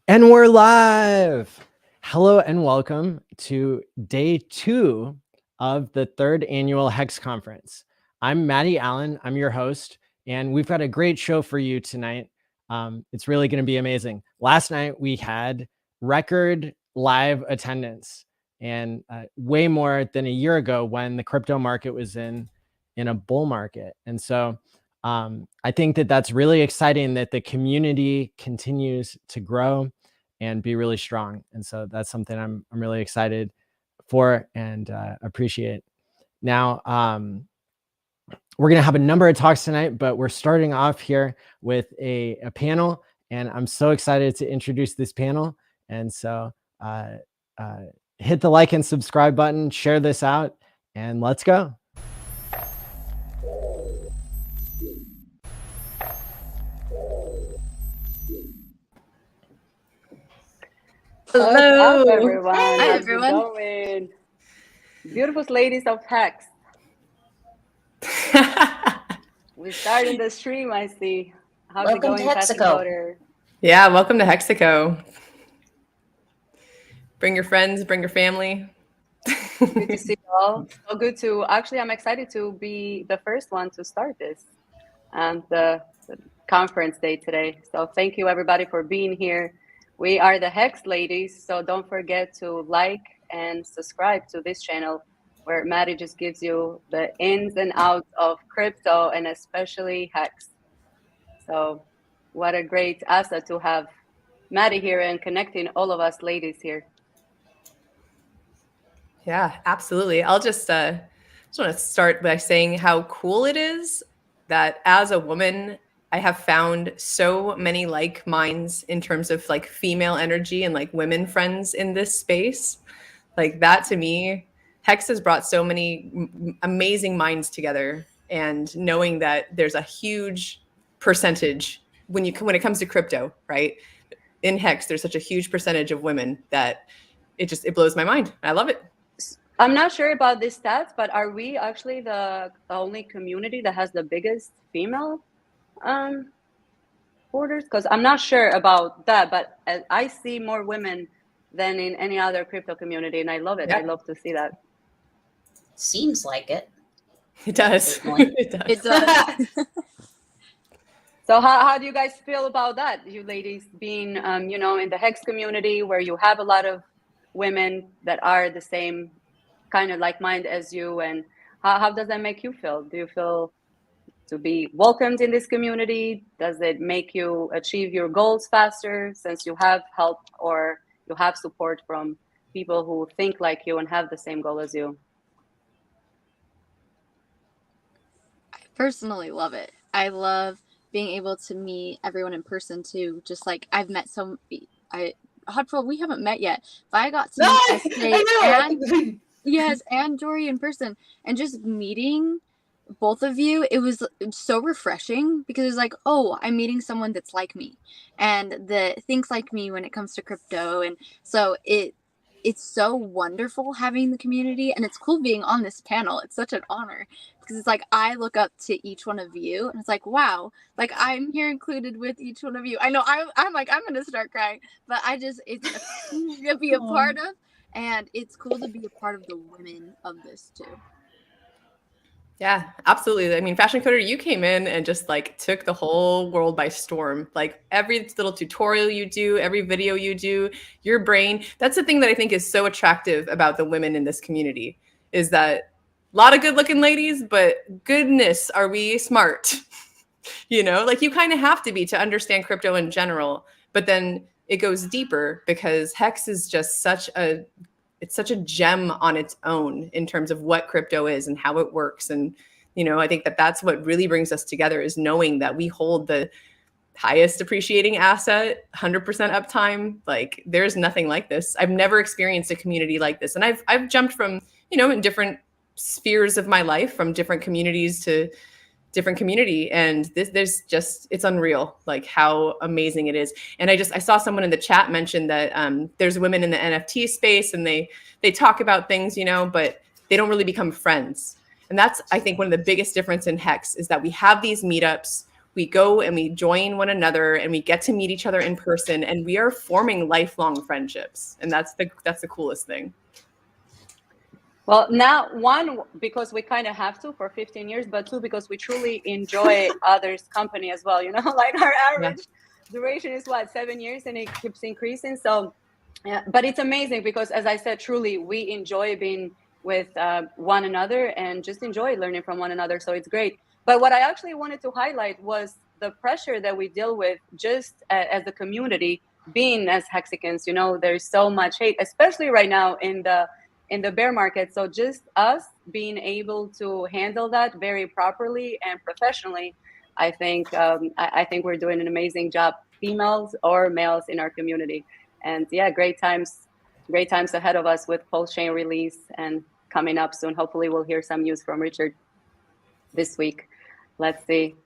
And we're live. Hello and welcome to day 2 of the 3rd annual Hex Conference. I'm Maddie ALLin. I'm your host, and we've got a great show for you tonight. It's really going to be amazing. Last night we had record live attendance, and way more than a year ago when the crypto market was in a bull market. And so I think that that's really exciting that the community continues to grow and be really strong. And so that's something I'm really excited for and appreciate. Now, we're going to have a number of talks tonight, but we're starting off here with a panel, and I'm so excited to introduce this panel. And so hit the like and subscribe button, share this out, and let's go. Hello. What's up, everyone? Hi, How's everyone. it going? Beautiful ladies of Hex. We started the stream, I see. How's Welcome it to going, Hexaco. Coder? Yeah, welcome to Hexaco. Bring your friends, bring your family. Good to see you all. So good to, actually, I'm excited to be the first one to start this and the conference day today. So thank you, everybody, for being here. We are the Hex ladies, so don't forget to like and subscribe to this channel where Maddie just gives you the ins and outs of crypto and especially Hex. So what a great asset to have Maddie here and connecting all of us ladies here. Yeah, absolutely. I'll just want to start by saying how cool it is that as a woman, I have found so many like minds in terms of like female energy and like women friends in this space. Like that to me, Hex has brought so many amazing minds together, and knowing that there's a huge percentage when it comes to crypto, right? In Hex, there's such a huge percentage of women that it blows my mind. I love it. I'm not sure about these stats, but are we actually the only community that has the biggest female holders? Because I'm not sure about that, but I see more women than in any other crypto community, and I love it. Yeah. I love to see that. Seems like it. It does. It does. It does. So how do you guys feel about that, you ladies being, you know, in the Hex community where you have a lot of women that are the same kind of like mind as you, and how does that make you feel? Do you feel to be welcomed in this community? Does it make you achieve your goals faster since you have help or you have support from people who think like you and have the same goal as you? I personally love it. I love being able to meet everyone in person too. Just like I've met Hotful, we haven't met yet, but I got to meet SK and Jory in person, and just meeting both of you, it was so refreshing because it's like, oh, I'm meeting someone that's like me and that thinks like me when it comes to crypto. And so it's so wonderful having the community, and it's cool being on this panel. It's such an honor because it's like I look up to each one of you, and it's like, wow, like I'm here included with each one of you. I know I'm like, I'm gonna start crying, but it's cool to be a part of, and it's cool to be a part of the women of this too. Yeah, absolutely. I mean, Fashion Coder, you came in and just like took the whole world by storm. Like every little tutorial you do, every video you do, your brain. That's the thing that I think is so attractive about the women in this community, is that a lot of good looking ladies, but goodness, are we smart? You know, like you kind of have to be to understand crypto in general, but then it goes deeper because Hex is just such a gem on its own in terms of what crypto is and how it works. And, you know, I think that that's what really brings us together, is knowing that we hold the highest appreciating asset, 100% uptime. Like there's nothing like this. I've never experienced a community like this. And I've jumped from, you know, in different spheres of my life, from different communities to different community, and it's unreal, like how amazing it is. And I saw someone in the chat mention that there's women in the NFT space, and they talk about things, you know, but they don't really become friends. And that's, I think, one of the biggest difference in Hex is that we have these meetups we go and we join one another and we get to meet each other in person, and we are forming lifelong friendships. And that's the coolest thing. Well, now, one, because we kind of have to for 15 years, but two, because we truly enjoy others' company as well. Like our average duration is 7 years, and it keeps increasing. So, yeah, but it's amazing because, as I said, truly we enjoy being with one another and just enjoy learning from one another. So it's great. But what I actually wanted to highlight was the pressure that we deal with just as a community, being as Hexicans. There's so much hate, especially right now in the bear market. So just us being able to handle that very properly and professionally, I think we're doing an amazing job, females or males in our community. And yeah, great times ahead of us with post chain release and coming up soon. Hopefully we'll hear some news from Richard this week. Let's see.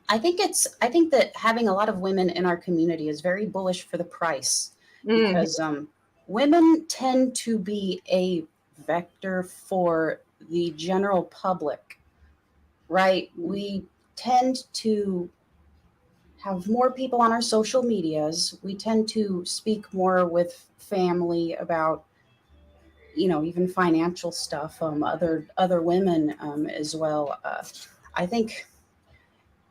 I think that having a lot of women in our community is very bullish for the price, because women tend to be a vector for the general public, right? We tend to have more people on our social medias. We tend to speak more with family about, even financial stuff, other women as well. I think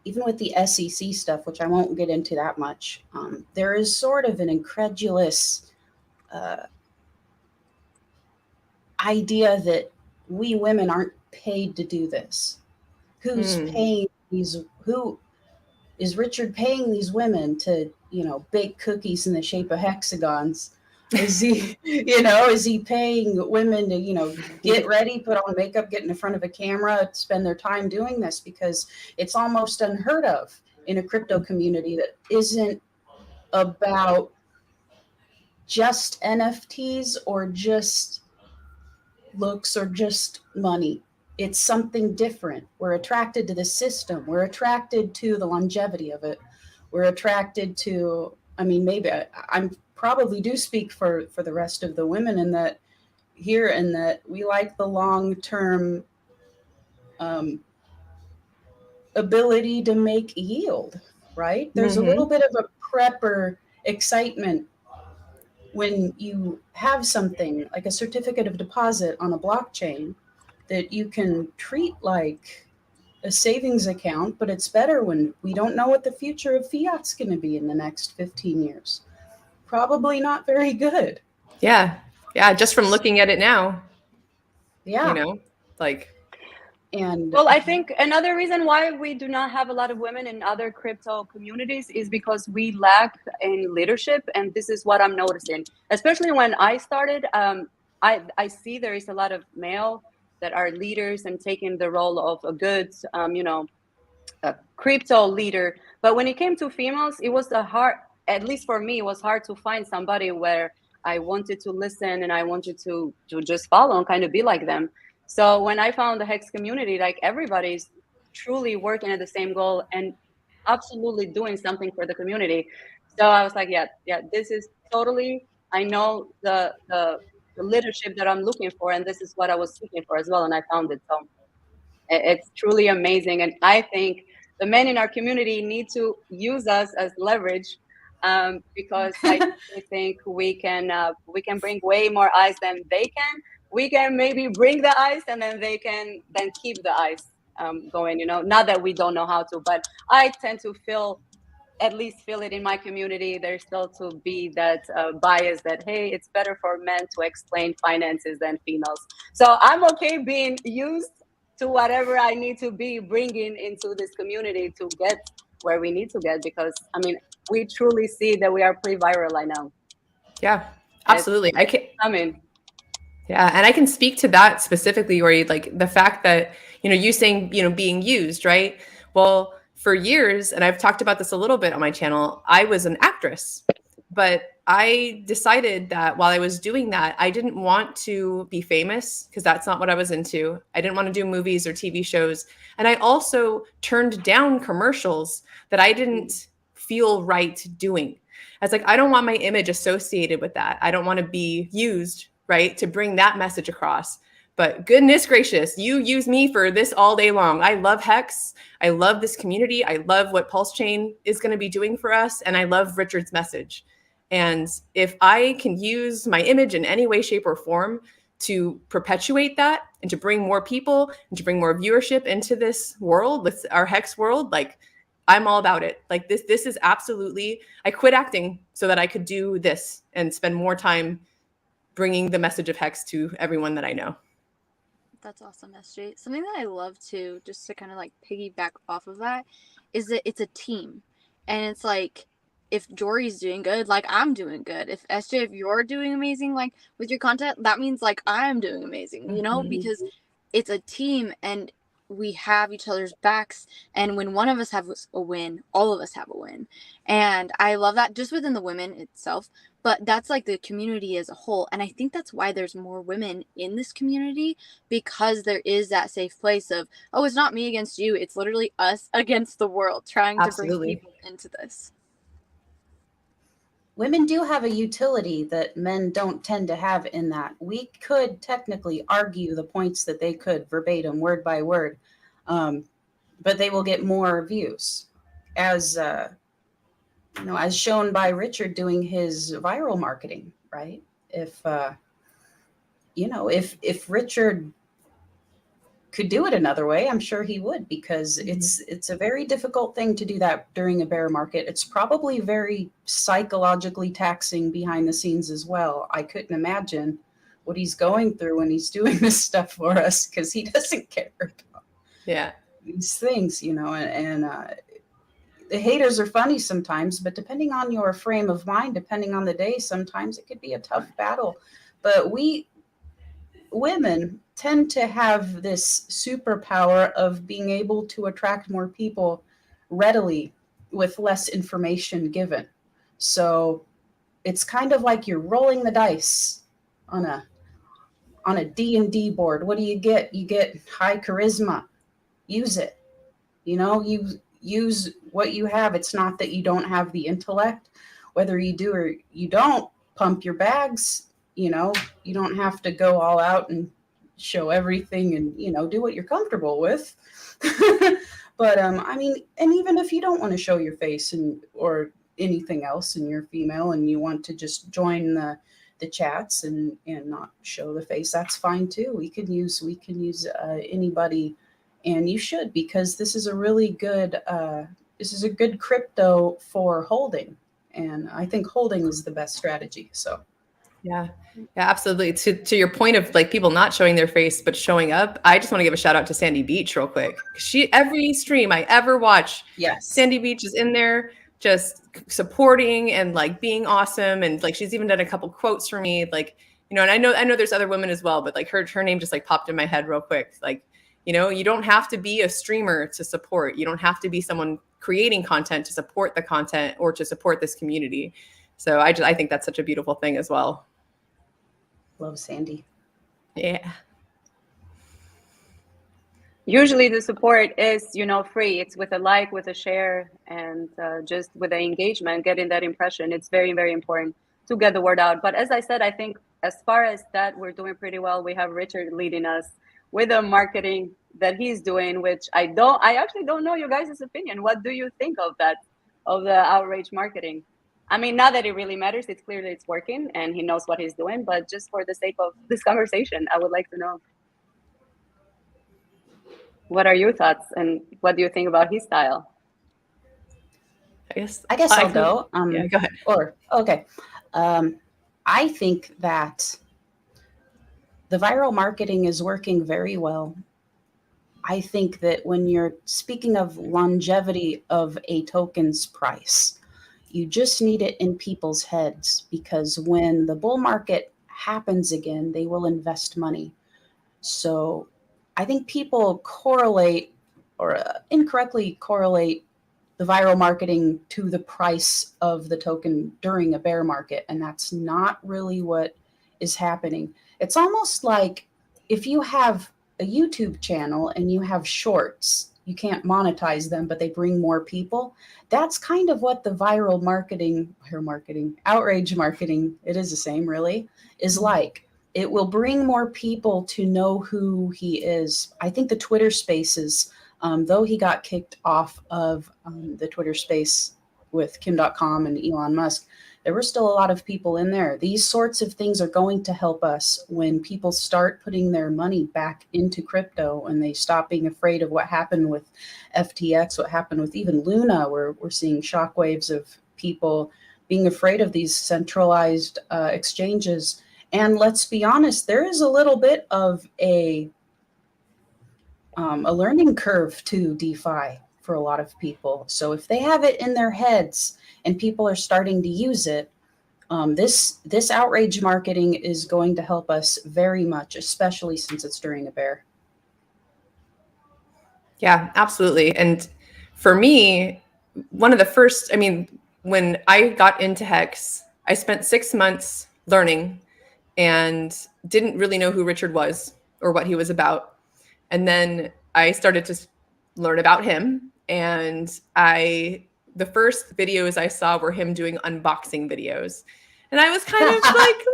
even with the SEC stuff, which I won't get into that much, there is sort of an incredulous idea that we women aren't paid to do this. Who's paying these? Who is Richard paying these women to, bake cookies in the shape of hexagons? Is he, is he paying women to, get ready, put on makeup, get in front of a camera, spend their time doing this? Because it's almost unheard of in a crypto community that isn't about just NFTs or just looks or just money. It's something different. We're attracted to the system. We're attracted to the longevity of it. We're attracted to, maybe I'm probably do speak for the rest of the women in that we like the long-term ability to make yield, right? There's a little bit of a prepper excitement when you have something like a certificate of deposit on a blockchain that you can treat like a savings account, but it's better when we don't know what the future of fiat's going to be in the next 15 years. Probably not very good. Yeah. Just from looking at it now. Yeah. And well, I think another reason why we do not have a lot of women in other crypto communities is because we lack in leadership. And this is what I'm noticing, especially when I started. I see there is a lot of male that are leaders and taking the role of a good, a crypto leader. But when it came to females, it was at least for me, it was hard to find somebody where I wanted to listen and I wanted to just follow and kind of be like them. So when I found the Hex community, like everybody's truly working at the same goal and absolutely doing something for the community. So I was like, yeah, this is totally, I know the leadership that I'm looking for, and this is what I was seeking for as well, and I found it. So it's truly amazing, and I think the men in our community need to use us as leverage, because I think we can bring way more eyes than they can. We can maybe bring the ice, and then they can then keep the ice going. Not that we don't know how to, but I tend to at least feel it in my community. There's still to be that bias that, hey, it's better for men to explain finances than females. So I'm okay being used to whatever I need to be bringing into this community to get where we need to get, because we truly see that we are pretty viral right now. Yeah, absolutely. Yeah, and I can speak to that specifically, Yori, like the fact that, you saying, being used, right? Well, for years, and I've talked about this a little bit on my channel, I was an actress, but I decided that while I was doing that, I didn't want to be famous because that's not what I was into. I didn't want to do movies or TV shows. And I also turned down commercials that I didn't feel right doing. I was like, I don't want my image associated with that. I don't want to be used, right, to bring that message across. But goodness gracious, you use me for this all day long. I love Hex. I love this community. I love what Pulse Chain is going to be doing for us. And I love Richard's message. And if I can use my image in any way, shape, or form to perpetuate that and to bring more people and to bring more viewership into this world, with our Hex world, like, I'm all about it. Like, this is absolutely, I quit acting so that I could do this and spend more time bringing the message of Hex to everyone that I know. That's awesome, SJ. Something that I love too, just to kind of like piggyback off of that, is that it's a team. And it's like, if Jory's doing good, like, I'm doing good. If SJ, if you're doing amazing, like, with your content, that means like I'm doing amazing, you know, because it's a team and we have each other's backs. And when one of us has a win, all of us have a win. And I love that just within the women itself, but that's like the community as a whole. And I think that's why there's more women in this community, because there is that safe place of, oh, it's not me against you. It's literally us against the world, trying to bring people into this. Women do have a utility that men don't tend to have in that. We could technically argue the points that they could verbatim, word by word, but they will get more views, as as shown by Richard doing his viral marketing, right? If if Richard could do it another way, I'm sure he would, because it's a very difficult thing to do that during a bear market. It's probably very psychologically taxing behind the scenes as well. I couldn't imagine what he's going through when he's doing this stuff for us, because he doesn't care about these things, and the haters are funny sometimes, but depending on your frame of mind, depending on the day, sometimes it could be a tough battle. But we women tend to have this superpower of being able to attract more people readily with less information given. So it's kind of like you're rolling the dice on a D&D board. What do you get? You get high charisma. Use it. You use what you have. It's not that you don't have the intellect. Whether you do or you don't, pump your bags. You don't have to go all out and show everything and, do what you're comfortable with. But, and even if you don't want to show your face or anything else and you're female and you want to just join the chats and not show the face, that's fine too. We can use anybody, and you should, because this is a really good, crypto for holding. And I think holding is the best strategy. So. Yeah, absolutely. To your point of like people not showing their face but showing up, I just want to give a shout out to Sandy Beach real quick. Every stream I ever watch, Sandy Beach is in there just supporting and like being awesome, and like she's even done a couple quotes for me, like, and I know there's other women as well, but like her name just like popped in my head real quick. Like, you don't have to be a streamer to support. You don't have to be someone creating content to support the content or to support this community. So I think that's such a beautiful thing as well. Love Sandy. Yeah. Usually the support is, free. It's with a like, with a share, and just with the engagement, getting that impression. It's very, very important to get the word out. But as I said, I think as far as that, we're doing pretty well. We have Richard leading us with the marketing that he's doing, which I actually don't know your guys' opinion. What do you think of that, of the outrage marketing? I mean, not that it really matters. It's clear that it's working and he knows what he's doing, but just for the sake of this conversation, I would like to know. What are your thoughts and what do you think about his style? I guess I'll go. Yeah, go ahead. Okay. I think that the viral marketing is working very well. I think that when you're speaking of longevity of a token's price, you just need it in people's heads, because when the bull market happens again, they will invest money. So I think people correlate or incorrectly correlate the viral marketing to the price of the token during a bear market. And that's not really what is happening. It's almost like if you have a YouTube channel and you have shorts, you can't monetize them, but they bring more people. That's kind of what the viral marketing, outrage marketing, it is the same really, is like. it will bring more people to know who he is. I think the Twitter Spaces, though he got kicked off of the Twitter Space with Kim.com and Elon Musk, there were still a lot of people in there. These sorts of things are going to help us when people start putting their money back into crypto and they stop being afraid of what happened with FTX, what happened with even Luna, where we're seeing shockwaves of people being afraid of these centralized exchanges. And let's be honest, there is a little bit of a learning curve to DeFi for a lot of people. So if they have it in their heads and people are starting to use it, this outrage marketing is going to help us very much, especially since it's during a bear. Yeah, absolutely. And for me, one of the first, I mean, when I got into Hex, I spent 6 months learning and didn't really know who Richard was or what he was about. And then I started to learn about him. And the first videos I saw were him doing unboxing videos. And I was kind of like,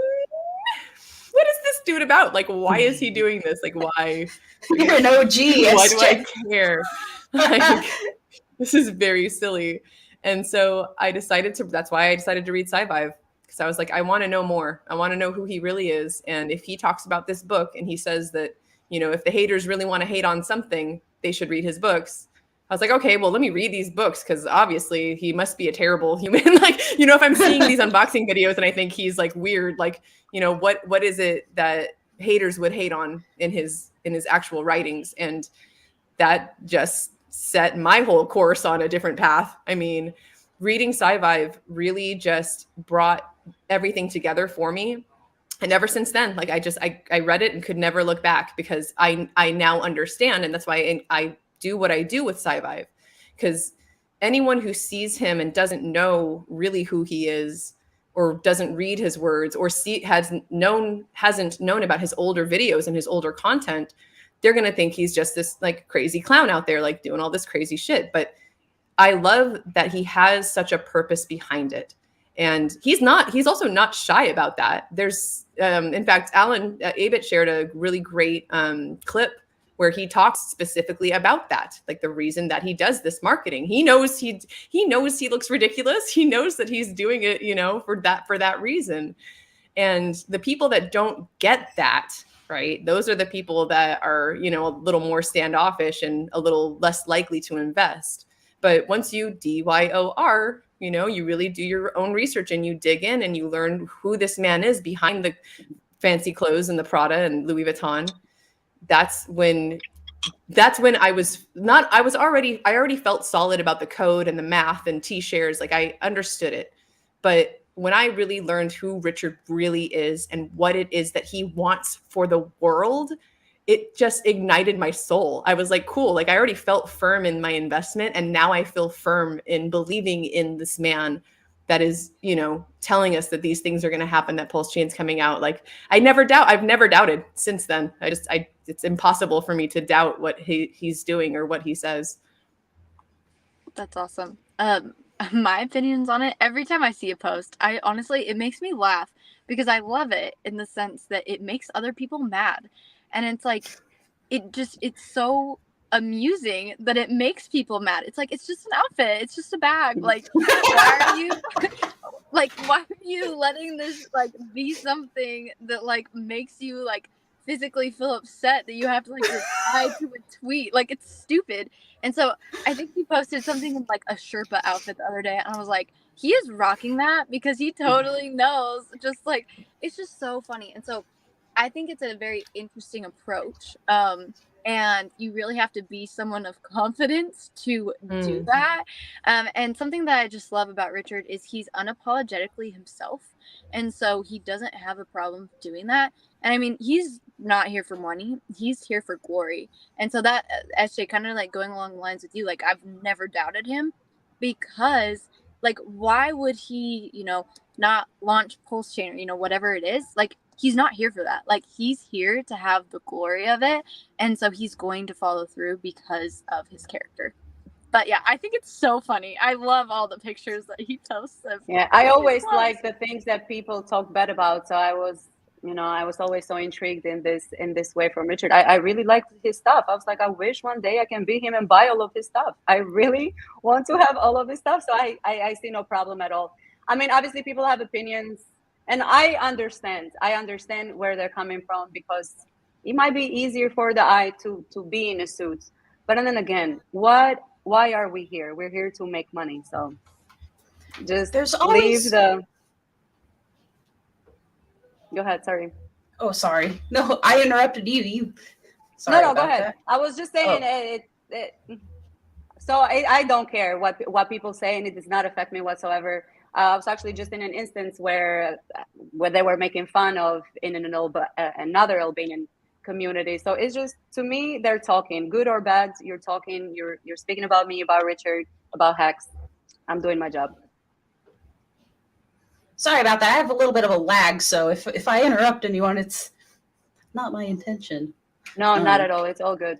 what is this dude about? Like, why is he doing this? Like, why? You're an OG. Why do I care? Like, this is very silly. And so that's why I decided to read SciVive. Because I was like, I want to know more. I want to know who he really is. And if he talks about this book and he says that, you know, if the haters really want to hate on something, they should read his books. I was like, okay, well, let me read these books because obviously he must be a terrible human. Like, you know, if I'm seeing these unboxing videos and I think he's like weird, like, you know, what is it that haters would hate on in his actual writings? And that just set my whole course on a different path. I mean, reading SciVive really just brought everything together for me. And ever since then, like I read it and could never look back because I now understand. And that's why I do what I do with SciVive, because anyone who sees him and doesn't know really who he is or doesn't read his words or hasn't known about his older videos and his older content, they're going to think he's just this like crazy clown out there, like doing all this crazy shit. But I love that he has such a purpose behind it. And he's also not shy about that. There's, in fact, ALLin Abit shared a really great clip where he talks specifically about that, like the reason that he does this marketing. He knows he looks ridiculous. He knows that he's doing it, you know, for that reason. And the people that don't get that, right, those are the people that are, you know, a little more standoffish and a little less likely to invest. But once you DYOR, you know, you really do your own research and you dig in and you learn who this man is behind the fancy clothes and the Prada and Louis Vuitton. That's when I already felt solid about the code and the math and T-shares. Like I understood it. But when I really learned who Richard really is and what it is that he wants for the world, it just ignited my soul. I was like, cool. Like I already felt firm in my investment. And now I feel firm in believing in this man that is, you know, telling us that these things are going to happen, that Pulse Chain's coming out. Like I've never doubted since then. It's impossible for me to doubt what he's doing or what he says. That's awesome. My opinions on it, every time I see a post, it makes me laugh because I love it in the sense that it makes other people mad. And it's like, it's so amusing that it makes people mad. It's like, it's just an outfit. It's just a bag. Like, why are you letting this like be something that like makes you like physically feel upset that you have to like reply to a tweet? Like, it's stupid. And so I think he posted something in like a Sherpa outfit the other day, and I was like, he is rocking that because he totally knows. Just like, it's just so funny. And so I think it's a very interesting approach. And you really have to be someone of confidence to do that. And something that I just love about Richard is he's unapologetically himself. And so he doesn't have a problem doing that. And I mean, he's not here for money. He's here for glory. And so that, SJ, kind of like going along the lines with you, like I've never doubted him because like, why would he, you know, not launch Pulse Chain or, you know, whatever it is? Like, he's not here for that. Like, he's here to have the glory of it. And so he's going to follow through because of his character. But yeah, I think it's so funny. I love all the pictures that he posts. Yeah, I always like the things that people talk bad about. So I was You know, I was always so intrigued in this way from Richard. I really liked his stuff. I was like, I wish one day I can be him and buy all of his stuff. I really want to have all of his stuff. So I see no problem at all. I mean, obviously people have opinions, and I understand where they're coming from, because it might be easier for the eye to be in a suit. But then again, why are we here? We're here to make money. So just There's leave always. the. Go ahead. Sorry. Oh, sorry. No, I interrupted you. Sorry. No, go about ahead. that. I was just saying so I don't care what people say, and it does not affect me whatsoever. I was actually just in an instance where they were making fun of in another Albanian community. So it's just, to me, they're talking, good or bad. You're talking. You're speaking about me, about Richard, about Hex. I'm doing my job. Sorry about that. I have a little bit of a lag, so if I interrupt anyone, it's not my intention. No, not at all. It's all good.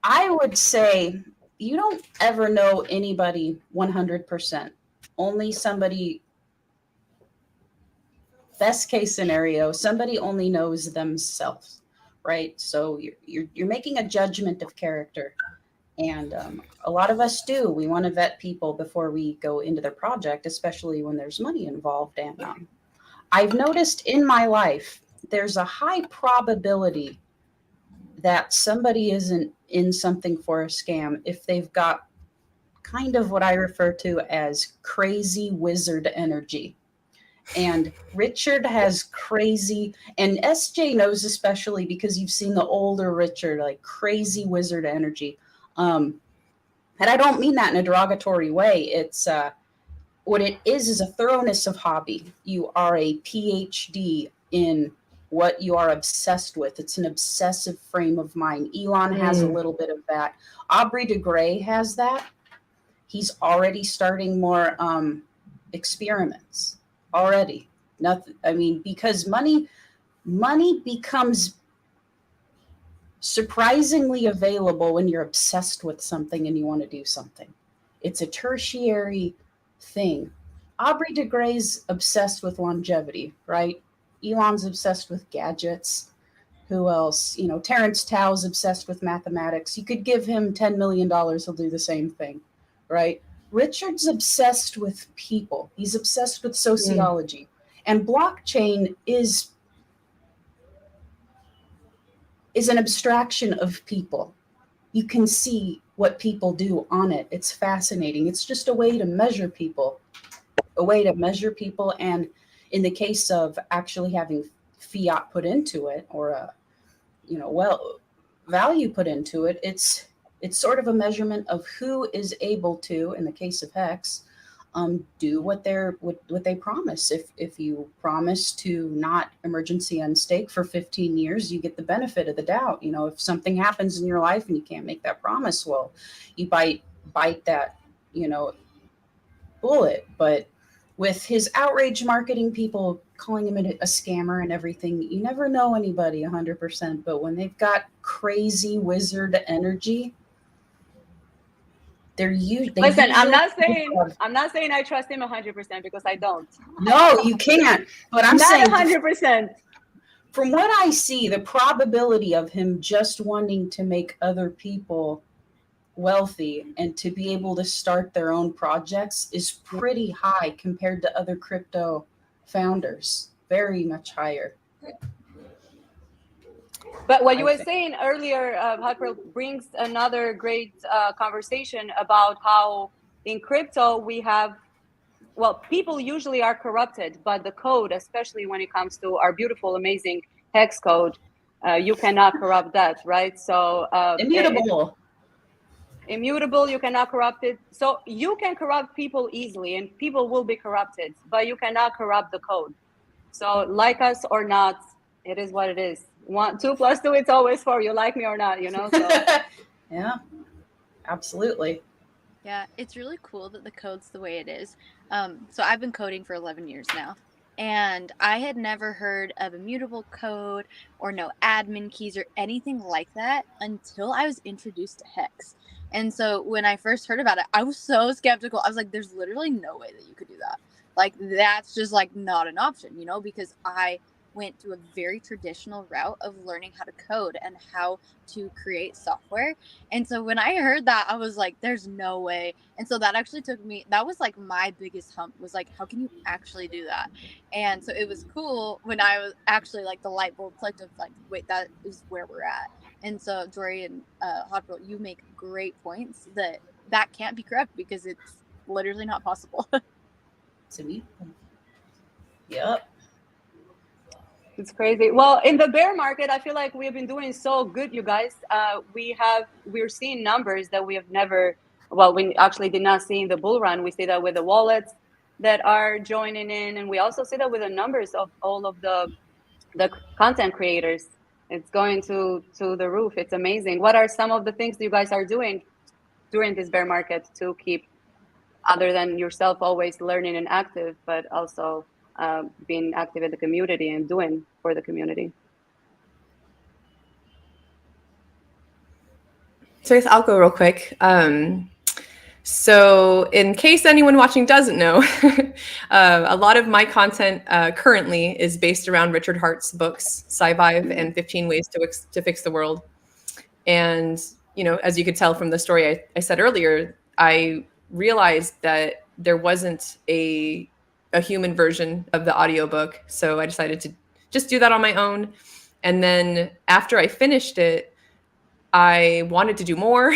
I would say you don't ever know anybody 100%. Only somebody, best case scenario, somebody only knows themselves, right? So you're making a judgment of character. And a lot of us do. We want to vet people before we go into their project, especially when there's money involved. And I've noticed in my life, there's a high probability that somebody isn't in something for a scam if they've got kind of what I refer to as crazy wizard energy. And Richard has crazy, and SJ knows especially because you've seen the older Richard, like crazy wizard energy. And I don't mean that in a derogatory way. It's what it is a thoroughness of hobby. You are a PhD in what you are obsessed with. It's an obsessive frame of mind. ALLin has a little bit of that. Aubrey de Grey has that. He's already starting more experiments already. Nothing. I mean, because money becomes surprisingly available when you're obsessed with something and you want to do something. It's a tertiary thing. Aubrey de Grey's obsessed with longevity, right? ALLin's obsessed with gadgets. Who else? You know, Terrence Tao's obsessed with mathematics. You could give him $10 million, he'll do the same thing, right? Richard's obsessed with people. He's obsessed with sociology. And blockchain is an abstraction of people. You can see what people do on it. It's fascinating. It's just a way to measure people. And in the case of actually having fiat put into it, or value put into it, it's sort of a measurement of who is able to, in the case of Hex, do what they promise. If you promise to not emergency unstake for 15 years, you get the benefit of the doubt. You know, if something happens in your life and you can't make that promise, well, you bite that, bullet. But with his outrage marketing, people calling him a scammer and everything, you never know anybody 100%. But when they've got crazy wizard energy, Listen, I'm not saying I trust him 100%, because I don't. No, you can't. But I'm saying 100%. From what I see, the probability of him just wanting to make other people wealthy and to be able to start their own projects is pretty high compared to other crypto founders. Very much higher. But what you were saying earlier, Hyper, brings another great conversation about how in crypto we have, people usually are corrupted, but the code, especially when it comes to our beautiful, amazing Hex code, you cannot corrupt that, right? So immutable, you cannot corrupt it. So you can corrupt people easily, and people will be corrupted, but you cannot corrupt the code. So like us or not, it is what it is. 2 + 2, it's always 4. You like me or not, So. Yeah, absolutely. Yeah, it's really cool that the code's the way it is. So I've been coding for 11 years now, and I had never heard of immutable code or no admin keys or anything like that until I was introduced to Hex. And so when I first heard about it, I was so skeptical. I was like, there's literally no way that you could do that. Like, that's just like not an option, you know, because I went through a very traditional route of learning how to code and how to create software. And so when I heard that, I was like, there's no way. And so that actually took me, that was like my biggest hump, was like, how can you actually do that? And so it was cool when I was actually like, the light bulb clicked of like, wait, that is where we're at. And so Dory and Hotbro, you make great points that can't be correct, because it's literally not possible. Yep. It's crazy. Well, in the bear market, I feel like we have been doing so good, you guys. We're seeing numbers that we have never, well, we actually did not see in the bull run. We see that with the wallets that are joining in, and we also see that with the numbers of all of the content creators. It's going to the roof. It's amazing. What are some of the things you guys are doing during this bear market to keep, other than yourself always learning and active, but also being active in the community and doing for the community? So I guess I'll go real quick. So in case anyone watching doesn't know, a lot of my content currently is based around Richard Hart's books, Sci-Vive and 15 Ways to Fix the World. And, you know, as you could tell from the story I said earlier, I realized that there wasn't a human version of the audiobook. So I decided to just do that on my own. And then after I finished it, I wanted to do more.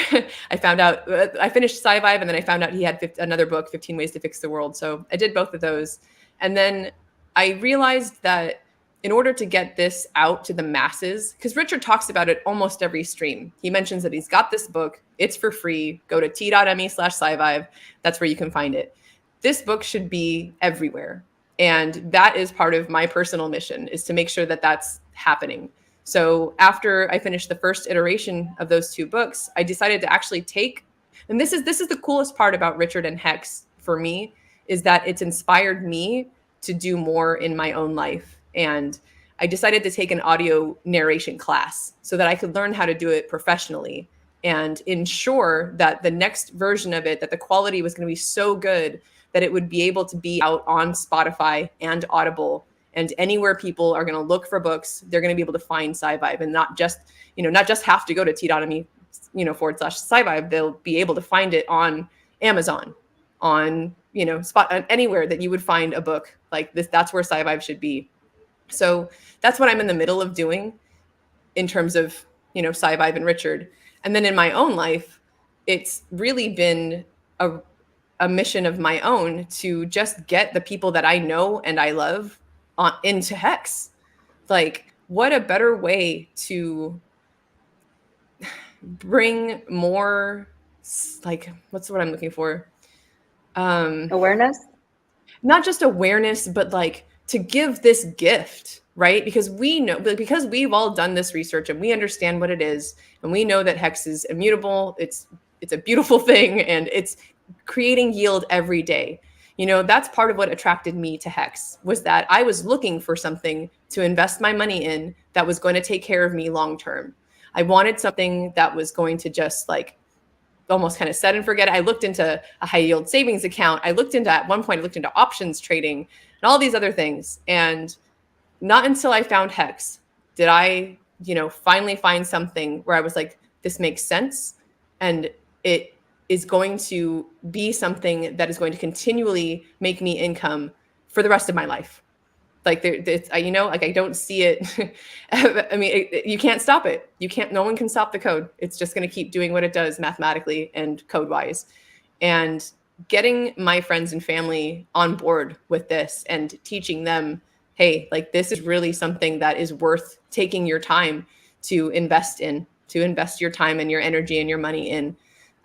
I found out, I finished Sci-Vive, and then I found out he had another book, 15 Ways to Fix the World. So I did both of those. And then I realized that in order to get this out to the masses, because Richard talks about it almost every stream. He mentions that he's got this book. It's for free. Go to t.me/Sci-Vive. That's where you can find it. This book should be everywhere. And that is part of my personal mission, is to make sure that that's happening. So after I finished the first iteration of those two books, I decided to actually take, and this is the coolest part about Richard and Hex for me, is that it's inspired me to do more in my own life. And I decided to take an audio narration class so that I could learn how to do it professionally and ensure that the next version of it, that the quality was going to be so good that it would be able to be out on Spotify and Audible. And anywhere people are going to look for books, they're going to be able to find Sci-Vive, and not just have to go to t.me, /Sci-Vive. They'll be able to find it on Amazon, on, anywhere that you would find a book like this. That's where Sci-Vive should be. So that's what I'm in the middle of doing in terms of, Sci-Vive and Richard. And then in my own life, it's really been a mission of my own to just get the people that I know and I love into Hex. Like, what a better way to bring more, like, what's the word I'm looking for? Awareness? Not just awareness, but like to give this gift, right? Because we know, because we've all done this research and we understand what it is, and we know that Hex is immutable. It's a beautiful thing, and it's creating yield every day. That's part of what attracted me to Hex, was that I was looking for something to invest my money in that was going to take care of me long term. I wanted something that was going to just like almost kind of set and forget. I looked into a high yield savings account. At one point, I looked into options trading and all these other things. And not until I found Hex did I, finally find something where I was like, this makes sense. And it is going to be something that is going to continually make me income for the rest of my life. Like I don't see it. I mean, you can't stop it. No one can stop the code. It's just going to keep doing what it does mathematically and code wise. And getting my friends and family on board with this and teaching them, hey, like, this is really something that is worth taking your time to invest in, to invest your time and your energy and your money in.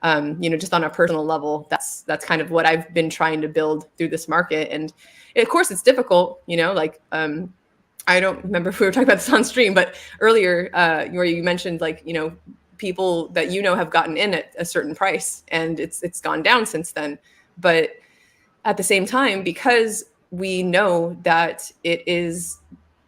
Just on a personal level, that's kind of what I've been trying to build through this market. And of course it's difficult, I don't remember if we were talking about this on stream, but earlier, where you mentioned people that have gotten in at a certain price, and it's gone down since then. But at the same time, because we know that it is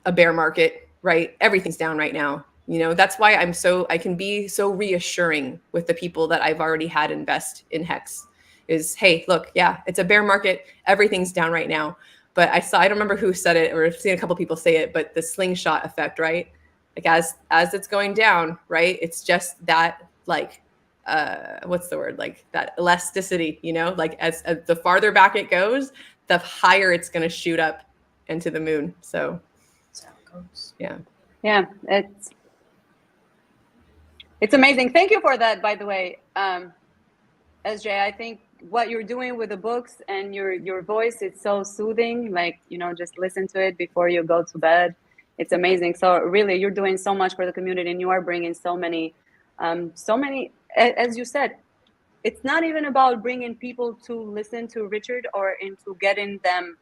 a bear market, right? Everything's down right now. That's why I can be so reassuring with the people that I've already had invest in Hex, is, hey, look, yeah, it's a bear market. Everything's down right now. But I don't remember who said it, or I've seen a couple people say it, but the slingshot effect, right? Like as it's going down, right? It's just that, like, what's the word? Like that elasticity, you know, like as the farther back it goes, the higher it's going to shoot up into the moon. So that's how it goes. Yeah, it's amazing. Thank you for that, by the way, SJ. I think what you're doing with the books and your voice, it's so soothing. Like, you know, just listen to it before you go to bed. It's amazing. So really, you're doing so much for the community, and you are bringing so many, as you said, it's not even about bringing people to listen to Richard or into getting them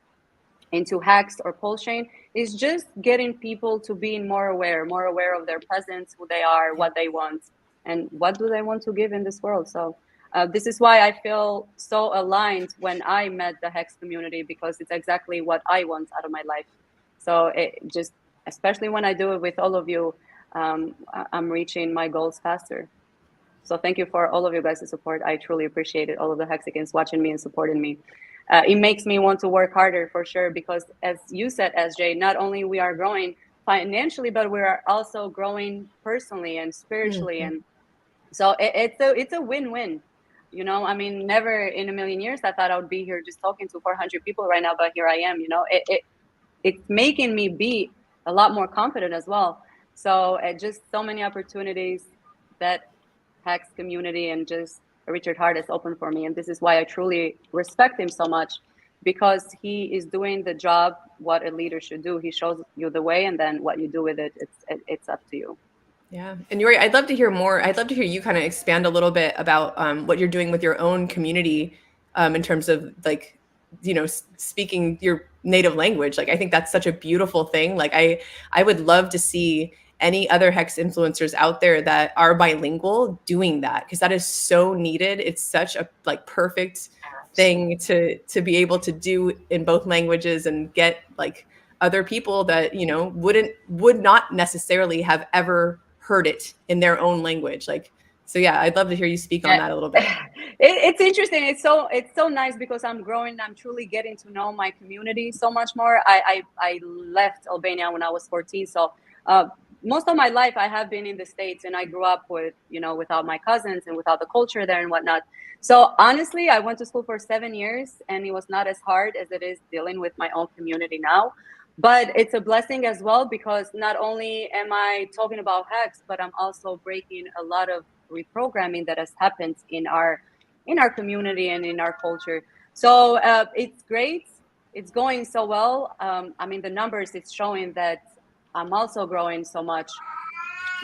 into Hex or Pulse Chain. It's just getting people to be more aware of their presence, who they are, what they want, and what do they want to give in this world. So this is why I feel so aligned when I met the Hex community, because it's exactly what I want out of my life. So it just, especially when I do it with all of you, I'm reaching my goals faster. So thank you for all of you guys' support. I truly appreciate it. All of the Hexicans watching me and supporting me. It makes me want to work harder for sure, because as you said, SJ, not only we are growing financially, but we are also growing personally and spiritually. Mm-hmm. And so it's a win-win. You know, I mean, never in a million years I thought I would be here just talking to 400 people right now, but here I am. You know, it's making me be a lot more confident as well. So just so many opportunities that Hex community and just Richard Hart has opened for me. And this is why I truly respect him so much, because he is doing the job what a leader should do. He shows you the way, and then what you do with it, it's up to you. Yeah. And Yuri, I'd love to hear more. I'd love to hear you kind of expand a little bit about what you're doing with your own community in terms of, like, you know, speaking your native language. Like, I think that's such a beautiful thing. Like, I would love to see any other Hex influencers out there that are bilingual doing that, because that is so needed. It's such a, like, perfect thing to be able to do in both languages and get, like, other people that, you know, would not necessarily have ever heard it in their own language. Like, so yeah, I'd love to hear you speak on that a little bit. It's interesting. It's so nice, because I'm growing. I'm truly getting to know my community so much more. I left Albania when I was 14. So most of my life I have been in the States, and I grew up with, you know, without my cousins and without the culture there and whatnot. So honestly, I went to school for 7 years, and it was not as hard as it is dealing with my own community now. But it's a blessing as well, because not only am I talking about Hex, but I'm also breaking a lot of reprogramming that has happened in our community and in our culture. So it's great. It's going so well. I mean, the numbers, it's showing that I'm also growing so much.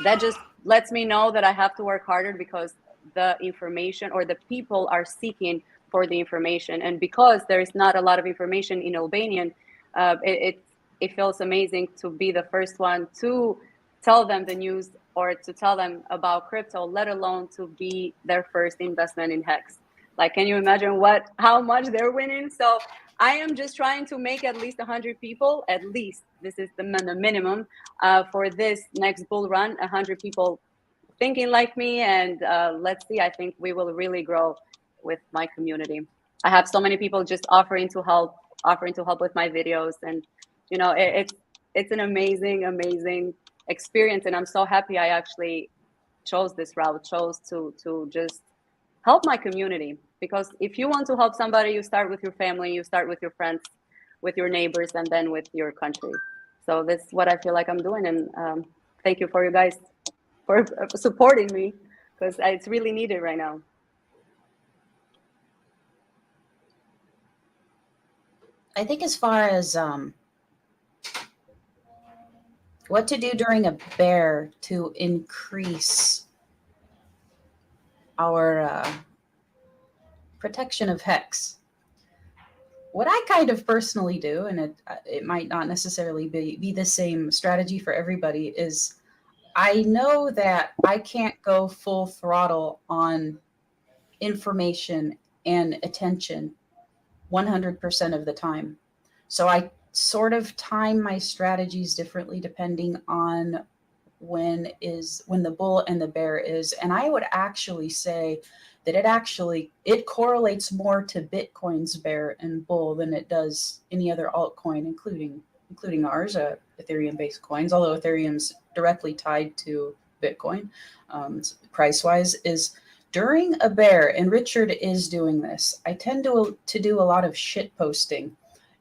That just lets me know that I have to work harder, because the information, or the people, are seeking for the information. And because there is not a lot of information in Albanian, it feels amazing to be the first one to tell them the news, or to tell them about crypto, let alone to be their first investment in Hex. Like, can you imagine how much they're winning? So I am just trying to make at least 100 people, at least, this is the minimum, for this next bull run, 100 people thinking like me. And let's see, I think we will really grow with my community. I have so many people just offering to help with my videos. And, you know, it's an amazing experience. And I'm so happy I actually chose this route, chose to just help my community. Because if you want to help somebody, you start with your family, you start with your friends, with your neighbors, and then with your country. So this is what I feel like I'm doing. And thank you for you guys for supporting me, because it's really needed right now. I think as far as what to do during a bear to increase our protection of Hex, what I kind of personally do, and it might not necessarily be the same strategy for everybody, is I know that I can't go full throttle on information and attention 100% of the time. So I sort of time my strategies differently depending on when the bull and the bear is. And I would actually say that it correlates more to Bitcoin's bear and bull than it does any other altcoin, including ours, Ethereum-based coins, although Ethereum's directly tied to Bitcoin, price-wise, is during a bear, and Richard is doing this, I tend to do a lot of shit posting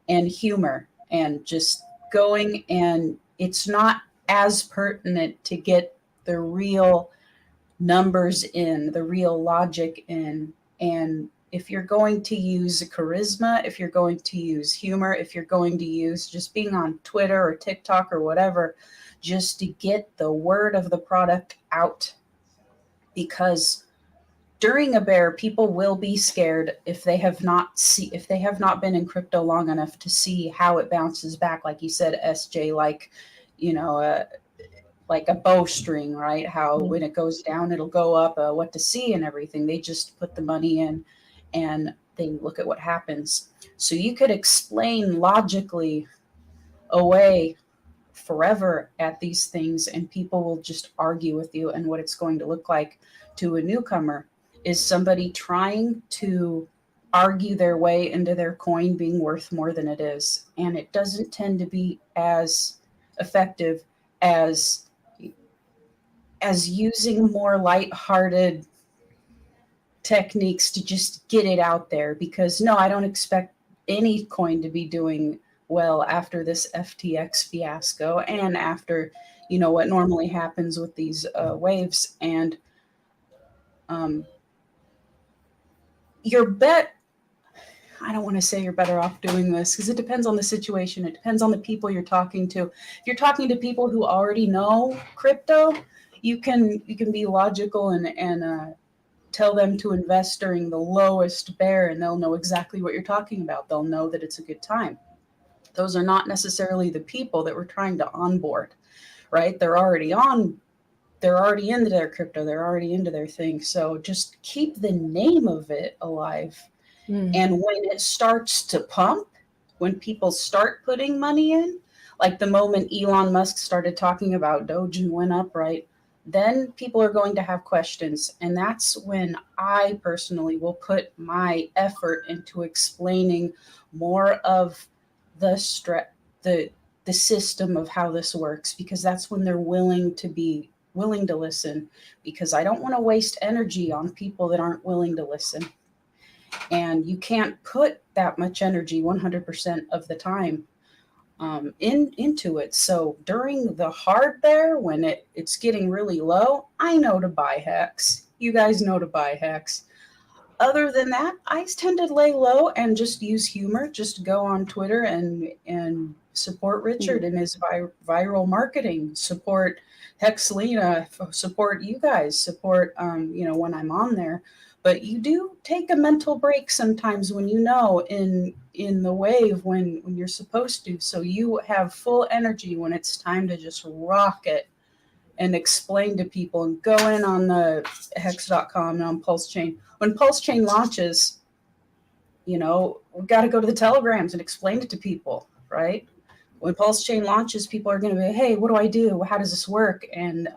and humor and just going, and it's not as pertinent to get the real numbers in, the real logic in. And if you're going to use charisma, if you're going to use humor, if you're going to use just being on Twitter or TikTok or whatever, just to get the word of the product out. Because during a bear, people will be scared if they have not been in crypto long enough to see how it bounces back. Like you said, SJ, like, like a bowstring, right? How when it goes down, it'll go up, what to see and everything. They just put the money in and they look at what happens. So you could explain logically away forever at these things, and people will just argue with you. And what it's going to look like to a newcomer is somebody trying to argue their way into their coin being worth more than it is. And it doesn't tend to be as effective as using more lighthearted techniques to just get it out there. Because no, I don't expect any coin to be doing well after this FTX fiasco and after, what normally happens with these waves. And your bet, I don't want to say you're better off doing this because it depends on the situation. It depends on the people you're talking to. If you're talking to people who already know crypto, you can be logical and tell them to invest during the lowest bear, and they'll know exactly what you're talking about. They'll know that it's a good time. Those are not necessarily the people that we're trying to onboard, right? They're already into their crypto. They're already into their thing. So just keep the name of it alive. And when it starts to pump, when people start putting money in, like the moment Elon Musk started talking about Doge and went up, right? Then people are going to have questions. And that's when I personally will put my effort into explaining more of the system of how this works, because that's when they're willing to listen, because I don't want to waste energy on people that aren't willing to listen. And you can't put that much energy 100% of the time into it. So during the hard bear, when it's getting really low, I know to buy Hex. You guys know to buy Hex. Other than that, I tend to lay low and just use humor. Just go on Twitter and support Richard and his viral marketing. Support Hexlina. Support you guys. Support when I'm on there. But you do take a mental break sometimes when in the wave when you're supposed to. So you have full energy when it's time to just rock it and explain to people and go in on the Hex.com and on Pulse Chain. When Pulse Chain launches, we've got to go to the telegrams and explain it to people, right? When Pulse Chain launches, people are going to be, hey, what do I do? How does this work? And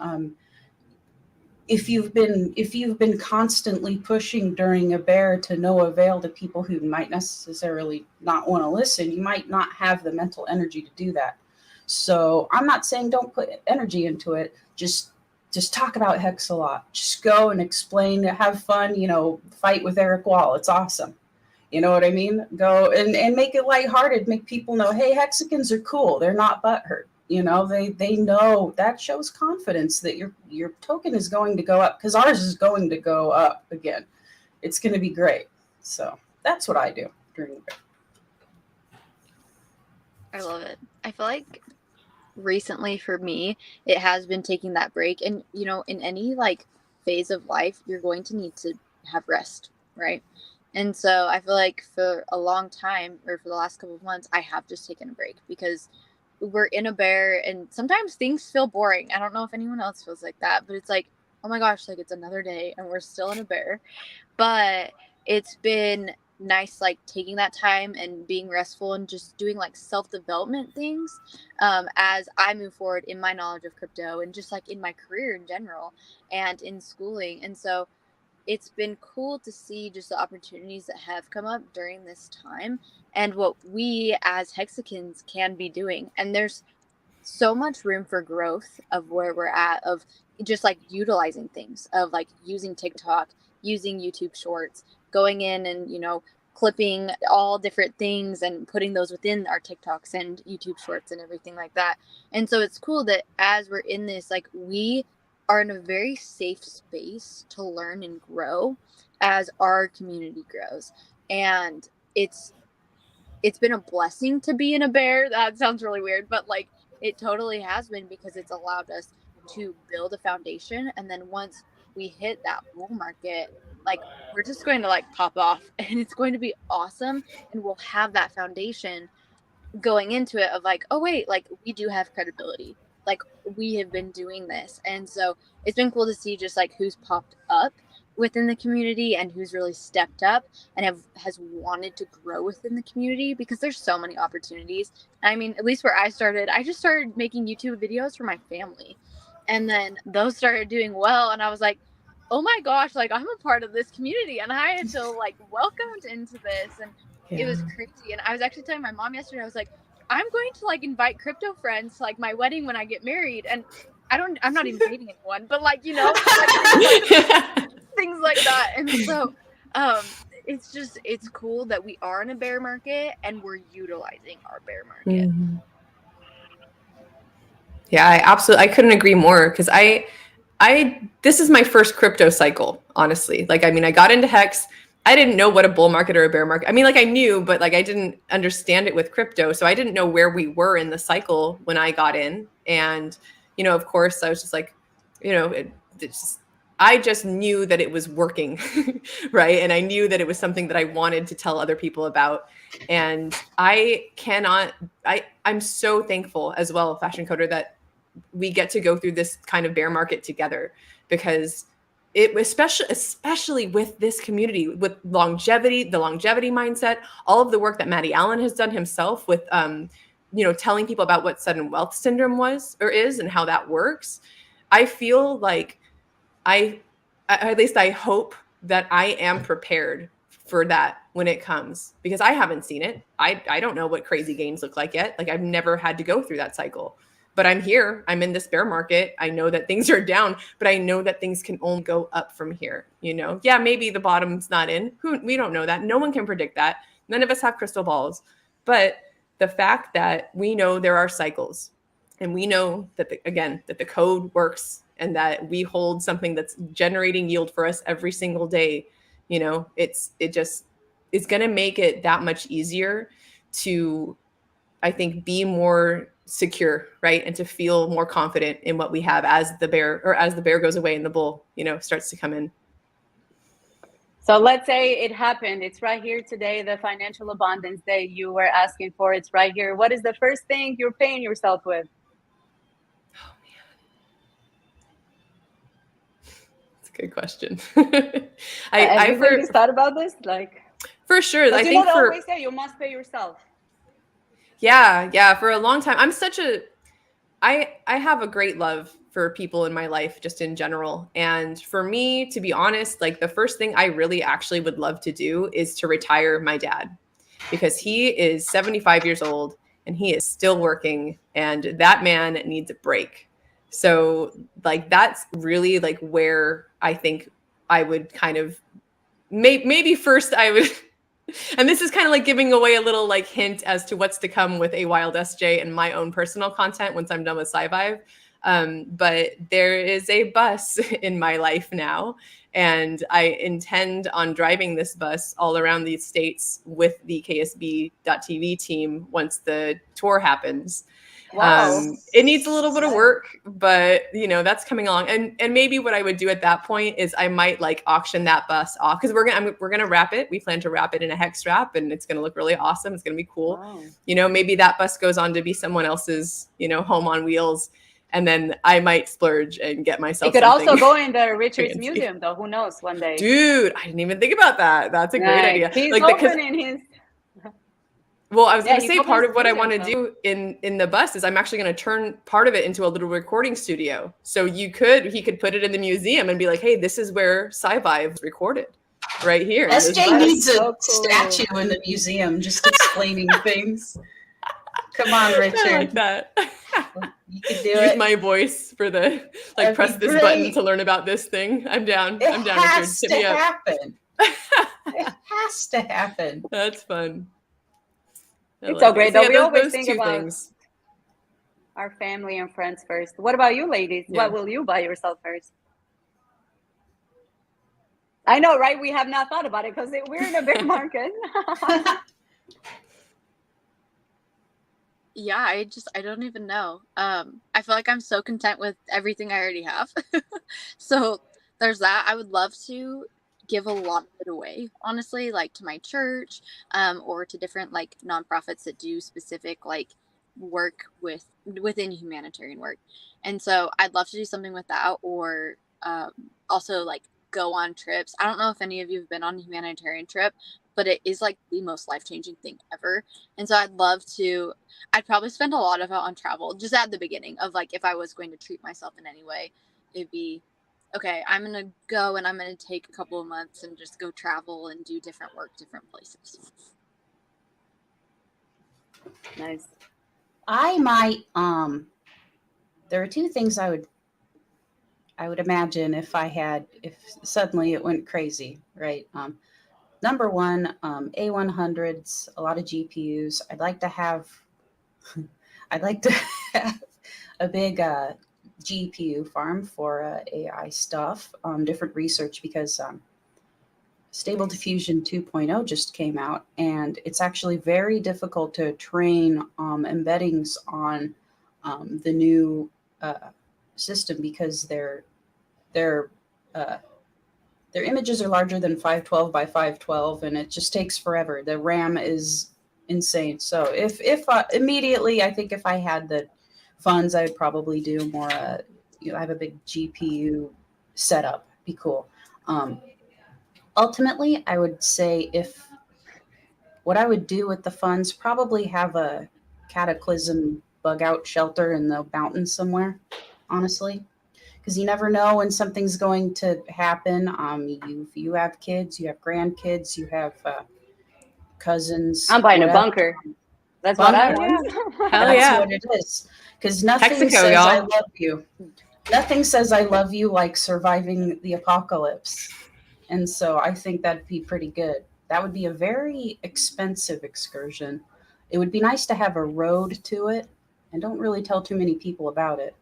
if you've been constantly pushing during a bear to no avail to people who might necessarily not want to listen, you might not have the mental energy to do that. So I'm not saying don't put energy into it. Just talk about Hex a lot. Just go and explain, have fun, fight with Eric Wall. It's awesome. You know what I mean? Go and make it lighthearted, make people know, hey, Hexicans are cool. They're not butthurt. They know. That shows confidence that your token is going to go up, because ours is going to go up again. It's going to be great. So that's what I do during the bear. I love it. I feel like recently for me, it has been taking that break. And, in any phase of life, you're going to need to have rest, right? And so I feel like for a long time, or for the last couple of months, I have just taken a break because we're in a bear and sometimes things feel boring. I don't know if anyone else feels like that, but it's like, oh my gosh, it's another day and we're still in a bear. But it's been nice, taking that time and being restful and just doing self-development things as I move forward in my knowledge of crypto and just in my career in general and in schooling. And so it's been cool to see just the opportunities that have come up during this time and what we as Hexicans can be doing. And there's so much room for growth of where we're at, of just like utilizing things, of like using TikTok, using YouTube shorts, going in and, you know, clipping all different things and putting those within our TikToks and YouTube shorts and everything like that. And so it's cool that as we're in this, like, we are in a very safe space to learn and grow as our community grows. And it's been a blessing to be in a bear. That sounds really weird, but like, it totally has been, because it's allowed us to build a foundation. And then once we hit that bull market, like, we're just going to like pop off, and it's going to be awesome. And we'll have that foundation going into it of like, oh wait, like, we do have credibility, like, we have been doing this. And so it's been cool to see just like who's popped up within the community and who's really stepped up and has wanted to grow within the community, because there's so many opportunities. I mean, at least where I just started making YouTube videos for my family, and then those started doing well, and I was like, oh my gosh, like, I'm a part of this community, and I had to like welcomed into this. And it was crazy. And I was actually telling my mom yesterday, I was like, I'm going to like invite crypto friends to like my wedding when I get married. And I'm not even dating anyone, but like, you know, like, things like that. And so it's cool that we are in a bear market and we're utilizing our bear market. Mm-hmm. Yeah, I couldn't agree more, because this is my first crypto cycle, honestly. Like, I mean, I got into Hex. I didn't know what a bull market or a bear market. I mean, like, I knew, but like, I didn't understand it with crypto. So I didn't know where we were in the cycle when I got in. And, you know, of course, I was just like, you know, I just knew that it was working, right? And I knew that it was something that I wanted to tell other people about. And I'm so thankful as well, Fashion Coder, that we get to go through this kind of bear market together, because it especially with this community, with the longevity mindset, all of the work that Maddie ALLin has done himself with, you know, telling people about what sudden wealth syndrome is and how that works. I feel like at least I hope that I am prepared for that when it comes, because I haven't seen it. I don't know what crazy gains look like yet. Like, I've never had to go through that cycle. But I'm here. I'm in this bear market. I know that things are down, but I know that things can only go up from here. You know, yeah, maybe the bottom's not in. We don't know that. No one can predict that. None of us have crystal balls. But the fact that we know there are cycles, and we know that that the code works, and that we hold something that's generating yield for us every single day, you know, it's going to make it that much easier to, I think, be more secure, right? And to feel more confident in what we have as the bear goes away and the bull, you know, starts to come in. So let's say it happened. It's right here today, the financial abundance day you were asking for. It's right here. What is the first thing you're paying yourself with? Oh man, that's a good question. Everybody's thought about this, like, for sure. I think they always say you must pay yourself. Yeah. For a long time, I have a great love for people in my life, just in general. And for me, to be honest, like, the first thing I really actually would love to do is to retire my dad, because he is 75 years old and he is still working, and that man needs a break. So like, that's really like where I think I would kind of maybe first I would. And this is kind of like giving away a little like hint as to what's to come with A Wild SJ and my own personal content once I'm done with SciVive. But there is a bus in my life now, and I intend on driving this bus all around the States with the KSB.TV team once the tour happens. Wow. It needs a little bit of work, but you know, that's coming along. And maybe what I would do at that point is I might like auction that bus off, because we're gonna wrap it. We plan to wrap it in a hex wrap, and it's gonna look really awesome. It's gonna be cool. Wow. You know, maybe that bus goes on to be someone else's, you know, home on wheels, and then I might splurge and get myself. It could also go in the Richards Museum, though. Who knows? One day. Dude, I didn't even think about that. That's a great idea. He's like opening his. Well, I was Yeah, going to he say told me part his of what I want to museum, do in the bus is I'm actually going to turn part of it into a little recording studio. So he could put it in the museum and be like, hey, this is where Sci-Fi was recorded right here. in this SJ bus. needs a so cool. statue in the museum just explaining things. Come on, I Richard. like that. You can do Use it. my voice for the like That'd press be this button great. to learn about this thing. I'm down. It I'm down, Richard. has Hit to me up. happen. It has to happen. That's fun. It's so great, though. Yeah, We always those think two about things. our family and friends first. What about you, ladies? Yeah. What will you buy yourself first? I know, right? We have not thought about it because we're in a bear market. Yeah, I don't even know. I feel like I'm so content with everything I already have. So there's that. I would love to give a lot of it away, honestly, like to my church, or to different like nonprofits that do specific like work within humanitarian work. And so I'd love to do something with that, or also like go on trips. I don't know if any of you have been on a humanitarian trip, but it is like the most life-changing thing ever. And so I'd probably spend a lot of it on travel, just at the beginning of like, if I was going to treat myself in any way, it'd be, okay, I'm going to go and I'm going to take a couple of months and just go travel and do different work, different places. Nice. I might, there are two things I would imagine if suddenly it went crazy, right? Number one, A100s, a lot of GPUs. I'd like to have a big GPU farm for AI stuff, different research, because Stable Diffusion 2.0 just came out, and it's actually very difficult to train embeddings on the new system, because their images are larger than 512 by 512, and it just takes forever. The RAM is insane. So if immediately, I think if I had the funds, I would probably do more. I have a big GPU setup. Be cool. Ultimately, I would say what I would do with the funds, probably have a cataclysm bug out shelter in the mountains somewhere, honestly, because you never know when something's going to happen. You have kids, you have grandkids, you have cousins. I'm buying whatever. a bunker. That's what I Bunker? want. Hell That's yeah. what it is. Because nothing Hexaco, says y'all. I love you. Nothing says I love you like surviving the apocalypse. And so I think that'd be pretty good. That would be a very expensive excursion. It would be nice to have a road to it, and don't really tell too many people about it,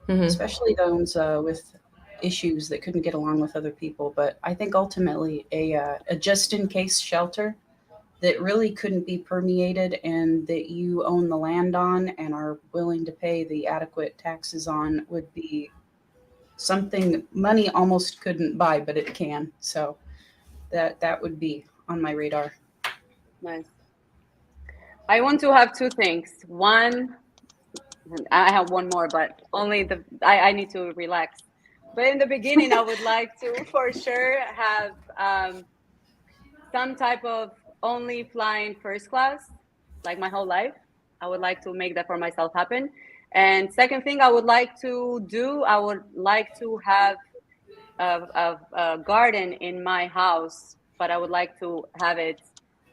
especially those with issues that couldn't get along with other people. But I think ultimately a just-in-case shelter that really couldn't be permeated, and that you own the land on and are willing to pay the adequate taxes on, would be something money almost couldn't buy, but it can. So that would be on my radar. Nice. I want to have two things. One, I have one more, but only I need to relax. But in the beginning, I would like to, for sure, have some type of only flying first class, like my whole life. I would like to make that for myself happen. And second thing I would like to do, I would like to have a garden in my house, but I would like to have it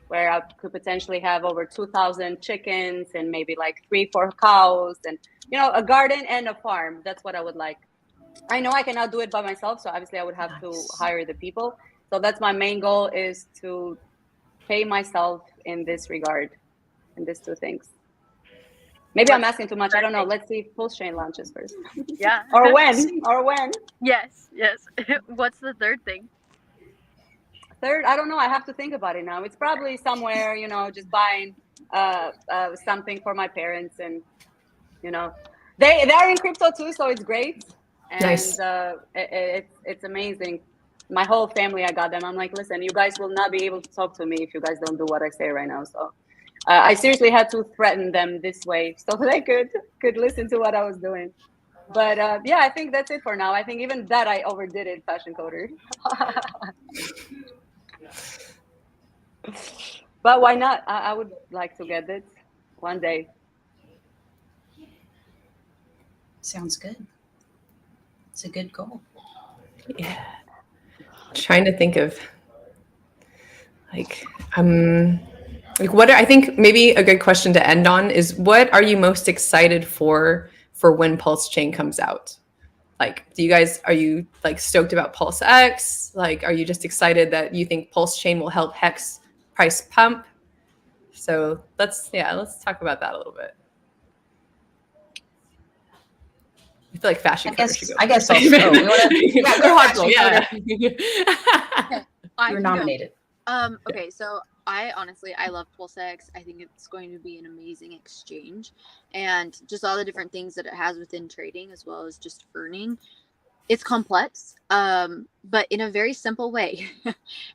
where I could potentially have over 2,000 chickens and maybe like 3-4 cows, and a garden and a farm. That's what I would like. I know I cannot do it by myself, so obviously I would have to hire the people. So that's my main goal, is to pay myself in this regard, in these two things. Maybe I'm asking too much. I don't know. Let's see if Pulse Chain launches first. Yeah. Or when. Yes. What's the third thing? Third, I don't know. I have to think about it now. It's probably somewhere, just buying something for my parents, and they're in crypto too, so it's great. And Nice. It's amazing. My whole family, I got them. I'm like, listen, you guys will not be able to talk to me if you guys don't do what I say right now. So I seriously had to threaten them this way so they could listen to what I was doing. But yeah, I think that's it for now. I think even that I overdid it, Fashion Coder. But why not? I would like to get it one day. Sounds good. It's a good goal. Yeah. Trying to think of like what I think maybe a good question to end on is, what are you most excited for when Pulse Chain comes out? Like, are you like stoked about Pulse X? Like, are you just excited that you think Pulse Chain will help Hex price pump? So let's talk about that a little bit. I feel like fashion coder should go. I guess I'll go. Go hardcore, yeah. You're nominated. Okay, so I love PulseX. I think it's going to be an amazing exchange, and just all the different things that it has within trading as well as just earning. It's complex, but in a very simple way.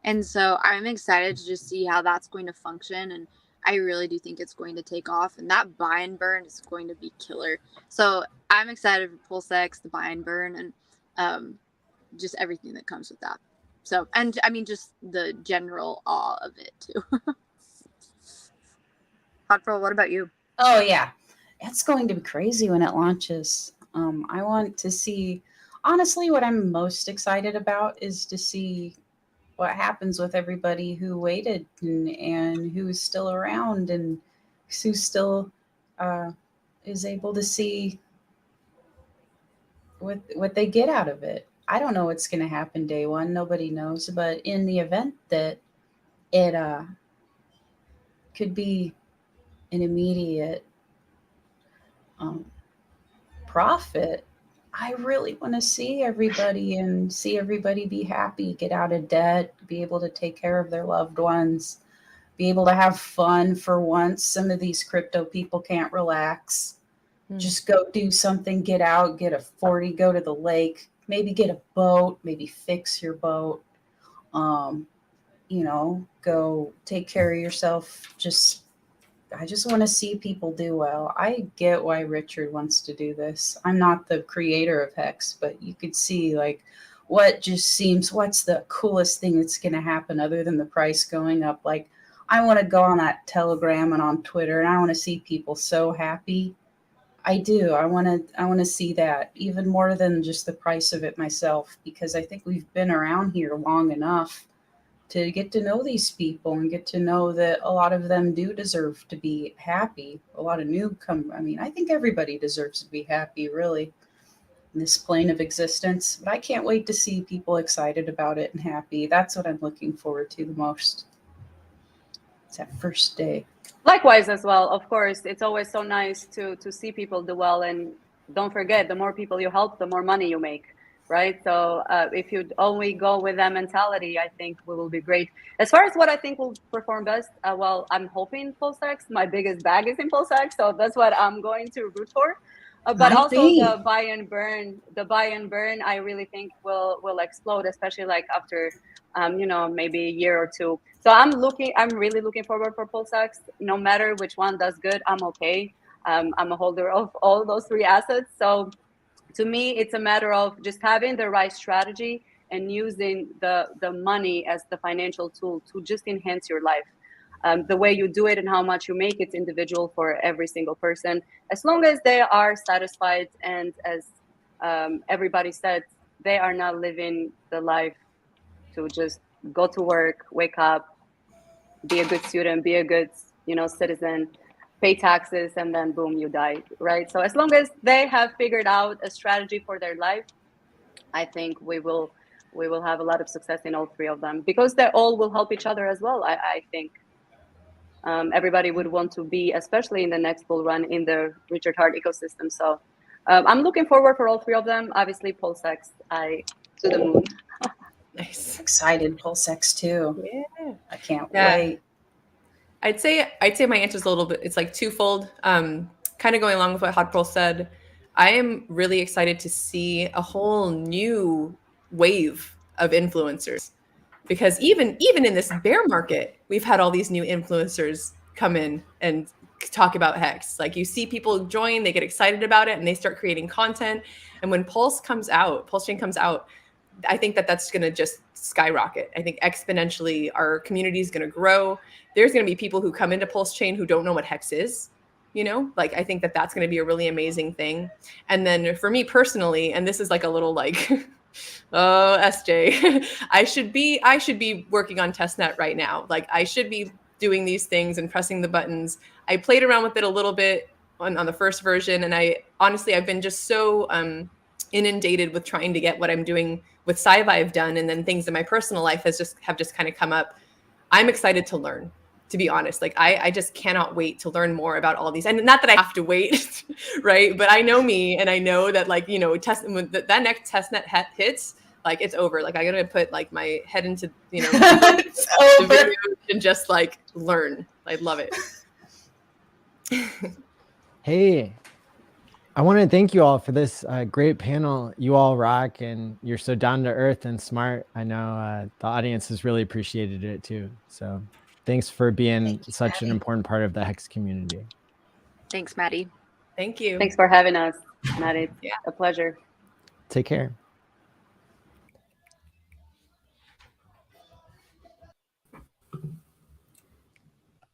And so I'm excited to just see how that's going to function. And I really do think it's going to take off. And that buy and burn is going to be killer. So I'm excited for PulseX, the buy and burn, and just everything that comes with that. So, and I mean, just the general awe of it too. Hot Pearl, what about you? Oh yeah, it's going to be crazy when it launches. I want to see, honestly, what I'm most excited about is to see what happens with everybody who waited and who's still around and who still is able to see what they get out of it. I don't know what's going to happen day one. Nobody knows. But in the event that it could be an immediate profit, I really want to see everybody be happy, get out of debt, be able to take care of their loved ones, be able to have fun for once. Some of these crypto people can't relax. Just go do something, get out, get a 40, go to the lake, maybe get a boat, maybe fix your boat, go take care of yourself. I just want to see people do well. I get why Richard wants to do this. I'm not the creator of Hex, but you could see like what's the coolest thing that's going to happen other than the price going up. Like, I want to go on that Telegram and on Twitter, and I want to see people so happy. I do. I want to see that even more than just the price of it myself, because I think we've been around here long enough to get to know these people and get to know that a lot of them do deserve to be happy. A lot of I think everybody deserves to be happy, really, in this plane of existence. But I can't wait to see people excited about it and happy. That's what I'm looking forward to the most. It's that first day. Likewise as well. Of course, it's always so nice to see people do well. And don't forget, the more people you help, the more money you make. Right. So if you only go with that mentality, I think we will be great. As far as what I think will perform best, well, I'm hoping PulseX. My biggest bag is in PulseX, so that's what I'm going to root for. But also the buy and burn, I really think will explode, especially like after, maybe a year or two. So I'm really looking forward for PulseX. No matter which one does good, I'm okay. I'm a holder of all those three assets, so. To me, it's a matter of just having the right strategy and using the money as the financial tool to just enhance your life. The way you do it and how much you make, it's individual for every single person. As long as they are satisfied and, as everybody said, they are not living the life to just go to work, wake up, be a good student, be a good citizen, pay taxes, and then boom, you die, right? So as long as they have figured out a strategy for their life, I think we will have a lot of success in all three of them, because they all will help each other as well. I think everybody would want to be, especially in the next bull run, in the Richard Hart ecosystem. So I'm looking forward for all three of them. Obviously, PulseX, to the moon. Nice. Excited, PulseX too. Yeah. I can't wait. I'd say my answer is a little bit, it's like twofold. Kind of going along with what Hot Pearl said, I am really excited to see a whole new wave of influencers, because even in this bear market, we've had all these new influencers come in and talk about Hex. Like, you see people join, they get excited about it, and they start creating content. And when Pulse Chain comes out, I think that that's going to just skyrocket. I think exponentially our community is going to grow. There's going to be people who come into Pulse Chain who don't know what Hex is. Like, I think that that's going to be a really amazing thing. And then for me personally, and this is like a little like, oh, SJ, I should be working on testnet right now. Like, I should be doing these things and pressing the buttons. I played around with it a little bit on the first version. And I've been just so inundated with trying to get what I'm doing with Sci-Vive done. And then things in my personal life have just kind of come up. I'm excited to learn, to be honest. Like, I just cannot wait to learn more about all these. And not that I have to wait, right? But I know me, and I know that, like, when that next testnet hits, like, it's over. Like, I gotta put like my head into, It's the over. video and just like learn. I love it. Hey, I want to thank you all for this great panel. You all rock, and you're so down to earth and smart. I know the audience has really appreciated it too. So thanks for being such an important part of the Hex community. Thanks, Maddie. Thank you. Thanks for having us, Maddie. Yeah. A pleasure. Take care.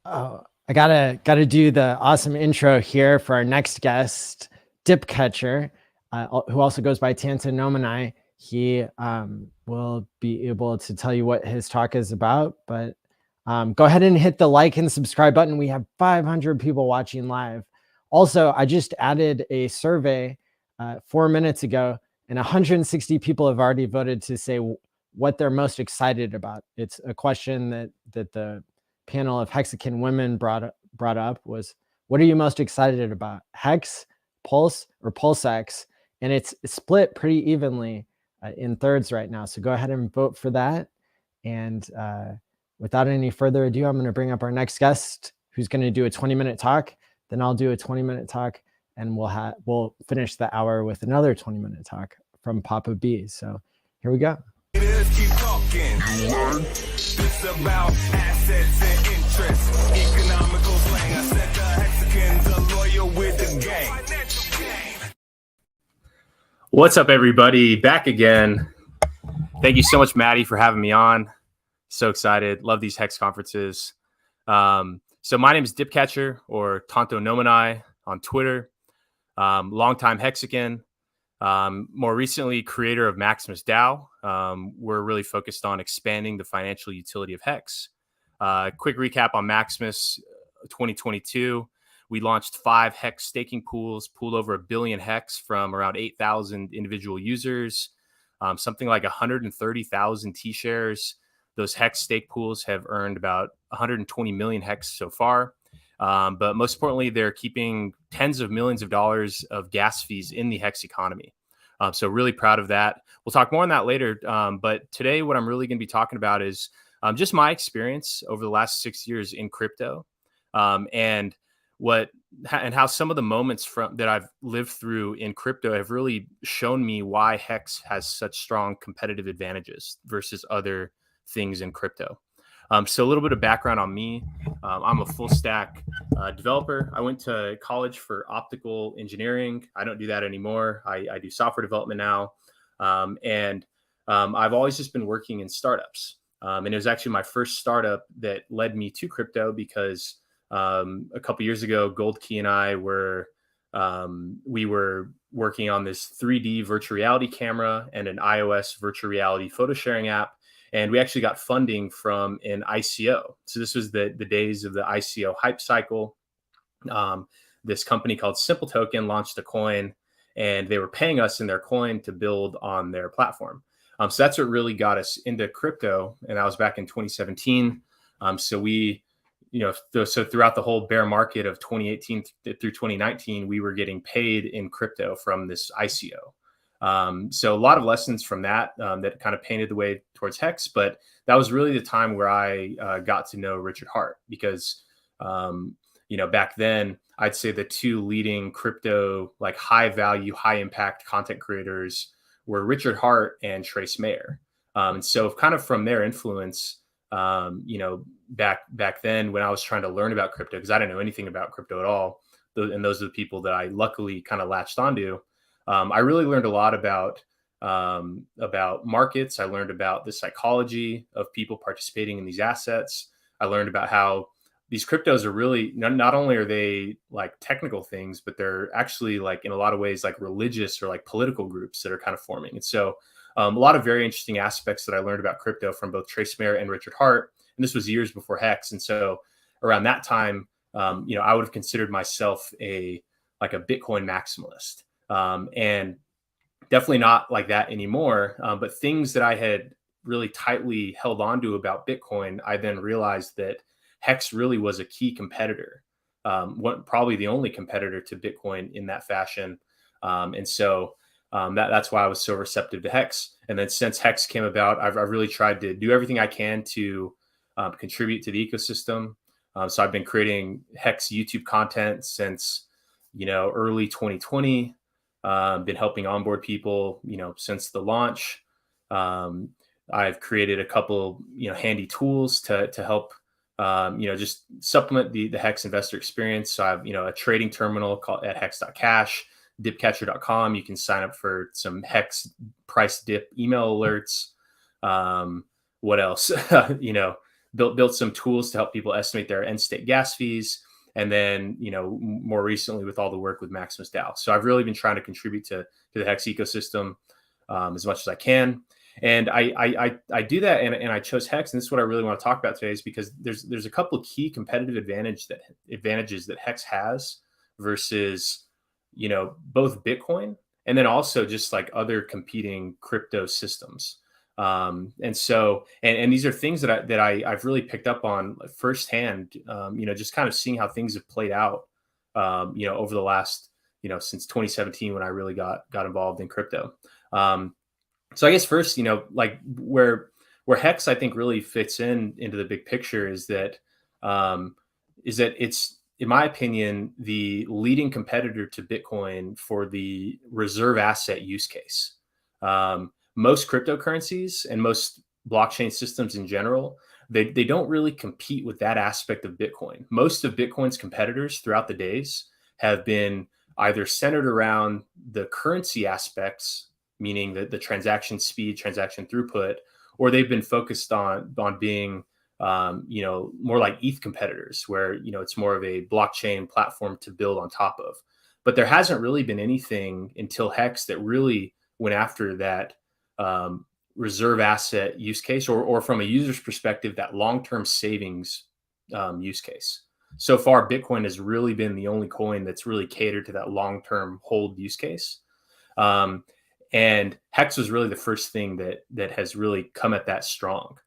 Oh, I gotta do the awesome intro here for our next guest, Dip Catcher, who also goes by Tanta Nomanai. He will be able to tell you what his talk is about, but go ahead and hit the like and subscribe button. We have 500 people watching live. Also, I just added a survey 4 minutes ago, and 160 people have already voted to say what they're most excited about. It's a question that the panel of Hexagon women brought up was, what are you most excited about? Hex, Pulse, or PulseX? And it's split pretty evenly in thirds right now. So go ahead and vote for that. And without any further ado, I'm going to bring up our next guest, who's going to do a 20-minute talk. Then I'll do a 20-minute talk, and we'll finish the hour with another 20-minute talk from Papa B. So here we go. Keep talking. It's about assets and interests. Economical slang. I said the Hexicans are loyal with the gang. What's up, everybody? Back again. Thank you so much, Maddie, for having me on. So excited. Love these Hex conferences. So my name is Dip Catcher, or Tonto Nomanai on Twitter. Longtime Hexagon. More recently, creator of Maximus DAO. We're really focused on expanding the financial utility of Hex. Quick recap on Maximus 2022. We launched 5 Hex staking pools, pooled over 1 billion Hex from around 8,000 individual users, something like 130,000 T-shares. Those Hex stake pools have earned about 120 million Hex so far. But most importantly, they're keeping tens of millions of dollars of gas fees in the Hex economy. So really proud of that. We'll talk more on that later. But today, what I'm really going to be talking about is just my experience over the last 6 years in crypto, and how some of the moments that I've lived through in crypto have really shown me why Hex has such strong competitive advantages versus other things in crypto. So a little bit of background on me. I'm a full stack developer. I went to college for optical engineering. I don't do that anymore. I do software development now. And I've always just been working in startups. And it was actually my first startup that led me to crypto because a couple years ago, Gold Key and I we were working on this 3D virtual reality camera and an iOS virtual reality photo sharing app. And we actually got funding from an ICO. So this was the days of the ICO hype cycle. This company called Simple Token launched a coin, and they were paying us in their coin to build on their platform. So that's what really got us into crypto. And that was back in 2017. So throughout the whole bear market of 2018 through 2019, we were getting paid in crypto from this ICO. So a lot of lessons from that that kind of painted the way towards Hex, but that was really the time where I got to know Richard Hart because, back then I'd say the 2 leading crypto, like high value, high impact content creators were Richard Hart and Trace Mayer. And so kind of from their influence, back then when I was trying to learn about crypto, because I didn't know anything about crypto at all. And those are the people that I luckily kind of latched onto. I really learned a lot about about markets. I learned about the psychology of people participating in these assets. I learned about how these cryptos are really not only are they like technical things, but they're actually like in a lot of ways like religious or like political groups that are kind of forming. And so a lot of very interesting aspects that I learned about crypto from both Trace Mayer and Richard Hart. And this was years before Hex. And so around that time, I would have considered myself a Bitcoin maximalist, and definitely not like that anymore. But things that I had really tightly held on to about Bitcoin, I then realized that Hex really was a key competitor, probably the only competitor to Bitcoin in that fashion. And so that's why I was so receptive to Hex. And then since Hex came about, I've really tried to do everything I can to contribute to the ecosystem. So I've been creating Hex YouTube content since, early 2020. Been helping onboard people, since the launch. I've created a couple, handy tools to help, just supplement the Hex investor experience. So I have, a trading terminal called at hex.cash, dipcatcher.com. You can sign up for some Hex price dip email alerts. What else? Built some tools to help people estimate their end state gas fees. And then, more recently with all the work with Maximus DAO. So I've really been trying to contribute to the Hex ecosystem as much as I can. And I do that, and I chose Hex. And this is what I really want to talk about today, is because there's a couple of key competitive advantages that Hex has versus, both Bitcoin and then also just like other competing crypto systems. And so, and these are things that I've really picked up on firsthand, just kind of seeing how things have played out, over the last, since 2017, when I really got involved in crypto. So I guess first, like where Hex, I think, really fits into the big picture is that it's, in my opinion, the leading competitor to Bitcoin for the reserve asset use case. Most cryptocurrencies and most blockchain systems in general, they don't really compete with that aspect of Bitcoin. Most of Bitcoin's competitors throughout the days have been either centered around the currency aspects, meaning the transaction speed, transaction throughput, or they've been focused on being, more like ETH competitors, where, it's more of a blockchain platform to build on top of. But there hasn't really been anything until Hex that really went after that reserve asset use case, or from a user's perspective, that long-term savings use case. So far, Bitcoin has really been the only coin that's really catered to that long-term hold use case. And Hex was really the first thing that has really come at that strong,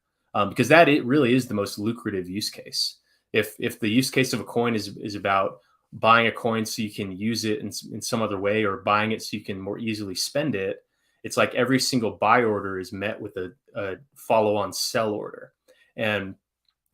because it really is the most lucrative use case. If the use case of a coin is about buying a coin so you can use it in some other way, or buying it so you can more easily spend it, it's like every single buy order is met with a follow-on sell order. And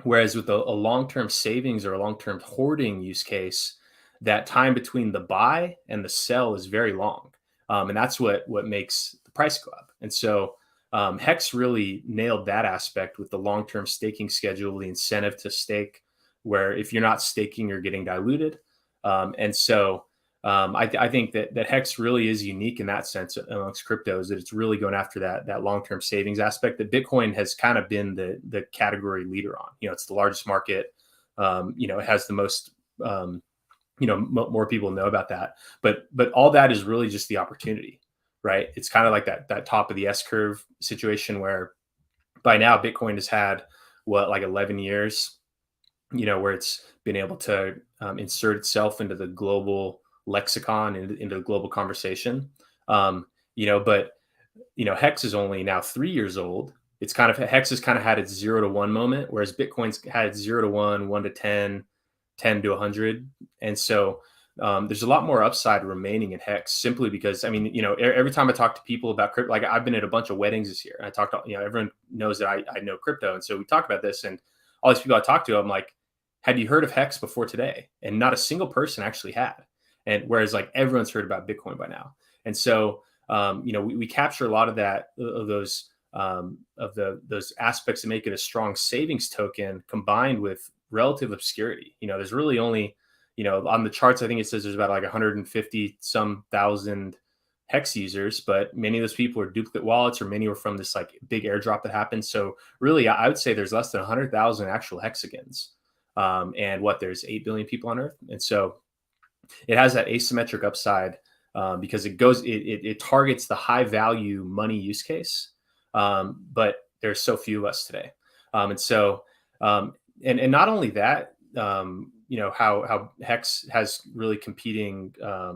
whereas with a long-term savings or a long-term hoarding use case, that time between the buy and the sell is very long. And that's what makes the price go up. And so Hex really nailed that aspect with the long-term staking schedule, the incentive to stake, where if you're not staking, you're getting diluted. And so I think that Hex really is unique in that sense amongst cryptos, that it's really going after that long-term savings aspect that Bitcoin has kind of been the category leader on. It's the largest market. It has the most, more people know about that. But all that is really just the opportunity, right? It's kind of like that top of the S curve situation, where by now Bitcoin has had 11 years, where it's been able to insert itself into the global lexicon, into the global conversation. But Hex is only now 3 years old. Hex has kind of had its 0 to 1 moment, whereas Bitcoin's had its 0 to 1, 1 to 10, 10 to 100. And so there's a lot more upside remaining in Hex, simply because, every time I talk to people about crypto, like I've been at a bunch of weddings this year, and I talked to, everyone knows that I know crypto. And so we talk about this, and all these people I talk to, I'm like, had you heard of Hex before today? And not a single person actually had. And whereas like everyone's heard about Bitcoin by now. And so, we capture a lot of those aspects that make it a strong savings token, combined with relative obscurity. There's really only, on the charts, I think it says there's about like 150 some thousand Hex users, but many of those people are duplicate wallets, or many were from this like big airdrop that happened. So really, I would say there's less than 100,000 actual hexagons. And there's 8 billion people on Earth. And so it has that asymmetric upside because it targets the high value money use case. But there's so few of us today. And not only that, how Hex has really competing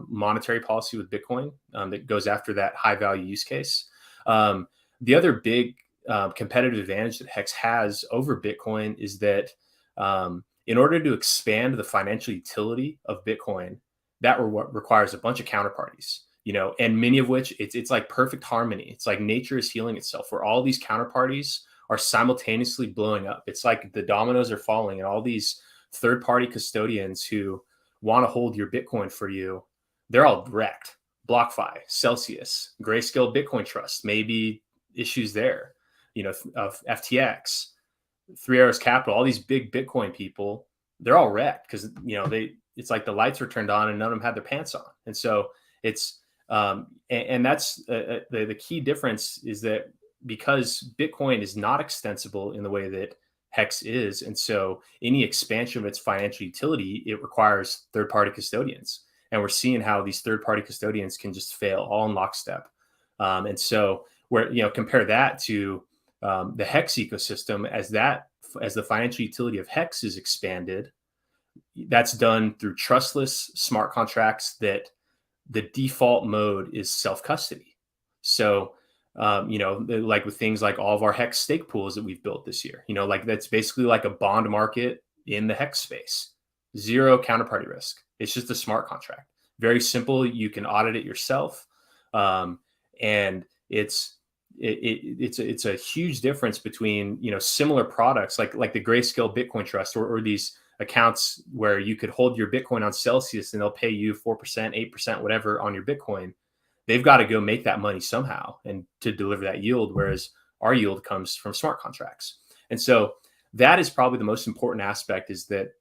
monetary policy with Bitcoin that goes after that high value use case. The other big competitive advantage that Hex has over Bitcoin is that in order to expand the financial utility of Bitcoin, that requires a bunch of counterparties, and many of which it's like perfect harmony. It's like nature is healing itself, where all these counterparties are simultaneously blowing up. It's like the dominoes are falling, and all these third-party custodians who want to hold your Bitcoin for you, they're all wrecked. BlockFi, Celsius, Grayscale Bitcoin Trust, maybe issues there, of FTX, Three Arrows Capital, all these big Bitcoin people, they're all wrecked because, it's like the lights were turned on and none of them had their pants on. And so it's, and that's the key difference is that because Bitcoin is not extensible in the way that Hex is, and so any expansion of its financial utility, it requires third-party custodians. And we're seeing how these third-party custodians can just fail all in lockstep. And so compare that to the Hex ecosystem as the financial utility of Hex is expanded. That's done through trustless smart contracts that the default mode is self-custody. So, like with things like all of our Hex stake pools that we've built this year, like that's basically like a bond market in the Hex space. Zero counterparty risk. It's just a smart contract. Very simple. You can audit it yourself. And it's a huge difference between, similar products like the Grayscale Bitcoin Trust or these accounts where you could hold your Bitcoin on Celsius and they'll pay you 4%, 8%, whatever on your Bitcoin. They've got to go make that money somehow and to deliver that yield, whereas our yield comes from smart contracts. And so that is probably the most important aspect, is that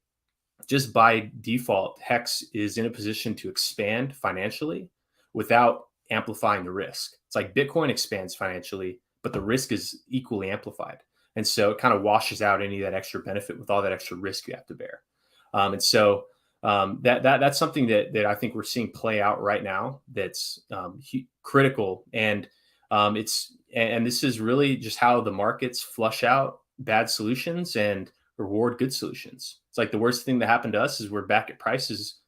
just by default, Hex is in a position to expand financially without amplifying the risk. It's like Bitcoin expands financially, but the risk is equally amplified. And so it kind of washes out any of that extra benefit with all that extra risk you have to bear. That's something that I think we're seeing play out right now. That's critical, and this is really just how the markets flush out bad solutions and reward good solutions. It's like the worst thing that happened to us is we're back at prices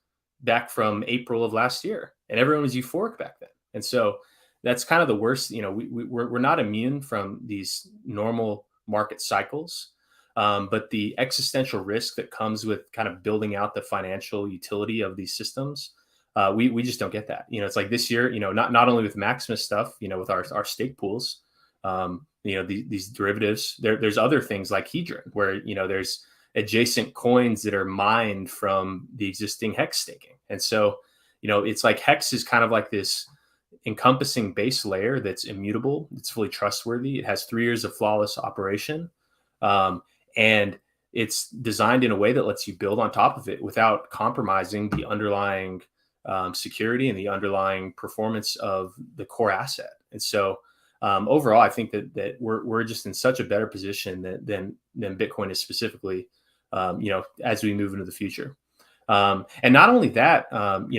back from April of last year, and everyone was euphoric back then. And so that's kind of the worst. We're not immune from these normal market cycles, but the existential risk that comes with kind of building out the financial utility of these systems, we just don't get that. It's like this year, not only with Maximus stuff, with our stake pools, these derivatives, there's other things like Hedron where, there's adjacent coins that are mined from the existing Hex staking. And so, it's like Hex is kind of like this encompassing base layer that's immutable. It's fully trustworthy. It has 3 years of flawless operation. And it's designed in a way that lets you build on top of it without compromising the underlying security and the underlying performance of the core asset. And so overall, I think that we're just in such a better position than Bitcoin is specifically, as we move into the future. And not only that,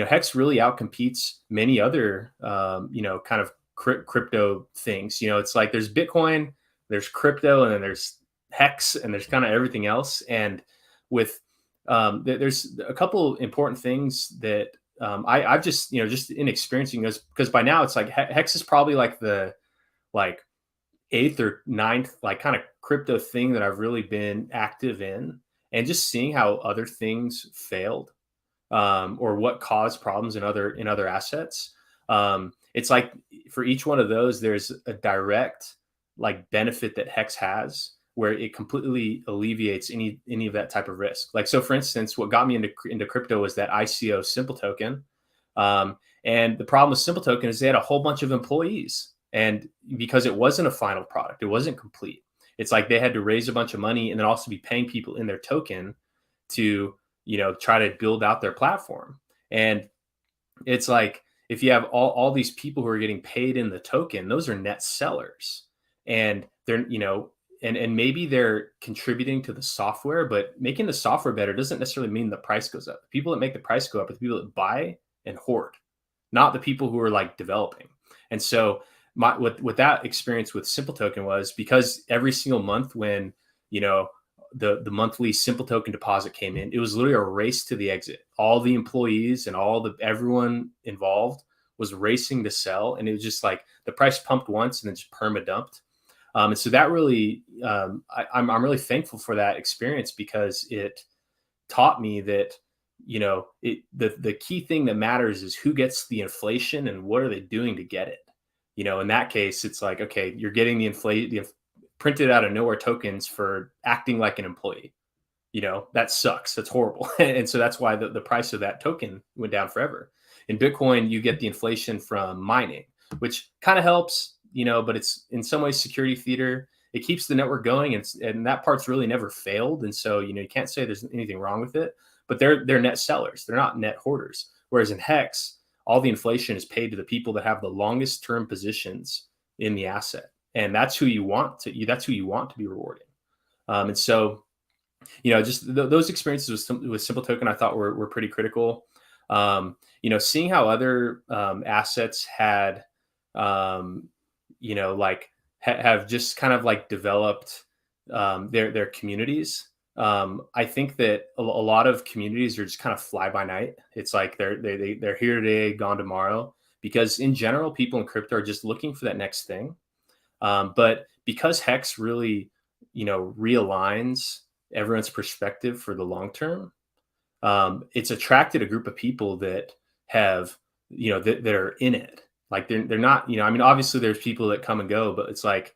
Hex really outcompetes many other, kind of crypto things. It's like there's Bitcoin, there's crypto, and then there's Hex, and there's kind of everything else. And with there's a couple important things that I've just in experiencing this, because by now it's like Hex is probably like the eighth or ninth kind of crypto thing that I've really been active in. And just seeing how other things failed, or what caused problems in other assets. It's like for each one of those, there's a direct benefit that Hex has, where it completely alleviates any of that type of risk. So for instance, what got me into crypto was that ICO Simple Token. And the problem with Simple Token is they had a whole bunch of employees, and because it wasn't a final product, it wasn't complete. It's like they had to raise a bunch of money and then also be paying people in their token to, try to build out their platform. And it's like, if you have all these people who are getting paid in the token, those are net sellers, and they're, you know, and maybe they're contributing to the software, but making the software better doesn't necessarily mean the price goes up. The people that make the price go up are the people that buy and hoard, not the people who are like developing. And so what that experience with Simple Token was, because every single month when, you know, the monthly Simple Token deposit came in, it was literally a race to the exit. All the employees and everyone involved was racing to sell. And it was just like the price pumped once and then just perma dumped. And so that really, I'm really thankful for that experience, because it taught me that, you know, the key thing that matters is who gets the inflation and what are they doing to get it. You know, in that case, it's like, okay, you're getting the printed out of nowhere tokens for acting like an employee. You know, that sucks. That's horrible. And so that's why the price of that token went down forever. In Bitcoin, you get the inflation from mining, which kind of helps, you know, but it's in some ways security theater. It keeps the network going, and that part's really never failed. And so, you know, you can't say there's anything wrong with it, but they're net sellers. They're not net hoarders. Whereas in Hex, all the inflation is paid to the people that have the longest term positions in the asset. And that's who you want to be rewarding. And so, you know, just those experiences with Simple Token, I thought were pretty critical. You know, seeing how other assets had, you know, like have just kind of like developed their communities. I think that a lot of communities are just kind of fly by night. It's like they're here today, gone tomorrow, because in general, people in crypto are just looking for that next thing. But because Hex really, you know, realigns everyone's perspective for the long term, it's attracted a group of people that have, you know, that are in it. Like they're not, you know, I mean, obviously there's people that come and go, but it's like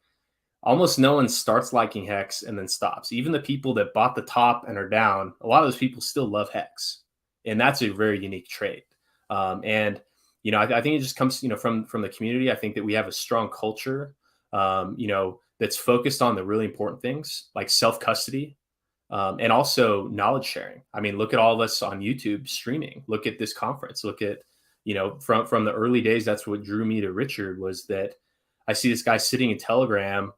almost no one starts liking Hex and then stops. Even the people that bought the top and are down, a lot of those people still love Hex, and that's a very unique trait. And you know, I think it just comes, you know, from the community. I think that we have a strong culture, you know, that's focused on the really important things like self-custody, and also knowledge sharing. I mean, look at all of us on YouTube streaming. Look at this conference. Look at, you know, from the early days, that's what drew me to Richard, was that I see this guy sitting in Telegram,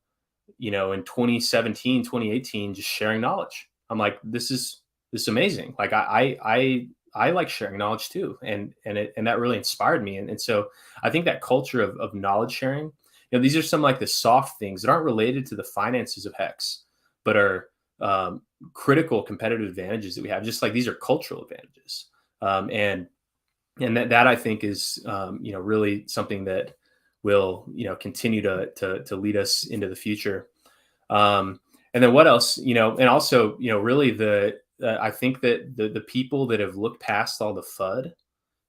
you know, in 2017, 2018, just sharing knowledge. I'm like, this is amazing. Like I like sharing knowledge too. And that really inspired me. And so I think that culture of knowledge sharing, you know, these are some like the soft things that aren't related to the finances of Hex, but are critical competitive advantages that we have. Just like these are cultural advantages. And that I think is, you know, really something that will, you know, continue to lead us into the future. And then what else, you know, and also, you know, really I think that the people that have looked past all the FUD,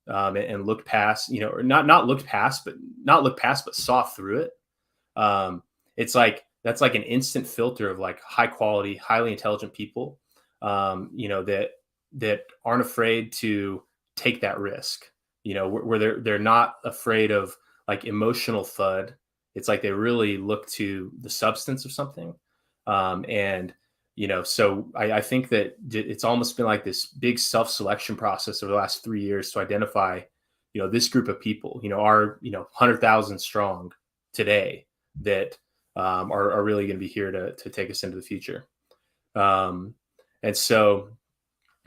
and looked past, you know, or not looked past, but saw through it. It's like, that's like an instant filter of like high quality, highly intelligent people, you know, that aren't afraid to take that risk, you know, where they're not afraid of like emotional FUD. It's like they really look to the substance of something. And, you know, so I think that it's almost been like this big self-selection process over the last 3 years to identify, you know, this group of people, you know, are, you know, 100,000 strong today that are really going to be here to take us into the future. And so,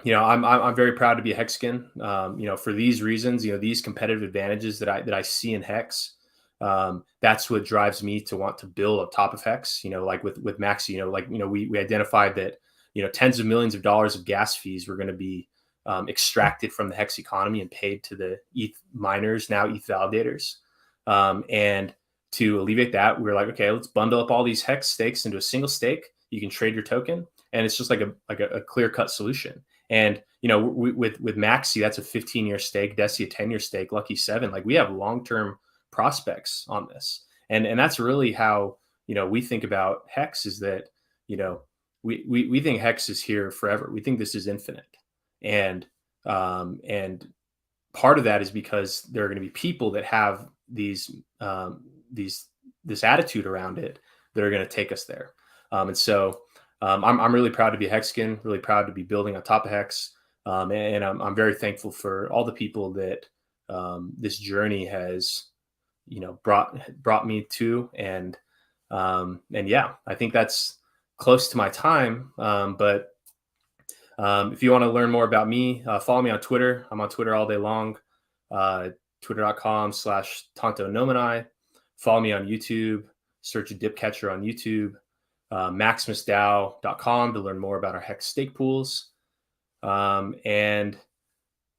you know, I'm very proud to be a Hexagon. You know, for these reasons, you know, these competitive advantages that I see in Hex, that's what drives me to want to build on top of Hex. You know, like with Maxi, you know, like, you know, we identified that, you know, tens of millions of dollars of gas fees were going to be extracted from the Hex economy and paid to the ETH miners, now ETH validators. And to alleviate that, we were like, okay, let's bundle up all these Hex stakes into a single stake. You can trade your token, and it's just like a clear-cut solution. And, you know, with Maxi, that's a 15-year stake, Deci a 10-year stake, Lucky 7. Like, we have long-term prospects on this. And that's really how, you know, we think about Hex, is that, you know, we think Hex is here forever. We think this is infinite. And part of that is because there are going to be people that have this attitude around it that are going to take us there. And so I'm really proud to be a Hexagon, really proud to be building on top of Hex. And I'm very thankful for all the people that this journey has, brought me to. And yeah, I think that's close to my time. But if you want to learn more about me, follow me on Twitter. I'm on Twitter all day long. Twitter.com/TantoNomini. Follow me on YouTube. Search Dipcatcher on YouTube. MaximusDAO.com to learn more about our Hex stake pools. And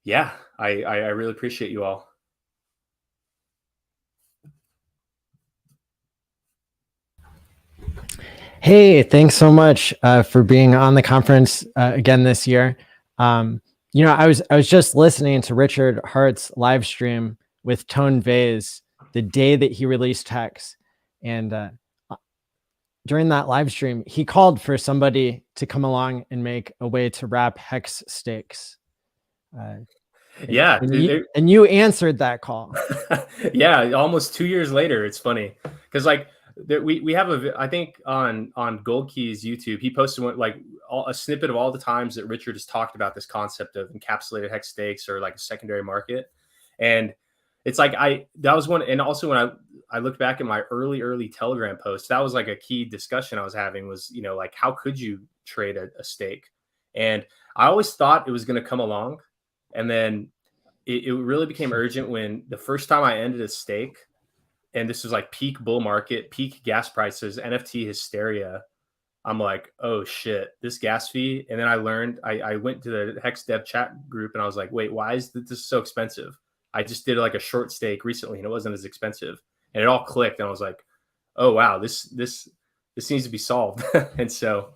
yeah, I really appreciate you all. Hey, thanks so much for being on the conference again this year. I was just listening to Richard Hart's live stream with Tone Vase the day that he released Hex, and during that live stream, he called for somebody to come along and make a way to wrap Hex stakes. Yeah, and you answered that call. Yeah, almost 2 years later. It's funny because we have I think on Gold Key's YouTube, he posted a snippet of all the times that Richard has talked about this concept of encapsulated hex stakes or like a secondary market. And it's like that was one. And also when I looked back at my early Telegram posts, that was like a key discussion I was having was, like how could you trade a stake? And I always thought it was going to come along. And then it really became urgent when the first time I ended a stake, and this was like peak bull market, peak gas prices, NFT hysteria. I'm like, oh shit, this gas fee. And then I learned, I went to the Hex Dev chat group and I was like, wait, why is this so expensive? I just did like a short stake recently and it wasn't as expensive. And it all clicked. And I was like, oh wow, this needs to be solved. And so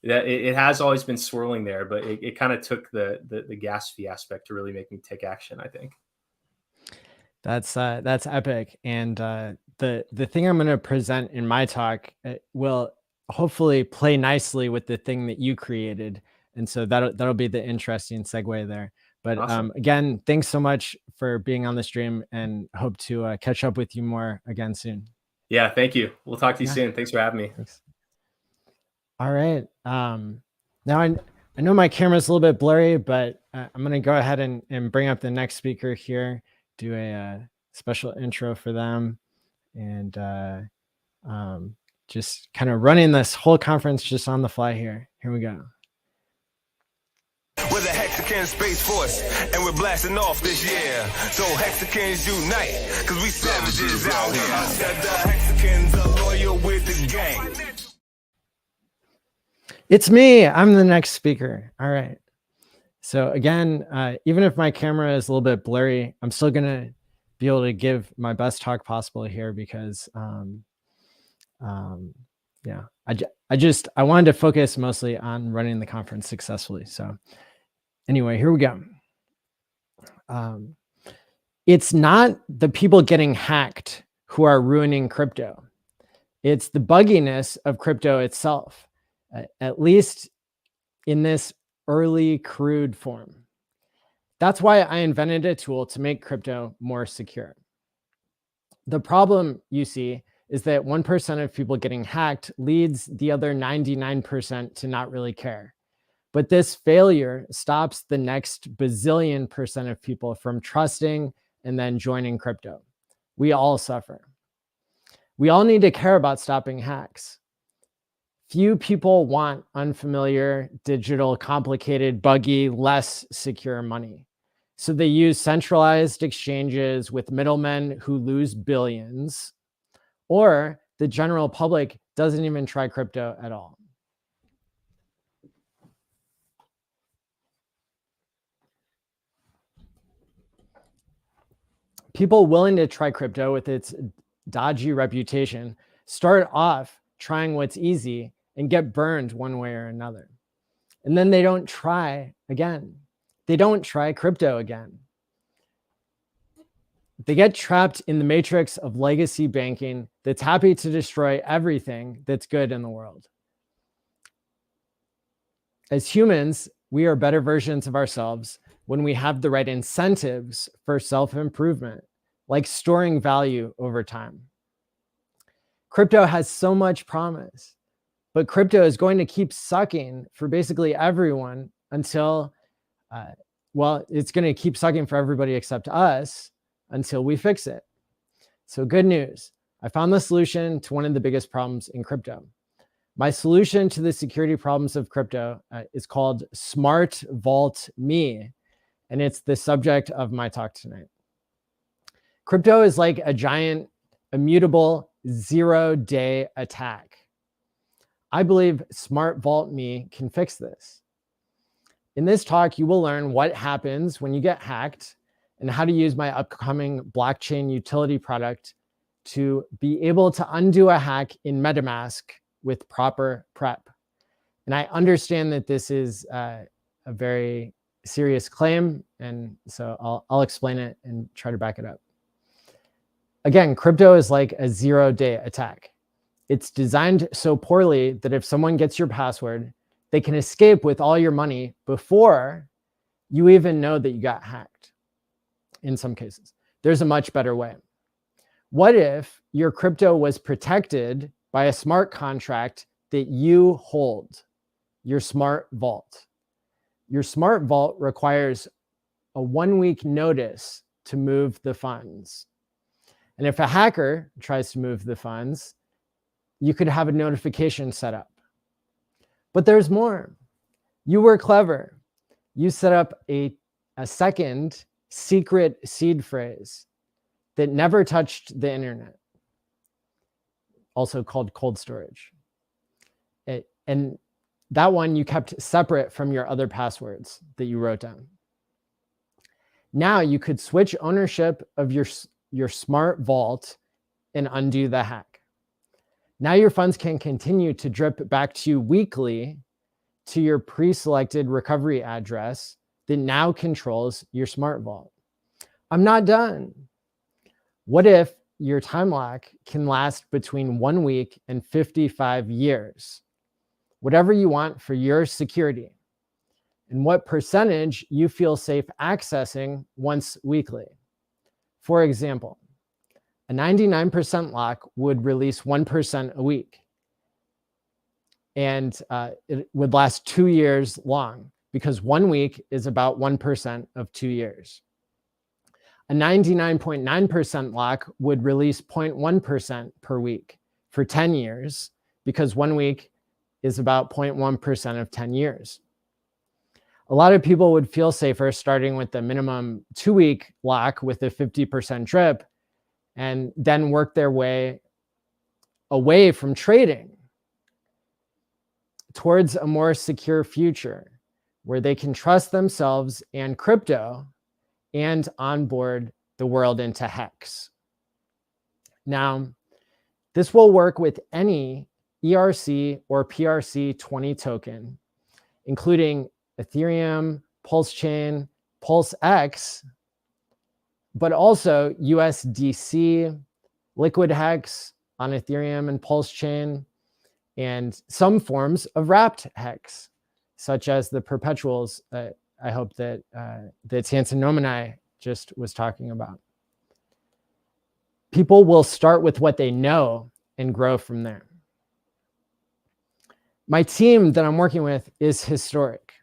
that it has always been swirling there, but it kind of took the gas fee aspect to really make me take action, I think. That's epic. And the thing I'm going to present in my talk will hopefully play nicely with the thing that you created. And so that'll be the interesting segue there. But awesome. Again, thanks so much for being on the stream and hope to catch up with you more again soon. Yeah, thank you. We'll talk to you soon. Thanks for having me. Thanks. All right. Now I know my camera's a little bit blurry, but I'm going to go ahead and bring up the next speaker here, do a special intro for them, and just kind of running this whole conference just on the fly here. Here we go. We're the Hexagon Space Force, and we're blasting off this year. So Hexagons unite, because we savages out here. I said the Hexagons are loyal with the gang. It's me. I'm the next speaker. All right. So again, even if my camera is a little bit blurry, I'm still going to be able to give my best talk possible here because, yeah, I wanted to focus mostly on running the conference successfully. So anyway, here we go. It's not the people getting hacked who are ruining crypto. It's the bugginess of crypto itself, at least in this early crude form. That's why I invented a tool to make crypto more secure. The problem, you see, is that 1% of people getting hacked leads the other 99% to not really care. But this failure stops the next bazillion % of people from trusting and then joining crypto. We all suffer. We all need to care about stopping hacks. Few people want unfamiliar, digital, complicated, buggy, less secure money. So they use centralized exchanges with middlemen who lose billions, or the general public doesn't even try crypto at all. People willing to try crypto with its dodgy reputation start off trying what's easy and get burned one way or another. And then they don't try again. They don't try crypto again. They get trapped in the matrix of legacy banking that's happy to destroy everything that's good in the world. As humans, we are better versions of ourselves when we have the right incentives for self-improvement, like storing value over time. Crypto has so much promise, but crypto is going to keep sucking for basically everyone until, well, it's going to keep sucking for everybody except us until we fix it. So good news. I found the solution to one of the biggest problems in crypto. My solution to the security problems of crypto is called Smart Vault Me, and it's the subject of my talk tonight. Crypto is like a giant, immutable, zero-day attack. I believe Smart Vault Me can fix this. In this talk, you will learn what happens when you get hacked and how to use my upcoming blockchain utility product to be able to undo a hack in MetaMask with proper prep. And I understand that this is a very serious claim, and so I'll explain it and try to back it up. Again, crypto is like a zero-day attack. It's designed so poorly that if someone gets your password, they can escape with all your money before you even know that you got hacked. In some cases, there's a much better way. What if your crypto was protected by a smart contract that you hold, your smart vault? Your smart vault requires a 1-week notice to move the funds. And if a hacker tries to move the funds, you could have a notification set up. But there's more. You were clever. You set up a second secret seed phrase that never touched the internet, also called cold storage. And that one you kept separate from your other passwords that you wrote down. Now you could switch ownership of your smart vault and undo the hack. Now your funds can continue to drip back to you weekly to your pre-selected recovery address that now controls your smart vault. I'm not done. What if your time lock can last between 1 week and 55 years? Whatever you want for your security, and what percentage you feel safe accessing once weekly. For example, a 99% lock would release 1% a week, and it would last 2 years long, because 1 week is about 1% of 2 years. A 99.9% lock would release 0.1% per week for 10 years, because 1 week is about 0.1% of 10 years. A lot of people would feel safer starting with the minimum 2-week lock with a 50% drip, and then work their way away from trading towards a more secure future where they can trust themselves and crypto and onboard the world into Hex. Now, this will work with any ERC or PRC20 token, including Ethereum, Pulse Chain, Pulse X, but also USDC, Liquid Hex on Ethereum and Pulse Chain, and some forms of wrapped Hex, such as the perpetuals that I hope that Sansa Nomanai just was talking about. People will start with what they know and grow from there. My team that I'm working with is historic.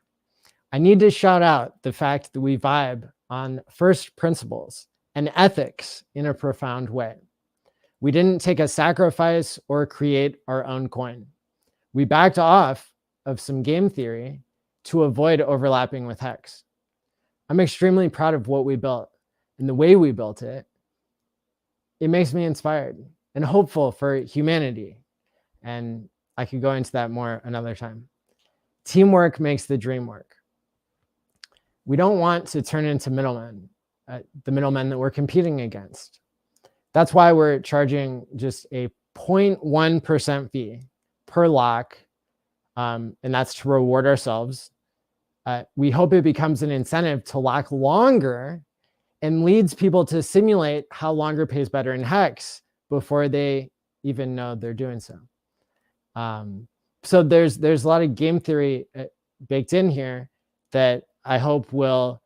I need to shout out the fact that we vibe on first principles and ethics in a profound way. We didn't take a sacrifice or create our own coin. We backed off of some game theory to avoid overlapping with Hex. I'm extremely proud of what we built and the way we built it. It makes me inspired and hopeful for humanity. And I could go into that more another time. Teamwork makes the dream work. We don't want to turn into middlemen, the middlemen that we're competing against. That's why we're charging just a 0.1% fee per lock, and that's to reward ourselves. We hope it becomes an incentive to lock longer and leads people to simulate how longer pays better in Hex before they even know they're doing so. So there's a lot of game theory baked in here that I hope will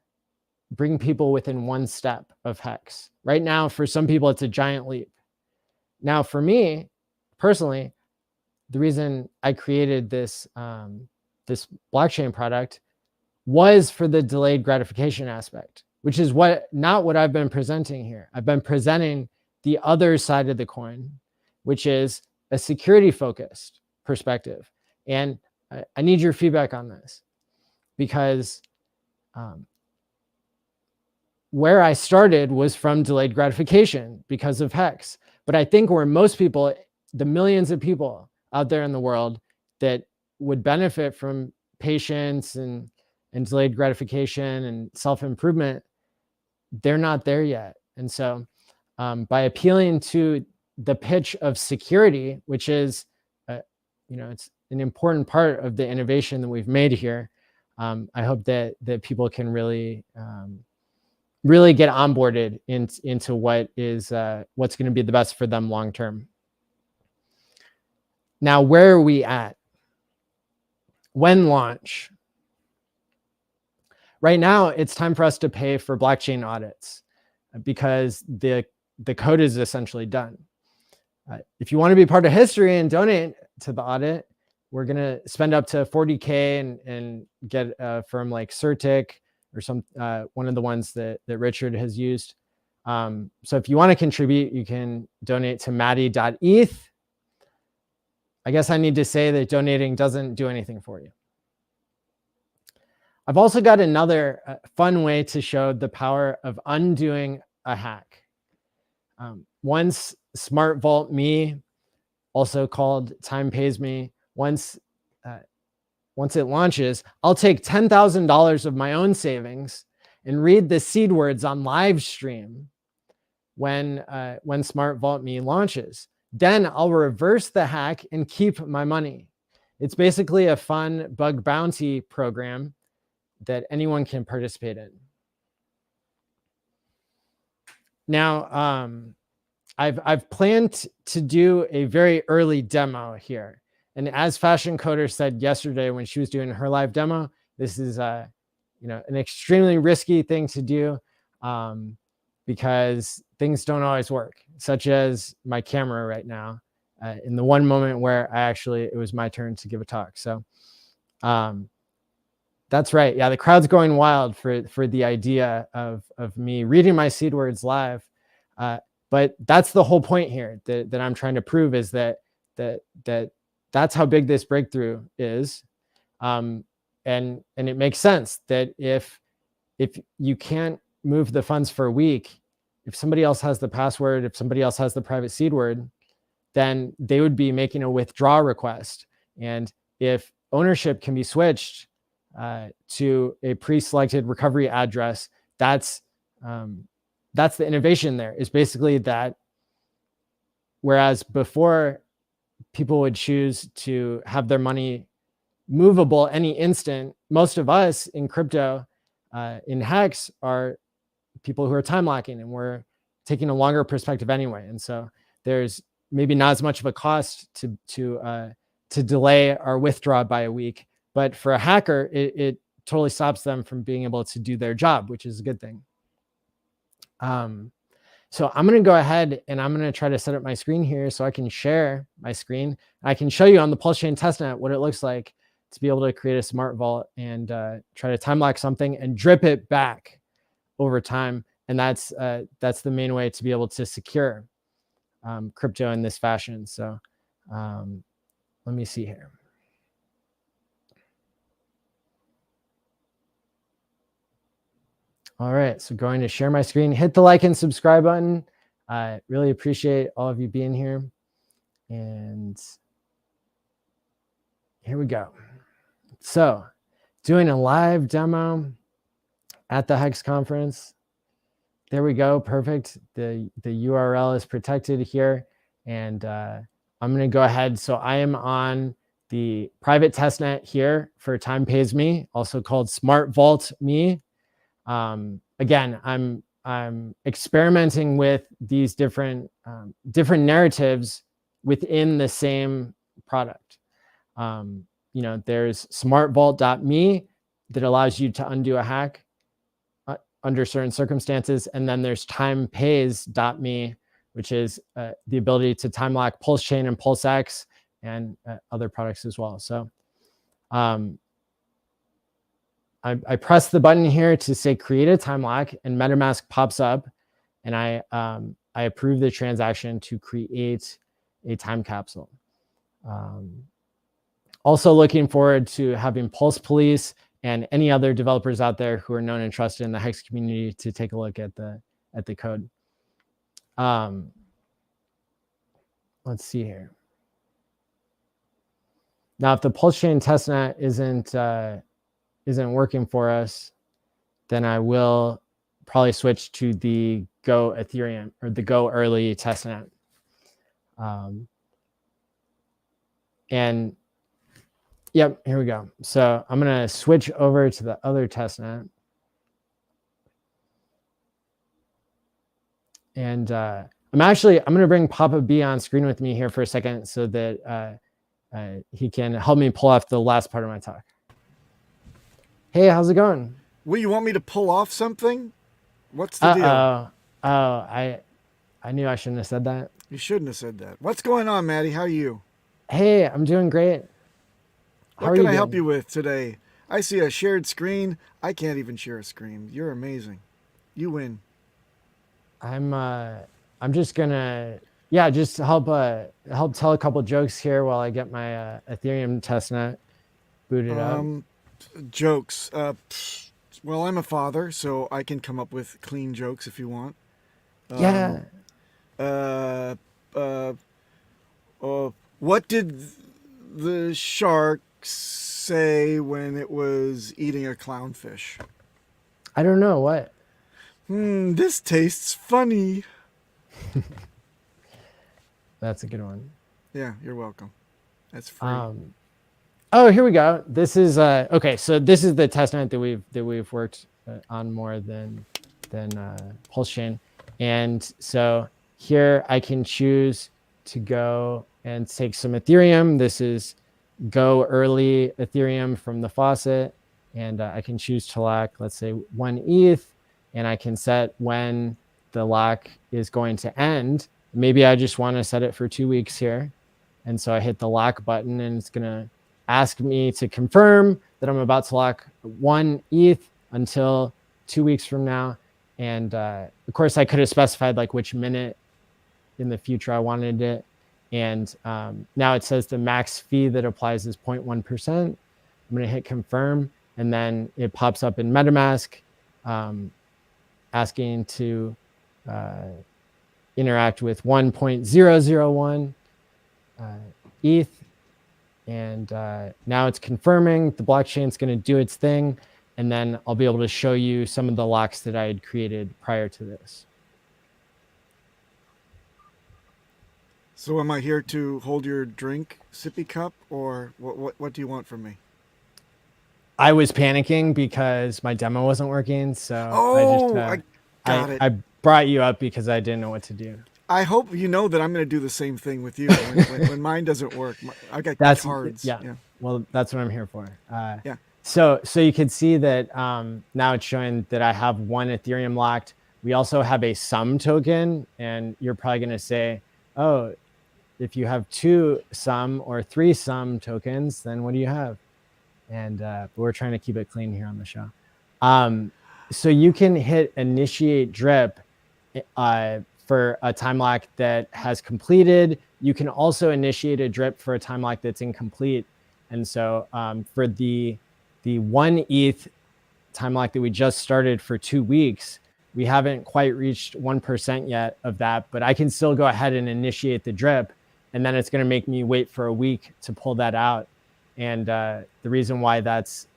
bring people within one step of Hex. Right now, for some people, it's a giant leap. Now, for me, personally, the reason I created this, this blockchain product was for the delayed gratification aspect. which is not what I've been presenting here. I've been presenting the other side of the coin, which is a security-focused perspective. And I need your feedback on this, because where I started was from delayed gratification because of Hex. But I think where most people, the millions of people out there in the world that would benefit from patience and delayed gratification and self-improvement, they're not there yet. And so by appealing to the pitch of security, which is, it's an important part of the innovation that we've made here, I hope that people can really get onboarded into what's going to be the best for them long term. Now, where are we at? When launch? Right now, it's time for us to pay for blockchain audits because the code is essentially done. If you want to be part of history and donate to the audit, we're going to spend up to $40K and get a firm like Certic or one of the ones that Richard has used. So if you want to contribute, you can donate to maddie.eth. I guess I need to say that donating doesn't do anything for you. I've also got another fun way to show the power of undoing a hack. Once Smart Vault Me, also called Time Pays Me, once it launches, I'll take $10,000 of my own savings and read the seed words on live stream when Smart Vault Me launches. Then I'll reverse the hack and keep my money. It's basically a fun bug bounty program that anyone can participate in. Now, I've planned to do a very early demo here. And as Fashion Coder said yesterday when she was doing her live demo, this is an extremely risky thing to do because things don't always work, such as my camera right now. In the one moment where it was my turn to give a talk. So that's right. Yeah, the crowd's going wild for the idea of me reading my seed words live. But that's the whole point here that I'm trying to prove is that that's how big this breakthrough is. And it makes sense that if you can't move the funds for a week, if somebody else has the password, if somebody else has the private seed word, then they would be making a withdraw request. And if ownership can be switched to a pre-selected recovery address, that's the innovation there, is basically that whereas before people would choose to have their money movable any instant, most of us in crypto, in Hex, are people who are time locking, and we're taking a longer perspective anyway. And so there's maybe not as much of a cost to delay our withdrawal by a week, but for a hacker, it totally stops them from being able to do their job, which is a good thing. So I'm going to go ahead and I'm going to try to set up my screen here so I can share my screen. I can show you on the Pulse Chain testnet what it looks like to be able to create a smart vault and try to time lock something and drip it back over time. And that's the main way to be able to secure crypto in this fashion. So let me see here. All right, so going to share my screen, hit the like and subscribe button. I really appreciate all of you being here. And here we go. So doing a live demo at the Hex conference. There we go, perfect. The URL is protected here. And I'm gonna go ahead. So I am on the private testnet here for Time Pays Me, also called Smart Vault Me. Again, I'm experimenting with these different narratives within the same product. There's smartvault.me that allows you to undo a hack under certain circumstances, and then there's timepays.me, which is the ability to time lock Pulse Chain and PulseX and other products as well. So I press the button here to say create a time lock, and MetaMask pops up, and I approve the transaction to create a time capsule. Also looking forward to having Pulse Police and any other developers out there who are known and trusted in the Hex community to take a look at the code. Let's see here. Now, if the Pulse Chain testnet isn't working for us, then I will probably switch to the Go Ethereum or the Go Early testnet. And yep, here we go. So I'm going to switch over to the other testnet. And I'm going to bring Papa B on screen with me here for a second so that he can help me pull off the last part of my talk. Hey, how's it going? Well, you want me to pull off something? What's the deal? I knew I shouldn't have said that. You shouldn't have said that. What's going on, Maddie? How are you? Hey, I'm doing great. What can I help you with today? I see a shared screen. I can't even share a screen. You're amazing. You win. I'm just gonna just help tell a couple jokes here while I get my Ethereum testnet booted up. Jokes. Well, I'm a father, so I can come up with clean jokes if you want. What did the shark say when it was eating a clownfish? I don't know. What? This tastes funny. That's a good one. Yeah, you're welcome. That's free. Oh, here we go. This is okay. So this is the testnet that we've worked on more than Pulse Chain, and so here I can choose to go and take some Ethereum. This is Go Early Ethereum from the faucet, and I can choose to lock, let's say, 1 ETH, and I can set when the lock is going to end. Maybe I just want to set it for 2 weeks here, and so I hit the lock button, and it's gonna ask me to confirm that I'm about to lock 1 ETH until 2 weeks from now. And of course, I could have specified like which minute in the future I wanted it. And now it says the max fee that applies is 0.1%. I'm going to hit confirm, and then it pops up in MetaMask asking to interact with 1.001 ETH. And now it's confirming the blockchain's going to do its thing. And then I'll be able to show you some of the locks that I had created prior to this. So am I here to hold your drink, sippy cup, or what do you want from me? I was panicking because my demo wasn't working. So I got it. I brought you up because I didn't know what to do. I hope you know that I'm going to do the same thing with you when mine doesn't work. I got cards. Yeah. Well, that's what I'm here for. Yeah. So you can see that now it's showing that I have 1 Ethereum locked. We also have a sum token, and you're probably going to say, oh, if you have 2 sum or 3 sum tokens, then what do you have? And but we're trying to keep it clean here on the show. So you can hit initiate drip for a time lock that has completed. You can also initiate a drip for a time lock that's incomplete. And so for the 1 ETH time lock that we just started for 2 weeks, we haven't quite reached 1% yet of that, but I can still go ahead and initiate the drip, and then it's going to make me wait for a week to pull that out. And the reason why that's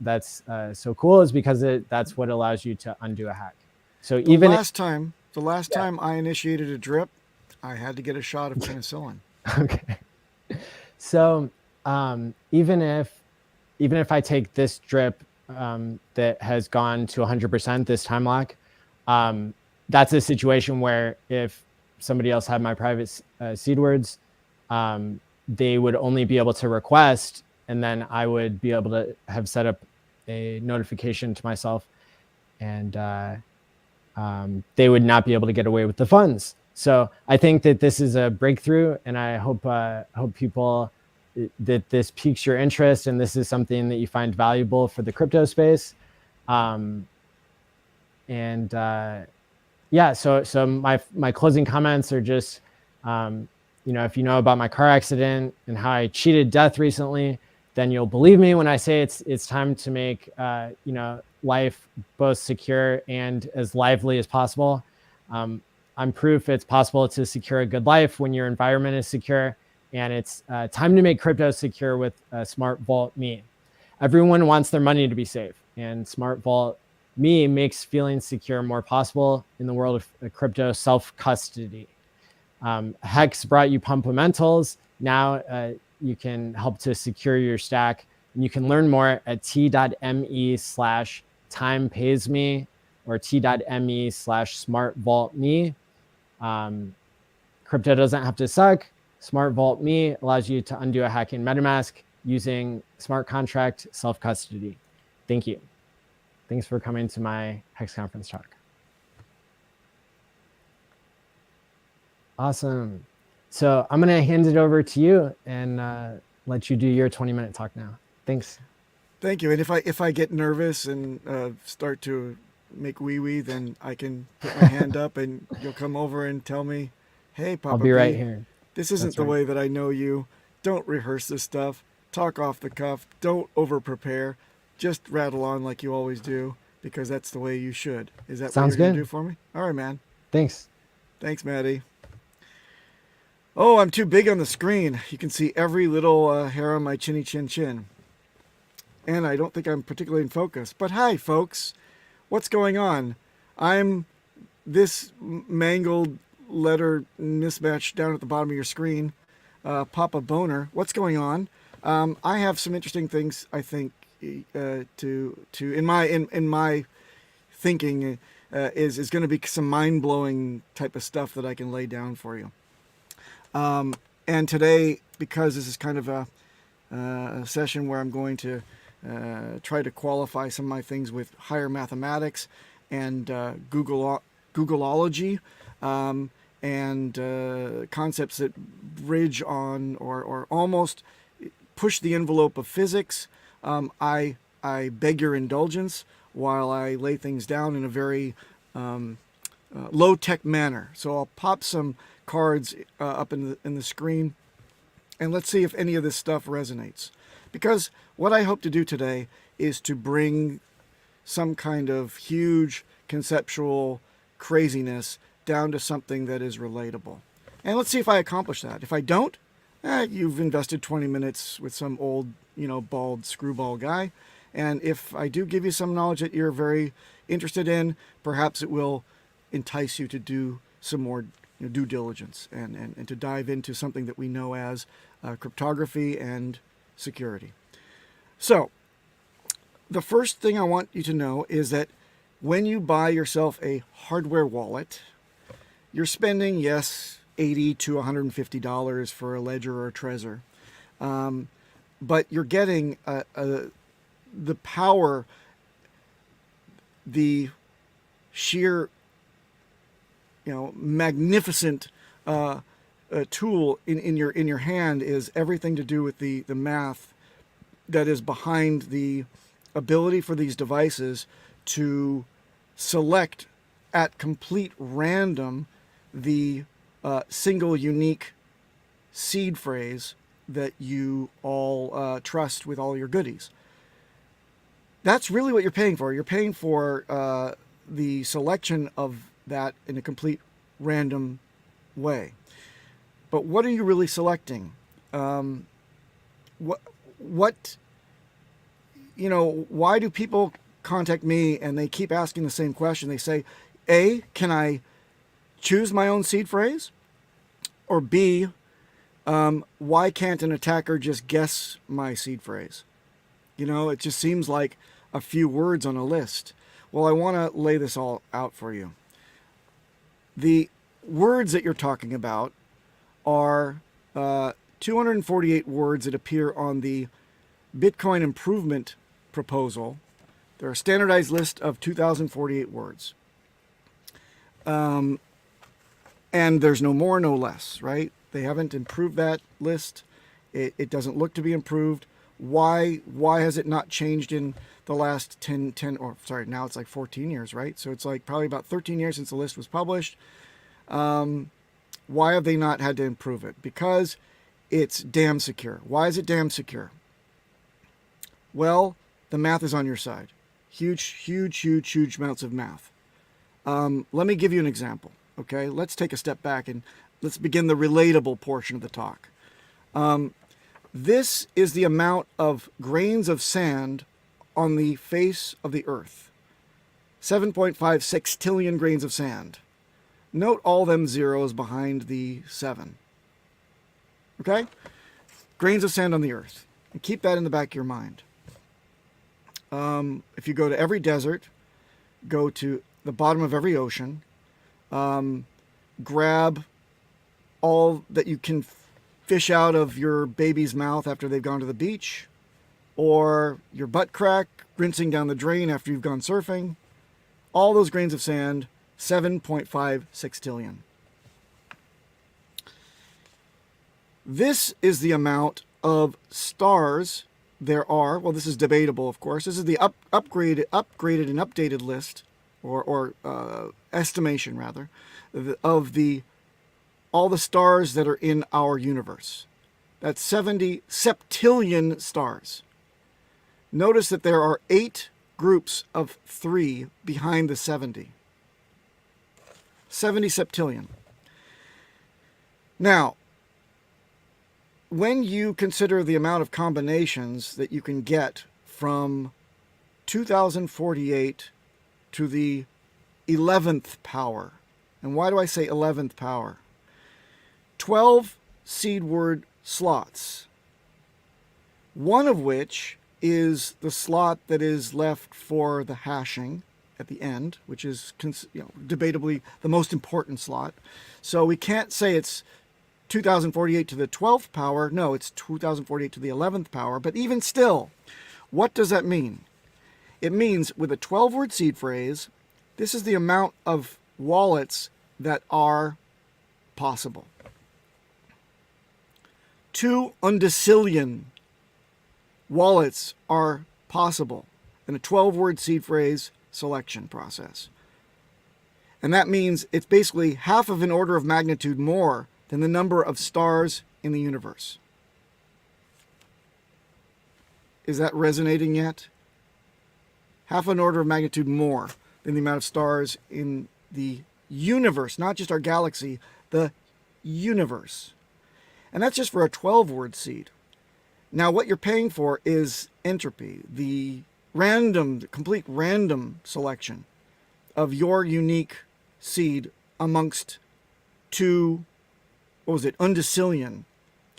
so cool is because that's what allows you to undo a hack. So the last time I initiated a drip, I had to get a shot of penicillin. Okay. So even if I take this drip that has gone to 100% this time lock, that's a situation where if somebody else had my private seed words, they would only be able to request, and then I would be able to have set up a notification to myself, and they would not be able to get away with the funds. So I think that this is a breakthrough, and I hope people that this piques your interest and this is something that you find valuable for the crypto space. And yeah, so my closing comments are just, if you know about my car accident and how I cheated death recently, then you'll believe me when I say it's time to make life both secure and as lively as possible. I'm proof it's possible to secure a good life when your environment is secure, and it's time to make crypto secure with Smart Vault Me. Everyone wants their money to be safe, and Smart Vault Me makes feeling secure more possible in the world of crypto self-custody. Hex brought you Pumpamentals. Now you can help to secure your stack. And you can learn more at t.me/timepaysme or t.me/smartvaultme. Crypto doesn't have to suck. Smart Vault Me allows you to undo a hack in MetaMask using smart contract self-custody. Thank you. Thanks for coming to my Hex conference talk. Awesome. So I'm going to hand it over to you and let you do your 20-minute talk now. Thanks. Thank you. And if I get nervous and start to make wee-wee, then I can put my hand up and you'll come over and tell me, hey, Papa I'll be right here. This isn't the way that I know you. Don't rehearse this stuff. Talk off the cuff. Don't over-prepare. Just rattle on like you always do, because that's the way you should. Is that what you're going to do for me? All right, man. Thanks. Thanks, Maddie. Oh, I'm too big on the screen. You can see every little hair on my chinny chin chin. And I don't think I'm particularly in focus. But hi, folks. What's going on? I'm this mangled letter mismatch down at the bottom of your screen. Papa Boner. What's going on? I have some interesting things, I think, in my thinking is going to be some mind-blowing type of stuff that I can lay down for you. And today, because this is kind of a session where I'm going to try to qualify some of my things with higher mathematics and Googleology, and concepts that bridge on or almost push the envelope of physics, I beg your indulgence while I lay things down in a very low-tech manner. So I'll pop some cards up in the screen, and let's see if any of this stuff resonates. Because what I hope to do today is to bring some kind of huge conceptual craziness down to something that is relatable. And let's see if I accomplish that. If I don't, you've invested 20 minutes with some old, bald screwball guy. And if I do give you some knowledge that you're very interested in, perhaps it will entice you to do some more due diligence and to dive into something that we know as cryptography and security. So the first thing I want you to know is that when you buy yourself a hardware wallet, you're spending, yes, $80 to $150 for a Ledger or a Trezor, but you're getting the power, the sheer, magnificent tool in your hand is everything to do with the math that is behind the ability for these devices to select at complete random the single unique seed phrase that you all trust with all your goodies. That's really what you're paying for. You're paying for the selection of that in a complete random way. But what are you really selecting? Why do people contact me and they keep asking the same question? They say, A, can I choose my own seed phrase? Or B, why can't an attacker just guess my seed phrase? It just seems like a few words on a list. Well, I want to lay this all out for you. The words that you're talking about are 248 words that appear on the Bitcoin improvement proposal. They're a standardized list of 2,048 words. And there's no more, no less, right? They haven't improved that list. It doesn't look to be improved. Why has it not changed in the last 10 or sorry, now it's like 14 years, right? So it's like probably about 13 years since the list was published. Why have they not had to improve it? Because it's damn secure. Why is it damn secure? Well, the math is on your side. Huge amounts of math. Let me give you an example, okay? Let's take a step back and let's begin the relatable portion of the talk. This is the amount of grains of sand on the face of the earth. 7.5 sextillion grains of sand. Note all them zeros behind the 7. Okay? Grains of sand on the earth. And keep that in the back of your mind. If you go to every desert, go to the bottom of every ocean, grab all that you can fish out of your baby's mouth after they've gone to the beach, or your butt crack rinsing down the drain after you've gone surfing, all those grains of sand, 7.5 sextillion. This is the amount of stars there are. Well, this is debatable, of course. This is the upgraded and updated list, or estimation rather, of all the stars that are in our universe. That's 70 septillion stars. Notice that there are 8 groups of 3 behind the 70. 70 septillion. Now, when you consider the amount of combinations that you can get from 2048 to the 11th power, and why do I say 11th power? 12 seed word slots, one of which is the slot that is left for the hashing at the end, which is debatably the most important slot. So we can't say it's 2048 to the 12th power. No, it's 2048 to the 11th power. But even still, what does that mean? It means with a 12-word seed phrase, this is the amount of wallets that are possible. 2 undecillion wallets are possible in a 12-word seed phrase selection process. And that means it's basically half of an order of magnitude more than the number of stars in the universe. Is that resonating yet? Half an order of magnitude more than the amount of stars in the universe, not just our galaxy, the universe. And that's just for a 12-word seed. Now, what you're paying for is entropy, the complete random selection of your unique seed amongst 2, undecillion.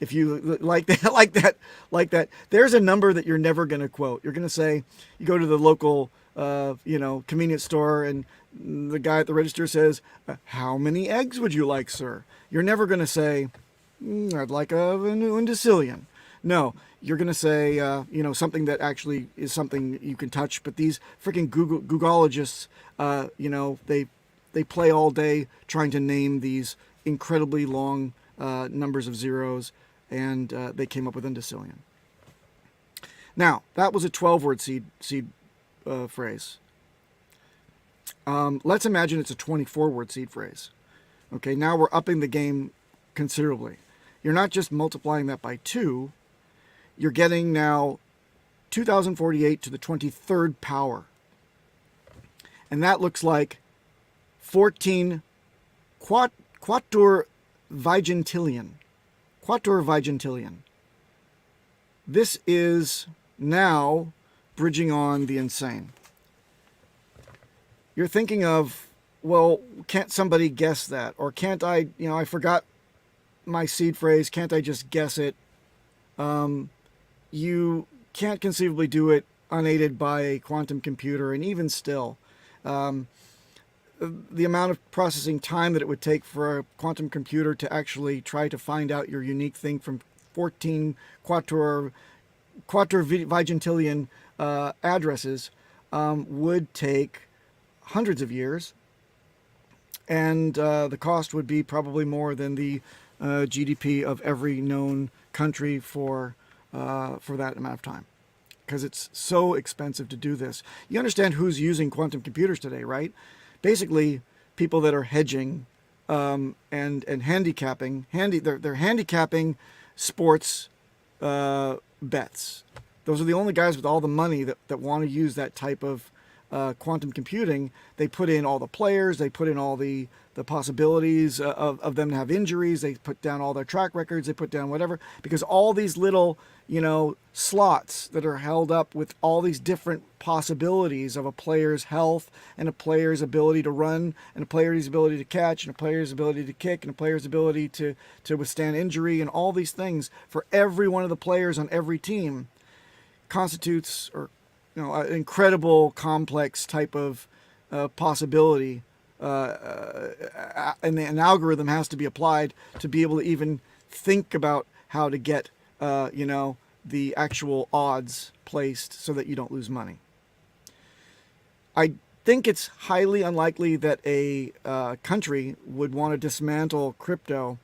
If you like that, there's a number that you're never going to quote. You're going to say, you go to the local, convenience store, and the guy at the register says, "How many eggs would you like, sir?" You're never going to say, "I'd like an undecillion." No, you're going to say, something that actually is something you can touch. But these freaking Googleologists, they play all day trying to name these incredibly long numbers of zeros, and they came up with undecillion. Now, that was a 12-word seed phrase. Let's imagine it's a 24-word seed phrase. Okay, now we're upping the game considerably. You're not just multiplying that by 2, you're getting now 2048 to the 23rd power. And that looks like 14 quattuor vigintillion. Quattuor vigintillion. This is now bridging on the insane. You're thinking of, well, can't somebody guess that? Or can't I, I forgot my seed phrase, can't I just guess it? You can't conceivably do it unaided by a quantum computer, and even still, the amount of processing time that it would take for a quantum computer to actually try to find out your unique thing from 14 quattuor vigintillion addresses would take hundreds of years, and the cost would be probably more than the GDP of every known country for for that amount of time, because it's so expensive to do this. You understand who's using quantum computers today, right? Basically, people that are hedging and handicapping. They're handicapping sports bets. Those are the only guys with all the money that want to use that type of quantum computing. They put in all the players, they put in all the possibilities of them to have injuries, they put down all their track records, they put down whatever, because all these little, slots that are held up with all these different possibilities of a player's health and a player's ability to run and a player's ability to catch and a player's ability to kick and a player's ability to withstand injury, and all these things for every one of the players on every team constitutes an incredible complex type of possibility, and an algorithm has to be applied to be able to even think about how to get the actual odds placed so that you don't lose money. I think it's highly unlikely that a country would want to dismantle crypto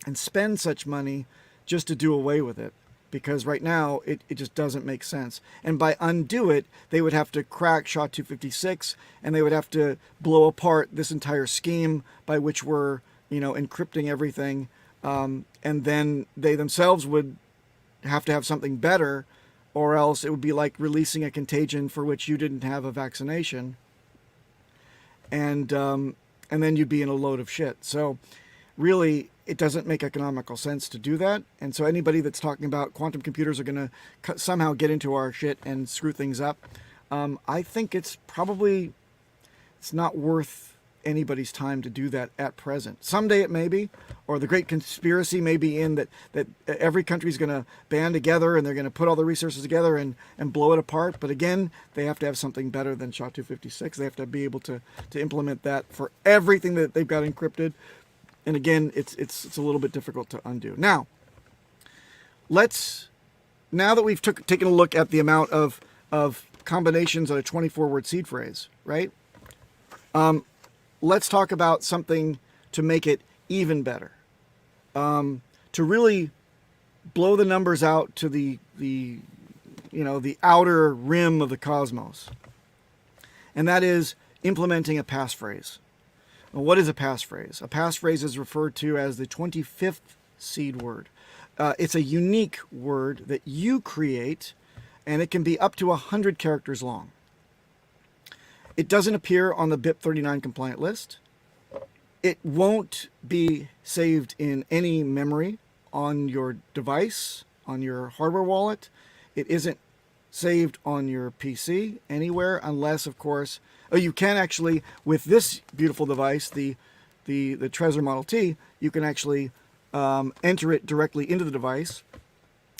and spend such money just to do away with it, because right now it just doesn't make sense. And by undo it, they would have to crack SHA-256, and they would have to blow apart this entire scheme by which we're encrypting everything, and then they themselves would have to have something better, or else it would be like releasing a contagion for which you didn't have a vaccination, and then you'd be in a load of shit. So really, it doesn't make economical sense to do that. And so anybody that's talking about quantum computers are going to somehow get into our shit and screw things up, I think it's not worth anybody's time to do that at present. Someday it may be, or the great conspiracy may be in that every country's going to band together and they're going to put all the resources together and blow it apart. But again, they have to have something better than SHA-256. They have to be able to implement that for everything that they've got encrypted. And again, it's a little bit difficult to undo. Now that we've taken a look at the amount of combinations of a 24-word seed phrase, right? Let's talk about something to make it even better. To really blow the numbers out to the outer rim of the cosmos. And that is implementing a passphrase. Well, what is a passphrase? A passphrase is referred to as the 25th seed word. It's a unique word that you create, and it can be up to 100 characters long. It doesn't appear on the BIP39 compliant list. It won't be saved in any memory on your device, on your hardware wallet. It isn't saved on your PC anywhere, unless, of course, you can actually, with this beautiful device, the Trezor Model T, you can actually enter it directly into the device.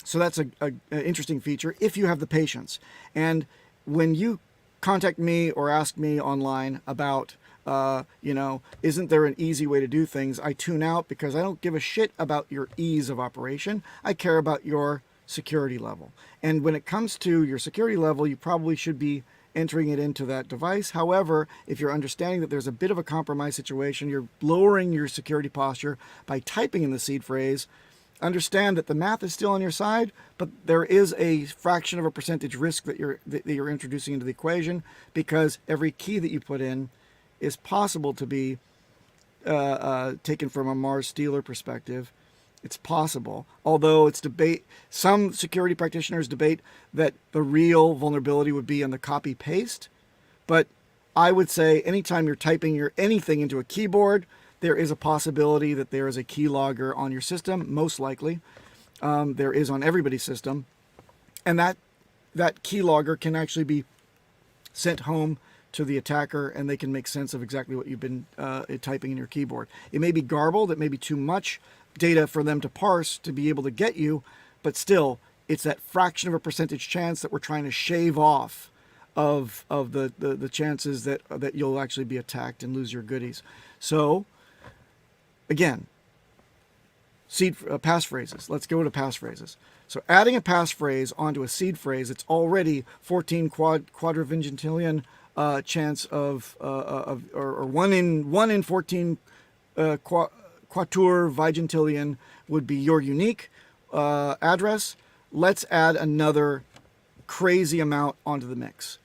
So that's an interesting feature if you have the patience. And when you contact me or ask me online about, isn't there an easy way to do things, I tune out, because I don't give a shit about your ease of operation. I care about your security level. And when it comes to your security level, you probably should be entering it into that device. However, if you're understanding that there's a bit of a compromised situation, you're lowering your security posture by typing in the seed phrase, understand that the math is still on your side, but there is a fraction of a percentage risk that you're introducing into the equation, because every key that you put in is possible to be taken from a Mars Steeler perspective. It's possible, although some security practitioners debate that the real vulnerability would be on the copy paste. But I would say anytime you're typing anything into a keyboard, there is a possibility that there is a keylogger on your system. Most likely, there is on everybody's system, and that keylogger can actually be sent home to the attacker, and they can make sense of exactly what you've been typing in your keyboard. It may be garbled, it may be too much data for them to parse to be able to get you, but still, it's that fraction of a percentage chance that we're trying to shave off of the chances that you'll actually be attacked and lose your goodies. So, again, passphrases. Let's go to passphrases. So adding a passphrase onto a seed phrase, it's already 14 quadrivigintillion chance of or 1 in 14 quattuor vigintillion would be your unique address. let's add another crazy amount onto the mix.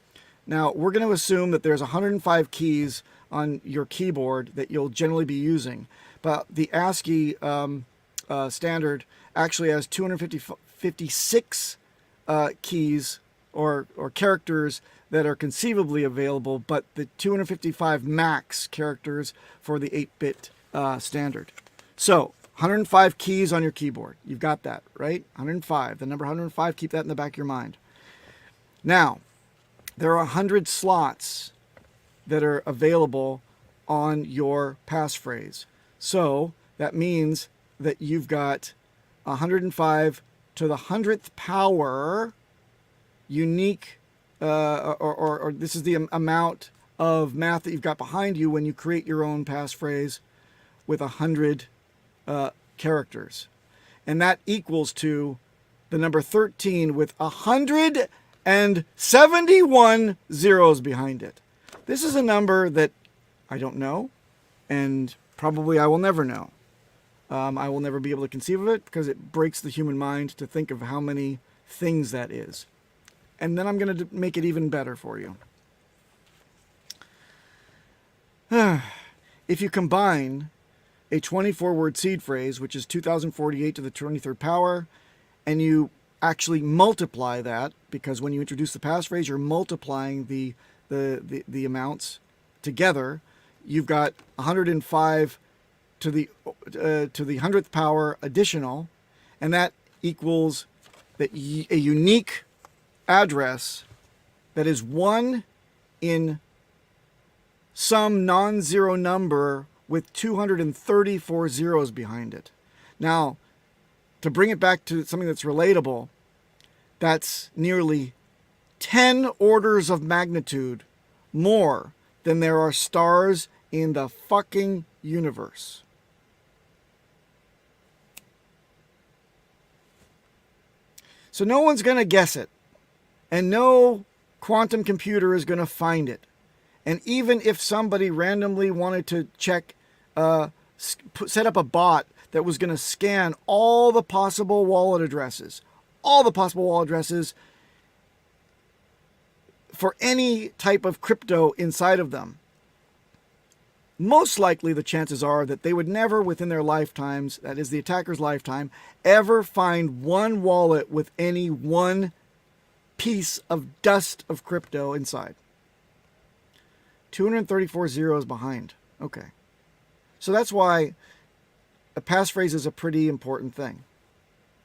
Now, we're going to assume that there's 105 keys on your keyboard that you'll generally be using, but the ASCII standard actually has 256 keys or characters that are conceivably available, but the 255 max characters for the 8-bit standard. So 105 keys on your keyboard. You've got that, right? 105. The number 105, keep that in the back of your mind. Now, there are 100 slots that are available on your passphrase. So that means that you've got 105 to the 100th power unique, or this is the amount of math that you've got behind you when you create your own passphrase with 100 characters. And that equals to the number 13 with 171 zeros behind it. This is a number that I don't know, and probably I will never know. I will never be able to conceive of it because it breaks the human mind to think of how many things that is. And then I'm going to make it even better for you. If you combine a 24-word seed phrase, which is 2048 to the 23rd power, and you actually multiply that, because when you introduce the passphrase, you're multiplying the amounts together, you've got 105 to the 100th power additional, and that equals a unique address that is 1 in some non-zero number with 234 zeros behind it. Now, to bring it back to something that's relatable, that's nearly 10 orders of magnitude more than there are stars in the fucking universe. So no one's going to guess it. And no quantum computer is going to find it. And even if somebody randomly wanted to check, set up a bot that was going to scan all the possible wallet addresses for any type of crypto inside of them, most likely the chances are that they would never within their lifetimes, that is the attacker's lifetime, ever find one wallet with any one piece of dust of crypto inside. 234 zeros behind. Okay. So that's why a passphrase is a pretty important thing.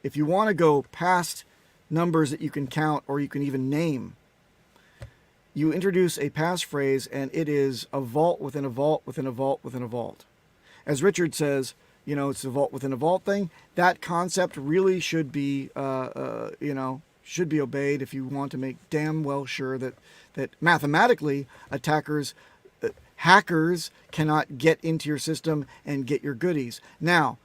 If you want to go past numbers that you can count or you can even name, you introduce a passphrase and it is a vault within a vault within a vault within a vault. As Richard says, you know, it's a vault within a vault thing. That concept really should be, should be obeyed if you want to make damn well sure that mathematically hackers cannot get into your system and get your goodies. Now,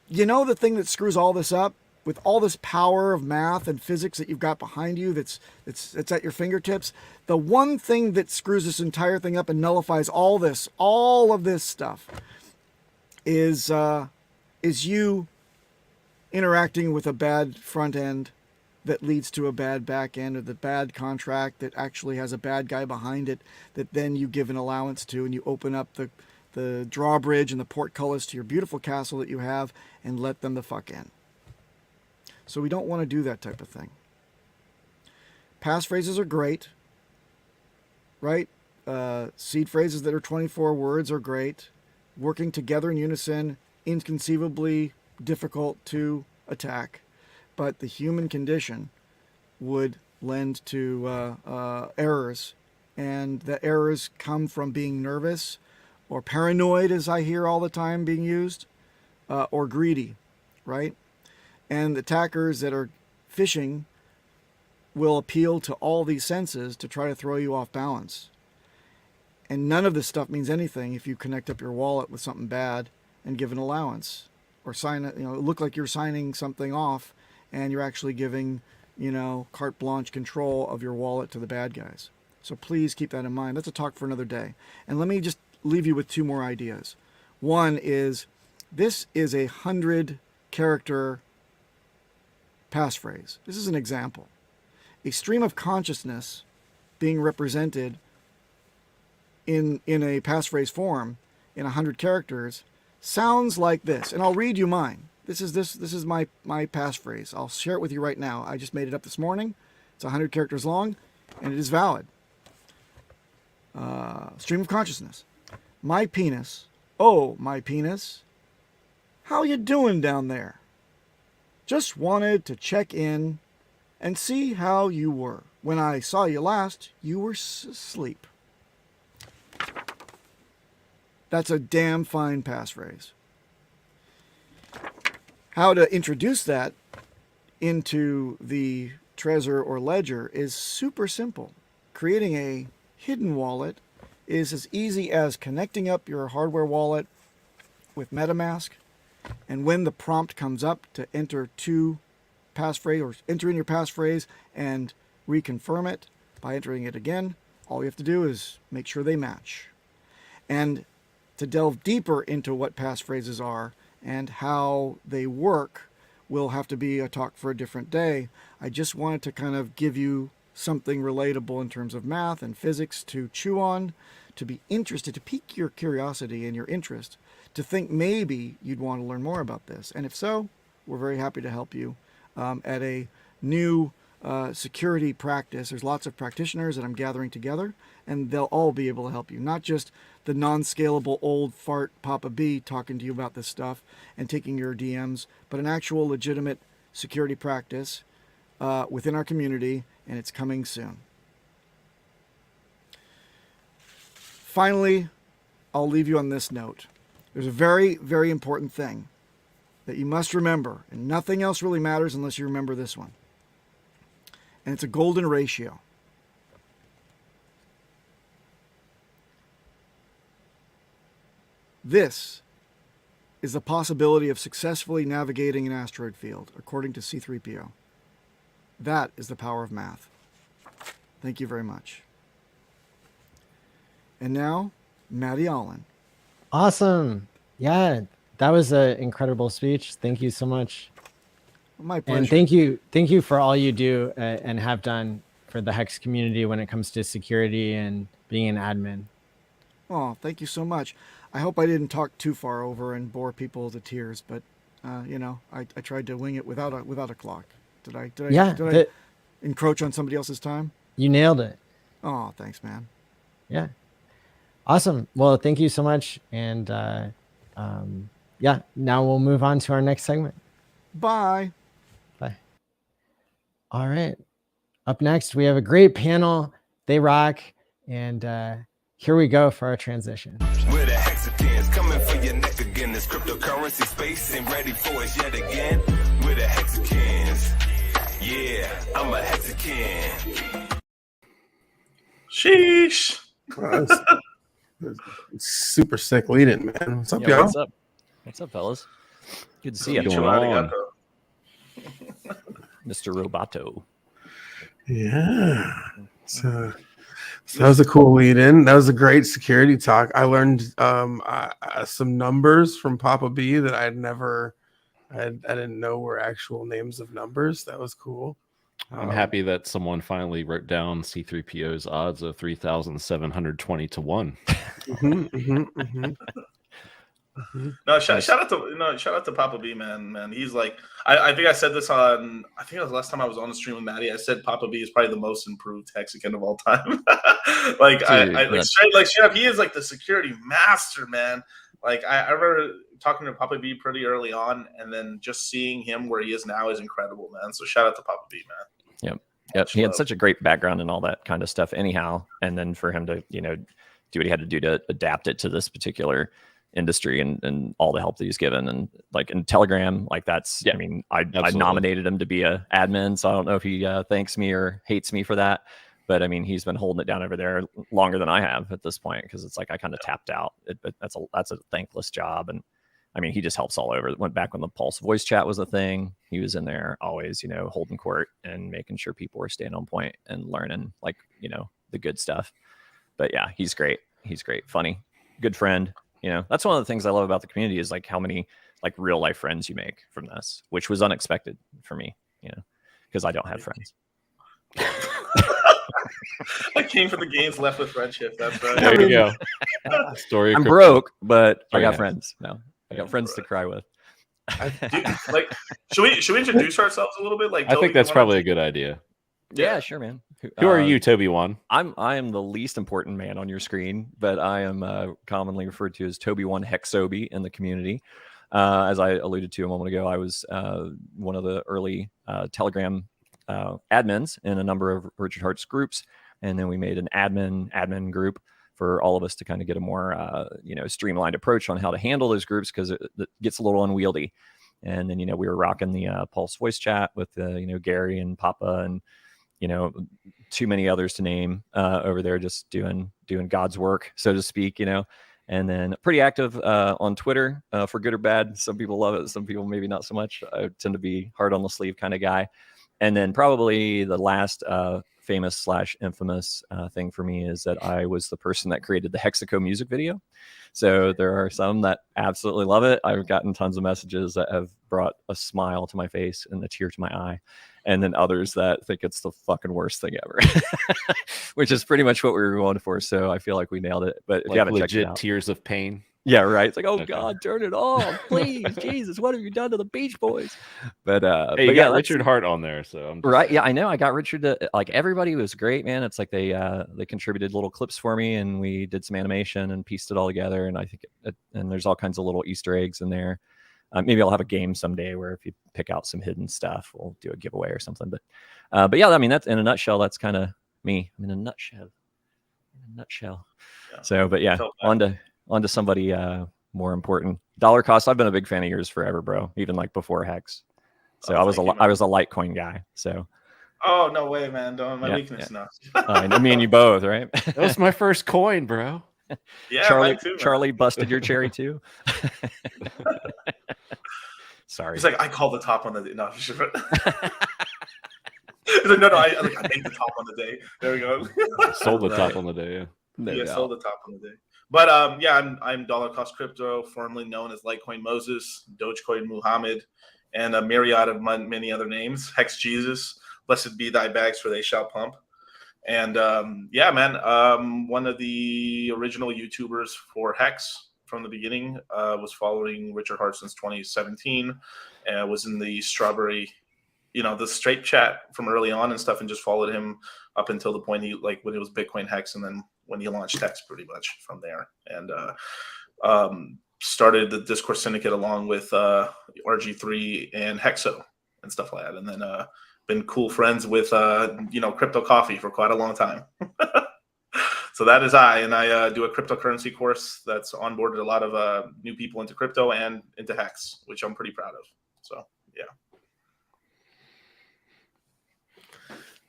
you know the thing that screws all this up? With all this power of math and physics that you've got behind you that's at your fingertips, the one thing that screws this entire thing up and nullifies all of this stuff is you interacting with a bad front end that leads to a bad back end, or the bad contract that actually has a bad guy behind it that then you give an allowance to, and you open up the drawbridge and the portcullis to your beautiful castle that you have and let them the fuck in. So we don't want to do that type of thing. Passphrases are great, right? Seed phrases that are 24 words are great. Working together in unison, inconceivably difficult to attack. But the human condition would lend to errors. And the errors come from being nervous or paranoid, as I hear all the time being used, or greedy, right? And attackers that are phishing will appeal to all these senses to try to throw you off balance. And none of this stuff means anything if you connect up your wallet with something bad and give an allowance, or sign it, look like you're signing something off and you're actually giving, carte blanche control of your wallet to the bad guys. So please keep that in mind. That's a talk for another day. And let me just leave you with two more ideas. One is, this is a 100 character passphrase. This is an example. A stream of consciousness being represented in a passphrase form in 100 characters sounds like this. And I'll read you mine. This is my passphrase. I'll share it with you right now. I just made it up this morning. It's 100 characters long, and it is valid. Stream of consciousness. My penis. Oh, my penis. How you doing down there? Just wanted to check in and see how you were. When I saw you last, you were asleep. That's a damn fine passphrase. How to introduce that into the Trezor or Ledger is super simple. Creating a hidden wallet is as easy as connecting up your hardware wallet with MetaMask, and when the prompt comes up to enter to passphrase or enter in your passphrase and reconfirm it by entering it again, all you have to do is make sure they match. And to delve deeper into what passphrases are and how they work will have to be a talk for a different day. I just wanted to kind of give you something relatable in terms of math and physics to chew on, to be interested, to pique your curiosity and your interest, to think maybe you'd want to learn more about this. And if so, we're very happy to help you at a new security practice. There's lots of practitioners that I'm gathering together, and they'll all be able to help you. Not just the non-scalable old fart Papa B talking to you about this stuff and taking your DMs, but an actual legitimate security practice within our community, and it's coming soon. Finally, I'll leave you on this note. There's a very, very important thing that you must remember, and nothing else really matters unless you remember this one. And it's a golden ratio. This is the possibility of successfully navigating an asteroid field, according to C3PO. That is the power of math. Thank you very much. And now, Maddie ALLin. Awesome. Yeah, that was an incredible speech. Thank you so much. My pleasure. And thank you for all you do and have done for the Hex community when it comes to security and being an admin. Oh, thank you so much. I hope I didn't talk too far over and bore people to tears, but you know, I tried to wing it without a clock. Did I encroach on somebody else's time? You nailed it. Oh, thanks, man. Yeah. Awesome. Well, thank you so much. And yeah, now we'll move on to our next segment. Bye. Bye. All right. Up next, we have a great panel. They rock. And here we go for our transition. We're the Hexicans coming for your neck again. This cryptocurrency space ain't ready for us yet again. We're the Hexicans. Yeah, I'm a Hexican. Sheesh. Super sick lead-in, man. What's up, y'all? What's up? What's up, fellas? Good to see you. Mr. Roboto. Yeah. So that was a cool lead-in. That was a great security talk. I learned some numbers from Papa B that I didn't know were actual names of numbers. That was cool. I'm happy that someone finally wrote down C3PO's odds of 3,720 to 1. No, shout out to Papa B, man. He's like, I think I said this on, I think it was the last time I was on the stream with Maddie. I said Papa B is probably the most improved Hexican of all time. Like, dude, straight up, he is like the security master, man. Like, I remember talking to Papa B pretty early on, and then just seeing him where he is now is incredible, man. So shout out to Papa B, man. Yep. He had such a great background and all that kind of stuff anyhow. And then for him to, do what he had to do to adapt it to this particular industry and all the help that he's given. And like in Telegram, like that's, I mean, I nominated him to be a admin. So I don't know if he thanks me or hates me for that. But I mean, he's been holding it down over there longer than I have at this point, because it's like I kind of tapped out. But that's a thankless job. And I mean, he just helps all over. It went back when the Pulse voice chat was a thing. He was in there always, holding court and making sure people were staying on point and learning, like, the good stuff. But yeah, he's great. He's great. Funny, good friend. That's one of the things I love about the community is like how many like real life friends you make from this, which was unexpected for me. because I don't have friends. I came for the games, left with friendship. That's right. There you go. Story. I'm crypto. broke, but I Very got nice. friends. No, I got friends to cry with. Dude, like, should we introduce ourselves a little bit? Like, I Toby, think that's you wanna- probably a good idea. Yeah, sure, man. Who are you, Toby One? I am the least important man on your screen, but I am commonly referred to as Toby One Hexobi in the community. As I alluded to a moment ago, I was one of the early Telegram admins in a number of Richard Hart's groups, and then we made an admin group for all of us to kind of get a more streamlined approach on how to handle those groups, because it gets a little unwieldy. And then we were rocking the Pulse voice chat with Gary and Papa and too many others to name over there, just doing God's work, so to speak. And then pretty active on Twitter for good or bad. Some people love it, some people maybe not so much. I tend to be hard on the sleeve kind of guy. And then probably the last famous / infamous thing for me is that I was the person that created the Hexaco music video. So there are some that absolutely love it. I've gotten tons of messages that have brought a smile to my face and a tear to my eye. And then others that think it's the fucking worst thing ever, which is pretty much what we were going for. So I feel like we nailed it. But if Like you haven't checked it legit out, tears of pain. yeah, right. It's like, oh Okay. God, turn it off, please, Jesus, what have you done to the Beach Boys? But Hey, you got Richard Hart on there, so I'm just right. Yeah, I know. I got Richard. Like everybody was great, man. It's like they contributed little clips for me, and we did some animation and pieced it all together. And I think and there's all kinds of little Easter eggs in there. Maybe I'll have a game someday where if you pick out some hidden stuff, we'll do a giveaway or something. But yeah, I mean, that's in a nutshell. That's kind of me. I'm in a nutshell. Yeah. So, but yeah, on to somebody more important. Dollar Cost. I've been a big fan of yours forever, bro. Even like before Hex. So I was a Litecoin guy. So. Oh no way, man! Don't my Yeah, weakness yeah. now. I know, me and you both, right? that was my first coin, bro. Yeah, Charlie, mine too, man. Charlie busted your cherry too. Sorry. He's like, I call the top on the day. No, he's like, no, I made the top on the day. There we go. Sold the top on the day. Yeah. No Yeah, doubt. sold the top on the day. But yeah, I'm Dollar Cost Crypto, formerly known as Litecoin Moses, Dogecoin Muhammad, and a myriad of many other names. Hex Jesus, blessed be thy bags, for they shall pump. And yeah, man, one of the original YouTubers for Hex from the beginning, was following Richard Hart since 2017, and was in the Strawberry, the straight chat from early on and stuff, and just followed him up until the point when it was Bitcoin Hex, and then when he launched Hex pretty much from there. And started the Discord Syndicate along with RG3 and Hexo and stuff like that. And then been cool friends with Crypto Coffee for quite a long time. So that is and I do a cryptocurrency course that's onboarded a lot of new people into crypto and into Hex, which I'm pretty proud of. So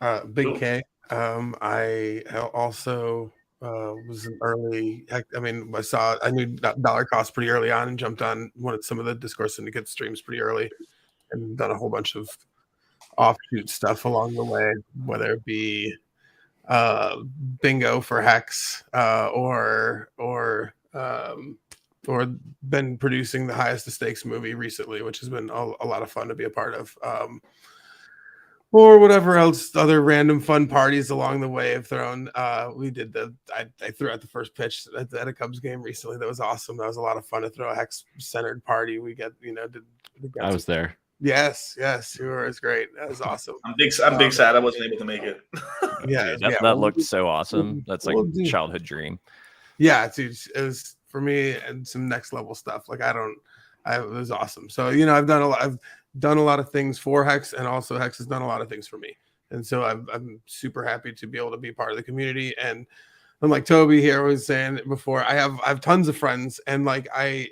yeah. Big Cool. K. I also was an early. I knew Dollar Cost pretty early on and jumped on some of the Discord Syndicate streams pretty early, and done a whole bunch of offshoot stuff along the way, whether it be bingo for Hex, or been producing the Highest of Stakes movie recently, which has been a lot of fun to be a part of. Or whatever else, other random fun parties along the way have thrown. We did I threw out the first pitch at a Cubs game recently. That was awesome. That was a lot of fun to throw a Hex centered party. We I was there. Yes, you were. It was great. That was awesome. I'm big sad I wasn't able to make it. Yeah, Dude, that looked so awesome. That's like a childhood dream. Yeah, dude, it was for me, and some next level stuff. Like it was awesome. So I've done a lot of things for Hex, and also Hex has done a lot of things for me. And so I'm super happy to be able to be part of the community. And like Toby here was saying before, I have tons of friends, and I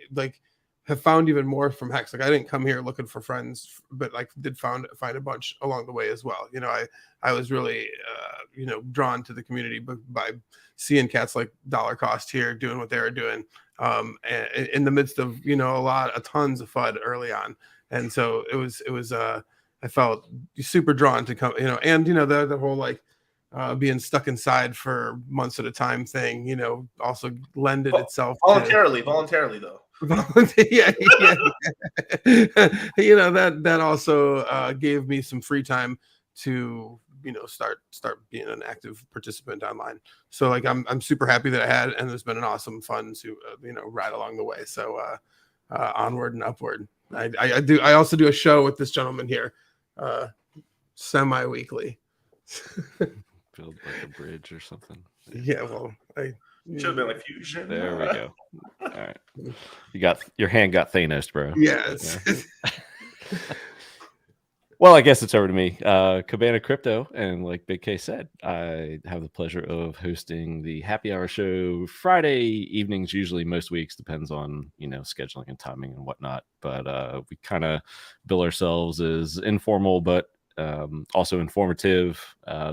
have found even more from Hex. Like I didn't come here looking for friends, but did find a bunch along the way as well. I was really drawn to the community by seeing cats like Dollar Cost here doing what they were doing, and in the midst of tons of FUD early on. And so it was I felt super drawn to come, and the whole being stuck inside for months at a time thing, also lended itself voluntarily though. yeah. you know, that also gave me some free time to, you know, start being an active participant online. So like I'm super happy that I had, and there's been an awesome fun to you know, ride along the way. So onward and upward. I also do a show with this gentleman here, semi-weekly. Build like a bridge or something. Yeah, well, should have been like fusion. There we go. All right, your hand got Thanos, bro. Yes. Well, I guess it's over to me. Cabana Crypto, and like Big K said, I have the pleasure of hosting the happy hour show Friday evenings, usually most weeks, depends on, you know, scheduling and timing and whatnot. But we kind of bill ourselves as informal, but also informative,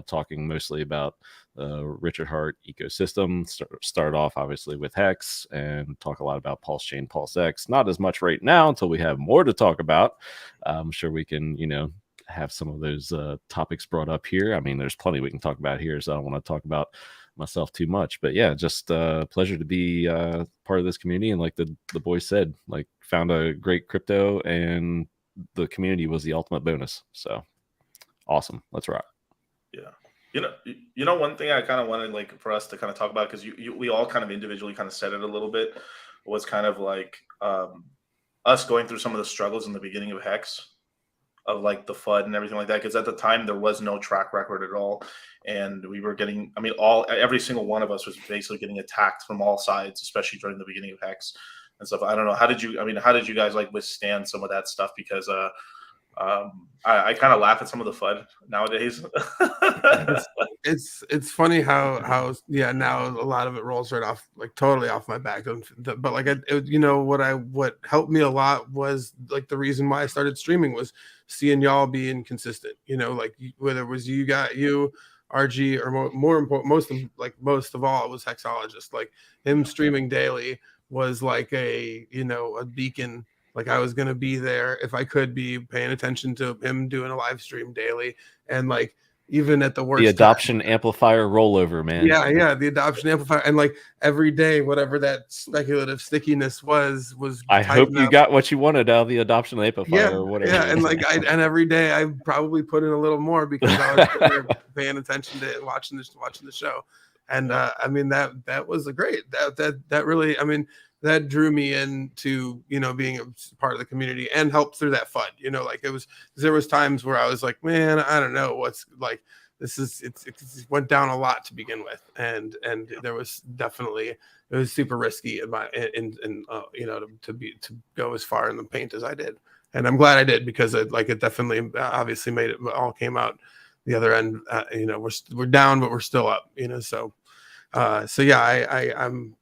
talking mostly about Richard Hart ecosystem. Start off obviously with Hex and talk a lot about Pulse Chain, Pulse X. Not as much right now until we have more to talk about. I'm sure we can, you know, have some of those topics brought up here. I mean, there's plenty we can talk about here, so I don't want to talk about myself too much. But yeah, just a pleasure to be part of this community. And like the boys said, like found a great crypto, and the community was the ultimate bonus. So awesome. Let's rock. Yeah. You know, one thing I kind of wanted like for us to kind of talk about, because we all kind of individually kind of said it a little bit, was kind of like us going through some of the struggles in the beginning of Hex, of like the FUD and everything like that. Because at the time there was no track record at all, and we were getting, I mean, every single one of us was basically getting attacked from all sides, especially during the beginning of Hex and stuff. I don't know, how did you guys like withstand some of that stuff? Because I kind of laugh at some of the FUD nowadays. it's funny how yeah, now a lot of it rolls right off, like totally off my back. But like you know, what helped me a lot was like the reason why I started streaming was seeing y'all being consistent. You know, like whether it was you RG, or more important, most of all, it was Hexologist. Like him streaming daily was like a beacon. Like I was going to be there if I could be paying attention to him doing a live stream daily. And like, even at the worst, the adoption amplifier rollover, man. Yeah. The adoption amplifier. And like every day, whatever that speculative stickiness was I hope you got what you wanted out of the adoption amplifier or whatever. Yeah. And like, and every day I probably put in a little more because I was paying attention to it, watching the show. And I mean, that was a great, that really, I mean, that drew me into, you know, being a part of the community and helped through that FUD. You know, like there was times where I was like, man, I don't know what's like, it went down a lot to begin with. And there was definitely, it was super risky you know, to go as far in the paint as I did. And I'm glad I did, because it definitely obviously made it all came out the other end. You know, we're down, but we're still up, you know, so yeah,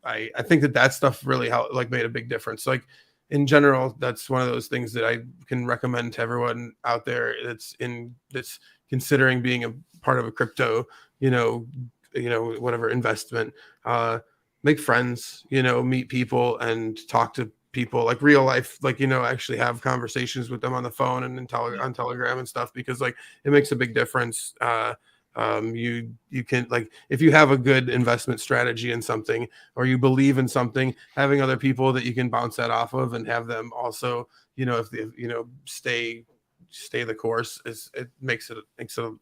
I think that stuff really helped, like made a big difference. Like in general, that's one of those things that I can recommend to everyone out there that's considering being a part of a crypto, you know, whatever investment. Make friends, you know, meet people and talk to people like real life, like, you know, actually have conversations with them on the phone and on Telegram and stuff, because like it makes a big difference. You can, like, if you have a good investment strategy in something, or you believe in something, having other people that you can bounce that off of and have them also, you know, if they, you know, stay the course, it makes it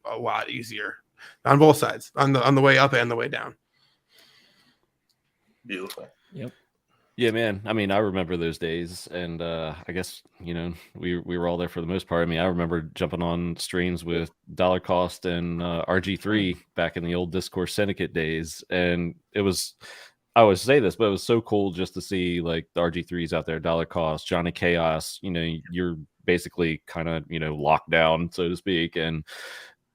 a lot easier on both sides, on the way up and the way down. Beautiful. Yep. Yeah, man. I mean, I remember those days, and I guess, you know, we were all there for the most part. I mean, I remember jumping on streams with Dollar Cost and RG3 back in the old Discourse Syndicate days, and it was, I always say this, but it was so cool just to see like the RG3s out there, Dollar Cost, Johnny Chaos. You know, you're basically kind of, you know, locked down, so to speak, and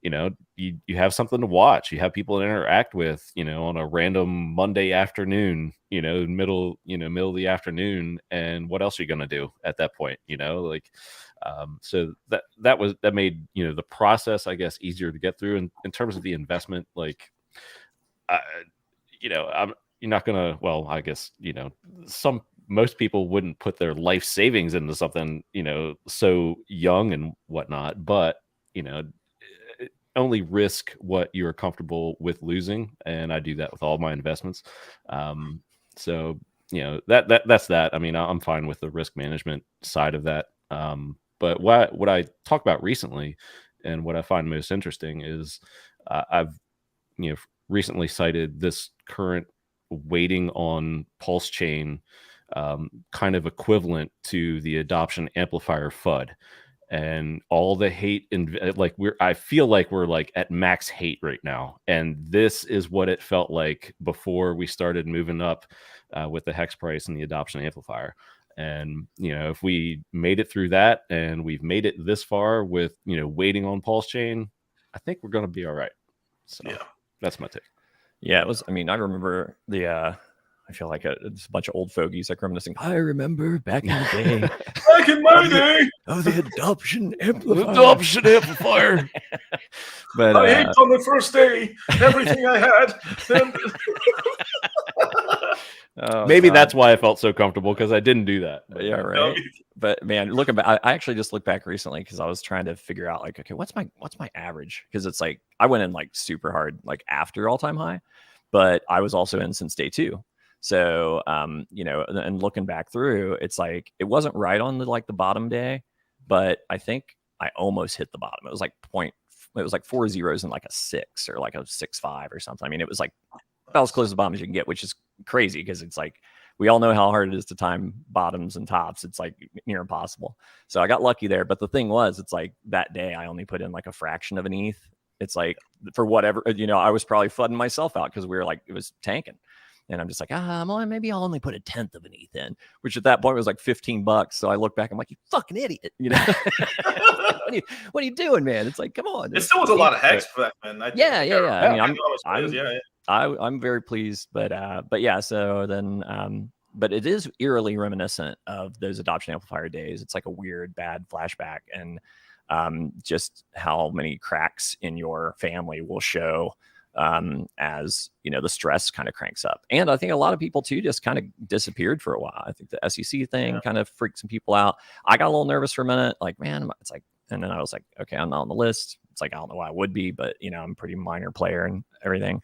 you know, you have something to watch. You have people to interact with, you know, on a random Monday afternoon, you know, middle of the afternoon. And what else are you going to do at that point? You know, like, so that made, you know, the process, I guess, easier to get through. And in terms of the investment, like, you know, you're not going to, well, I guess, you know, most people wouldn't put their life savings into something, you know, so young and whatnot, but, you know, only risk what you're comfortable with losing, and I do that with all my investments. So you know, that's that. I mean, I'm fine with the risk management side of that. But what I talk about recently, and what I find most interesting is I've recently cited this current waiting on pulse chain kind of equivalent to the adoption amplifier FUD. And all the hate I feel like we're like at max hate right now, and this is what it felt like before we started moving up with the hex price and the adoption amplifier. And if we made it through that, and we've made it this far with waiting on pulse chain, I think we're going to be all right. So that's my take. Yeah, it was. I mean, I remember I feel like it's a bunch of old fogies like reminiscing. I remember back in the day. Back in my day. Oh, the adoption amplifier. Adoption amplifier. But I hate on the first day everything I had. Then... Maybe that's why I felt so comfortable, because I didn't do that. Yeah, right. But man, looking back, I actually just looked back recently because I was trying to figure out like, okay, what's my average? Because it's like I went in like super hard like after all time high, but I was also in since day 2. So, and looking back through, it's like, it wasn't right on the bottom day, but I think I almost hit the bottom. It was like it was like 4 zeros and like a 6 or like a 6.5 or something. I mean, it was like about as close to the bottom as you can get, which is crazy because it's like, we all know how hard it is to time bottoms and tops. It's like near impossible. So I got lucky there. But the thing was, it's like that day I only put in like a fraction of an ETH. It's like for whatever, I was probably flooding myself out because we were like, it was tanking. And I'm just like, maybe I'll only put a 1/10 of an ETH in, which at that point was like $15. So I look back, I'm like, you fucking idiot. What are you doing, man? It's like, come on. It still was a lot of hex for that, man. Yeah. I mean, I'm very pleased, but yeah. So then, but it is eerily reminiscent of those adoption amplifier days. It's like a weird, bad flashback, and just how many cracks in your family will show as the stress kind of cranks up. And I think a lot of people too just kind of disappeared for a while. I think the SEC thing kind of freaked some people out. I got a little nervous for a minute, like, man, it's like, and then I was like, okay, I'm not on the list. It's like, I don't know why I would be, but I'm a pretty minor player and everything.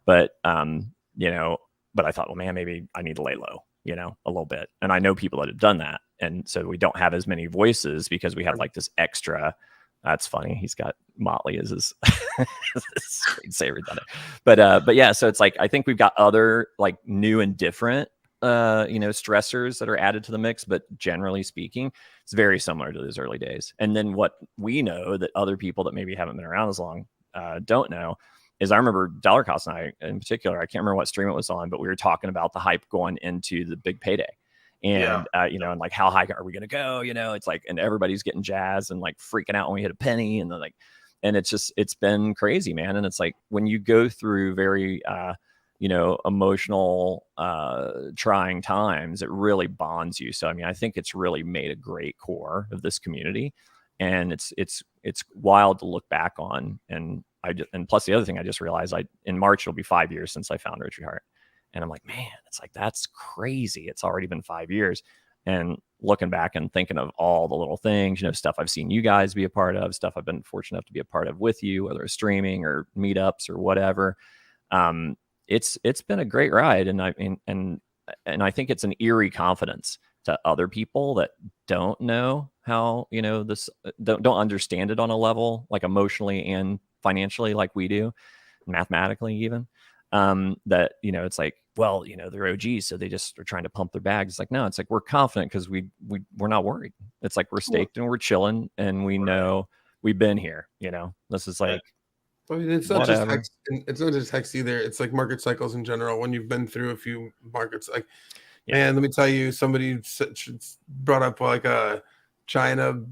But but I thought, well, man, maybe I need to lay low, a little bit. And I know people that have done that. And so we don't have as many voices because we have like this extra. That's funny. He's got Motley as his screensaver done it. But yeah, so it's like, I think we've got other like new and different, stressors that are added to the mix. But generally speaking, it's very similar to those early days. And then what we know that other people that maybe haven't been around as long don't know is I remember Dollar Cost and I in particular, I can't remember what stream it was on, but we were talking about the hype going into the big payday. And, and like, how high are we going to go? It's like, and everybody's getting jazzed and like freaking out when we hit a penny. And then like, and it's been crazy, man. And it's like, when you go through very, emotional, trying times, it really bonds you. So, I mean, I think it's really made a great core of this community, and it's wild to look back on. And plus the other thing I just realized, in March, it'll be 5 years since I found Richard Hart. And I'm like, man, it's like, that's crazy. It's already been 5 years. And looking back and thinking of all the little things, stuff I've seen you guys be a part of, stuff I've been fortunate enough to be a part of with you, whether it's streaming or meetups or whatever. It's been a great ride. And I think it's an eerie confidence to other people that don't know how, this don't understand it on a level, like emotionally and financially, like we do, mathematically even. That it's like, well, they're OGs, so they just are trying to pump their bags. It's like, no, it's like, we're confident because we're not worried. It's like, we're staked and we're chilling, and we know we've been here. This is like, I mean, it's not just hex, it's not just hex either. It's like market cycles in general. When you've been through a few markets, like, man, let me tell you, somebody brought up like a China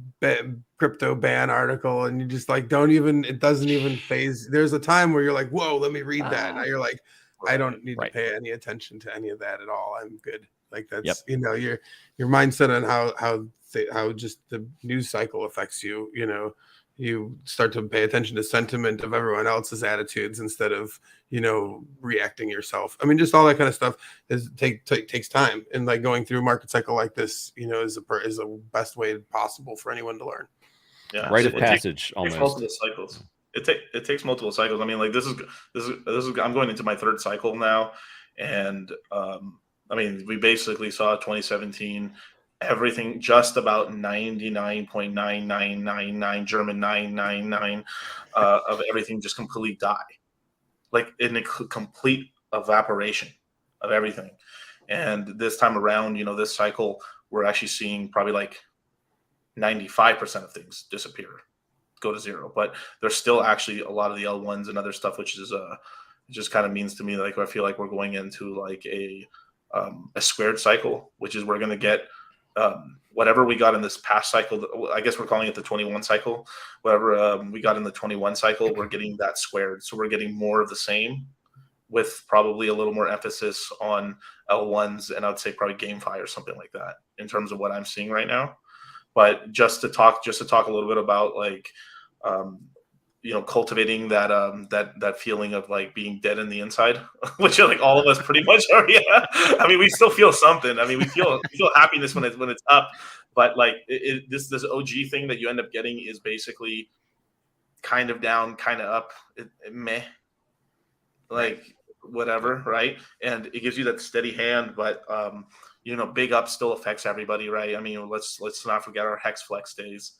crypto ban article, and you just like it doesn't even phase. There's a time where you're like, whoa, let me read that. Now you're like, I don't need to pay any attention to any of that at all. I'm good. Like, that's your mindset on how just the news cycle affects you. You start to pay attention to sentiment of everyone else's attitudes instead of reacting yourself. I mean, just all that kind of stuff takes time, and like going through a market cycle like this, is a best way possible for anyone to learn. Yeah, rite of passage. Almost. Multiple cycles. It takes multiple cycles. I mean, like this is I'm going into my 3rd cycle now, and I mean, we basically saw 2017 everything, just about 99.9999 German 999 of everything just completely die, like in a complete evaporation of everything. And this time around, this cycle, we're actually seeing probably like 95% of things disappear, go to zero. But there's still actually a lot of the L1s and other stuff, which is it just kind of means to me like I feel like we're going into like a squared cycle, which is we're going to get whatever we got in this past cycle. I guess we're calling it the 21 cycle. Whatever we got in the 21 cycle, we're getting that squared. So we're getting more of the same, with probably a little more emphasis on L1s, and I'd say probably GameFi or something like that in terms of what I'm seeing right now. But just to talk a little bit about like, cultivating that feeling of like being dead in the inside, which like all of us pretty much are. Yeah, I mean, we still feel something. I mean, we feel happiness when it's up, but like this OG thing that you end up getting is basically kind of down, kind of up, meh, like whatever, right? And it gives you that steady hand, but big up still affects everybody, right? I mean, let's not forget our Hex Flex days.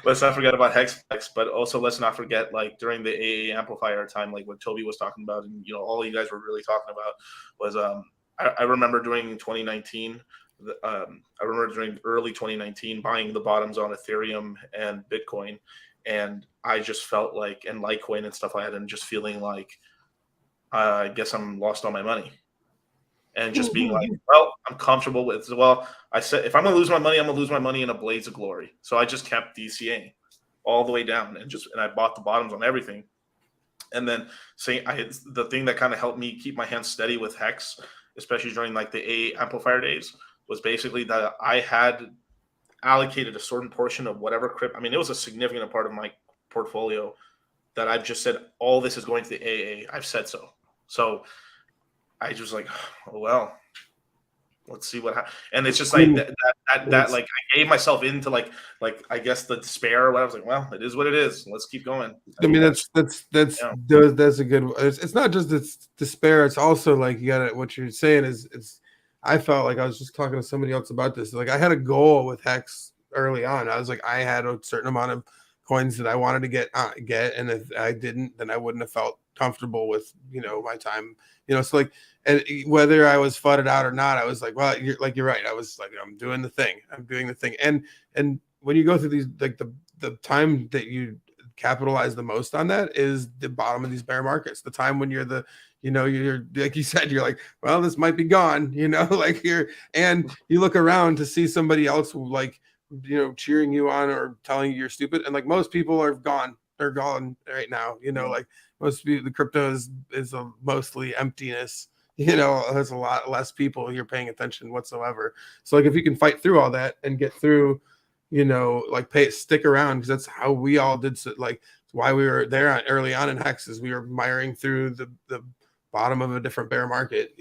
Let's not forget about Hex Flex, but also let's not forget like during the AA amplifier time, like what Toby was talking about, and all you guys were really talking about was I remember during 2019. I remember during early 2019 buying the bottoms on Ethereum and Bitcoin, and I just felt like, and Litecoin and stuff like that, and just feeling like I guess I'm lost all my money. And just being like, well, I'm comfortable with, well, I said, if I'm going to lose my money, I'm going to lose my money in a blaze of glory. So I just kept DCAing all the way down and I bought the bottoms on everything. And then the thing that kind of helped me keep my hands steady with Hex, especially during like the AA amplifier days, was basically that I had allocated a certain portion of whatever crypto. I mean, it was a significant part of my portfolio that I've just said, all this is going to the AA. I've said so. So I just like, oh, well, let's see what happens. And it's just like that like I gave myself into like I guess the despair or what. I was like, well, it is what it is. Let's keep going. I mean, that's a good. It's not just it's despair. It's also like you got what you're saying is I felt like I was just talking to somebody else about this. Like I had a goal with Hex early on. I was like, I had a certain amount of coins that I wanted to get, and if I didn't, then I wouldn't have felt comfortable with my time. So like, and whether I was fudded out or not, I was like, well, you're right. I was like, I'm doing the thing. And when you go through these, like the time that you capitalize the most on that is the bottom of these bear markets. The time when you're you're like you said, you're like, well, this might be gone, like and you look around to see somebody else like, cheering you on or telling you you're stupid. And like most people are gone. They're gone right now. Like most people, the crypto is mostly emptiness. There's a lot less people you're paying attention whatsoever. So like if you can fight through all that and get through, like stick around, because that's how we all did. So like why we were there early on in Hex is we were miring through the bottom of a different bear market,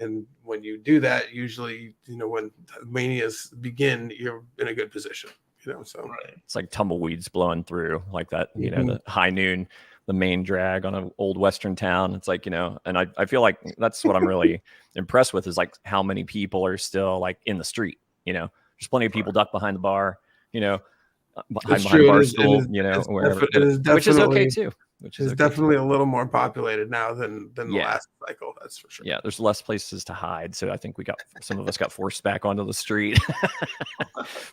and when you do that, usually, when manias begin, you're in a good position, so right. It's like tumbleweeds blowing through like that, the high noon, the main drag on an old Western town. It's like, and I feel like that's what I'm really impressed with is like how many people are still like in the street, there's plenty of people ducked behind the bar, behind bar stool, wherever, which is okay too. Which is definitely a little more populated now than the last cycle. That's for sure. Yeah, there's less places to hide, so I think some of us got forced back onto the street.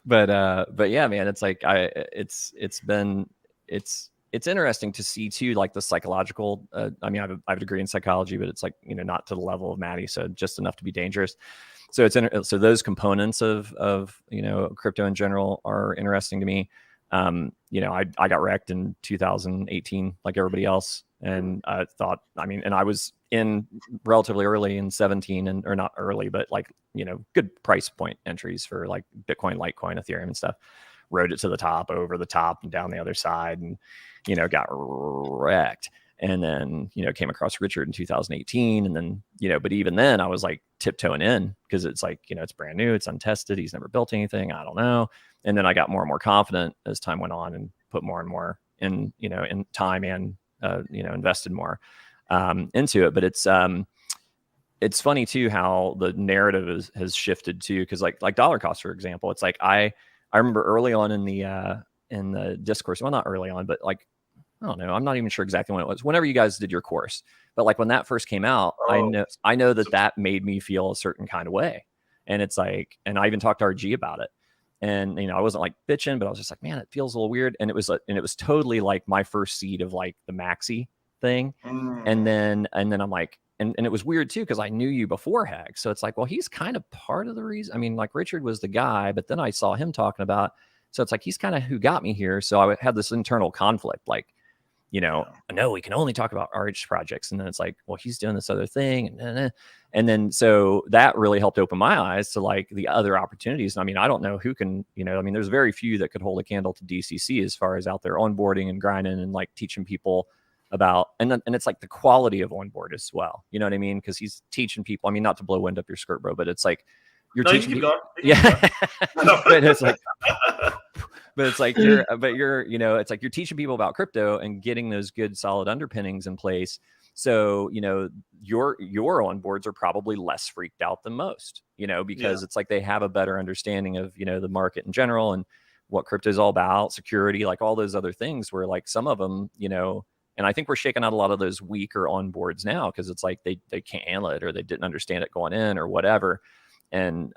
but yeah, man, it's like it's interesting to see too, like the psychological. I mean, I have a degree in psychology, but it's like not to the level of Maddie, so just enough to be dangerous. So so those components of crypto in general are interesting to me. I got wrecked in 2018 like everybody else. And I thought, and I was in relatively early in 17 or not early, but like, good price point entries for like Bitcoin, Litecoin, Ethereum and stuff. Rode it to the top, over the top and down the other side and, got wrecked. And then, came across Richard in 2018. And then, but even then I was like tiptoeing in because it's like, it's brand new, it's untested. He's never built anything. I don't know. And then I got more and more confident as time went on and put more and more in, in time and, invested more into it. But it's, it's funny too how the narrative has shifted too, because like dollar cost, for example, it's like I remember early on in the discourse, well, not early on, but like, I don't know, I'm not even sure exactly when it was, whenever you guys did your course, but like when that first came out, I know that made me feel a certain kind of way. And it's like, and I even talked to RG about it. And, I wasn't like bitching, but I was just like, man, it feels a little weird. And it was totally like my first seed of like the maxi thing. And then I'm like, and it was weird too, because I knew you before Hex. So it's like, well, he's kind of part of the reason. I mean, like Richard was the guy, but then I saw him talking about, so it's like, he's kind of who got me here. So I had this internal conflict, like, no, we can only talk about RH projects. And then it's like, well, he's doing this other thing. And then, so that really helped open my eyes to like the other opportunities. I mean, I don't know who can, there's very few that could hold a candle to DCC as far as out there onboarding and grinding and like teaching people about, and it's like the quality of onboard as well. You know what I mean? Because he's teaching people, I mean, not to blow wind up your skirt, bro, but it's like, you're teaching people. Yeah. But it's like, but it's like it's like you're teaching people about crypto and getting those good solid underpinnings in place. So, your onboards are probably less freaked out than most, because it's like they have a better understanding of, the market in general and what crypto is all about, security, like all those other things where like some of them, and I think we're shaking out a lot of those weaker onboards now because it's like they can't handle it or they didn't understand it going in or whatever. And,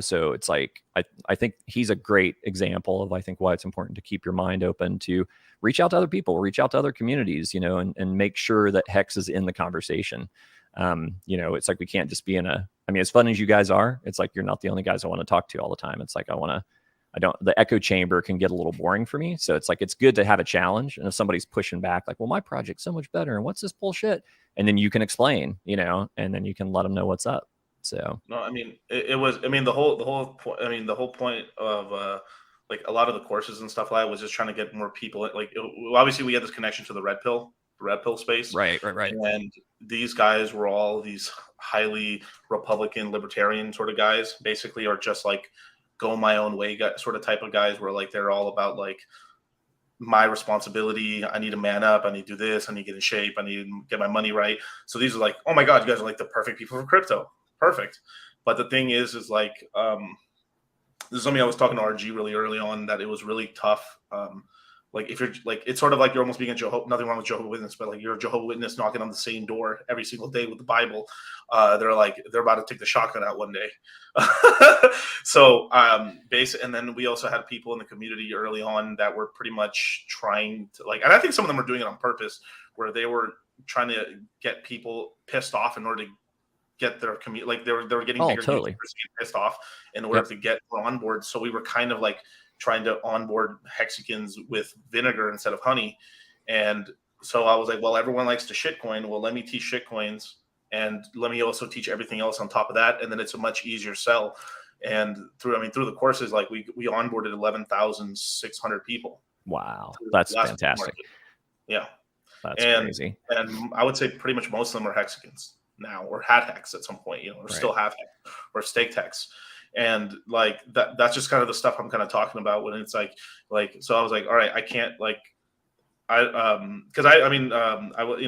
so it's like, I think he's a great example of, I think, why it's important to keep your mind open to reach out to other people, reach out to other communities, and make sure that Hex is in the conversation. It's like, we can't just be as fun as you guys are, it's like, you're not the only guys I want to talk to all the time. It's like, the echo chamber can get a little boring for me. So it's like, it's good to have a challenge. And if somebody's pushing back, like, well, my project's so much better and what's this bullshit? And then you can explain, and then you can let them know what's up. So no, I mean, it was, the whole point of like a lot of the courses and stuff like that was just trying to get more people. Like, obviously we had this connection to the red pill space. Right. And these guys were all these highly Republican libertarian sort of guys, basically, or just like go my own way sort of type of guys where like, they're all about like, my responsibility, I need to man up, I need to do this, I need to get in shape, I need to get my money right. So these are like, oh my God, you guys are like the perfect people for crypto. Perfect. But the thing is like, this is something I was talking to RG really early on, that it was really tough. Like if you're like, it's sort of like you're almost being nothing wrong with Jehovah's Witness, but like you're a Jehovah's Witness knocking on the same door every single day with the Bible. They're about to take the shotgun out one day. So and then we also had people in the community early on that were pretty much trying to like, and I think some of them were doing it on purpose, where they were trying to get people pissed off in order to get their community, like they were getting bigger totally pissed off in order to get on board. So we were kind of like trying to onboard Hexicans with vinegar instead of honey. And so I was like, well, everyone likes to shitcoin. Well, let me teach shitcoins and let me also teach everything else on top of that. And then it's a much easier sell. And through the courses, like we onboarded 11,600 people. Wow. That's fantastic. Yeah. That's crazy. And I would say pretty much most of them are Hexicans now, or had Hex at some point, or still have Hex or staked Hex. And like that's just kind of the stuff I'm kind of talking about when it's like, so I was like, all right, I can't like, I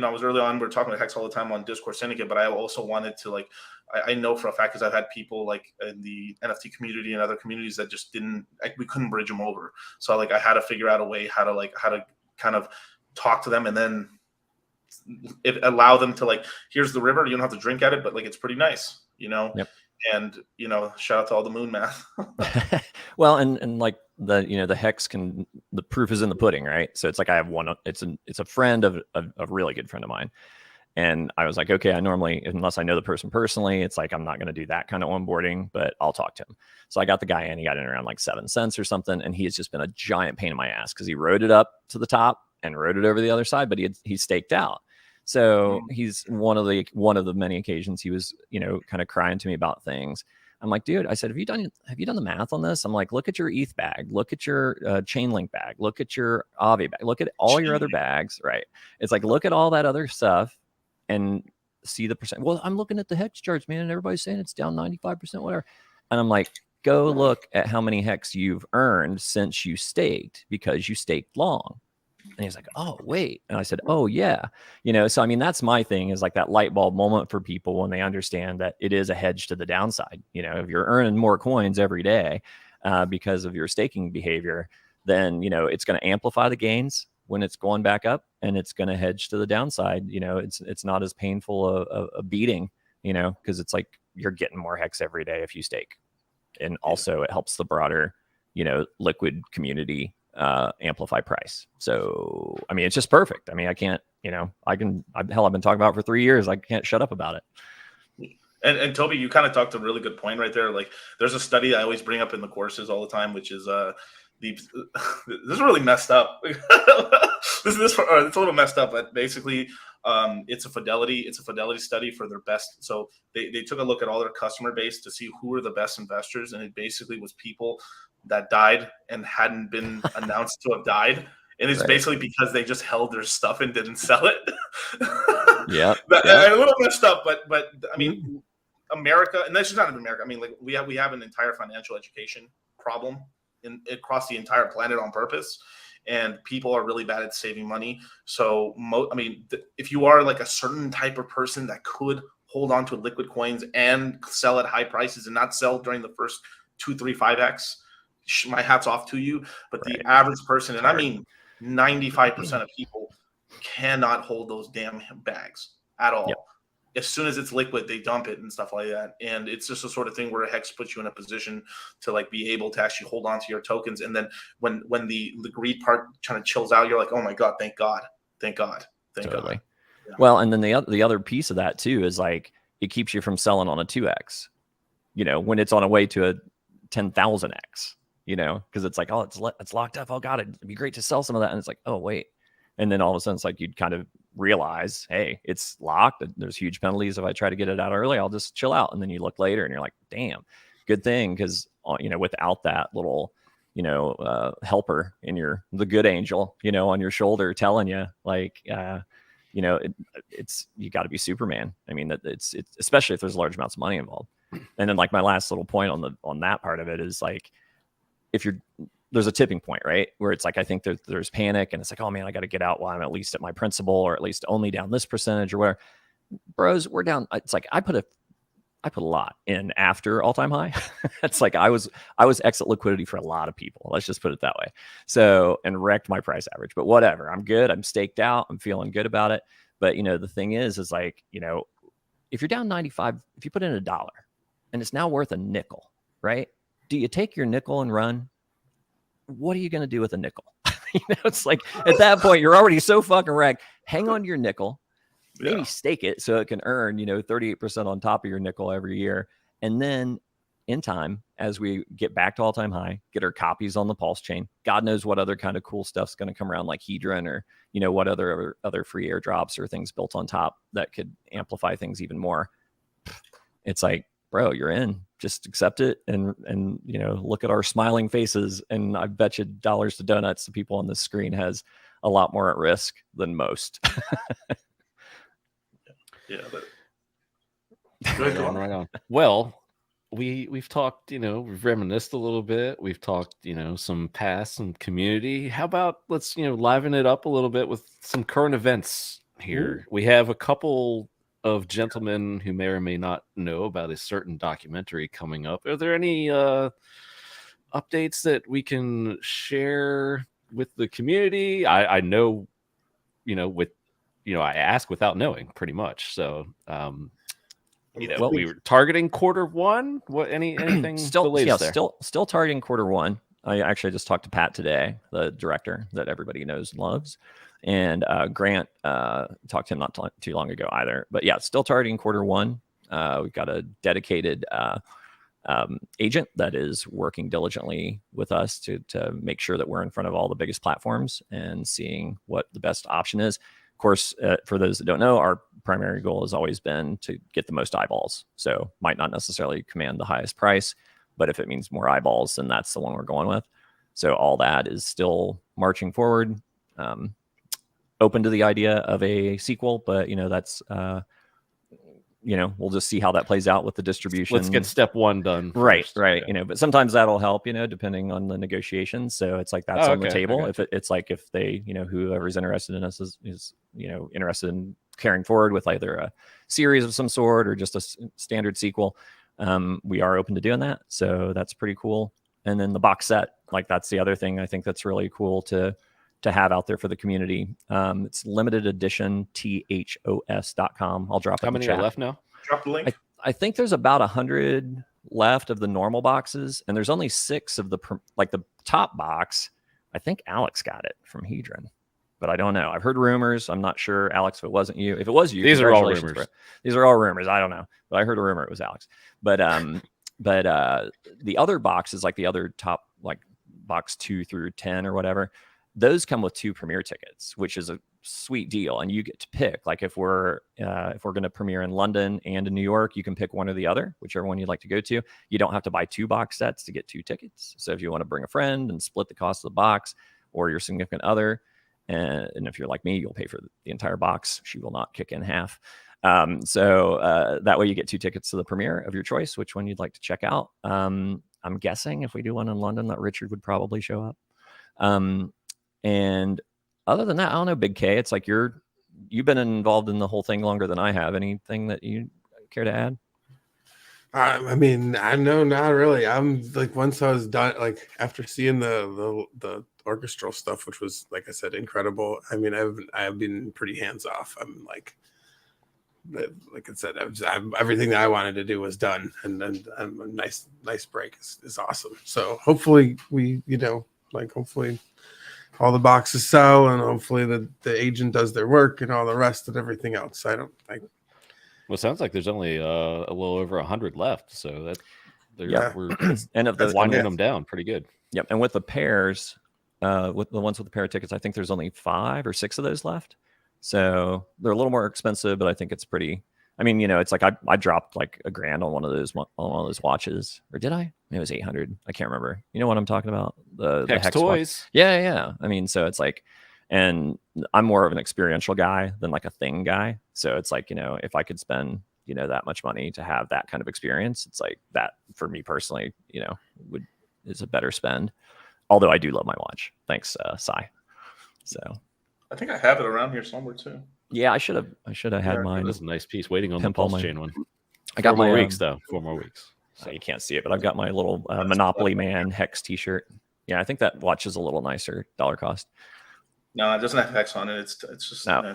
was early on, we were talking about Hex all the time on Discord Syndicate, but I also wanted to like, I know for a fact, because I've had people like in the NFT community and other communities that just we couldn't bridge them over. So like I had to figure out a way how to kind of talk to them, and then it allow them to like, here's the river, you don't have to drink at it, but like it's pretty nice, Yep. And shout out to all the moon math. Well, and like the Hex the proof is in the pudding, right? So it's like I have one, it's a friend of a really good friend of mine, and I was like, okay, I normally, unless I know the person personally, it's like I'm not going to do that kind of onboarding, but I'll talk to him. So I got the guy in, he got in around like 7 cents or something, and he has just been a giant pain in my ass because he rode it up to the top and rode it over the other side, but he staked out. So he's one of the many occasions he was, kind of crying to me about things. I'm like, dude, I said, have you done the math on this? I'm like, look at your ETH bag, look at your Chainlink bag, look at your Aave bag, look at all your other bags, right? It's like, look at all that other stuff and see the percent. Well, I'm looking at the Hex charts, man, and everybody's saying it's down 95%, whatever. And I'm like, go look at how many Hex you've earned since you staked, because you staked long. And he's like, oh, wait. And I said, oh, yeah. So, I mean, that's my thing, is like that light bulb moment for people when they understand that it is a hedge to the downside. If you're earning more coins every day because of your staking behavior, then, it's going to amplify the gains when it's going back up, and it's going to hedge to the downside. It's not as painful a beating, because it's like you're getting more hex every day if you stake. And also it helps the broader, liquid community amplify price. So, I mean, it's just perfect. I mean, I can't, I've been talking about it for 3 years. I can't shut up about it. And Toby, you kind of talked a really good point right there. Like, there's a study I always bring up in the courses all the time, which is this is really messed up. It's a little messed up, but basically, it's a fidelity study for their best. So they took a look at all their customer base to see who were the best investors, and it basically was people that died and hadn't been announced to have died. And it's basically because they just held their stuff and didn't sell it. Yeah. A little messed up, but I mean, America, and that's just not in America. I mean, like we have an entire financial education problem across the entire planet on purpose, and people are really bad at saving money. So, if you are like a certain type of person that could hold on to liquid coins and sell at high prices and not sell during the first 2, 3, 5x, my hat's off to you. But the average person, and I mean 95% of people, cannot hold those damn bags at all. Yep. As soon as it's liquid, they dump it and stuff like that. And it's just a sort of thing where Hex puts you in a position to like be able to actually hold on to your tokens. And then when the greed part kind of chills out, you're like, oh my God, thank God. Yeah. Well, and then the other piece of that too is like, it keeps you from selling on a 2x, when it's on a way to a 10,000x, because it's like, oh, it's locked up. Oh God, it'd be great to sell some of that. And it's like, oh wait. And then all of a sudden it's like, you'd kind of realize, hey, it's locked. There's huge penalties if I try to get it out early. I'll just chill out. And then you look later and you're like, damn, good thing. Because, without that little, helper in the good angel, on your shoulder telling you like, it's, you got to be Superman. I mean, that it's especially if there's large amounts of money involved. And then like my last little point on that part of it is like, there's a tipping point, right? Where it's like, I think there's panic and it's like, oh man, I got to get out while I'm at least at my principal, or at least only down this percentage or whatever. Bros, we're down. It's like, I put a lot in after all-time high. It's like, I was exit liquidity for a lot of people. Let's just put it that way. So, and wrecked my price average, but whatever. I'm good. I'm staked out. I'm feeling good about it. But the thing is like, if you're down 95, if you put in $1 and it's now worth a nickel, right? Do you take your nickel and run? What are you going to do with a nickel? It's like at that point, you're already so fucking wrecked. Hang on to your nickel, maybe stake it so it can earn, 38% on top of your nickel every year. And then in time, as we get back to all-time high, get our copies on the Pulse chain, God knows what other kind of cool stuff's going to come around, like Hedron, or, what other free airdrops or things built on top that could amplify things even more. It's like, bro, you're in. Just accept it and look at our smiling faces. And I bet you dollars to donuts, the people on this screen has a lot more at risk than most. Yeah, but right on. Well, we've talked, we've reminisced a little bit. We've talked, some past and community. How about let's, liven it up a little bit with some current events here. Ooh. We have a couple of gentlemen who may or may not know about a certain documentary coming up. Are there any updates that we can share with the community? I know, I ask without knowing pretty much. So, we were targeting Q1. What anything still there? Still targeting Q1. I actually just talked to Pat today, the director that everybody knows and loves. And Grant talked to him not too long ago either. But yeah, still targeting Q1. We've got a dedicated agent that is working diligently with us to make sure that we're in front of all the biggest platforms and seeing what the best option is. Of course, for those that don't know, our primary goal has always been to get the most eyeballs. So might not necessarily command the highest price, but if it means more eyeballs, then that's the one we're going with. So all that is still marching forward. Open to the idea of a sequel, but that's we'll just see how that plays out with the distribution. Let's get step one done. Right. First. Right. Yeah. But sometimes that'll help, depending on the negotiations. So it's like, that's on the table. Okay. If it's like, if they, whoever's interested in us is interested in carrying forward with either a series of some sort or just a standard sequel, we are open to doing that. So that's pretty cool. And then the box set, like, that's the other thing I think that's really cool to have out there for the community. It's limited edition, thos.com. I'll drop it. How many are left now? Drop the link. I think there's about 100 left of the normal boxes, and there's only 6 of the top box. I think Alex got it from Hedron, but I don't know. I've heard rumors. I'm not sure, Alex, if it wasn't you. If it was you, these are all rumors. These are all rumors. I don't know, but I heard a rumor it was Alex. But the other boxes, like the other top, like box 2 through 10 or whatever, those come with 2 premiere tickets, which is a sweet deal. And you get to pick, like, if we're going to premiere in London and in New York, you can pick one or the other, whichever one you'd like to go to. You don't have to buy 2 box sets to get 2 tickets. So if you want to bring a friend and split the cost of the box, or your significant other, and if you're like me, you'll pay for the entire box. She will not kick in half. So that way you get 2 tickets to the premiere of your choice, which one you'd like to check out. I'm guessing if we do one in London, that Richard would probably show up. And other than that, I don't know, Big K. It's like you've been involved in the whole thing longer than I have. Anything that you care to add? I mean, I know, not really. I'm like, once I was done, like after seeing the orchestral stuff, which was, like I said, incredible. I mean, I've been pretty hands off. I'm like I said, everything that I wanted to do was done, and then a nice break is awesome. So hopefully hopefully all the boxes sell, and hopefully the agent does their work and all the rest and everything else. Well, it sounds like there's only a little over 100 left, so we're winding them down pretty good. Yep. And with the pairs, with the ones with the pair of tickets, I think there's only 5 or 6 of those left. So they're a little more expensive, but I think it's pretty. I mean, it's like I dropped like $1,000 on one of those watches, or did I? It was 800. I can't remember. You know what I'm talking about? The Hex toys. Watch. Yeah. I mean, so it's like, and I'm more of an experiential guy than like a thing guy. So it's like, if I could spend, that much money to have that kind of experience, it's like that for me personally, is a better spend. Although I do love my watch. Thanks, Sai. So I think I have it around here somewhere too. Yeah, I should have had mine. This is a nice piece. Waiting on the pulse chain one. I got 4 more my weeks though. 4 more weeks. So you can't see it, but I've got my little Monopoly Man Hex T-shirt. Yeah, I think that watch is a little nicer dollar cost. No, it doesn't have Hex on it. It's just no.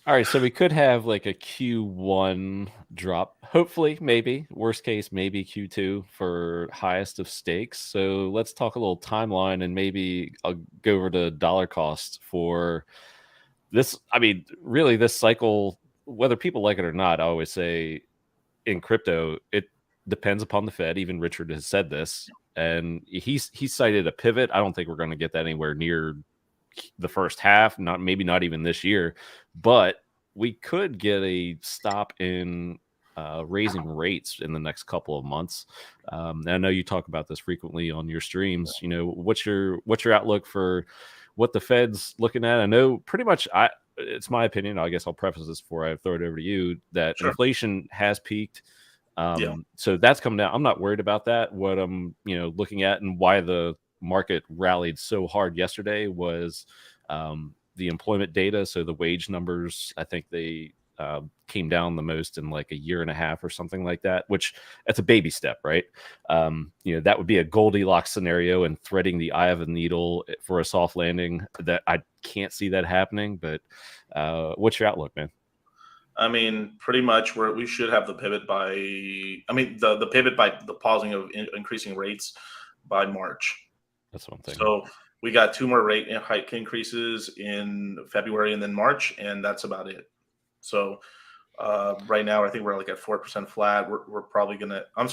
All right, so we could have like a Q1 drop. Hopefully, maybe. Worst case, maybe Q2 for highest of stakes. So let's talk a little timeline, and maybe I'll go over to dollar cost for this. I mean, really, this cycle, whether people like it or not, I always say in crypto, it depends upon the Fed. Even Richard has said this, and he cited a pivot. I don't think we're going to get that anywhere near the first half, maybe not even this year, but we could get a stop in raising rates in the next couple of months. I know you talk about this frequently on your streams. What's your outlook for what the Fed's looking at? I know pretty much it's my opinion. I guess I'll preface this before I throw it over to you, that inflation has peaked. So that's come down. I'm not worried about that. What I'm looking at, and why the market rallied so hard yesterday, was the employment data. So the wage numbers, I think they came down the most in like a year and a half or something like that, which that's a baby step, right? That would be a Goldilocks scenario and threading the eye of a needle for a soft landing. That I can't see that happening, but what's your outlook, man? I mean, pretty much we should have the pivot by, the pivot by the pausing of increasing rates by March. That's one thing. So we got 2 more rate hike increases in February and then March, and that's about it. So right now, I think we're like at 4% flat. We're probably going to, I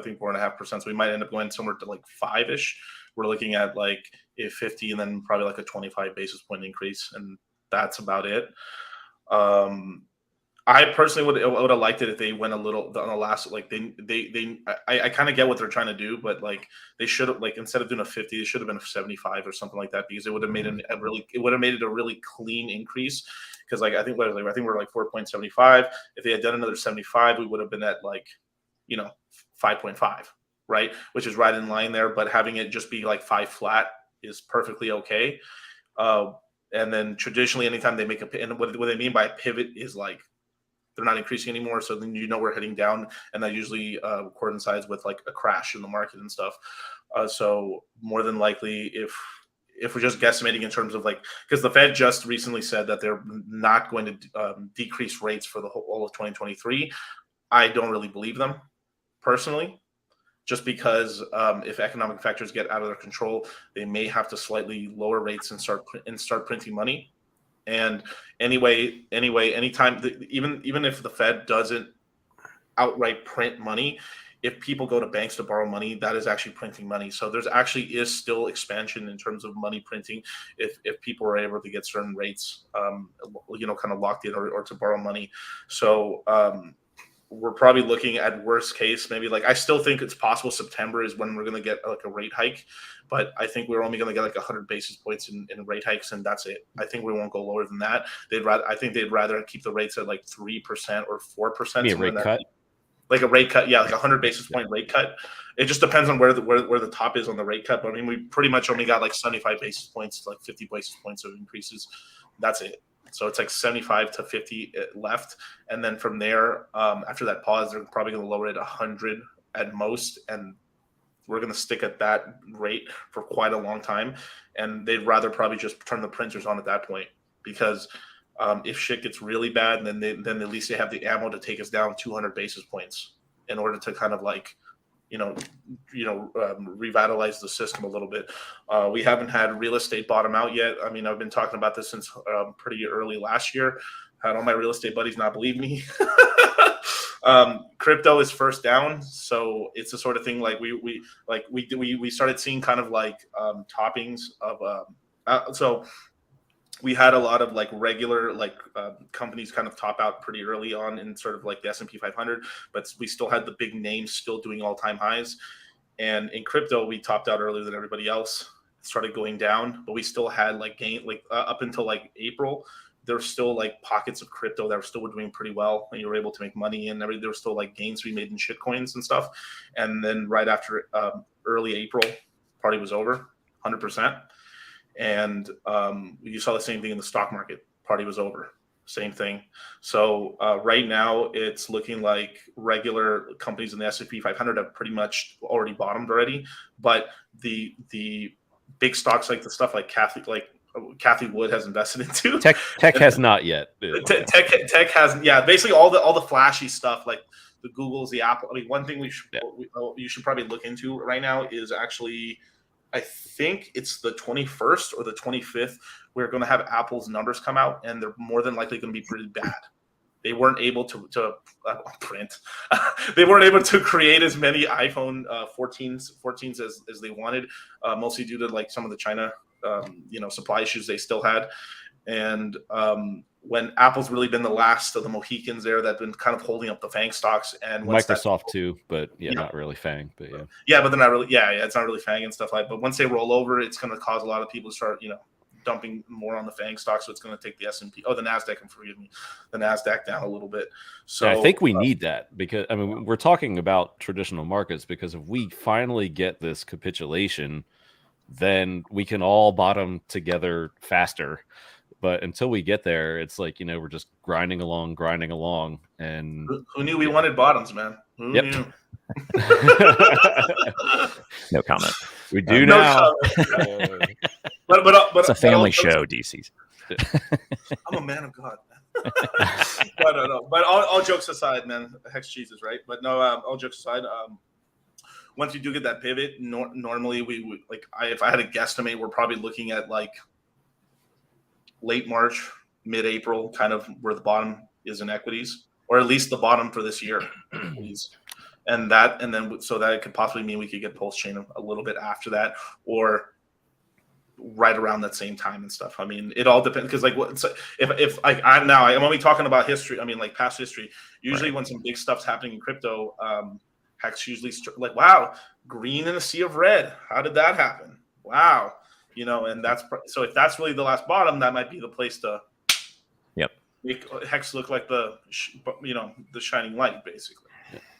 think 4.5%. So we might end up going somewhere to like 5-ish. We're looking at like a 50 and then probably like a 25 basis point increase. And that's about it. I personally would have liked it if they went a little on the last, like I kind of get what they're trying to do, but like they should have, like, instead of doing a 50, it should have been a 75 or something like that, because it would have made it a really clean increase. Because like I think we're like 4.75. If they had done another 75, we would have been at like 5.5, right, which is right in line there. But having it just be like 5 flat is perfectly okay. And then traditionally, anytime they make and what they mean by a pivot is like they're not increasing anymore, so then we're heading down, and that usually coincides with like a crash in the market and stuff. So more than likely, if we're just guesstimating in terms of like, because the Fed just recently said that they're not going to decrease rates for the whole of 2023, I don't really believe them personally. Just because if economic factors get out of their control, they may have to slightly lower rates and start printing money. And anyway, anytime, even if the Fed doesn't outright print money, if people go to banks to borrow money, that is actually printing money. So there's actually is still expansion in terms of money printing if people are able to get certain rates, kind of locked in or to borrow money. So we're probably looking at worst case, maybe like, I still think it's possible September is when we're going to get like a rate hike, but I think we're only going to get like 100 basis points in rate hikes, and that's it. I think we won't go lower than that. I think they'd rather keep the rates at like 3% or 4%. A rate cut? Like a rate cut, yeah, like 100 basis point rate cut. It just depends on where the top is on the rate cut. But I mean, we pretty much only got like 75 basis points to like 50 basis points of increases. That's it. So it's like 75 to 50 left. And then from there, after that pause, they're probably going to lower it 100 at most. And we're going to stick at that rate for quite a long time. And they'd rather probably just turn the printers on at that point, because if shit gets really bad, then at least they have the ammo to take us down 200 basis points in order to kind of like, revitalize the system a little bit. We haven't had real estate bottom out yet. I mean, I've been talking about this since pretty early last year. Had all my real estate buddies not believe me. Crypto is first down, so it's the sort of thing like we started seeing kind of like toppings of so. We had a lot of like regular companies kind of top out pretty early on in sort of like the S&P 500, but we still had the big names still doing all-time highs. And in crypto, we topped out earlier than everybody else. It started going down, but we still had like gain up until like April. There were still like pockets of crypto that were still doing pretty well, and you were able to make money, and there were still like gains to be made in shitcoins and stuff. And then right after early April, party was over, 100%. And you saw the same thing in the stock market. Party was over. Same thing. So right now it's looking like regular companies in the S&P 500 have pretty much already bottomed already. But the big stocks, like the stuff like Kathy Wood has invested into. Tech has not yet. Tech has, yeah. Basically all the flashy stuff like the Googles, the Apple. I mean, one thing you should probably look into right now is actually, I think it's the 21st or the 25th. We're going to have Apple's numbers come out, and they're more than likely going to be pretty bad. They weren't able to print. They weren't able to create as many iPhone 14s as they wanted, mostly due to like some of the China, supply issues they still had. And when Apple's really been the last of the Mohicans there that've been kind of holding up the FANG stocks, and Microsoft too, but not really FANG, but yeah. Yeah, but they're not really. Yeah, it's not really FANG and stuff like. But once they roll over, it's going to cause a lot of people to start, dumping more on the FANG stock. So it's going to take the S&P, the Nasdaq, the Nasdaq down a little bit. So I think we need that, because I mean we're talking about traditional markets, because if we finally get this capitulation, then we can all bottom together faster. But until we get there, it's like, we're just grinding along. And who knew we wanted bottoms, man? Who knew? No comment. We do now. But it's a family show, DC's. I'm a man of God, man. But all jokes aside, man, Hex cheeses, right? But no, all jokes aside, once you do get that pivot, normally we would if I had to guesstimate, we're probably looking at like late March, mid-April, kind of where the bottom is in equities, or at least the bottom for this year. And then so that it could possibly mean we could get pulse chain a little bit after that, or right around that same time and stuff. I mean, it all depends because like what so if I'm only talking about history. I mean, like past history. Usually, when some big stuff's happening in crypto, Hex usually like, wow, green in a sea of red. How did that happen? Wow, and that's so if that's really the last bottom, that might be the place to make Hex look like the shining light, basically.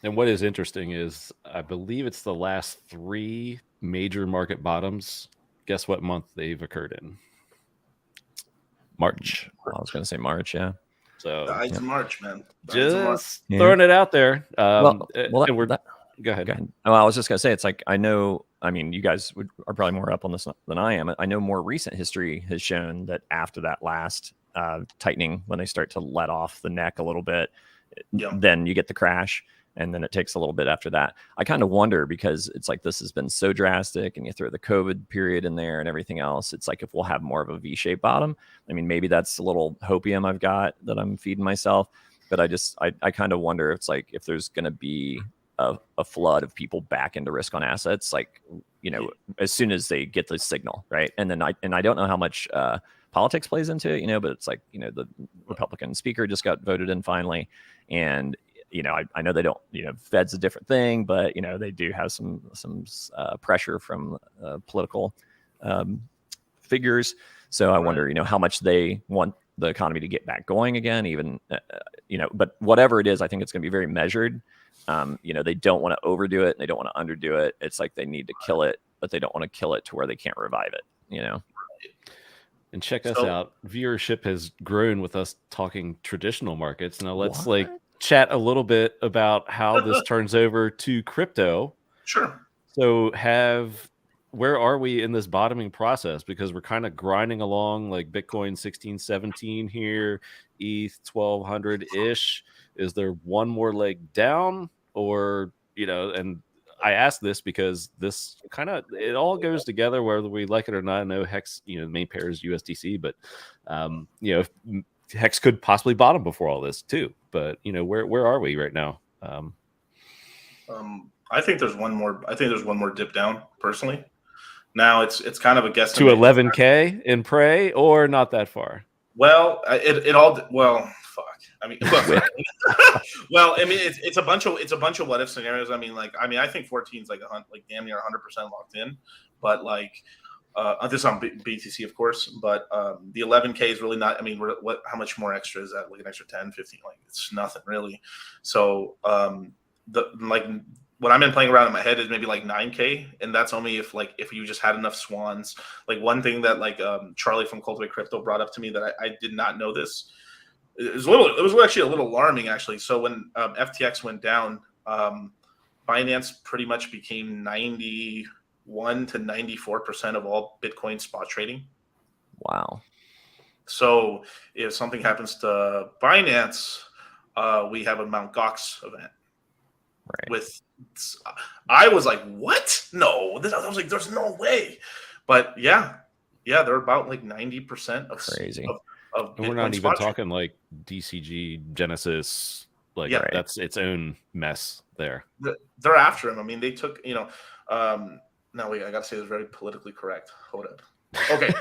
And what is interesting is I believe it's the last 3 major market bottoms. Guess what month they've occurred in? March. I was going to say March. Yeah. So the Ides of March, man. Just throwing it out there. Go ahead. Oh, I was just going to say, it's like, I mean, you guys are probably more up on this than I am. I know more recent history has shown that after that last tightening, when they start to let off the neck a little bit, then you get the crash. And then it takes a little bit after that. I kind of wonder, because it's like this has been so drastic, and you throw the COVID period in there and everything else. It's like if we'll have more of a V-shaped bottom. I mean, maybe that's a little hopium I've got that I'm feeding myself. But I kind of wonder, it's like if there's going to be a flood of people back into risk on assets, like, as soon as they get the signal, right? And then I don't know how much politics plays into it, but it's like, the Republican speaker just got voted in finally, and I know they don't, Fed's a different thing, but, they do have some pressure from political figures. So I wonder, how much they want the economy to get back going again, even, but whatever it is, I think it's going to be very measured. They don't want to overdo it, and they don't want to underdo it. It's like they need to kill it, but they don't want to kill it to where they can't revive it, And check us out. Viewership has grown with us talking traditional markets. Now let's chat a little bit about how this turns over to crypto. Sure. So where are we in this bottoming process? Because we're kind of grinding along, like Bitcoin 1617 here, ETH 1200-ish. Is there one more leg down, or, and I ask this because this it all goes together whether we like it or not. I know Hex, the main pair is USDC, but Hex could possibly bottom before all this too. But where are we right now? I think there's one more. I think there's one more dip down. Personally, now it's kind of a guess to 11K in Prey, or not that far. Well, fuck. I mean, well, I mean, it's a bunch of what if scenarios. I mean, I think 14 is like damn near 100% locked in, but this on BTC, of course, but the 11K is really not. I mean, how much more extra is that? Like an extra 10, 15? Like it's nothing really. So what I've been playing around in my head is maybe like 9K, and that's only if you just had enough swans. Like one thing that Charlie from Cultivate Crypto brought up to me that I did not know this. It was actually a little alarming actually. So when FTX went down, Binance pretty much became 91 to 94% of all Bitcoin spot trading. Wow. So if something happens to Binance, we have a Mt. Gox event. Right. I was like, what? No, I was like, there's no way. But yeah, they're about like 90% of crazy. Of and we're not even talking like DCG Genesis, that's its own mess there. They're after him. I mean, they took, now I gotta say this very politically correct. Hold up. Okay.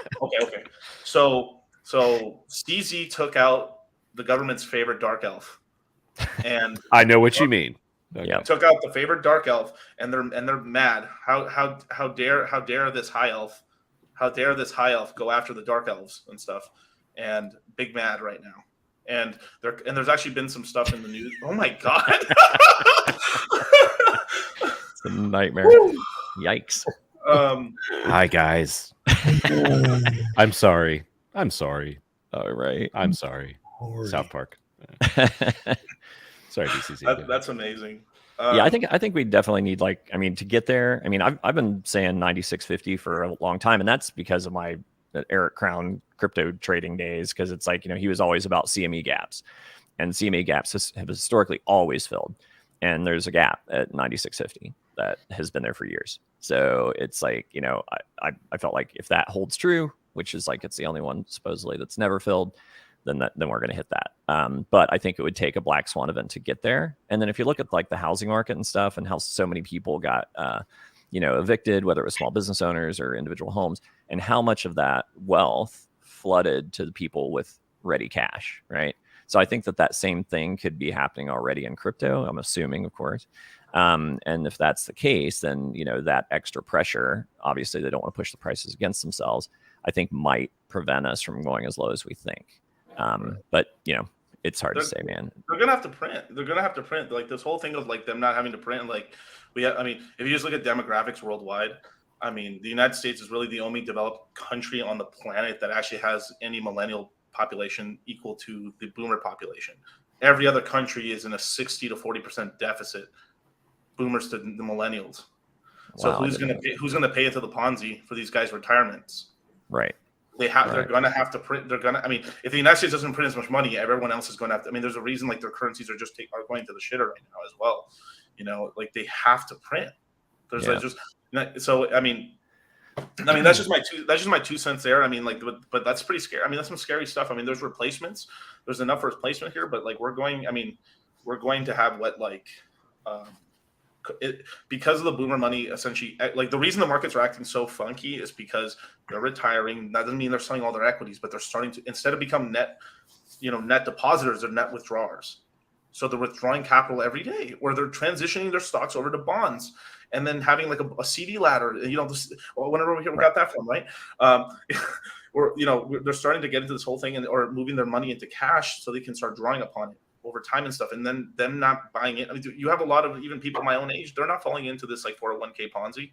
So CZ took out the government's favorite dark elf, and I know what you mean. Okay. Took out the favorite dark elf, and they're mad. How dare this high elf? How dare this high elf go after the dark elves and stuff? And big mad right now. And there's actually been some stuff in the news. Oh my god. It's a nightmare. Yikes. Hi guys. I'm sorry. All right. I'm sorry. South Park. Sorry, DCC. That's amazing. I think we definitely need to get there. I mean, I've been saying 96.50 for a long time, and that's because of my Eric Crown crypto trading days. Because it's like, he was always about CME gaps, and CME gaps have historically always filled, and there's a gap at 96.50 that has been there for years. So it's like, I felt like if that holds true, which is like it's the only one supposedly that's never filled, then we're going to hit that. But I think it would take a black swan event to get there. And then if you look at like the housing market and stuff, and how so many people got evicted, whether it was small business owners or individual homes, and how much of that wealth flooded to the people with ready cash, right? So I think that same thing could be happening already in crypto. I'm assuming, of course. And if that's the case, then, that extra pressure, obviously they don't want to push the prices against themselves, I think might prevent us from going as low as we think. But, it's hard to say, man. They're going to have to print. They're going to have to print. Like this whole thing of like them not having to print. Like if you just look at demographics worldwide, the United States is really the only developed country on the planet that actually has any millennial population equal to the boomer population. Every other country is in a 60 to 40% deficit, boomers to the millennials. So Wow, who's going to pay into the Ponzi for these guys' retirements? Right. They're going to have to print. If the United States doesn't print as much money, everyone else is going to have to. There's a reason like their currencies are going to the shitter right now as well. Like they have to print. There's that's just my 2 cents there. But that's pretty scary. That's some scary stuff. There's replacements. There's enough for replacement here, but like we're going to have because of the boomer money, essentially, like the reason the markets are acting so funky is because they're retiring. That doesn't mean they're selling all their equities, but they're starting to, instead of become net depositors, they're net withdrawers. So they're withdrawing capital every day, or they're transitioning their stocks over to bonds, and then having like a CD ladder. Whenever we got that from, right? Or they're starting to get into this whole thing or moving their money into cash so they can start drawing upon it over time and stuff, and then them not buying it. You have a lot of even people my own age, they're not falling into this like 401k Ponzi.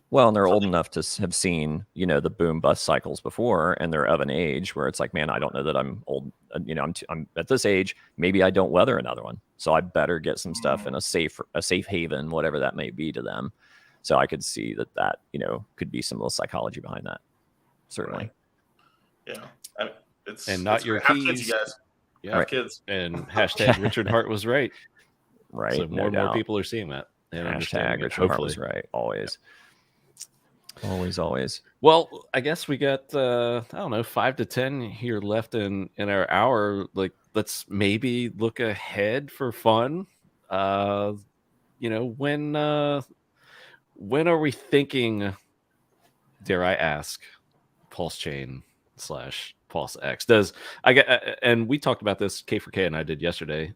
Well, and they're old enough to have seen, the boom bust cycles before, and they're of an age where it's like, man, I don't know that I'm old. I'm at this age. Maybe I don't weather another one, so I better get some stuff in a safe haven, whatever that may be to them. So I could see that could be some of the psychology behind that. Certainly. Right. Yeah, and not your keys. Kids, you guys. Yeah, have kids. And hashtag Richard Hart was right. Right. So more and more people are seeing that. And hashtag Richard Hart was right. Always. Always. Well, I guess we got 5 to 10 here left in our hour. Like, let's maybe look ahead for fun. When are we thinking, dare I ask, Pulse Chain / Pulse X? And we talked about this, K4K and I did yesterday.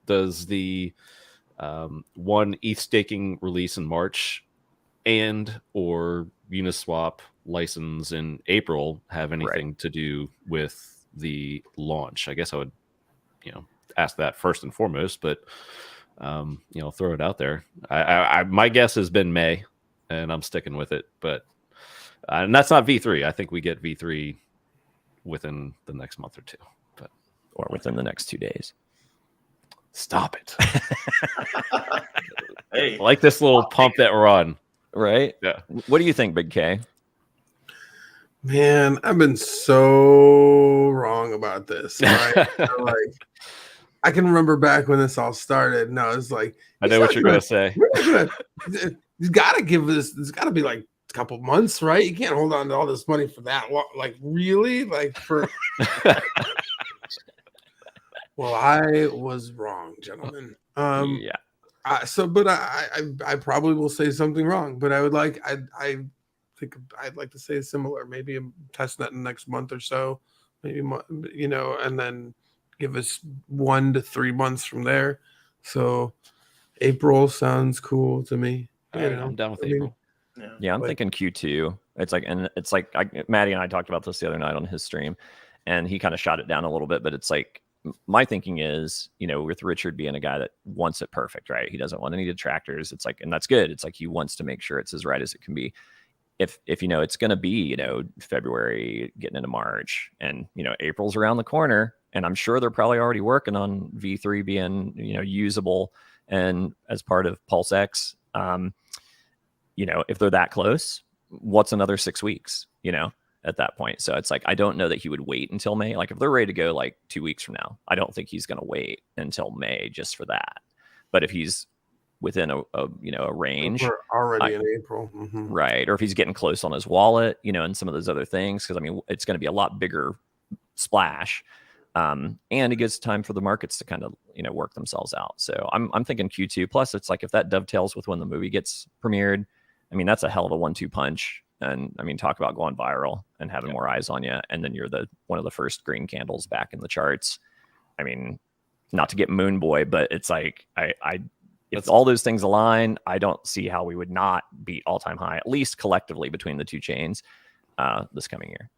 Does the one ETH staking release in March and or Uniswap license in April have anything to do with the launch? I guess I would, ask that first and foremost, but throw it out there. My guess has been May, and I'm sticking with it. But and that's not V3. I think we get V3 within the next month or two, or within the next 2 days. Stop it. Hey, I like this little pump that we're on. Right? Yeah. What do you think, Big K? Man, I've been so wrong about this. Right? I can remember back when this all started. No, it's like I know what you're gonna say. You gotta give this. There's got to be like a couple months, right? You can't hold on to all this money for that long. Like really, like for. Well, I was wrong, gentlemen. Yeah. But I probably will say something wrong. But I think I'd like to say similar. Maybe a testnet in the next month or so, maybe and then give us 1 to 3 months from there. So April sounds cool to me. I'm down with April. Yeah, I'm thinking Q2. It's like Maddie and I talked about this the other night on his stream, and he kind of shot it down a little bit. But it's like my thinking is, with Richard being a guy that wants it perfect, right? He doesn't want any detractors. It's like, and that's good. It's like he wants to make sure it's as right as it can be. If it's going to be, February getting into March, and April's around the corner, and I'm sure they're probably already working on V3 being usable and as part of Pulse X. If they're that close, what's another 6 weeks? At that point. So it's like, I don't know that he would wait until May. Like if they're ready to go like 2 weeks from now, I don't think he's going to wait until May just for that. But if he's within a range, we're already in April, right? Or if he's getting close on his wallet, and some of those other things, because it's going to be a lot bigger splash, and it gives time for the markets to kind of work themselves out. So I'm thinking Q2. Plus, it's like if that dovetails with when the movie gets premiered, I mean, that's a hell of a 1-2 punch. And I mean, talk about going viral and having more eyes on you. And then you're one of the first green candles back in the charts. I mean, not to get Moon Boy, but it's like, if all those things align, I don't see how we would not beat all-time high, at least collectively between the two chains this coming year.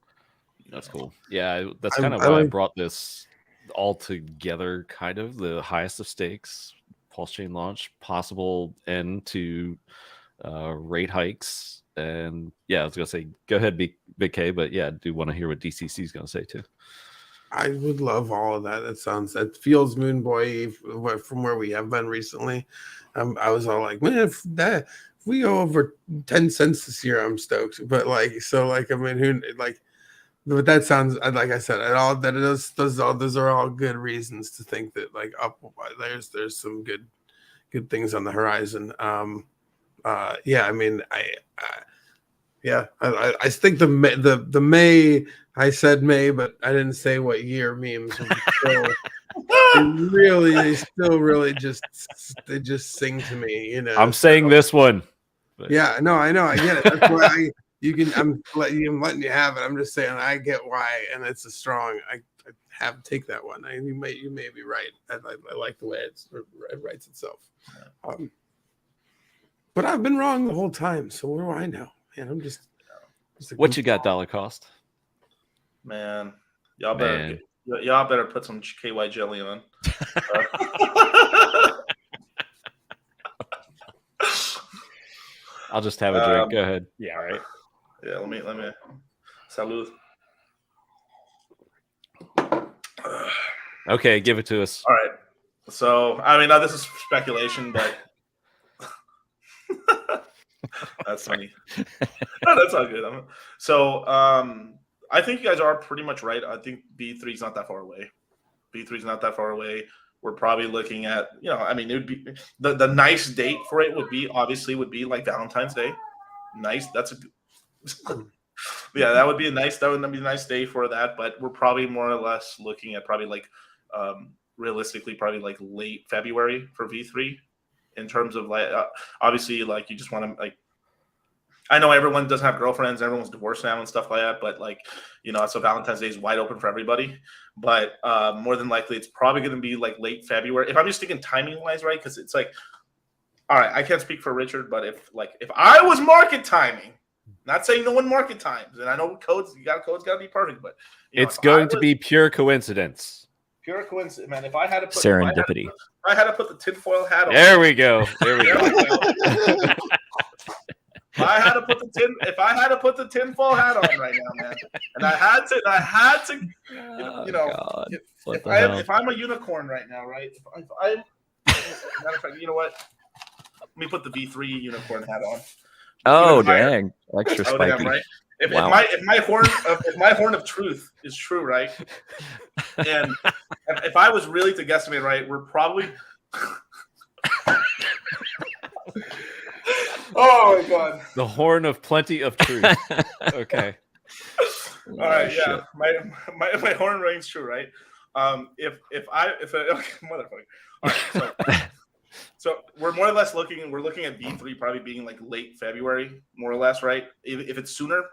That's cool. Yeah, that's kind of why I brought this all together, kind of the highest of stakes, pulse chain launch, possible end to rate hikes. And yeah, I was going to say, go ahead, Big K, but yeah, I do want to hear what DCC is going to say too. I would love all of that. That feels Moon Boy from where we have been recently. I was all like, man, if we go over 10 cents this year, I'm stoked. But like, I mean, but that sounds, like I said, those are all good reasons to think that like there's some good things on the horizon. Yeah, I mean, I think the May, I said May, but I didn't say what year memes would they still really just sing to me, you know. I'm saying this one. But. Yeah, no, I know, I get it. That's why I'm letting you have it. I'm just saying I get why, and it's a strong. I have take that one. You may be right. I like the way it writes itself. But I've been wrong the whole time. So what do I know? Man, I'm just what you got, dollar cost? Man, y'all better put some KY jelly on. I'll just have a drink. Go ahead. Yeah, right. Yeah, let me. Salud. Okay, give it to us. All right. So, I mean, now this is speculation, but that's funny. No, that's all good. So, I think you guys are pretty much right. I think B3 is not that far away. We're probably looking at, I mean, it would be the nice date for it would be like Valentine's Day. Nice. That's yeah, that would be a nice day for that. But we're probably more or less looking at probably like realistically probably like late February for V3 in terms of like obviously like you just want to like. I know everyone doesn't have girlfriends, everyone's divorced now and stuff like that, but like, so Valentine's Day is wide open for everybody. But more than likely, it's probably going to be like late February. If I'm just thinking timing wise, right? Because it's like, all right, I can't speak for Richard, but if I was market timing, not saying no one market times, and I know codes got to be perfect, but it's going to be pure coincidence. Pure coincidence, man. If I had to put serendipity, if I had to put the tinfoil hat on, there we go. If I had to put the tinfoil hat on right now, man, and I had to, if I'm a unicorn right now, right? If I'm, matter of fact, you know what? Let me put the V3 unicorn hat on. Oh, dang! Extra spiky. Right? If my horn of truth is true, right? And if I was really to guesstimate, right, we're probably. Oh my God! The horn of plenty of truth. Okay. All right. Yeah. My horn rings true, right? Okay, motherfucker. All right. So we're more or less looking at V3 probably being like late February, more or less, right? If it's sooner,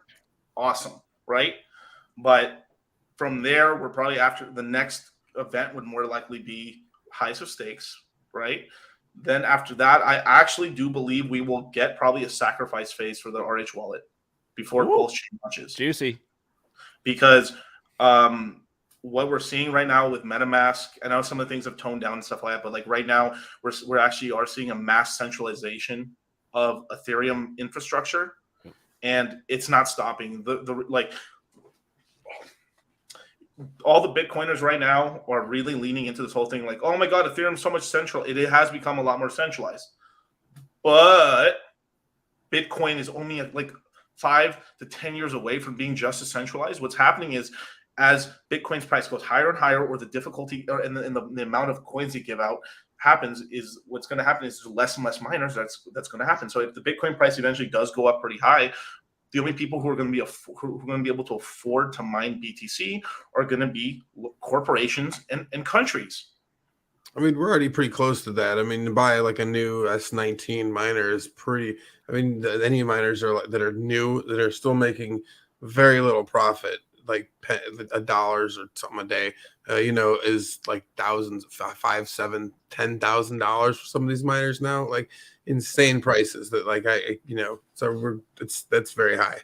awesome, right? But from there, we're probably after the next event would more likely be highs of stakes, right? Then after that, I actually do believe we will get probably a sacrifice phase for the RH wallet before pulse chain launches. Juicy. Because what we're seeing right now with MetaMask, I know some of the things have toned down and stuff like that, but like right now, we're actually are seeing a mass centralization of Ethereum infrastructure, and it's not stopping. All the Bitcoiners right now are really leaning into this whole thing like, oh my God, Ethereum's so much central. It has become a lot more centralized. But Bitcoin is only like 5 to 10 years away from being just as centralized. What's happening is as Bitcoin's price goes higher and higher, or the difficulty or in the amount of coins you give out happens, is what's going to happen is less and less miners. That's going to happen. So if the Bitcoin price eventually does go up pretty high, the only people who are going to be able to afford to mine BTC are going to be corporations and countries. I mean, we're already pretty close to that. I mean, to buy like a new S19 miner is pretty. I mean, any miners that are new that are still making very little profit, like $1 or something a day. Is like thousands, $5,000, $7,000, $10,000 for some of these miners now. Like insane prices that like so that's very high.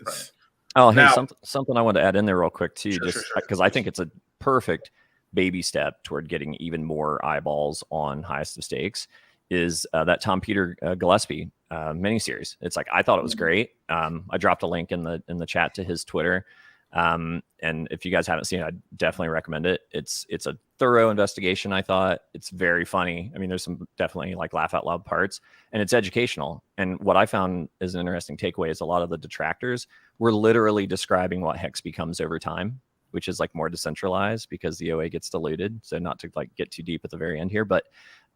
Right. Oh, hey, something I want to add in there real quick too, just because I think it's a perfect baby step toward getting even more eyeballs on Highest of Stakes is that Tom Peter Gillespie miniseries. It's like I thought it was great. I dropped a link in the chat to his Twitter, and if you guys haven't seen it, I definitely recommend it. It's a thorough investigation. I thought it's very funny. I mean, there's some definitely like laugh out loud parts, and it's educational. And what I found is an interesting takeaway is a lot of the detractors were literally describing what Hex becomes over time, which is like more decentralized because the OA gets diluted. So not to like get too deep at the very end here, but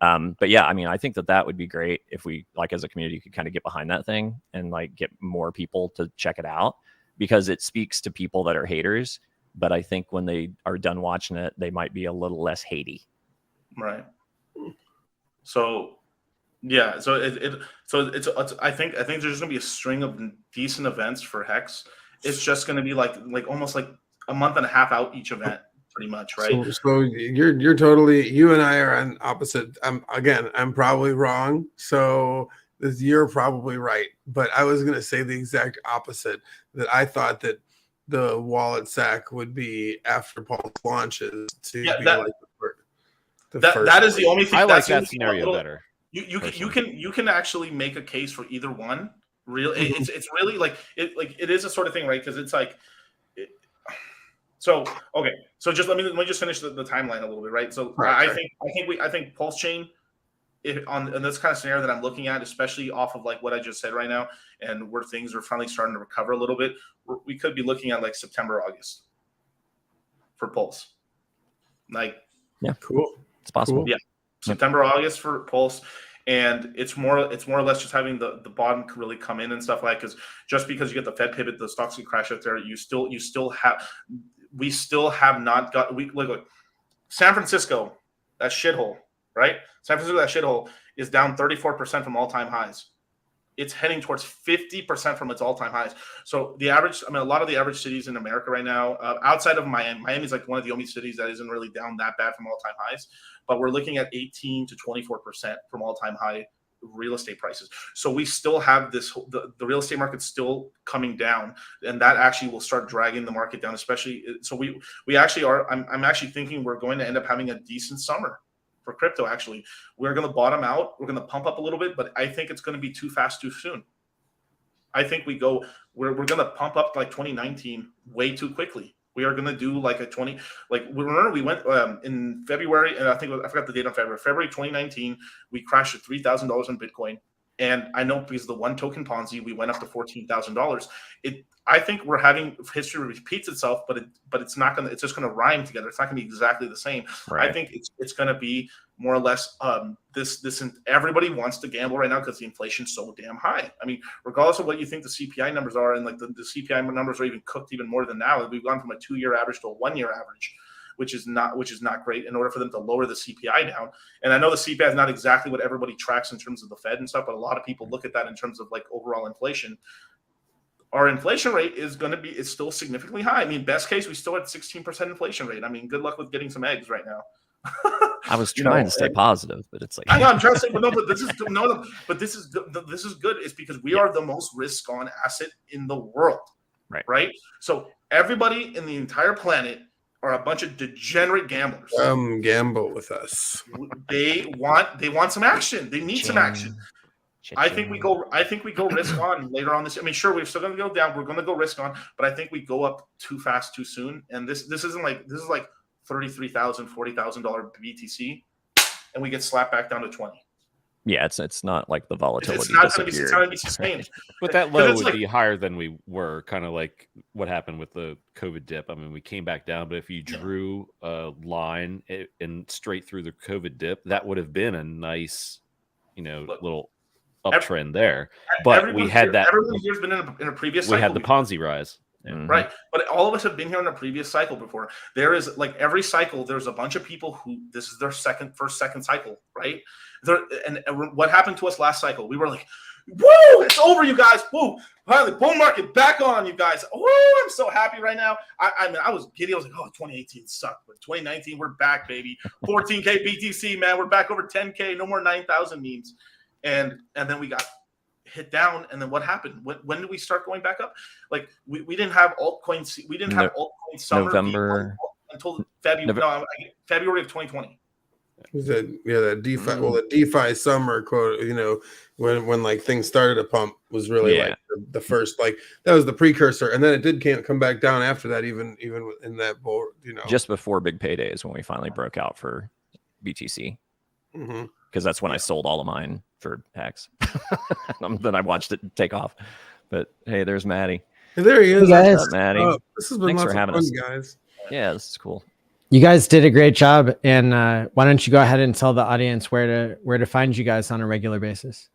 yeah, I mean, I think that would be great if we like as a community could kind of get behind that thing and like get more people to check it out because it speaks to people that are haters. But I think when they are done watching it, they might be a little less hatey. Right. So yeah, so it's I think there's just gonna be a string of decent events for Hex. It's just gonna be like almost like a month and a half out each event, pretty much, right? So you're totally, you and I are on opposite. I'm probably wrong. So you're probably right. But I was going to say the exact opposite, that I thought that the wallet sack would be after Pulse launches to be like the first. That is the only thing. I like that scenario better. You can actually make a case for either one. Really, it's really like it is a sort of thing, right? Because it's like. So okay, so just let me just finish the timeline a little bit, right? So I think Pulse Chain, on this kind of scenario that I'm looking at, especially off of like what I just said right now, and where things are finally starting to recover a little bit, we could be looking at like September, August for Pulse. Like, yeah, cool, it's possible. Yeah, September, August for Pulse. And it's more or less just having the bottom really come in and stuff like, because just because you get the Fed pivot, the stocks can crash out there. We still have not got. Look, San Francisco, that shithole, right? San Francisco, that shithole is down 34% from all-time highs. It's heading towards 50% from its all-time highs. So the average, I mean, a lot of the average cities in America right now, outside of Miami is like one of the only cities that isn't really down that bad from all-time highs. But we're looking at 18 to 24% from all-time high real estate prices. So we still have this, the real estate market's still coming down, and that actually will start dragging the market down, especially. So we actually are, I'm actually thinking we're going to end up having a decent summer for crypto. Actually, we're going to bottom out. We're going to pump up a little bit, but I think it's going to be too fast, too soon. I think we're going to pump up like 2019 way too quickly. We are going to do like a 20, like remember we went in February, and I forgot the date on February 2019, we crashed at $3,000 in Bitcoin. And I know because of the one token Ponzi, we went up to $14,000. I think we're having history repeats itself, but it's not going to, it's just going to rhyme together. It's not going to be exactly the same. Right. I think it's going to be more or less this everybody wants to gamble right now because the inflation's so damn high. I mean, regardless of what you think the CPI numbers are, and like the CPI numbers are even cooked even more than now. We've gone from a 2-year average to a 1-year average, which is not great, in order for them to lower the CPI down. And I know the CPI is not exactly what everybody tracks in terms of the Fed and stuff, but a lot of people look at that in terms of like overall inflation. Our inflation rate is still significantly high. I mean, best case, we still had 16% inflation rate. I mean, good luck with getting some eggs right now. I was trying to stay positive, but it's like I know, I'm trying to say, but this is good. It's because we are the most risk-on asset in the world, right? So everybody in the entire planet are a bunch of degenerate gamblers. Gamble with us. They want some action. They need some action. I think we go risk on later on this. I mean, sure, we're still going to go down. We're going to go risk on, but I think we go up too fast, too soon. And this is like $33,000, $40,000 BTC, and we get slapped back down to 20. Yeah, it's not like the volatility. It's not going to be sustained. But that low would be higher than we were, kind of like what happened with the COVID dip. I mean, we came back down, but if you drew a line and straight through the COVID dip, that would have been a nice, little uptrend there. But we had that. Everyone here's been in a previous cycle. We had the Ponzi rise. Right. But all of us have been here in a previous cycle before. There is like every cycle, there's a bunch of people who this is their second cycle, right? And what happened to us last cycle? We were like, woo, it's over, you guys. Woo. Finally, bull market back on, you guys. Oh, I'm so happy right now. I mean, I was giddy. I was like, oh, 2018 sucked. But 2019, we're back, baby. 14K BTC, man. We're back over 10K. No more 9,000 memes. And then we got hit down, and then what happened? When did we start going back up? Like we didn't have altcoins. We didn't have altcoin summer November until February of 2020. The DeFi, well, the DeFi summer quote, when like things started to pump was really like the first, like that was the precursor, and then it did come back down after that, even in that bull, just before big paydays when we finally broke out for BTC. Because that's when I sold all of mine for Hex. Then I watched it take off. But hey, there's Maddie. Hey, there he is. Hey guys. What's up, Maddie? This has been Thanks lots for having of fun, us, guys. Yeah, this is cool. You guys did a great job, and why don't you go ahead and tell the audience where to find you guys on a regular basis?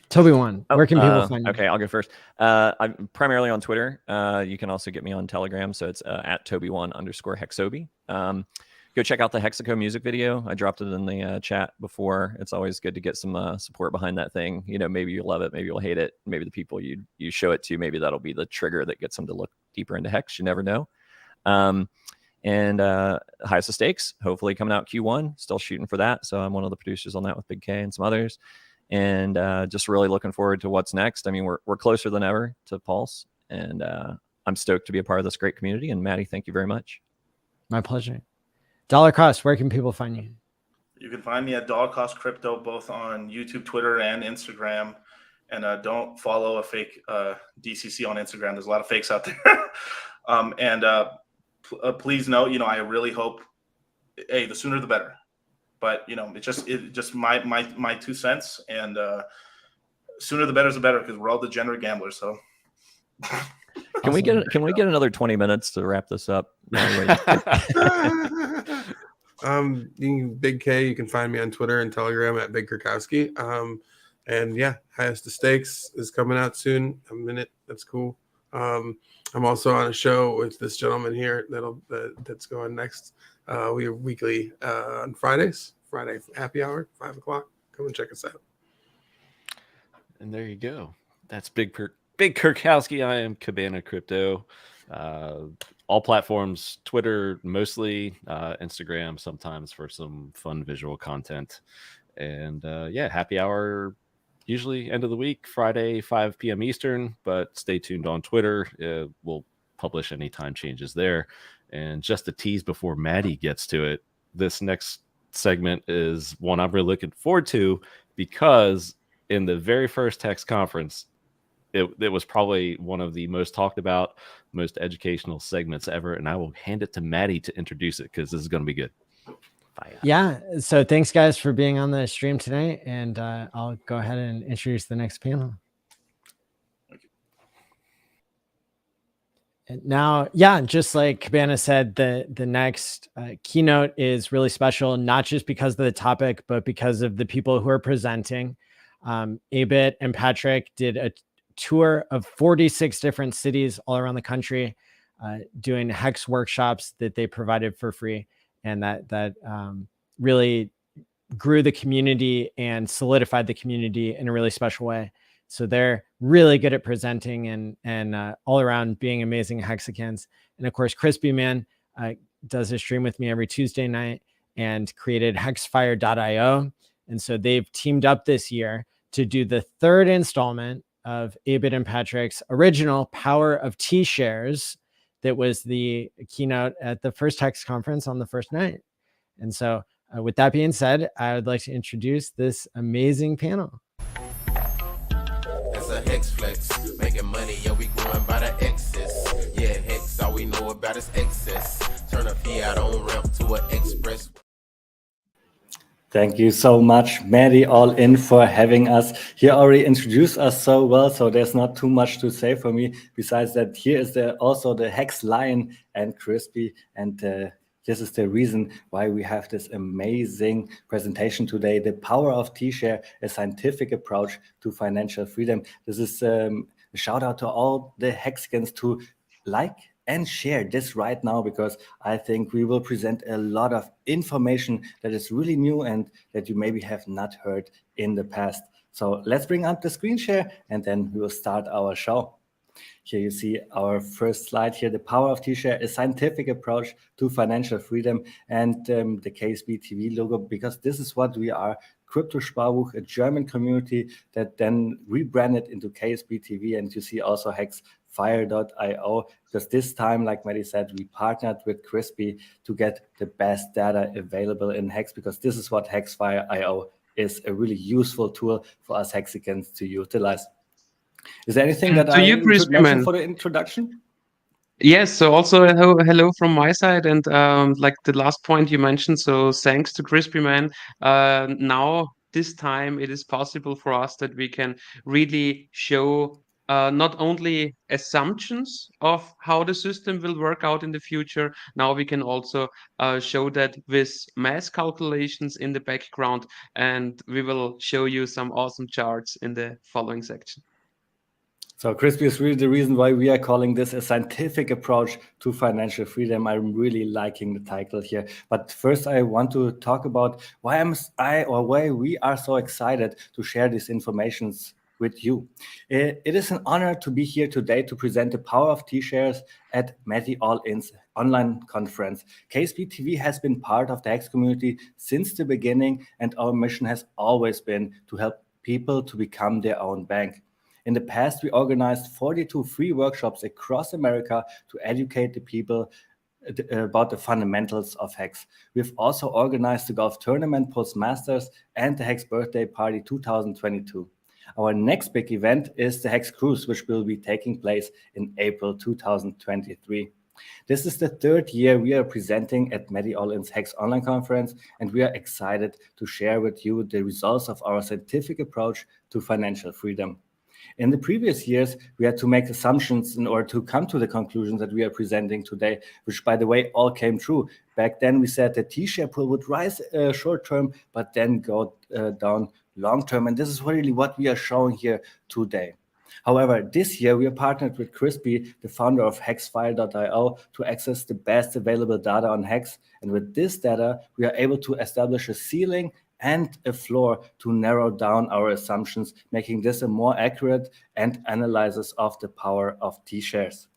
Toby one, where can people find you? Okay, I'll go first. I'm primarily on Twitter. You can also get me on Telegram, so it's at Toby1_Hexobi. Go check out the Hexaco music video. I dropped it in the chat before. It's always good to get some support behind that thing. Maybe you'll love it, maybe you'll hate it. Maybe the people you show it to, maybe that'll be the trigger that gets them to look deeper into Hex. You never know. And Highest of Stakes, hopefully coming out Q1. Still shooting for that. So I'm one of the producers on that with Big K and some others. And just really looking forward to what's next. I mean, we're closer than ever to Pulse. And I'm stoked to be a part of this great community. And Maddie, thank you very much. My pleasure. Dollar Cost, where can people find you? You can find me at Dollar Cost Crypto, both on YouTube, Twitter, and Instagram. And don't follow a fake DCC on Instagram. There's a lot of fakes out there. Please note, I really hope, the sooner the better. But it's just my 2 cents, and sooner the better is the better, because we're all degenerate gamblers. So. Can we get another 20 minutes to wrap this up? Big K, you can find me on Twitter and Telegram at Big Kurkowski. And yeah, Highest of Stakes is coming out soon. A minute, that's cool. I'm also on a show with this gentleman here that's going next. We are weekly on Fridays. Friday happy hour, 5 o'clock. Come and check us out. And there you go. That's Big Kurkowski. I am Cabana Crypto. All platforms, Twitter mostly, Instagram sometimes for some fun visual content. And happy hour usually end of the week, Friday, 5 p.m. Eastern, but stay tuned on Twitter. We'll publish any time changes there. And just a tease before Maddie gets to it, this next segment is one I'm really looking forward to, because in the very first Hex conference, it was probably one of the most talked about, most educational segments ever. And I will hand it to Maddie to introduce it, because this is going to be good. Yeah. So thanks, guys, for being on the stream tonight. And I'll go ahead and introduce the next panel. And now, just like Cabana said, the next keynote is really special, not just because of the topic, but because of the people who are presenting. Abit and Patrick did a tour of 46 different cities all around the country, doing Hex workshops that they provided for free. And that really grew the community and solidified the community in a really special way. So they're really good at presenting and all around being amazing Hexicans. And of course, Crispy Man does a stream with me every Tuesday night and created hexfire.io. And so they've teamed up this year to do the third installment of Abit and Patrick's original Power of T-Shares. That was the keynote at the first Hex conference on the first night. And so with that being said, I would like to introduce this amazing panel. It's a Hex flex, making money, we going by the excess. Yeah, Hex, all we know about is excess. Turn a fiat on ramp to an express. Thank you so much, Maddie, ALLin, for having us. He already introduced us so well, so there's not too much to say for me. Besides that, here is also the Hex Lion and Crispy, and this is the reason why we have this amazing presentation today. The Power of T-Share, a scientific approach to financial freedom. This is A shout out to all the Hexicans to like and share this right now, because I think we will present a lot of information that is really new and that you maybe have not heard in the past. So let's bring up the screen share and then we will start our show. Here you see our first slide here, the power of T-Share, a scientific approach to financial freedom, and the KSB TV logo, because this is what we are. Crypto Sparbuch, a German community that then rebranded into KSB TV, and you see also Hexfire.io, because this time, like Maddie said, we partnered with Crispy to get the best data available in Hex, because this is what Hexfire.io is, a really useful tool for us Hexicans to utilize. Is there anything that I should mention for the introduction? Yes, so also hello from my side, and like the last point you mentioned, so thanks to Crispy Man, now this time it is possible for us that we can really show not only assumptions of how the system will work out in the future, now we can also show that with math calculations in the background, and we will show you some awesome charts in the following section. So Crispy is really the reason why we are calling this a scientific approach to financial freedom. I'm really liking the title here. But first I want to talk about why we are so excited to share these informations with you. It is an honor to be here today to present the power of T-shares at Matty ALLin's online conference. KSB TV has been part of the Hex community since the beginning, and our mission has always been to help people to become their own bank. In the past, we organized 42 free workshops across America to educate the people about the fundamentals of Hex. We've also organized the golf tournament Postmasters and the Hex birthday party 2022. Our next big event is the Hex Cruise, which will be taking place in April 2023. This is the third year we are presenting at Matty ALLin's Hex online conference, and we are excited to share with you the results of our scientific approach to financial freedom. In the previous years, we had to make assumptions in order to come to the conclusions that we are presenting today, which, by the way, all came true. Back then, we said the T-share pool would rise short term, but then go down long term. And this is really what we are showing here today. However, this year, we are partnered with Crispy, the founder of Hexfire.io, to access the best available data on Hex. And with this data, we are able to establish a ceiling and a floor to narrow down our assumptions, making this a more accurate and analysis of the power of T-shares.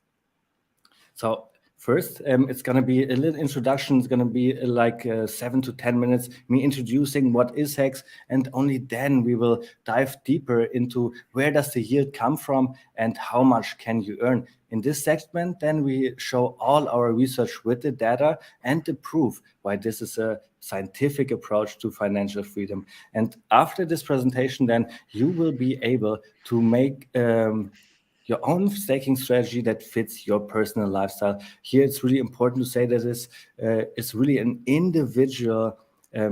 So first, it's going to be a little introduction. It's going to be like 7 to 10 minutes, me introducing what is Hex, and only then we will dive deeper into where does the yield come from and how much can you earn. In this segment, then we show all our research with the data and the proof why this is a scientific approach to financial freedom. And after this presentation, then you will be able to make your own staking strategy that fits your personal lifestyle. Here, it's really important to say that it's really an individual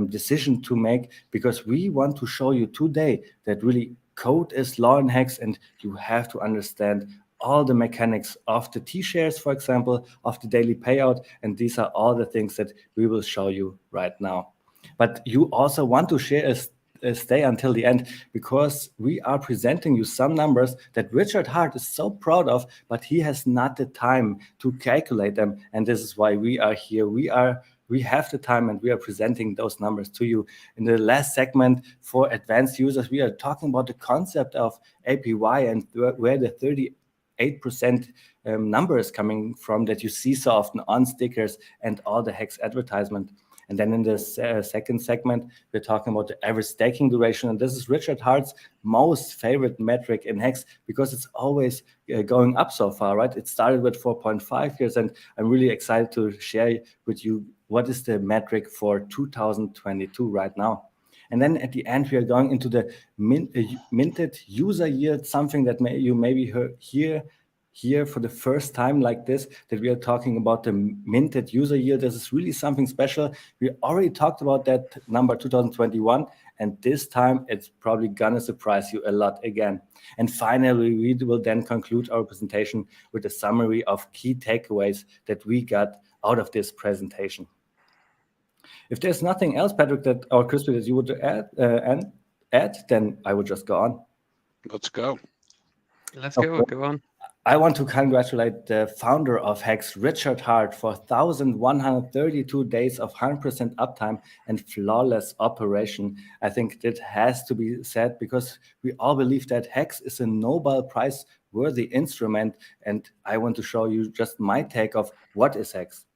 decision to make, because we want to show you today that really code is law in Hex, and you have to understand all the mechanics of the T-shares, for example, of the daily payout. And these are all the things that we will show you right now. But you also want to stay until the end, because we are presenting you some numbers that Richard Hart is so proud of, but he has not the time to calculate them. And this is why we are here. We have the time, and we are presenting those numbers to you. In the last segment for advanced users, we are talking about the concept of APY and where the 38% number is coming from that you see so often on stickers and all the Hex advertisement. And then in the second segment, we're talking about the average staking duration. And this is Richard Hart's most favorite metric in Hex, because it's always going up so far, right? It started with 4.5 years, and I'm really excited to share with you what is the metric for 2022 right now. And then at the end, we are going into the minted user yield, something that you maybe hear here for the first time like this, that we are talking about the minted user yield. This is really something special. We already talked about that number 2021, and this time it's probably gonna surprise you a lot again. And finally, we will then conclude our presentation with a summary of key takeaways that we got out of this presentation. If there's nothing else, Patrick, or Crispy, that you would add, then I would just go on. Let's go. Let's go on. I want to congratulate the founder of Hex, Richard Hart, for 1,132 days of 100% uptime and flawless operation. I think that has to be said because we all believe that Hex is a Nobel Prize worthy instrument. And I want to show you just my take of what is Hex.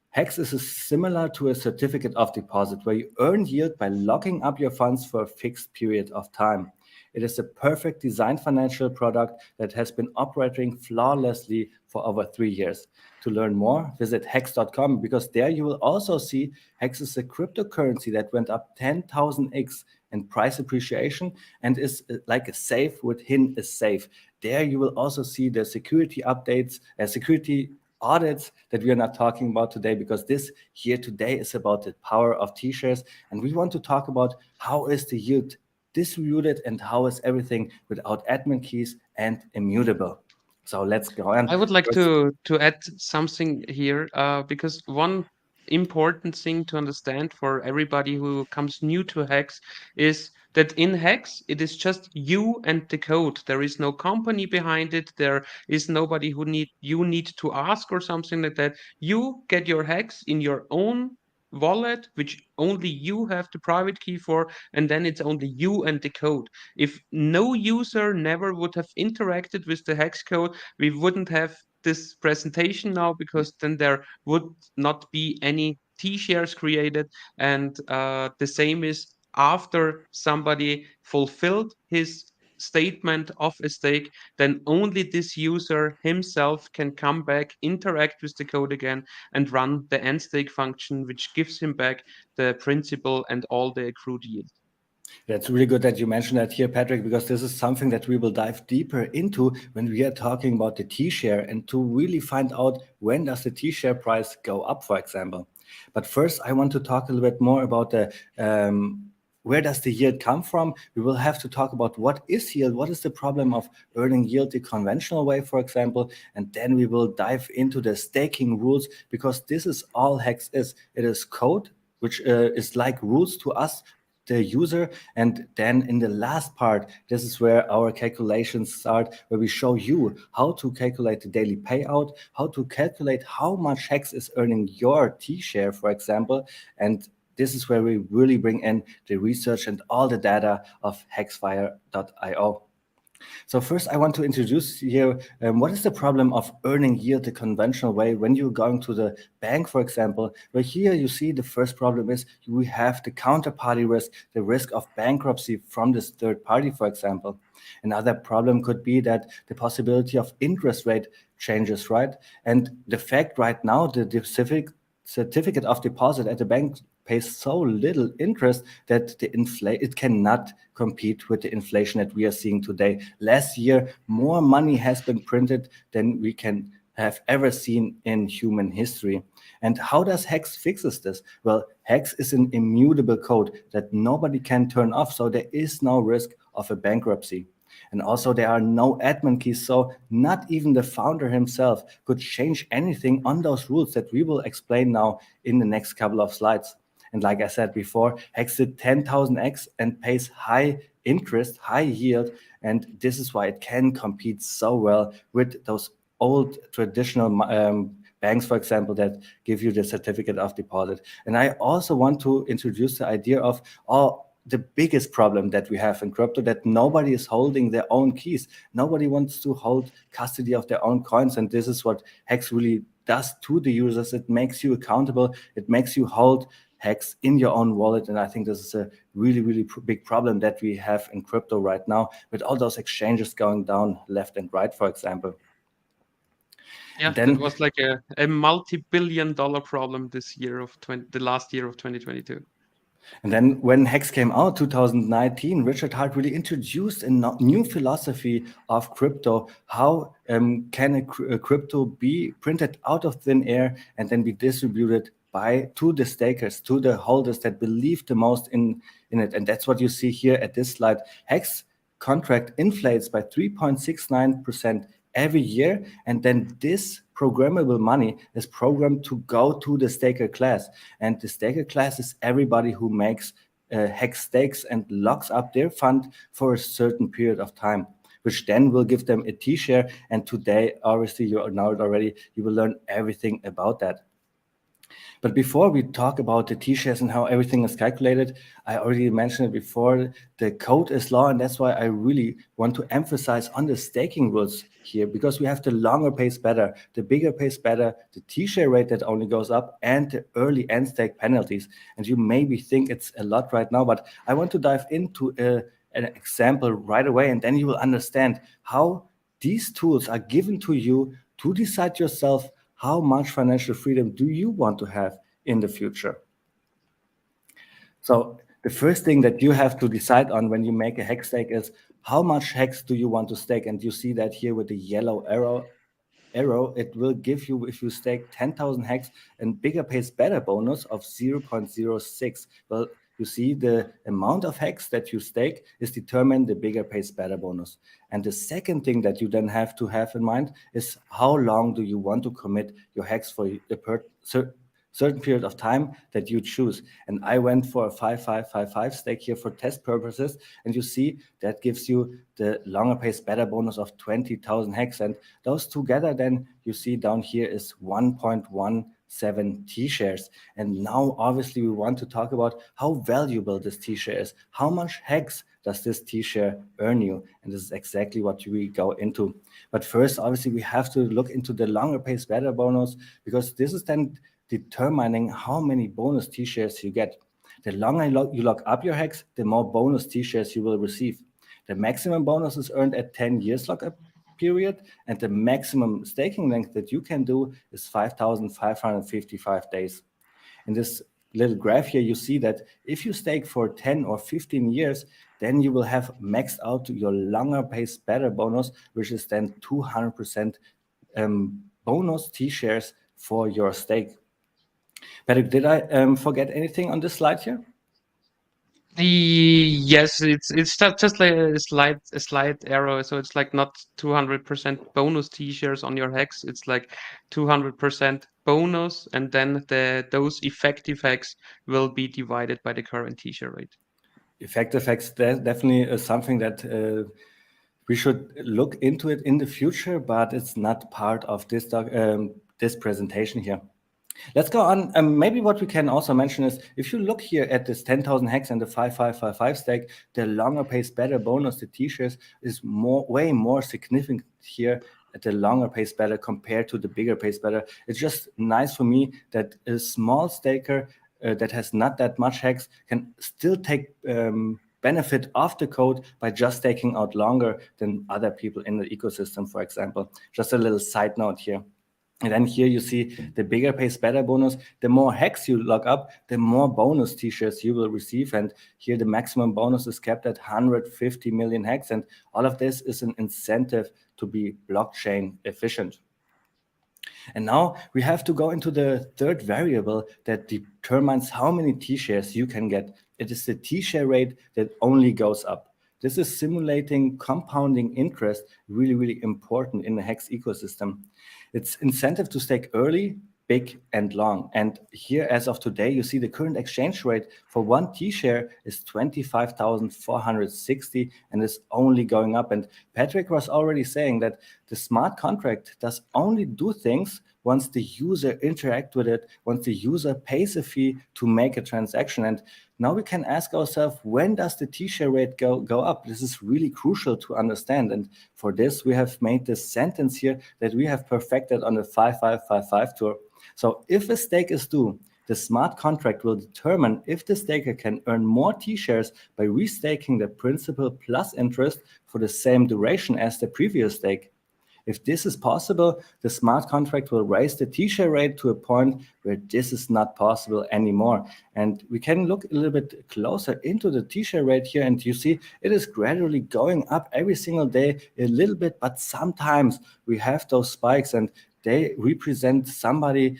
Hex is similar to a certificate of deposit where you earn yield by locking up your funds for a fixed period of time. It is a perfect design financial product that has been operating flawlessly for over 3 years. To learn more, visit hex.com because there you will also see Hex is a cryptocurrency that went up 10,000x in price appreciation and is like a safe within a safe. There you will also see the security updates, security audits that we are not talking about today because this here today is about the power of T-shares, and we want to talk about how is the yield distributed and how is everything without admin keys and immutable. So let's go on. I would like to add something here because one important thing to understand for everybody who comes new to Hex is that in Hex it is just you and the code. There is no company behind it. There is nobody who you need to ask or something like that. You get your Hex in your own wallet, which only you have the private key for, and then it's only you and the code. If no user never would have interacted with the Hex code, we wouldn't have this presentation now because then there would not be any T-shares created. And the same is after somebody fulfilled his statement of a stake, then only this user himself can come back, interact with the code again, and run the end stake function, which gives him back the principal and all the accrued yield. Yeah, it's really good that you mentioned that here, Patrick, because this is something that we will dive deeper into when we are talking about the T-share and to really find out when does the T-share price go up, for example. But first, I want to talk a little bit more about the where does the yield come from? We will have to talk about what is yield, what is the problem of earning yield the conventional way, for example, and then we will dive into the staking rules because this is all Hex is. It is code, which is like rules to us, the user, and then in the last part, this is where our calculations start, where we show you how to calculate the daily payout, how to calculate how much Hex is earning your T-share, for example, and this is where we really bring in the research and all the data of hexfire.io. So first, I want to introduce here what is the problem of earning yield the conventional way when you're going to the bank, for example. Where here you see the first problem is we have the counterparty risk, the risk of bankruptcy from this third party, for example. Another problem could be that the possibility of interest rate changes, right? And the fact right now, the certificate of deposit at the bank pays so little interest that it cannot compete with the inflation that we are seeing today. Last year, more money has been printed than we can have ever seen in human history. And how does Hex fixes this? Well, Hex is an immutable code that nobody can turn off, so there is no risk of a bankruptcy. And also there are no admin keys, so not even the founder himself could change anything on those rules that we will explain now in the next couple of slides. And like I said before, Hex did 10,000x and pays high interest, high yield, and this is why it can compete so well with those old traditional banks, for example, that give you the certificate of deposit. And I also want to introduce the idea of the biggest problem that we have in crypto, that nobody is holding their own keys. Nobody wants to hold custody of their own coins. And this is what Hex really does to the users. It makes you accountable. It makes you hold Hex in your own wallet. And I think this is a really, really big problem that we have in crypto right now with all those exchanges going down left and right, for example. Yeah, it was like a multi-billion-dollar problem this year the last year of 2022. And then when Hex came out, 2019, Richard Hart really introduced a new philosophy of crypto. How can a crypto be printed out of thin air and then be distributed to the stakers, to the holders that believe the most in it? And that's what you see here at this slide. Hex contract inflates by 3.69% every year, and then this programmable money is programmed to go to the staker class. And the staker class is everybody who makes Hex stakes and locks up their fund for a certain period of time. which then will give them a T-share. And today, obviously, you know it already, you will learn everything about that. But before we talk about the T-shares and how everything is calculated, I already mentioned it before, the code is law, and that's why I really want to emphasize on the staking rules here, because we have the longer pays better, the bigger pays better, the T-share rate that only goes up, and the early end stake penalties. And you maybe think it's a lot right now, but I want to dive into an example right away, and then you will understand how these tools are given to you to decide yourself how much financial freedom do you want to have in the future. So the first thing that you have to decide on when you make a hex stake is how much hex do you want to stake? And you see that here with the yellow arrow, it will give you, if you stake 10,000 hex, and bigger pays better bonus of 0.06. Well, you see the amount of hex that you stake is determined the bigger pays better bonus. And the second thing that you then have to have in mind is how long do you want to commit your hex for a certain period of time that you choose. And I went for a 5555 stake here for test purposes, and you see that gives you the longer pays better bonus of 20,000 hex, and those together then you see down here is 1.17 T-shares. And now obviously we want to talk about how valuable this T-share is. How much hex does this T-share earn you? And this is exactly what we go into. But first, obviously, we have to look into the longer pays better bonus, because this is then determining how many bonus T-shares you get. The longer you lock up your hex, the more bonus T-shares you will receive. The maximum bonus is earned at 10 years lockup period, and the maximum staking length that you can do is 5,555 days. In this little graph here, you see that if you stake for 10 or 15 years, then you will have maxed out your longer pays better bonus, which is then 200% bonus T-shares for your stake. Patrick, did I forget anything on this slide here? Yes, it's just like a slight arrow. So it's like not 200% bonus T-shares on your hex. It's like 200% bonus, and then those effective hex will be divided by the current T-share rate. Effective hex definitely is something that we should look into it in the future, but it's not part of this this presentation here. Let's go on. Maybe what we can also mention is, if you look here at this 10,000 hex and the 5555 stake, the longer pays better bonus, the T-shares, is way more significant here at the longer pays better compared to the bigger pays better. It's just nice for me that a small staker that has not that much hex can still take benefit of the code by just staking out longer than other people in the ecosystem, for example. Just a little side note here. And then here you see the bigger pays better bonus. The more hex you lock up, the more bonus T-shares you will receive. And here the maximum bonus is kept at 150 million hex. And all of this is an incentive to be blockchain efficient. And now we have to go into the third variable that determines how many T-shares you can get. It is the T-share rate that only goes up. This is simulating compounding interest, really, really important in the Hex ecosystem. It's incentive to stake early, big, and long. And here, as of today, you see the current exchange rate for one T-share is 25,460, and is only going up. And Patrick was already saying that the smart contract does only do things once the user interact with it, once the user pays a fee to make a transaction. And now we can ask ourselves, when does the T-share rate go up? This is really crucial to understand. And for this, we have made this sentence here that we have perfected on the 5555 tour. So if a stake is due, the smart contract will determine if the staker can earn more T-shares by restaking the principal plus interest for the same duration as the previous stake. If this is possible, the smart contract will raise the T-share rate to a point where this is not possible anymore. And we can look a little bit closer into the T-share rate here, and you see it is gradually going up every single day a little bit, but sometimes we have those spikes, and they represent somebody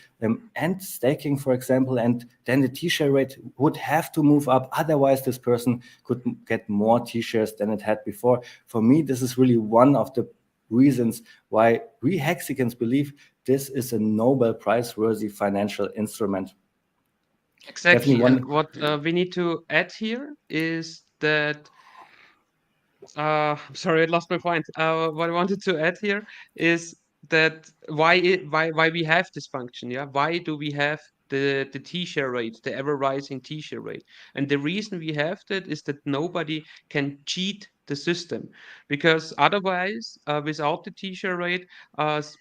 and staking, for example, and then the T-share rate would have to move up. Otherwise, this person could get more T-shares than it had before. For me, this is really one of the reasons why we Hexicans believe this is a Nobel Prize-worthy financial instrument. Exactly. And what we need to add here is that I'm sorry, I lost my point. What I wanted to add here is that why we have this function, yeah? Why do we have the t-share rate, the ever rising t-share rate? And the reason we have that is that nobody can cheat the system, because otherwise, without the t-share rate,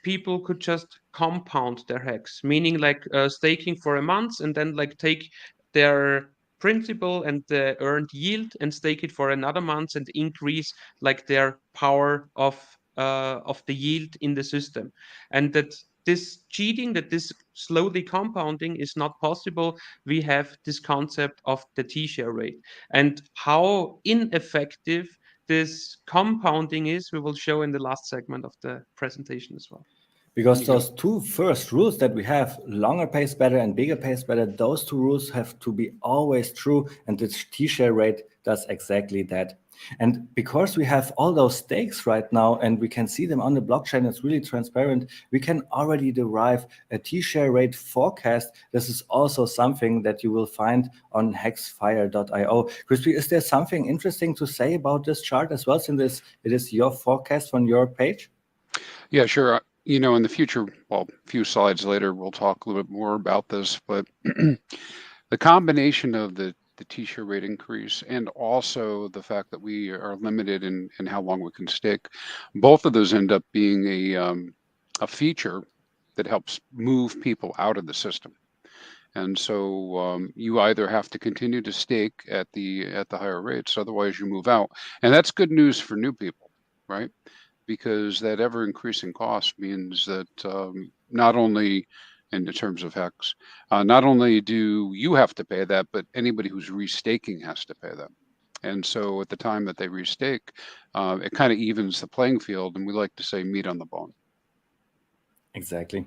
people could just compound their hex, meaning like staking for a month and then like take their principal and the earned yield and stake it for another month and increase like their power of the yield in the system. And that this cheating, that this slowly compounding is not possible. We have this concept of the t-share rate, and how ineffective this compounding is we will show in the last segment of the presentation as well. Because those two first rules that we have, longer pays better and bigger pays better, those two rules have to be always true, and the t-share rate does exactly that. And because we have all those stakes right now and we can see them on the blockchain, it's really transparent, we can already derive a t-share rate forecast. This is also something that you will find on hexfire.io. Crispy, is there something interesting to say about this chart as well, since it is your forecast on your page? Yeah, sure. You know, in the future, well, a few slides later, we'll talk a little bit more about this, but the combination of the t-share rate increase and also the fact that we are limited in how long we can stick, both of those end up being a feature that helps move people out of the system. And so you either have to continue to stake at the higher rates, otherwise you move out. And that's good news for new people, right? Because that ever increasing cost means that not only in the terms of hex, not only do you have to pay that, but anybody who's restaking has to pay that. And so at the time that they restake, it kind of evens the playing field, and we like to say meat on the bone. Exactly.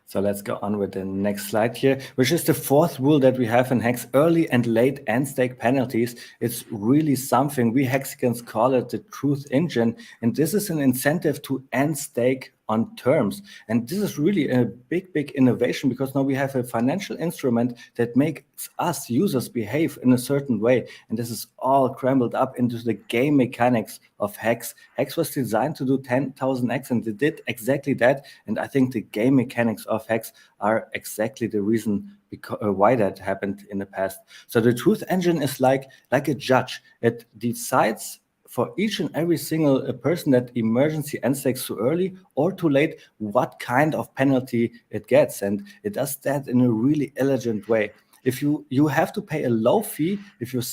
So let's go on with the next slide here, which is the fourth rule that we have in Hex: early and late end stake penalties. It's really something we Hexicans call it the truth engine. And this is an incentive to end stake on terms. And this is really a big, big innovation, because now we have a financial instrument that makes us users behave in a certain way. And this is all crambled up into the game mechanics of Hex. Hex was designed to do 10,000x, and they did exactly that. And I think the game mechanics of Hex are exactly the reason why that happened in the past. So the truth engine is like a judge. It decides for each and every single person that emergency end stakes too early or too late, what kind of penalty it gets. And it does that in a really elegant way. If you have to pay a low fee if your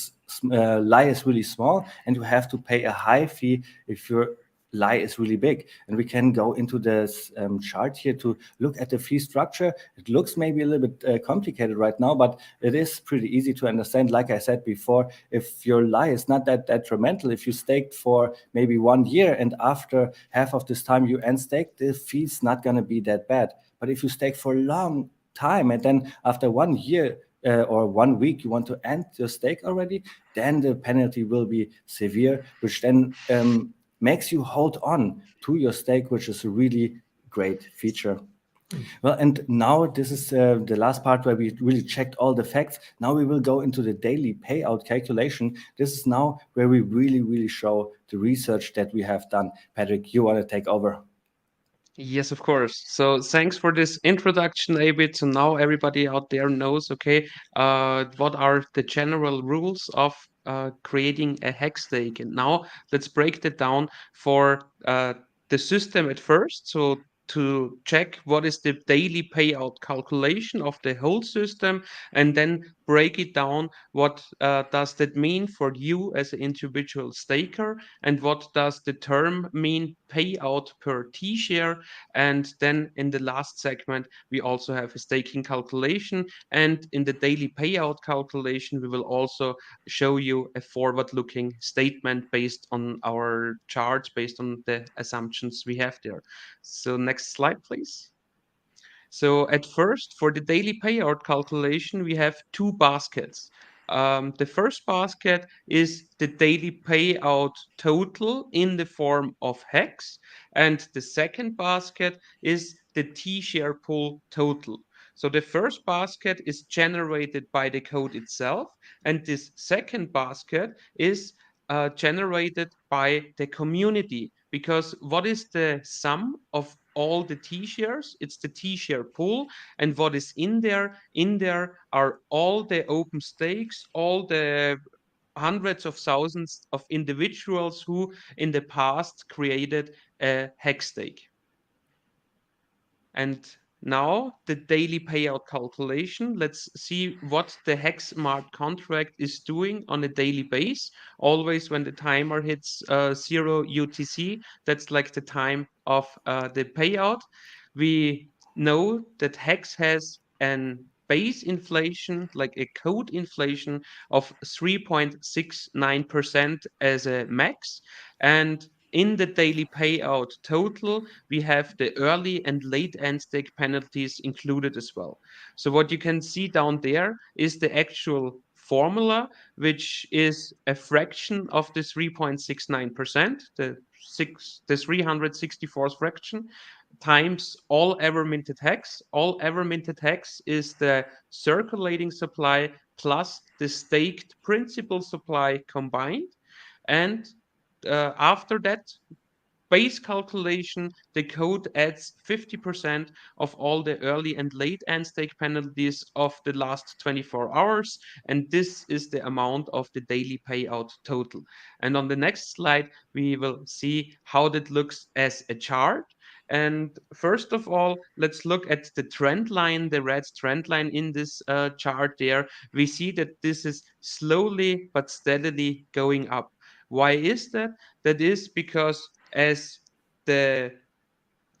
lie is really small, and you have to pay a high fee if your lie is really big. And we can go into this chart here to look at the fee structure. It looks maybe a little bit complicated right now, but it is pretty easy to understand. Like I said before, if your lie is not that detrimental, if you staked for maybe 1 year and after half of this time you end stake, the fee's not going to be that bad. But if you stake for a long time and then after 1 year or 1 week you want to end your stake already, then the penalty will be severe, which then makes you hold on to your stake, which is a really great feature. Well, and now this is the last part where we really checked all the facts. Now we will go into the daily payout calculation. This is now where we really, really show the research that we have done. Patrick, you want to take over? Yes, of course. So thanks for this introduction, Abid. So now everybody out there knows, okay, what are the general rules of creating a hex stake. And now let's break that down for the system at first. So to check what is the daily payout calculation of the whole system, and then break it down. What does that mean for you as an individual staker, and what does the term mean, payout per T-share? And then in the last segment, we also have a staking calculation. And in the daily payout calculation, we will also show you a forward-looking statement based on our charts, based on the assumptions we have there. So next slide, please. So at first, for the daily payout calculation, we have two baskets. The first basket is the daily payout total in the form of hex, and the second basket is the T-share pool total. So the first basket is generated by the code itself, and this second basket is generated by the community. Because what is the sum of all the T-shares? It's the T-share pool. And what is in there? In there are all the open stakes, all the hundreds of thousands of individuals who in the past created a hex stake. And now the daily payout calculation. Let's see what the hex smart contract is doing on a daily base. Always when the timer hits 0 UTC, that's like the time of the payout. We know that hex has an base inflation, like a code inflation of 3.69% as a max. And in the daily payout total, we have the early and late end stake penalties included as well. So what you can see down there is the actual formula, which is a fraction of the 3.69%, the 364th fraction, times all ever minted hex. All ever minted hex is the circulating supply plus the staked principal supply combined. And after that base calculation, the code adds 50% of all the early and late end stake penalties of the last 24 hours. And this is the amount of the daily payout total. And on the next slide, we will see how that looks as a chart. And first of all, let's look at the trend line, the red trend line in this chart there. We see that this is slowly but steadily going up. Why is that? That is because as the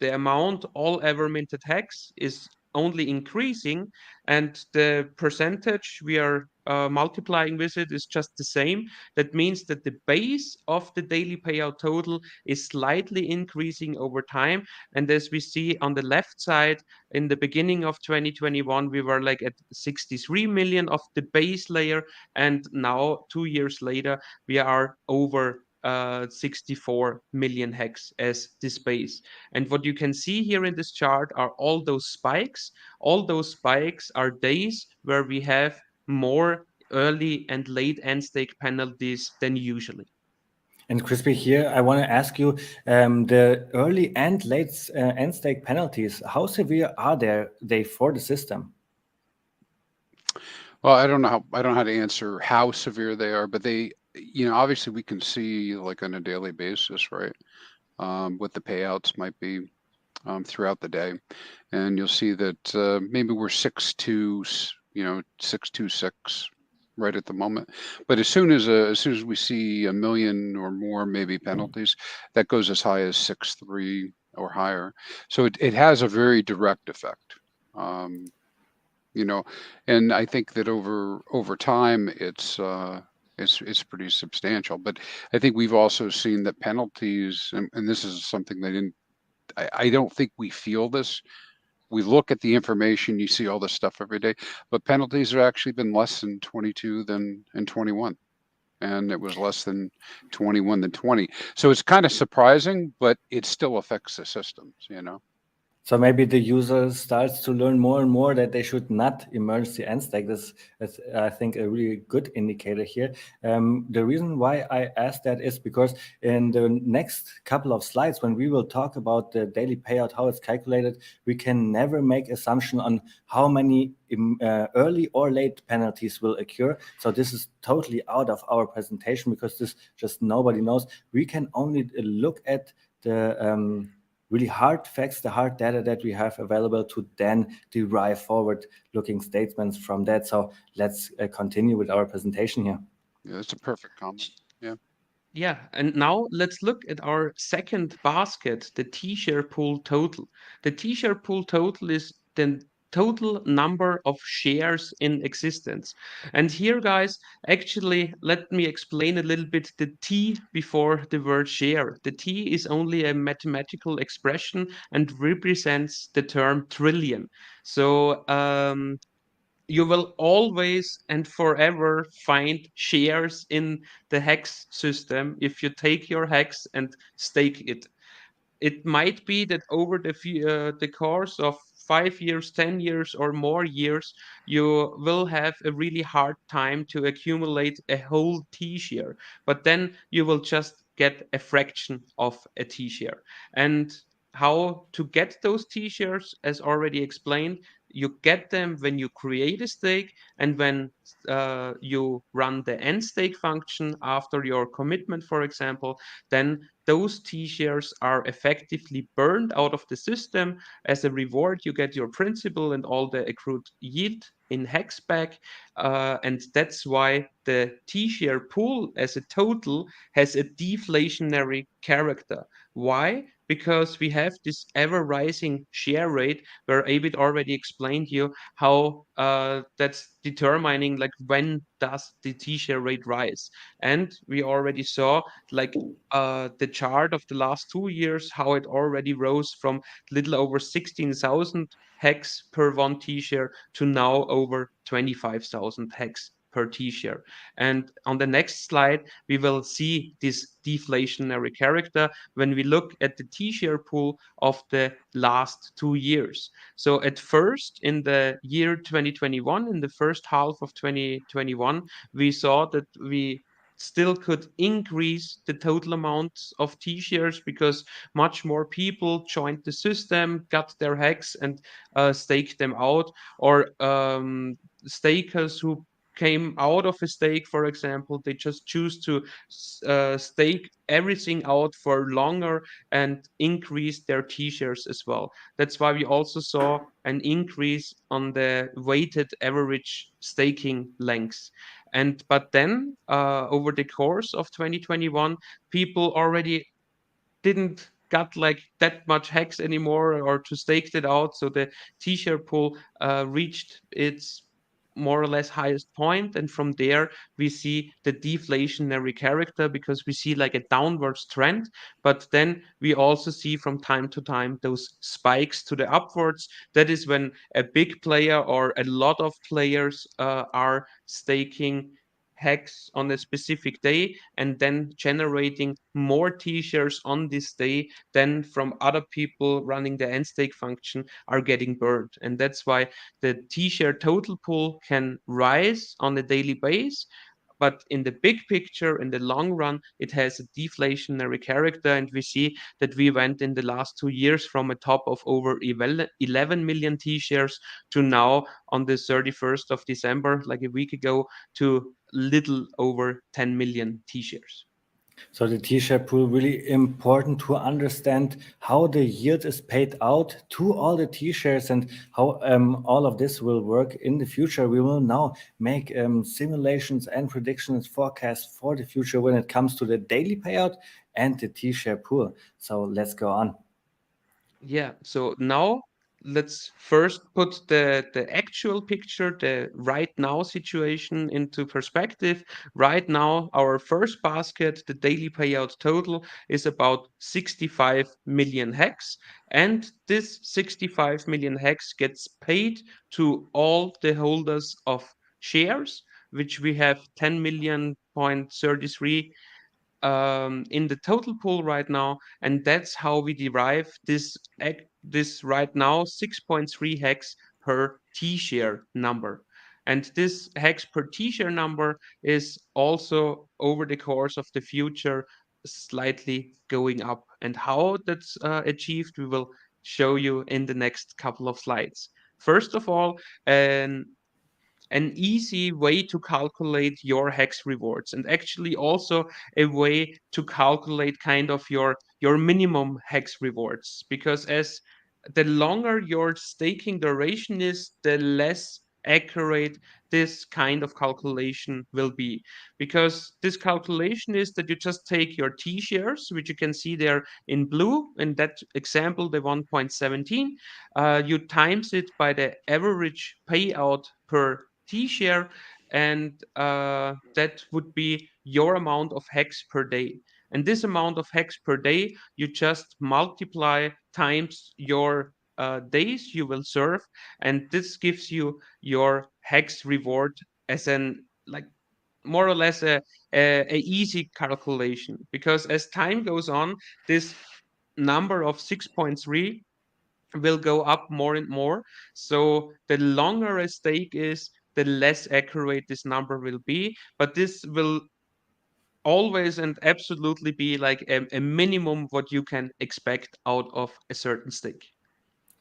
amount all ever minted hex is only increasing, and the percentage we are multiplying with it is just the same. That means that the base of the daily payout total is slightly increasing over time. And as we see on the left side, in the beginning of 2021, we were like at 63 million of the base layer, and now 2 years later, we are over 64 million hex as this base. And what you can see here in this chart are all those spikes. All those spikes are days where we have more early and late end stake penalties than usually. And Crispy, here I want to ask you, the early and late end stake penalties, how severe are they for the system? Well, I don't know how to answer how severe they are, but they, obviously we can see like on a daily basis, right? What the payouts might be throughout the day, and you'll see that maybe we're 626 right at the moment. But as soon as we see a million or more maybe penalties, that goes as high as 6.3 or higher. So it has a very direct effect. And I think that over time it's pretty substantial. But I think we've also seen that penalties, and this is something I don't think we feel this. We look at the information, you see all this stuff every day, but penalties have actually been less in 22 than in 21. And it was less than 21 than 20. So it's kind of surprising, but it still affects the systems. So maybe the user starts to learn more and more that they should not immerse the end stake. That's I think, a really good indicator here. The reason why I asked that is because in the next couple of slides, when we will talk about the daily payout, how it's calculated, we can never make assumption on how many early or late penalties will occur. So this is totally out of our presentation because this just nobody knows. We can only look at the really hard facts, the hard data that we have available to then derive forward-looking statements from that. So let's continue with our presentation here. Yeah, that's a perfect comment. Yeah. Yeah, and now let's look at our second basket, the T-share pool total. The T-share pool total is the total number of shares in existence. And here, guys, actually, let me explain a little bit the T before the word share. The T is only a mathematical expression and represents the term trillion. So you will always and forever find shares in the hex system if you take your hex and stake it. It might be that over the course of 5 years, 10 years, or more years, you will have a really hard time to accumulate a whole T-share. But then you will just get a fraction of a T-share. And how to get those T-shares, as already explained, you get them when you create a stake and when you run the end stake function after your commitment, for example, then those T-shares are effectively burned out of the system. As a reward, you get your principal and all the accrued yield in hex back. And that's why the T-share pool as a total has a deflationary character. Why? Because we have this ever rising share rate where Abid already explained you how that's determining like when does the T-share rate rise. And we already saw like the chart of the last 2 years, how it already rose from little over 16,000 hex per one T-share to now over 25,000 hex per T-share. And on the next slide, we will see this deflationary character when we look at the T-share pool of the last 2 years. So at first, in the year 2021, in the first half of 2021, we saw that we still could increase the total amount of T-shares because much more people joined the system, got their hacks and staked them out, or stakers who came out of a stake, for example, they just choose to stake everything out for longer and increase their T-shares as well. That's why we also saw an increase on the weighted average staking lengths. But then over the course of 2021, people already didn't got like that much hex anymore or to stake it out. So the T-share pool reached its more or less highest point, and from there we see the deflationary character because we see like a downwards trend, but then we also see from time to time those spikes to the upwards. That is when a big player or a lot of players are staking hex on a specific day and then generating more T-shares on this day than from other people running the end stake function are getting burned. And that's why the T-share total pool can rise on a daily base. But in the big picture, in the long run, it has a deflationary character. And we see that we went in the last 2 years from a top of over 11 million T-shares to now on the 31st of December, like a week ago, to little over 10 million T-shares. So the T-share pool really important to understand how the yield is paid out to all the T-shares and how all of this will work in the future. We will now make simulations and predictions, forecasts for the future when it comes to the daily payout and the T-share pool. So let's go on. Yeah, so now let's first put the actual picture, the right now situation into perspective. Right now, our first basket, the daily payout total, is about 65 million hex. And this 65 million hex gets paid to all the holders of shares, which we have 10 million point 33 in the total pool right now, and that's how we derive this right now 6.3 hex per T-share number. And this hex per T-share number is also over the course of the future slightly going up. And how that's achieved, we will show you in the next couple of slides. First of all, an easy way to calculate your hex rewards, and actually also a way to calculate kind of your minimum hex rewards, because as the longer your staking duration is, the less accurate this kind of calculation will be, because this calculation is that you just take your T shares, which you can see there in blue in that example, the 1.17, you times it by the average payout per T-share, and that would be your amount of hex per day. And this amount of hex per day, you just multiply times your days you will serve, and this gives you your hex reward as an like more or less a easy calculation, because as time goes on, this number of 6.3 will go up more and more. So the longer a stake is, the less accurate this number will be. But this will always and absolutely be like a minimum what you can expect out of a certain stake.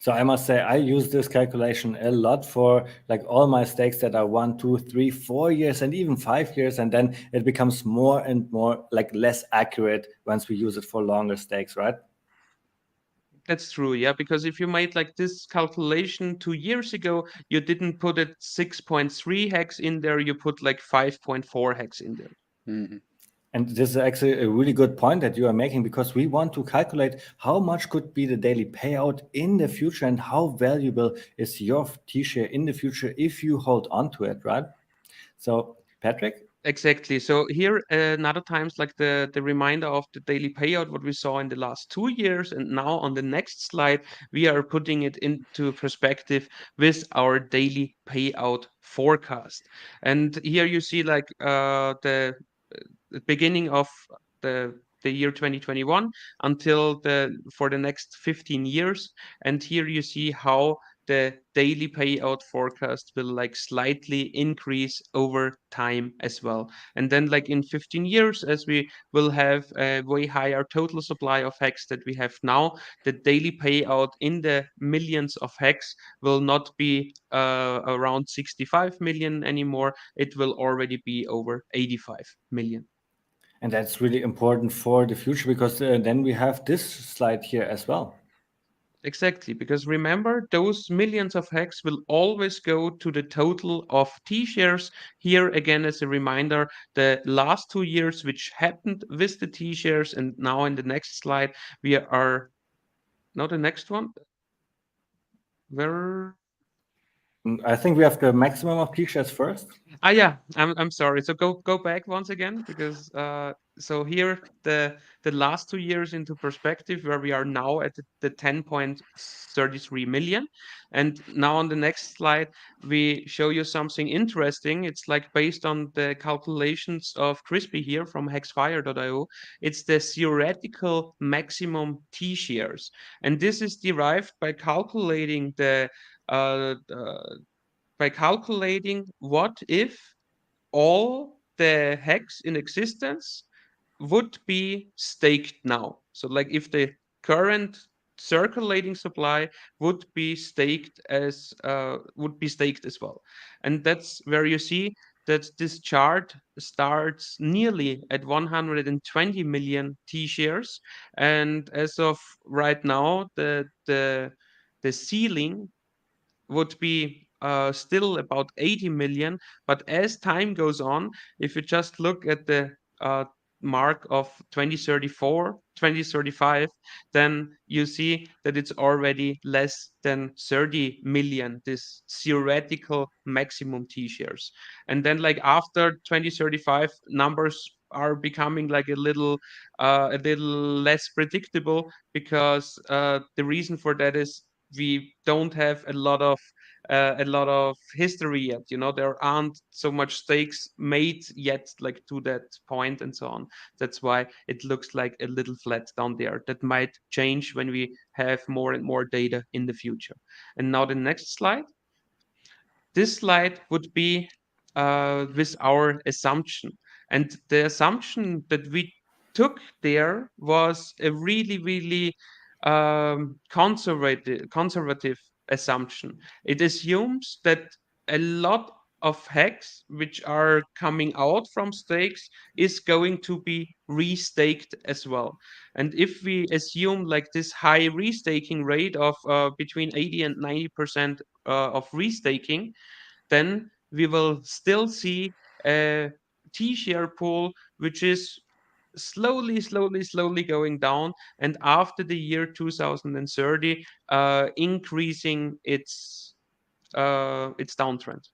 So I must say I use this calculation a lot for like all my stakes that are 1, 2, 3, 4 years and even 5 years, and then it becomes more and more like less accurate once we use it for longer stakes, right? That's true, yeah, because if you made like this calculation 2 years ago, you didn't put it 6.3 hex in there, you put like 5.4 hex in there. Mm-hmm. And this is actually a really good point that you are making, because we want to calculate how much could be the daily payout in the future and how valuable is your T-share in the future if you hold on to it, right? So, Patrick? Exactly. So here, another times like the reminder of the daily payout, what we saw in the last 2 years, and now on the next slide, we are putting it into perspective with our daily payout forecast. And here you see like the beginning of the year 2021 until for the next 15 years. And here you see how the daily payout forecast will like slightly increase over time as well. And then like in 15 years, as we will have a way higher total supply of hex that we have now, the daily payout in the millions of hex will not be around 65 million anymore. It will already be over 85 million. And that's really important for the future, because then we have this slide here as well. Exactly, because remember, those millions of hex will always go to the total of T-shares. Here again, as a reminder, the last 2 years which happened with the T-shares, and now in the next slide, we are, not the next one, where... I think we have the maximum of T-shares first. Yeah, I'm sorry. So go back once again, because so here the last 2 years into perspective, where we are now at the 10.33 million, and now on the next slide we show you something interesting. It's like based on the calculations of Crispy here from hexfire.io. It's the theoretical maximum T shares, and this is derived by calculating by calculating what if all the hex in existence would be staked now. So like if the current circulating supply would be staked as well. And that's where you see that this chart starts nearly at 120 million T shares, and as of right now the ceiling would be still about 80 million. But as time goes on, if you just look at the mark of 2034, 2035, then you see that it's already less than 30 million, this theoretical maximum T-shares. And then like after 2035, numbers are becoming like a little less predictable, because the reason for that is we don't have a lot of history yet. You know, there aren't so much stakes made yet, like to that point and so on. That's why it looks like a little flat down there. That might change when we have more and more data in the future. And now the next slide. This slide would be with our assumption. And the assumption that we took there was a really conservative assumption. It assumes that a lot of hacks which are coming out from stakes is going to be restaked as well. And if we assume like this high restaking rate of between 80 and 90% of restaking, then we will still see a T-share pool which is slowly going down, and after the year 2030 increasing its downtrend.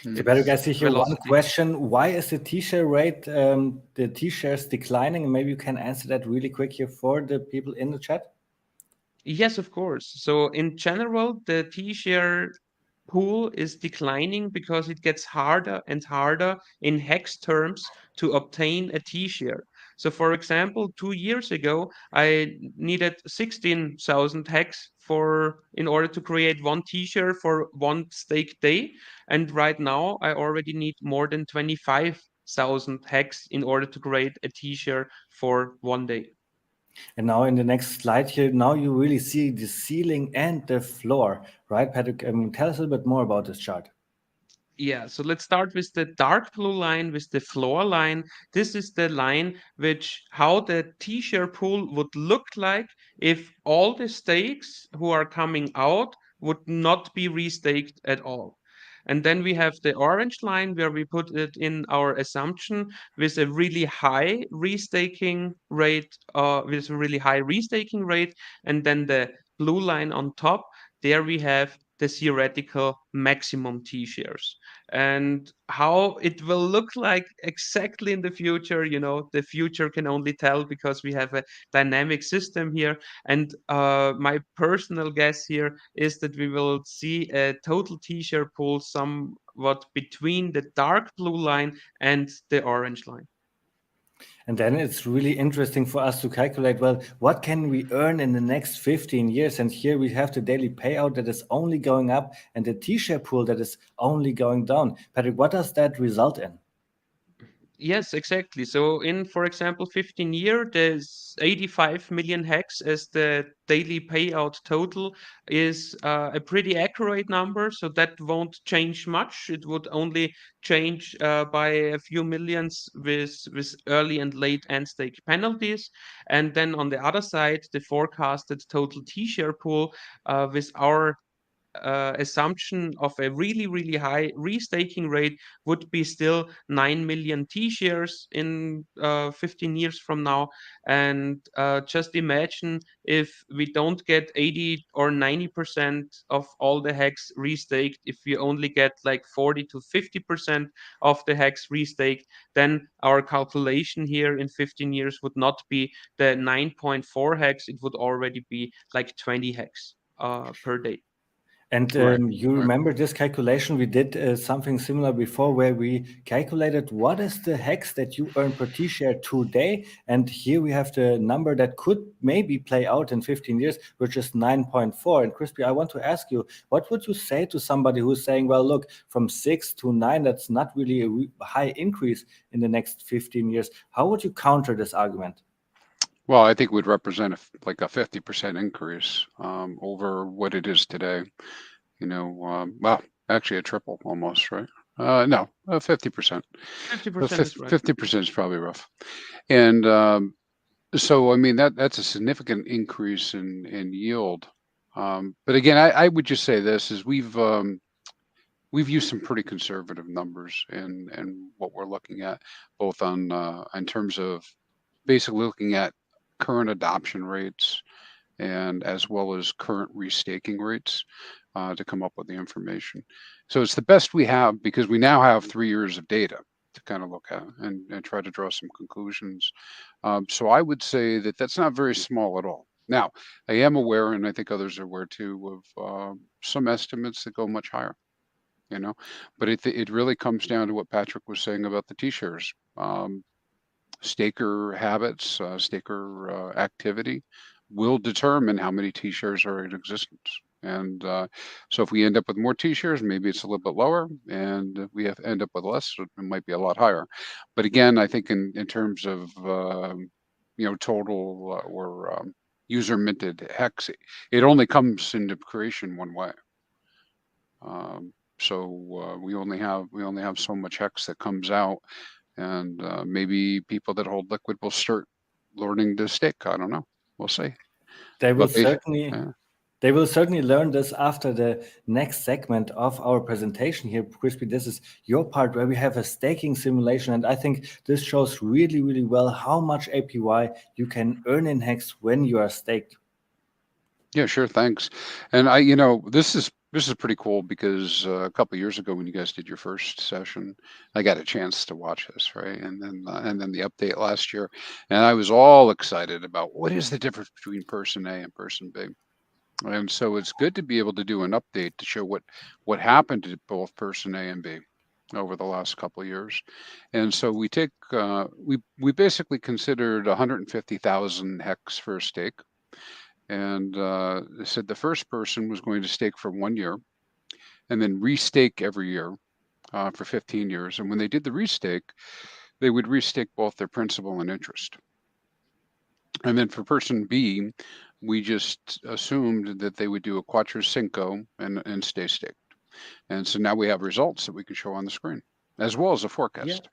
So Patrick, I see here one velocity. question. Why is the T-share rate, the T-shares declining? Maybe you can answer that really quick here for the people in the chat. Yes, of course. So in general, the T-share pool is declining because it gets harder and harder in hex terms to obtain a T-share. So for example, 2 years ago, I needed 16,000 hex in order to create one t-shirt for one stake day. And right now I already need more than 25,000 hex in order to create a t-shirt for one day. And now in the next slide here, now you really see the ceiling and the floor, right, Patrick? Tell us a little bit more about this chart. Yeah, so let's start with the dark blue line, with the floor line. This is the line how the t-shirt pool would look like if all the stakes who are coming out would not be restaked at all. And then we have the orange line where we put it in our assumption with a really high restaking rate, and then the blue line on top. There we have the theoretical maximum t-shares. And how it will look like exactly in the future, the future can only tell because we have a dynamic system here. And my personal guess here is that we will see a total t-shirt pool somewhat between the dark blue line and the orange line. And then it's really interesting for us to calculate, well, what can we earn in the next 15 years? And here we have the daily payout that is only going up and the t-shirt pool that is only going down. Patrick, what does that result in? Yes, exactly. So in, for example, 15 year, there's 85 million hex as the daily payout total is a pretty accurate number. So that won't change much. It would only change by a few millions with early and late end stake penalties. And then on the other side, the forecasted total t-share pool with our assumption of a really, really high restaking rate would be still 9 million T-shares in 15 years from now. And just imagine if we don't get 80 or 90% of all the hex restaked, if we only get like 40 to 50% of the hex restaked, then our calculation here in 15 years would not be the 9.4 hex, it would already be like 20 hex per day. And you remember this calculation? We did something similar before where we calculated what is the hex that you earn per t-share today. And here we have the number that could maybe play out in 15 years, which is 9.4. And Crispy, I want to ask you, what would you say to somebody who's saying, well, look, from 6 to 9, that's not really a high increase in the next 15 years. How would you counter this argument? Well, I think it would represent like a 50% increase over what it is today. Well, actually a triple almost, right? No, 50%. 50% is right. 50% is probably rough. And so, I mean, that's a significant increase in yield. But again, I would just say this is we've used some pretty conservative numbers in what we're looking at, both on in terms of basically looking at current adoption rates and as well as current restaking rates to come up with the information. So it's the best we have because we now have 3 years of data to kind of look at and try to draw some conclusions. So I would say that that's not very small at all. Now, I am aware, and I think others are aware too, of some estimates that go much higher. But it really comes down to what Patrick was saying about the T-shares. Staker habits, staker activity will determine how many T-shares are in existence. And so if we end up with more T-shares, maybe it's a little bit lower, and if we end up with less, it might be a lot higher. But again, I think in terms of total or user minted hex, it only comes into creation one way. So we only have so much hex that comes out, and maybe people that hold liquid will start learning to stake. I don't know. We'll see. They will certainly learn this after the next segment of our presentation here. Crispy, this is your part where we have a staking simulation, and I think this shows really, really well how much APY you can earn in Hex when you are staked. Yeah, sure. Thanks. And this is pretty cool because a couple of years ago when you guys did your first session, I got a chance to watch this, right? And then the update last year, and I was all excited about what is the difference between person A and person B. And so it's good to be able to do an update to show what happened to both person A and B. over the last couple of years. And so we take we basically considered 150,000 hex for a stake, and they said the first person was going to stake for 1 year and then restake every year for 15 years. And when they did the restake, they would restake both their principal and interest. And then for person B, we just assumed that they would do a Quattro Cinco and stay staked. And so now we have results that we can show on the screen, as well as a forecast.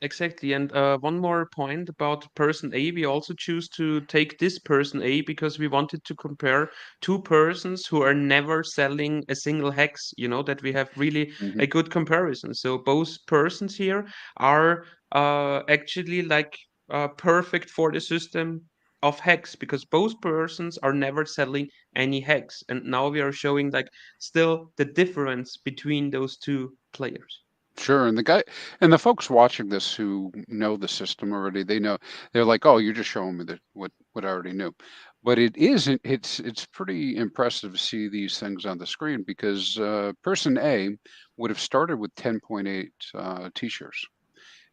Exactly. And one more point about person A, we also choose to take this person A because we wanted to compare two persons who are never selling a single hex, that we have really a good comparison. So both persons here are actually like perfect for the system of hex because both persons are never selling any hex. And now we are showing like still the difference between those two players. Sure, and the folks watching this who know the system already, they're like, "Oh, you're just showing me what I already knew," but it isn't. It's pretty impressive to see these things on the screen because person A would have started with 10.8 T-shares.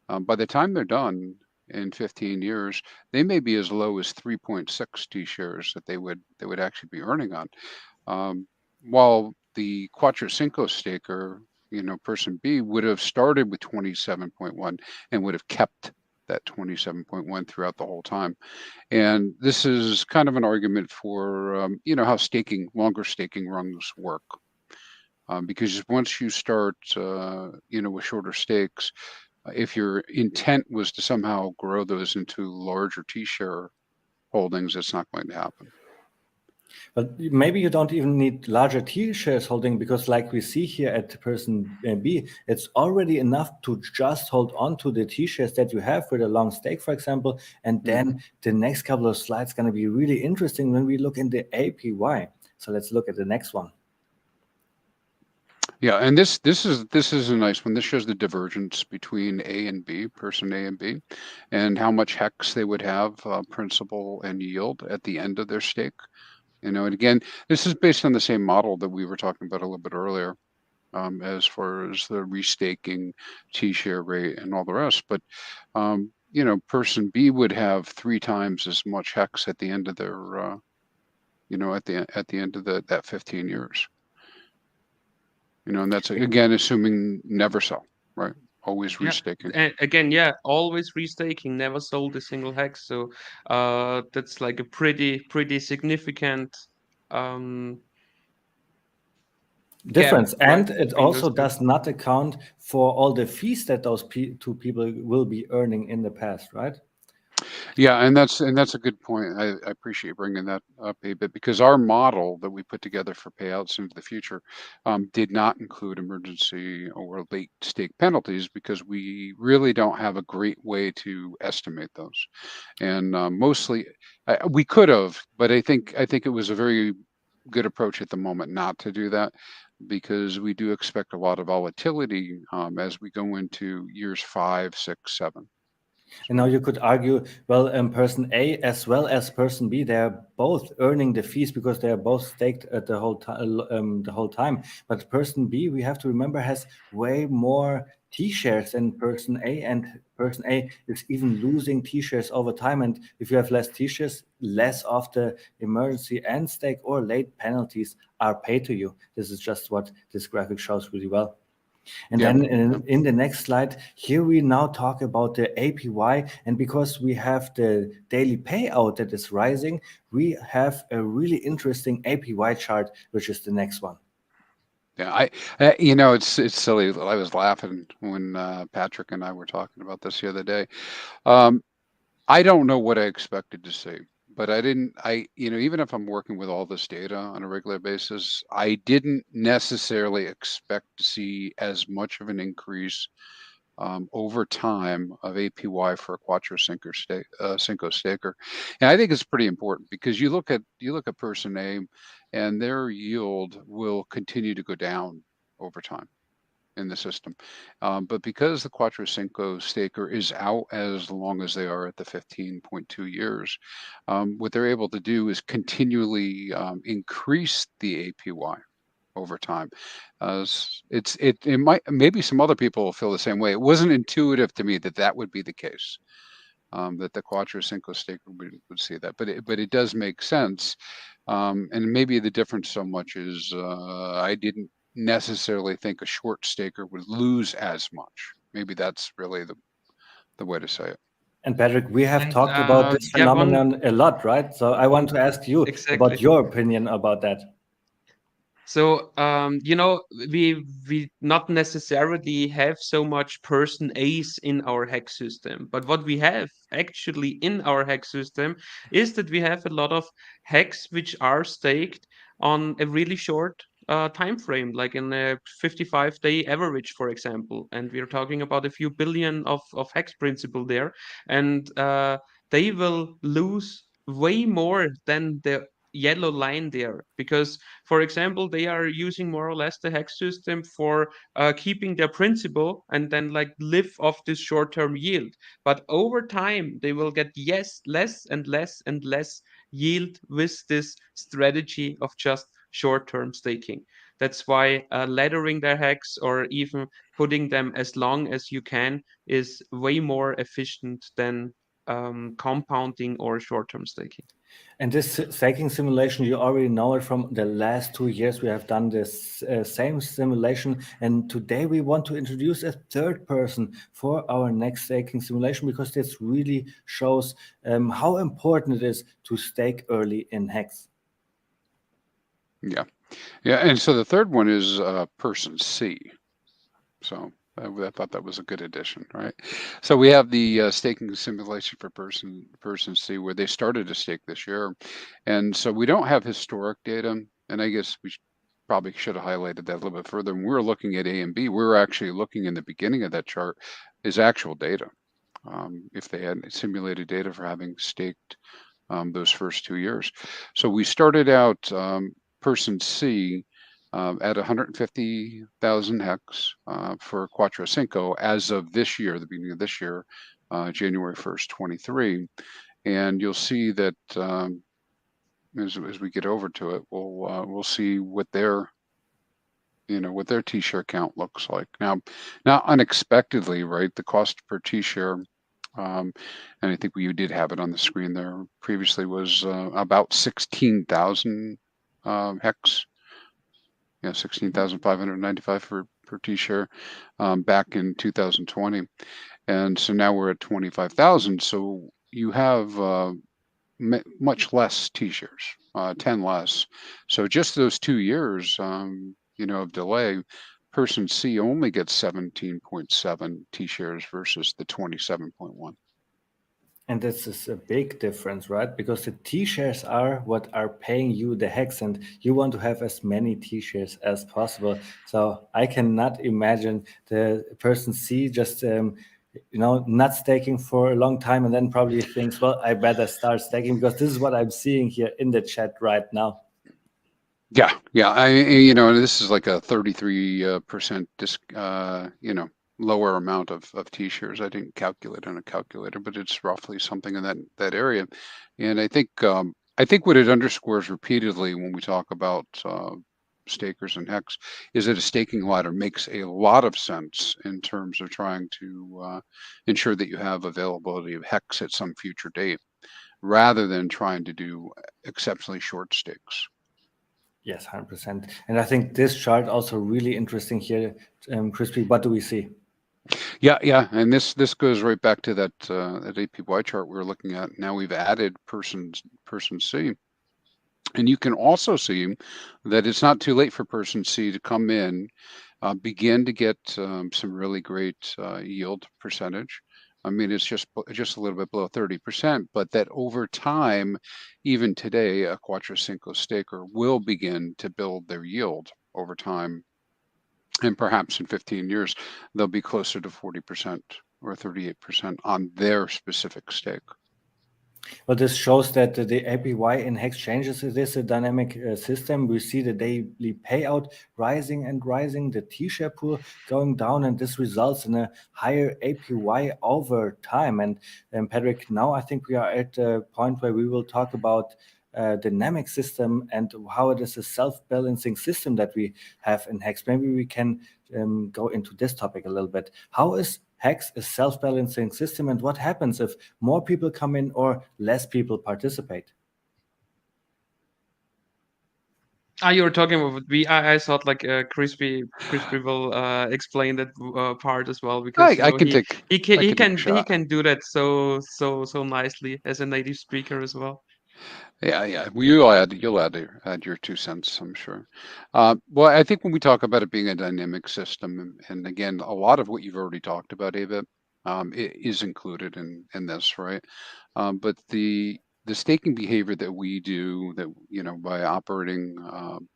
By the time they're done in 15 years, they may be as low as 3.6 T-shares that they would actually be earning on. While the Quattro Cinco staker, person B would have started with 27.1 and would have kept that 27.1 throughout the whole time. And this is kind of an argument for, how longer staking runs work. Because once you start, with shorter stakes, if your intent was to somehow grow those into larger T-share holdings, it's not going to happen. But maybe you don't even need larger T-shares holding because like we see here at person B, it's already enough to just hold on to the T-shares that you have with a long stake, for example. And then the next couple of slides going to be really interesting when we look in the APY. So let's look at the next one. Yeah, and this is a nice one. This shows the divergence between A and B, person A and B, and how much hex they would have, principal and yield at the end of their stake. And again, this is based on the same model that we were talking about a little bit earlier, as far as the restaking, T-share rate, and all the rest. But person B would have 3 times as much hex at the end of their, at the end of that 15 years. And that's again assuming never sell, right? Always restaking. And again, always restaking, never sold a single hex. So that's like a pretty significant difference. gap, And right, it also does not account for all the fees that those two people will be earning in the past, right? Yeah, and that's a good point. I appreciate bringing that up a bit because our model that we put together for payouts into the future did not include emergency or late stake penalties because we really don't have a great way to estimate those. And mostly we could have, but I think it was a very good approach at the moment not to do that because we do expect a lot of volatility as we go into years 5, 6, 7. And now you could argue, well, person A as well as person B, they're both earning the fees because they are both staked at the whole time. But person B, we have to remember, has way more T-shares than person A, and person A is even losing T-shares over time. And if you have less T-shares, less of the emergency end stake or late penalties are paid to you. This is just what this graphic shows really well. And then in the next slide, here we now talk about the APY. And because we have the daily payout that is rising, we have a really interesting APY chart, which is the next one. Yeah, it's silly. I was laughing when Patrick and I were talking about this the other day. I don't know what I expected to see, but even if I'm working with all this data on a regular basis, I didn't necessarily expect to see as much of an increase over time of APY for a Quattro Cinco staker. And I think it's pretty important because you look at person A and their yield will continue to go down over time in the system. But because the Quattro Cinco staker is out as long as they are at the 15.2 years, what they're able to do is continually increase the APY over time. It might, maybe some other people will feel the same way. It wasn't intuitive to me that would be the case, that the Quattro Cinco staker would see that, but it does make sense. And maybe the difference so much is I didn't necessarily think a short staker would lose as much. Maybe that's really the way to say it. And Patrick, we have And talked about this yeah, phenomenon a lot, right? So I want to ask you about your opinion about that. So we not necessarily have so much person A's in our hex system, but what we have actually in our hex system is that we have a lot of hex which are staked on a really short time frame, like in a 55-day average, for example. And we're talking about a few billion of hex principal there, and they will lose way more than the yellow line there, because, for example, they are using more or less the hex system for keeping their principal and then like live off this short-term yield. But over time, they will get less and less and less yield with this strategy of just short-term staking. That's why laddering their hex or even putting them as long as you can is way more efficient than compounding or short-term staking. And this staking simulation, you already know it from the last 2 years. We have done this same simulation. And today we want to introduce a third person for our next staking simulation, because this really shows how important it is to stake early in Hex. Yeah. And so the third one is person C. So I thought that was a good addition, right? So we have the staking simulation for person C, where they started to stake this year, and so we don't have historic data. And I guess we probably should have highlighted that a little bit further. When we were looking at A and B, we were actually looking in the beginning of that chart is actual data. If they had simulated data for having staked those first 2 years. So we started out person C at 150,000 hex for Quattro Cinco as of this year, the beginning of this year, January 1st, 23. And you'll see that as we get over to it, we'll see what their T-share count looks like. Now unexpectedly, right, the cost per T-share, and I think you did have it on the screen there previously, was about 16,000 hex. 16,595 per T-share back in 2020. And so now we're at 25,000. So you have much less T-shares, 10 less. So just those 2 years, of delay, person C only gets 17.7 T-shares versus the 27.1. And this is a big difference, right? Because the T-shares are what are paying you the hex, and you want to have as many T-shares as possible. So I cannot imagine the person C just, not staking for a long time and then probably thinks, well, I better start staking, because this is what I'm seeing here in the chat right now. Yeah. This is like a 33% lower amount of T-shares. I didn't calculate on a calculator, but it's roughly something in that area. And I think what it underscores repeatedly when we talk about stakers and hex is that a staking ladder makes a lot of sense in terms of trying to ensure that you have availability of hex at some future date, rather than trying to do exceptionally short stakes. Yes, 100%. And I think this chart also really interesting here, Crispy. What do we see? Yeah, and this goes right back to that APY chart we were looking at. Now we've added person C, and you can also see that it's not too late for person C to come in, begin to get some really great yield percentage. I mean, it's just a little bit below 30%, but that over time, even today, a Quattro Cinco staker will begin to build their yield over time. And perhaps in 15 years, they'll be closer to 40% or 38% on their specific stake. Well, this shows that the APY in Hex changes. It is a dynamic system. We see the daily payout rising and rising, the T-share pool going down, and this results in a higher APY over time. And Patrick, now I think we are at the point where we will talk about dynamic system and how it is a self-balancing system that we have in Hex. Maybe we can go into this topic a little bit. How is Hex a self-balancing system, and what happens if more people come in or less people participate? You were talking about I thought like Crispy will explain that part as well, because I can take he a shot. can do that so nicely as a native speaker as well. Yeah. Well, you'll add your 2 cents, I'm sure. Well, I think when we talk about it being a dynamic system, and again, a lot of what you've already talked about, Ava, it is included in this, right? But the staking behavior that we do, that by operating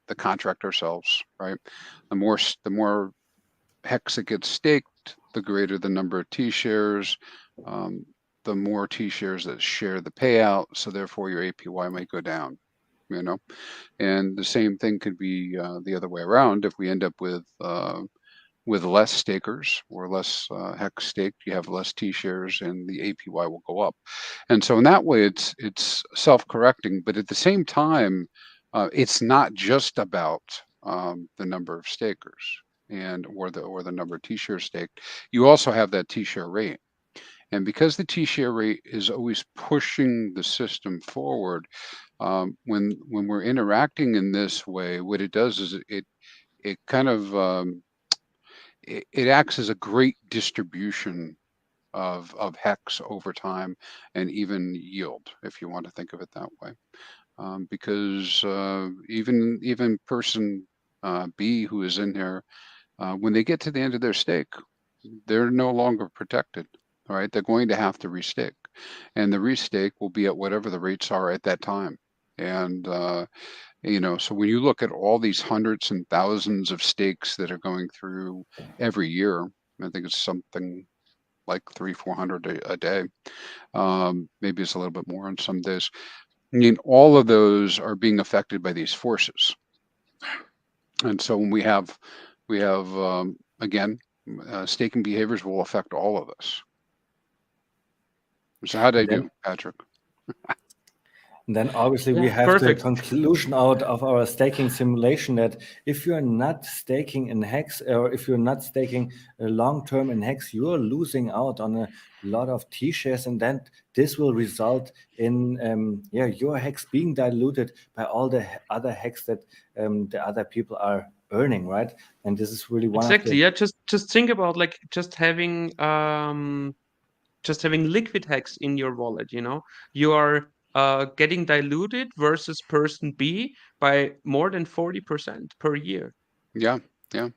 the contract ourselves, right? The more hex that gets staked, the greater the number of T shares. The more T shares that share the payout, so therefore your APY might go down, and the same thing could be the other way around. If we end up with less stakers or less hex staked, you have less T shares and the APY will go up. And so in that way, it's self-correcting, but at the same time, it's not just about the number of stakers or the number of T shares staked. You also have that T share rate. And because the T-share rate is always pushing the system forward, when we're interacting in this way, what it does is it kind of it acts as a great distribution of hex over time, and even yield, if you want to think of it that way. Because even person B who is in here, when they get to the end of their stake, they're no longer protected. All right, they're going to have to restake, and the restake will be at whatever the rates are at that time. And so when you look at all these hundreds and thousands of stakes that are going through every year, I think it's something like 300-400 a day. Maybe it's a little bit more on some days. I mean, all of those are being affected by these forces. And so when we have again, staking behaviors will affect all of us. So how did I do, Patrick? And then obviously we have the conclusion out of our staking simulation that if you're not staking in Hex, or if you're not staking long-term in Hex, you're losing out on a lot of T-shares, and then this will result in your Hex being diluted by all the other Hex that the other people are earning, right? And this is really one exactly. of the... Yeah, just think about like just having liquid Hex in your wallet. You are getting diluted versus person B by more than 40% per year. Yeah. And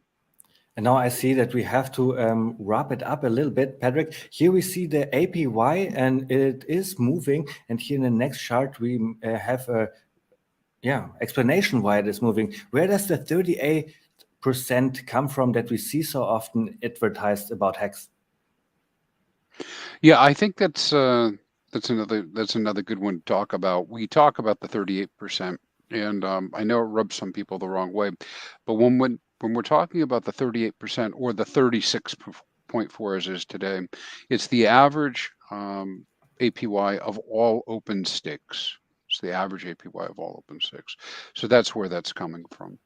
now I see that we have to wrap it up a little bit, Patrick. Here we see the APY, and it is moving. And here in the next chart, we have a explanation why it is moving. Where does the 38% come from that we see so often advertised about Hex? Yeah, I think that's another good one to talk about. We talk about the 38%, and I know it rubs some people the wrong way, but when we're talking about the 38% or the 36.4 as is today, it's the average APY of all open stakes. It's the average APY of all open stakes. So that's where that's coming from.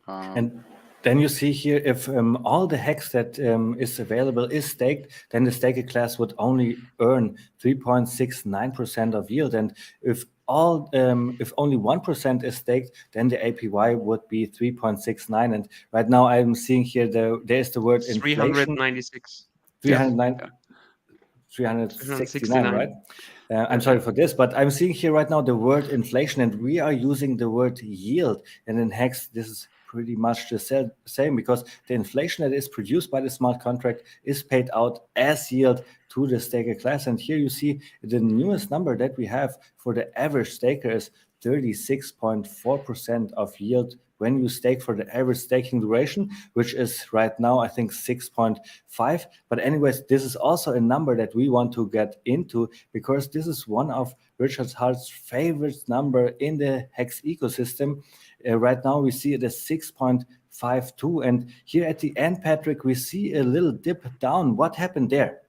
And then you see here, if all the Hex that is available is staked, then the staked class would only earn 3.69% of yield. And if only 1% is staked, then the APY would be 3.69. And right now I'm seeing here there's the word inflation. 396. 369, right? I'm sorry for this, but I'm seeing here right now the word inflation, and we are using the word yield. And in Hex, this is pretty much the same, because the inflation that is produced by the smart contract is paid out as yield to the staker class. And here you see the newest number that we have for the average staker is 36.4% of yield when you stake for the average staking duration, which is right now, I think 6.5. But anyways, this is also a number that we want to get into, because this is one of Richard Hart's favorite number in the Hex ecosystem. Right now we see it as 6.52. And here at the end, Patrick, we see a little dip down. What happened there?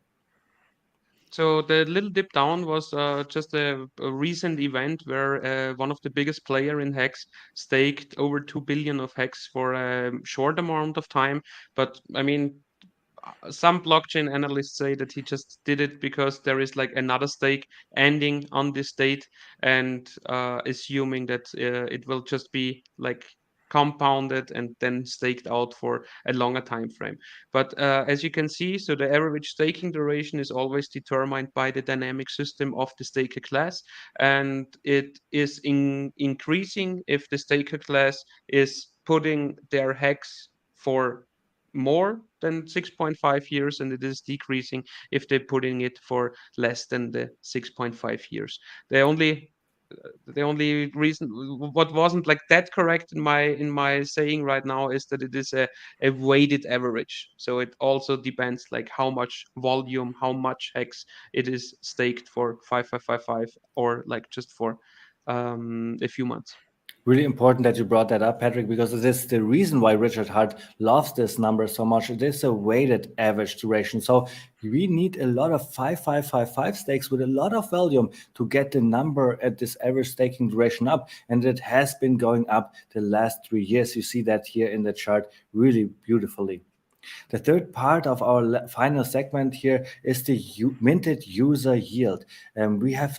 So the little dip down was just a recent event where one of the biggest player in Hex staked over 2 billion of Hex for a short amount of time. But I mean, some blockchain analysts say that he just did it because there is like another stake ending on this date, and assuming that it will just be like compounded and then staked out for a longer time frame. But as you can see, so the average staking duration is always determined by the dynamic system of the staker class, and it is increasing if the staker class is putting their hex for more than 6.5 years, and it is decreasing if they're putting it for less than the 6.5 years. The only reason what wasn't like that correct in my saying right now is that it is a weighted average. So it also depends like how much volume, how much hex it is staked for 5555 or like just for a few months. Really important that you brought that up, Patrick, because it is the reason why Richard Hart loves this number so much. It is a weighted average duration. So we need a lot of 5555 stakes with a lot of volume to get the number at this average staking duration up. And it has been going up the last 3 years. You see that here in the chart really beautifully. The third part of our final segment here is the minted user yield. We have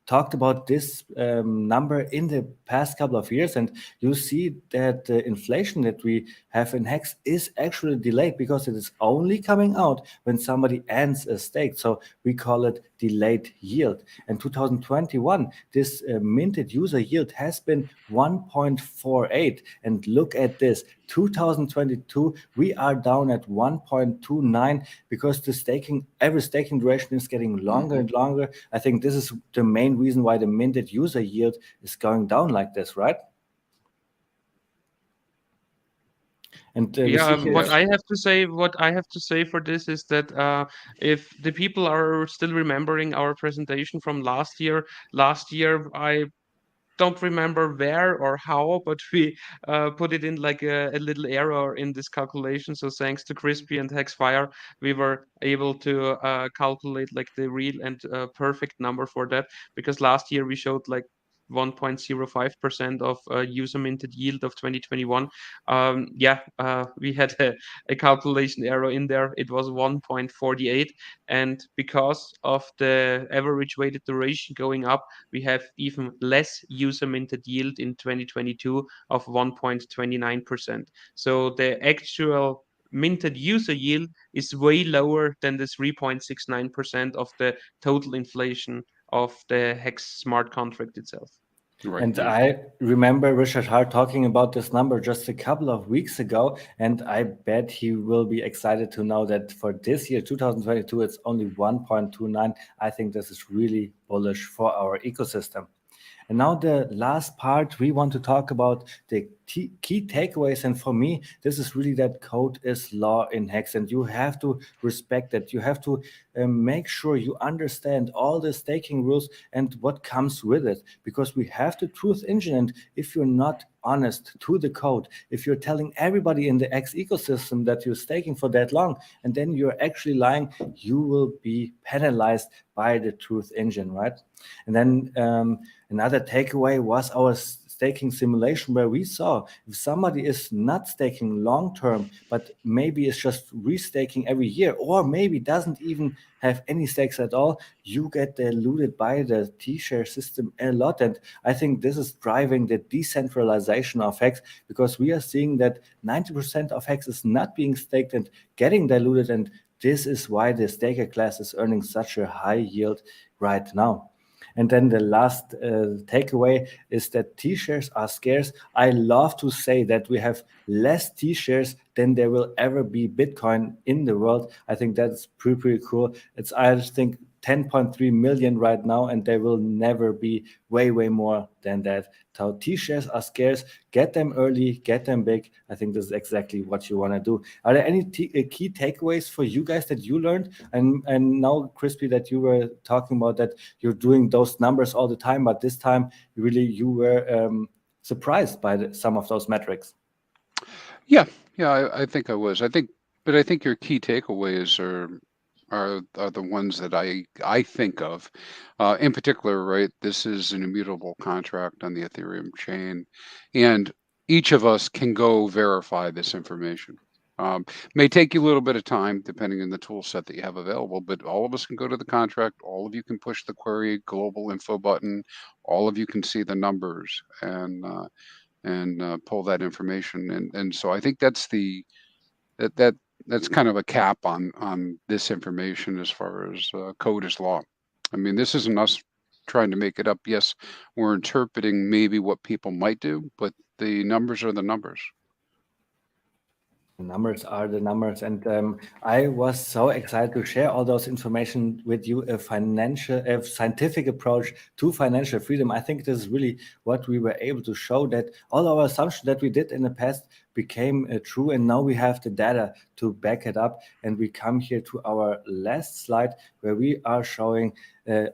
talked about this number in the past couple of years, and you see that the inflation that we have in Hex is actually delayed because it is only coming out when somebody ends a stake. So we call it delayed yield. In 2021, this minted user yield has been 1.48. And look at this, 2022, we are down at 1.29 because the average staking duration is getting longer and longer. I think this is the main reason why the minted user yield is going down like this, right? And what I have to say for this is that if the people are still remembering our presentation from last year I don't remember where or how, but we put it in like a little error in this calculation. So thanks to Crispy and Hexfire, we were able to calculate like the real and perfect number for that, because last year we showed like 1.05% of user minted yield of 2021. We had a calculation error in there. It was 1.48, and because of the average weighted duration going up, we have even less user minted yield in 2022 of 1.29%. So the actual minted user yield is way lower than the 3.69% of the total inflation of the Hex smart contract itself. Right, and yeah. I remember Richard Hart talking about this number just a couple of weeks ago, and I bet he will be excited to know that for this year, 2022, it's only 1.29. I think this is really bullish for our ecosystem. And now the last part, we want to talk about the key takeaways. And for me, this is really that code is law in Hex, and you have to respect it. You have to make sure you understand all the staking rules and what comes with it, because we have the truth engine. And if you're not honest to the code, if you're telling everybody in the X ecosystem that you're staking for that long, and then you're actually lying, you will be penalized by the truth engine, right? And then another takeaway was our staking simulation, where we saw if somebody is not staking long term, but maybe is just restaking every year, or maybe doesn't even have any stakes at all, you get diluted by the T-share system a lot. And I think this is driving the decentralization of Hex, because we are seeing that 90% of Hex is not being staked and getting diluted. And this is why the staker class is earning such a high yield right now. And then the last takeaway is that T-shares are scarce. I love to say that we have less T-shares than there will ever be Bitcoin in the world. I think that's pretty cool. It's, I think, 10.3 million right now, and there will never be way more than that. So T-shares are scarce. Get them early, get them big. I think this is exactly what you want to do. Are there any key takeaways for you guys that you learned? And now, Crispy, that you were talking about that you're doing those numbers all the time, but this time you were surprised by some of those metrics. Yeah, I think I was. I think your key takeaways are are the ones that I think of. In particular, right, this is an immutable contract on the Ethereum chain, and each of us can go verify this information. May take you a little bit of time depending on the tool set that you have available, but all of us can go to the contract. All of you can push the query global info button. All of you can see the numbers and pull that information. And so I think that's that's kind of a cap on this information as far as code is law. I mean, this isn't us trying to make it up. Yes, we're interpreting maybe what people might do, but the numbers are the numbers. The numbers are the numbers, and I was so excited to share all those information with you. A scientific approach to financial freedom. I think this is really what we were able to show, that all our assumptions that we did in the past became true, and now we have the data to back it up. And we come here to our last slide, where we are showing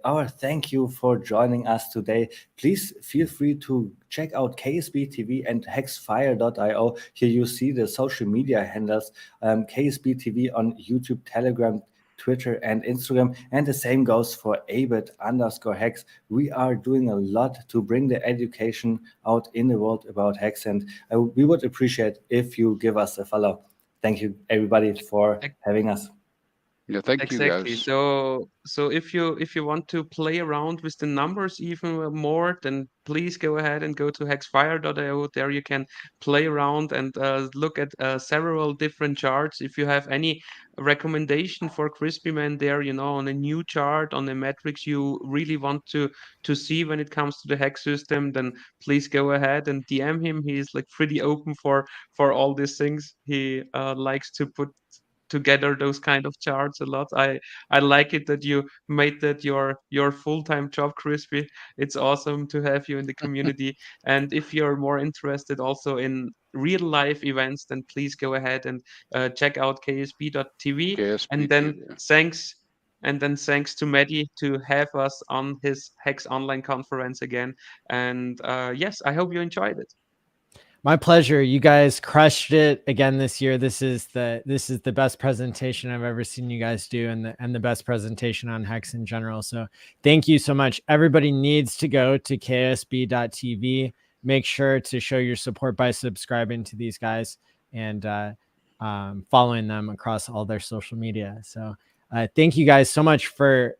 our thank you for joining us today. Please feel free to check out KSB TV and hexfire.io. Here you see the social media handles, KSB TV on YouTube, Telegram, Twitter, and Instagram. And the same goes for abit_hex. We are doing a lot to bring the education out in the world about hex, and we would appreciate if you give us a follow. Thank you, everybody, for having us. Yeah, thank Exactly. you guys. So if you want to play around with the numbers even more, then please go ahead and go to hexfire.io. There you can play around and look at several different charts. If you have any recommendation for Crispy Man there, on a new chart, on the metrics you really want to see when it comes to the hex system, then please go ahead and DM him. He's like pretty open for all these things. He likes to put together those kind of charts a lot. I like it that you made that your full-time job, Crispy. It's awesome to have you in the community. And if you're more interested also in real life events, then please go ahead and check out ksb.tv. And then thanks to Maddie to have us on his Hex.Online conference again. And yes, I hope you enjoyed it. My pleasure. You guys crushed it again this year. This is the best presentation I've ever seen you guys do, and the best presentation on Hex in general. So thank you so much. Everybody needs to go to ksb.tv. Make sure to show your support by subscribing to these guys and following them across all their social media. So thank you guys so much for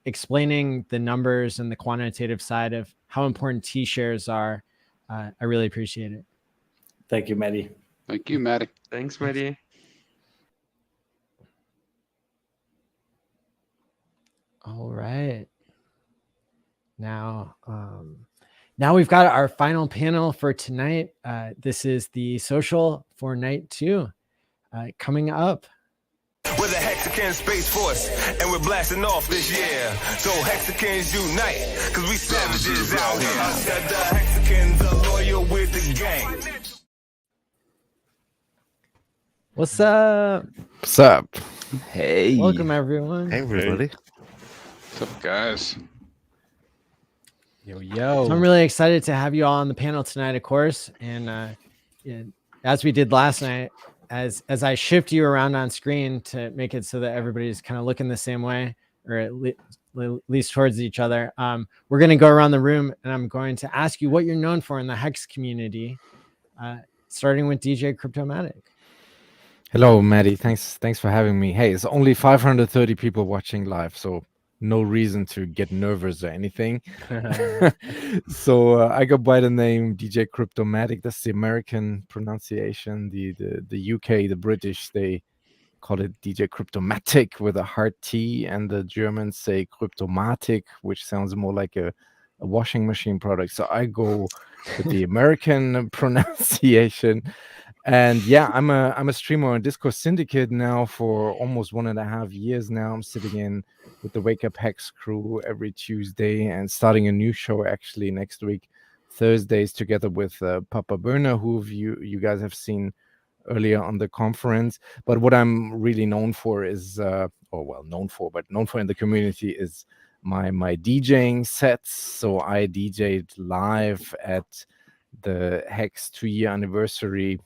explaining the numbers and the quantitative side of how important T-shares are. I really appreciate it. Thank you, Maddie. Thank you, Maddie. Thanks, Maddie. All right. Now we've got our final panel for tonight. This is the social for night 2 coming up. We're the Hexagon Space Force, and we're blasting off this year. So Hexagons unite, cause we savages out here. I said the Hexagons are loyal with the gang. What's up? What's up? Hey. Welcome, everyone. Hey, everybody. What's up, guys? Yo. So I'm really excited to have you all on the panel tonight, of course. And as we did last night, as I shift you around on screen to make it so that everybody's kind of looking the same way, or at least towards each other, we're going to go around the room, and I'm going to ask you what you're known for in the Hex community, starting with DJ Cryptomatic. Hello, Maddie. Thanks for having me. Hey, it's only 530 people watching live, so no reason to get nervous or anything. So I go by the name DJ Cryptomatic. That's the American pronunciation. The UK, the British, they call it DJ Cryptomatic with a hard T, and the Germans say Cryptomatic, which sounds more like a washing machine product. So I go with the American pronunciation. And yeah, I'm a streamer on Discord Syndicate now for almost 1.5 years now. I'm sitting in with the Wake Up Hex crew every Tuesday, and starting a new show actually next week, Thursdays, together with Papa Burner, who you guys have seen earlier on the conference. But what I'm really known for is, known for in the community is my DJing sets. So I DJed live at the Hex 2-year anniversary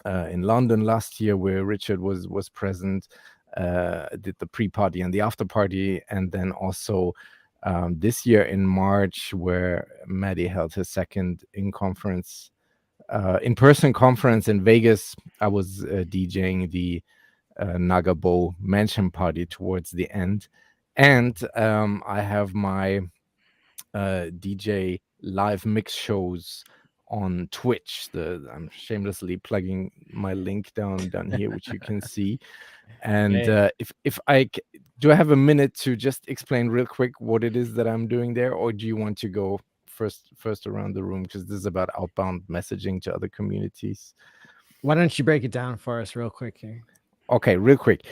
in London last year, where Richard was present. did the pre-party and the after party, and then also this year in March, where Maddie held his second in-person conference in Vegas. I was DJing the Nagabo Mansion Party towards the end, and I have my DJ live mix shows on Twitch. I'm shamelessly plugging my link down here, which you can see. And if do I have a minute to just explain real quick what it is that I'm doing there, or do you want to go first around the room, because this is about outbound messaging to other communities? Why don't you break it down for us real quick here? Okay, real quick.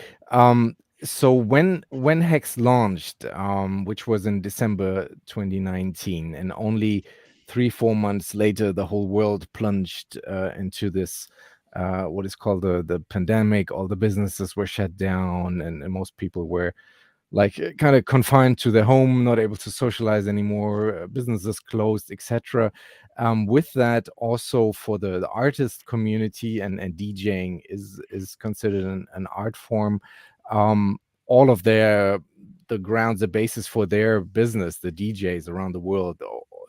So when Hex launched, which was in December 2019, and only 3-4 months later, the whole world plunged into this what is called the pandemic. All the businesses were shut down, and most people were like kind of confined to their home, not able to socialize anymore, businesses closed, etc. With that, also for the artist community, and DJing is considered an art form. All of the grounds, the basis for their business, the DJs around the world,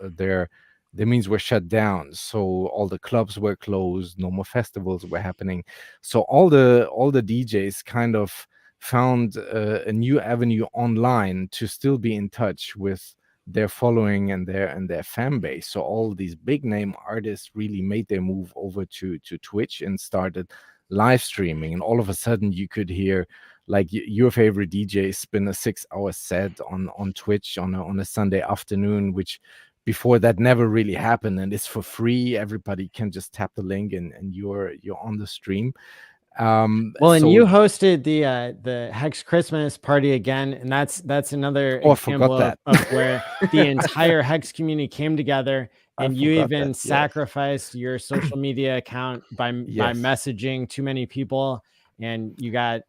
their means were shut down. So all the clubs were closed, no more festivals were happening. So all the DJs kind of found a new avenue online to still be in touch with their following and their fan base. So all these big name artists really made their move over to Twitch and started live streaming. And all of a sudden you could hear like your favorite DJ spin a 6-hour set on Twitch on a Sunday afternoon, which before that never really happened, and it's for free. Everybody can just tap the link and you're on the stream. And you hosted the Hex Christmas party again, and that's another example of where the entire Hex community came together, and you even sacrificed your social media account by messaging too many people, and you got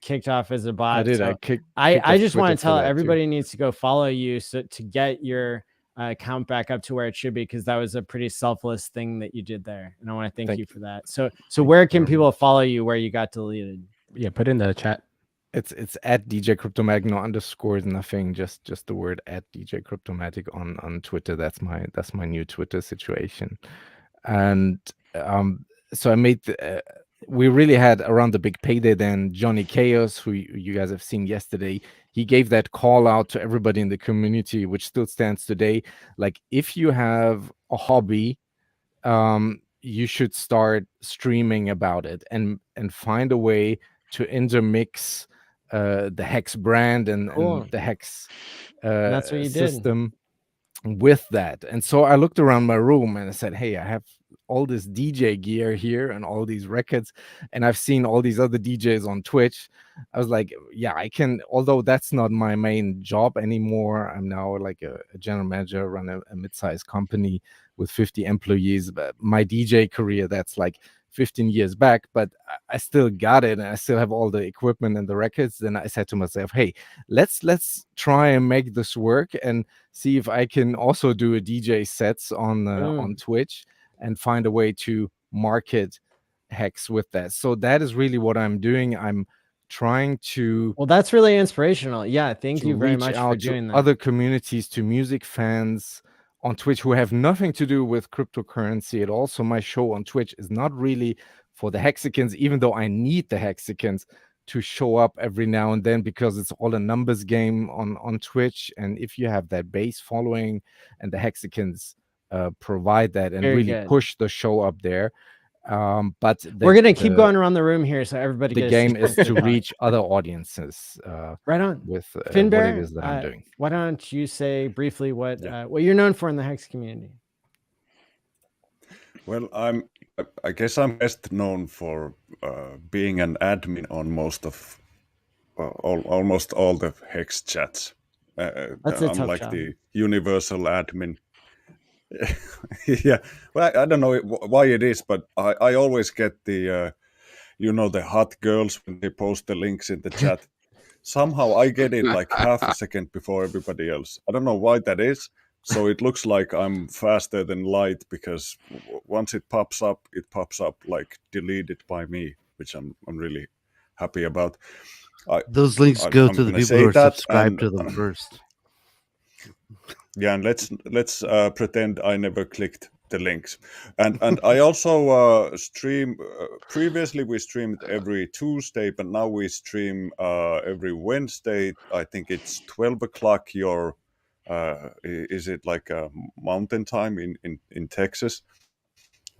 kicked off as a bot. I did. So I just want to tell everybody needs to go follow you to get your account back up to where it should be, because that was a pretty selfless thing that you did there, and I want to thank you for that. So where can people follow you where you got deleted? Yeah, put in the chat. It's at DJ Cryptomatic, no underscores, nothing, just the word at DJ Cryptomatic on Twitter. That's my new Twitter situation. And so I made we really had around the big payday then Johnny Chaos, who you guys have seen yesterday. He gave that call out to everybody in the community, which still stands today. Like, if you have a hobby, you should start streaming about it and find a way to intermix the Hex brand and the Hex that's what you system with that. And so I looked around my room and I said, hey, I have all this DJ gear here and all these records, and I've seen all these other DJs on Twitch. I was like, yeah, I can, although that's not my main job anymore. I'm now like a general manager, run a mid-sized company with 50 employees. But my DJ career, that's like 15 years back, but I still got it, and I still have all the equipment and the records. Then I said to myself, hey, let's try and make this work and see if I can also do a DJ sets on Twitch and find a way to market Hex with that. So that is really what I'm doing. I'm trying to that's really inspirational. Yeah, thank you very much for doing that. Other communities, to music fans on Twitch who have nothing to do with cryptocurrency at all. So my show on Twitch is not really for the Hexicans, even though I need the Hexicans to show up every now and then, because it's all a numbers game on Twitch. And if you have that base following and the Hexicans provide that and really push the show up there. But we're gonna keep going around the room here, so everybody. The game is to reach other audiences. Right on. With Finbear, what it is that I'm doing. Why don't you say briefly what you're known for in the Hex community? Well, I guess I'm best known for being an admin on most of almost all the Hex chats. That's a tough like job. the universal admin. Yeah, well, I don't know why it is, but I always get the the hot girls when they post the links in the chat. Somehow I get it like half a second before everybody else. I don't know why that is. So it looks like I'm faster than light, because once it pops up like deleted by me, which I'm really happy about. Those links go I'm to the gonna people say who are that, subscribed and to them first. yeah, and let's pretend I never clicked the links. And I also stream. Previously, we streamed every Tuesday, but now we stream every Wednesday. I think it's 12 o'clock. Your is it like a mountain time in Texas?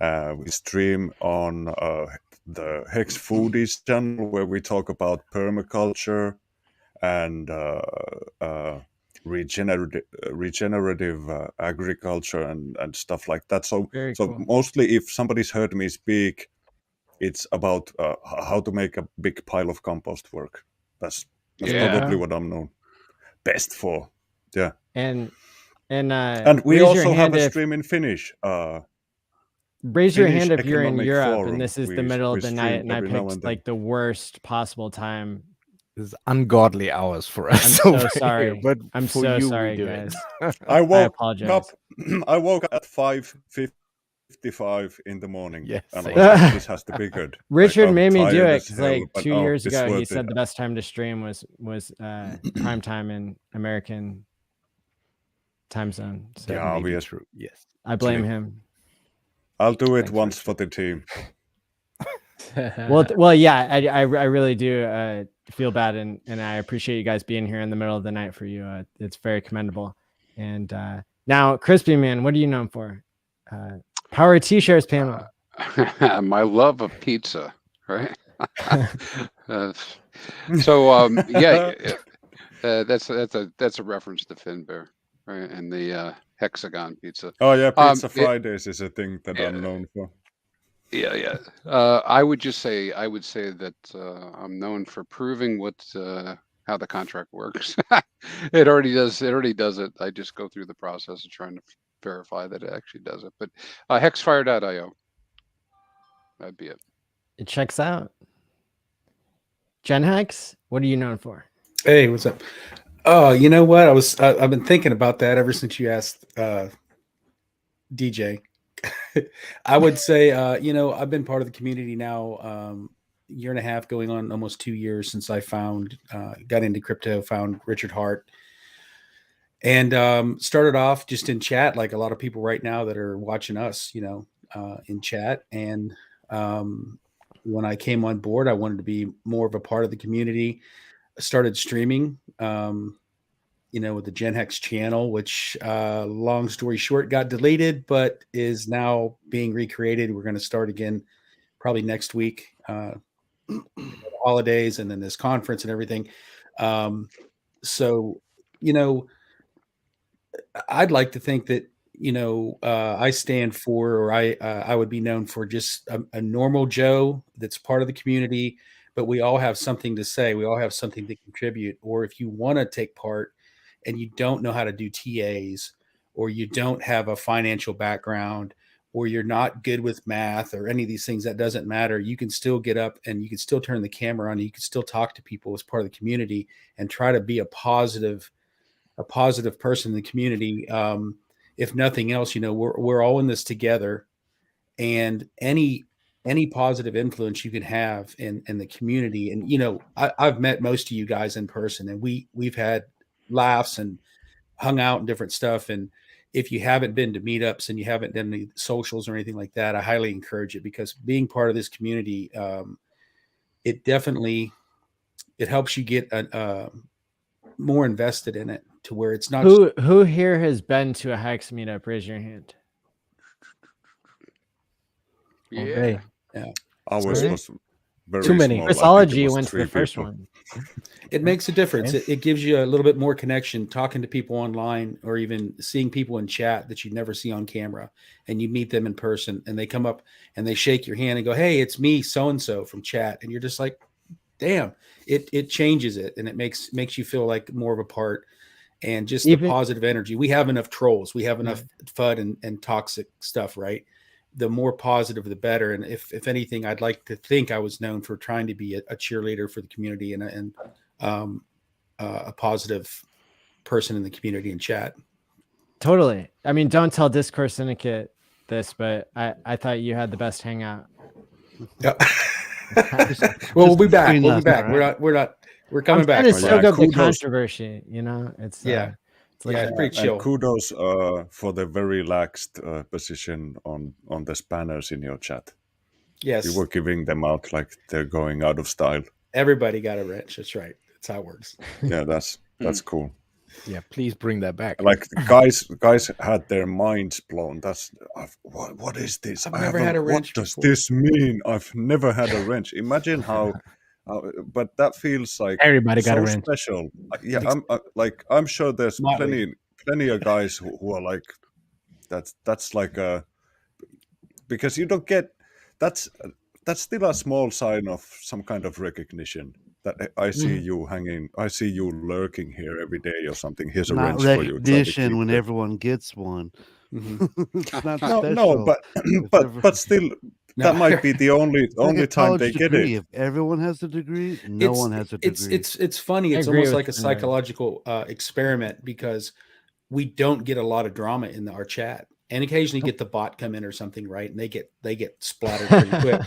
We stream on the Hex Foodies channel where we talk about permaculture and regenerative agriculture and stuff like that. So Very so cool. mostly, if somebody's heard me speak, it's about how to make a big pile of compost work. That's probably what I'm known best for. Yeah. And we raise your also have hand a if stream in Finnish. raise your Finnish hand if you're in Economic Europe Forum. and this is the We middle of the night stream and I every now picked and then. like the worst possible time. This is ungodly hours for us. I'm so over sorry. here, but I'm for so you, sorry, we do guys. it. I woke apologize. up. I woke up at 5:55 in the morning, Yes, and I same. was like, "This has to be good." Richard I'm made me do tired it as because hell, like but 2 years it's ago he worth said it. the best time to stream was prime time in American time zone. So Yeah, obvious. True. Yes. I blame him. I'll do it Thanks, once for the team. Well, yeah, I really do feel bad, and I appreciate you guys being here in the middle of the night for you. It's very commendable. And now, Crispy Man, what are you known for? Power T-shirts panel. My love of pizza, right? That's a reference to Finbear, right? And the hexagon pizza. Oh yeah, Pizza Fridays is a thing that I'm known for. Yeah. I would say that I'm known for proving how the contract works. It already does it. I just go through the process of trying to verify that it actually does it. But hexfire.io. That'd be it. It checks out. Gen Hex, what are you known for? Hey, what's up? Oh, you know what? I've been thinking about that ever since you asked DJ. I would say, I've been part of the community now, year and a half, going on almost 2 years since I got into crypto, found Richard Hart, and started off just in chat, like a lot of people right now that are watching us, in chat. And when I came on board, I wanted to be more of a part of the community. I started streaming, with the Gen Hex channel, which, long story short, got deleted, but is now being recreated. We're going to start again probably next week, holidays, and then this conference and everything. So, I'd like to think that, I stand for, or I would be known for just a normal Joe that's part of the community, but we all have something to say. We all have something to contribute. Or if you want to take part and you don't know how to do TAs, or you don't have a financial background, or you're not good with math or any of these things, that doesn't matter. You can still get up and you can still turn the camera on. And you can still talk to people as part of the community and try to be a positive person in the community. If nothing else, we're all in this together, and any positive influence you can have in the community. And, I've met most of you guys in person, and we've had laughs and hung out and different stuff. And if you haven't been to meetups and you haven't done any socials or anything like that, I highly encourage it, because being part of this community, it helps you get more invested in it, to where it's not. Who here has been to a Hex meetup? Raise your hand. Yeah. Ours was very too many. small. Chrisology went to the first one. It makes a difference. It gives you a little bit more connection, talking to people online, or even seeing people in chat that you never see on camera, and you meet them in person, and they come up and they shake your hand and go, "Hey, it's me, so-and-so from chat." And you're just like, damn, it changes it. And it makes you feel like more of a part, and just the positive energy. We have enough trolls. We have enough FUD and toxic stuff, right? The more positive, the better. And if anything, I'd like to think I was known for trying to be a cheerleader for the community, and a positive person in the community and chat. Totally. I mean, don't tell Discourse Syndicate this, but I thought you had the best hangout. Yeah. Well, we'll be Just back. between We'll be us, back. all right? We're not. We're coming I'm back. trying to It's soak fine. up the kudos. controversy. It's Yeah. it's like Yeah, it's pretty chill. And kudos for the very relaxed position on the spanners in your chat. Yes. You were giving them out like they're going out of style. Everybody got a wrench. That's right. That's how it works. Yeah, that's cool. Yeah, please bring that back. Like guys had their minds blown. What is this? I've never had a wrench What does before. this mean? I've never had a wrench. Imagine how but that feels like Everybody got so a wrench. special. Yeah, I'm sure there's Motley. plenty of guys who are like that's like a, because you don't get that's still a small sign of some kind of recognition that I see you hanging, I see you lurking here every day or something. Here's a Not wrench for you. Try to recognition keep when it. everyone gets one. It's not No, special. but still, that might be the only like a time college they get degree. it. If everyone has a degree, no one has a degree. It's funny. I It's agree almost with like a you, man. psychological experiment because we don't get a lot of drama in our chat, and occasionally get the bot come in or something, right? And they get splattered pretty quick.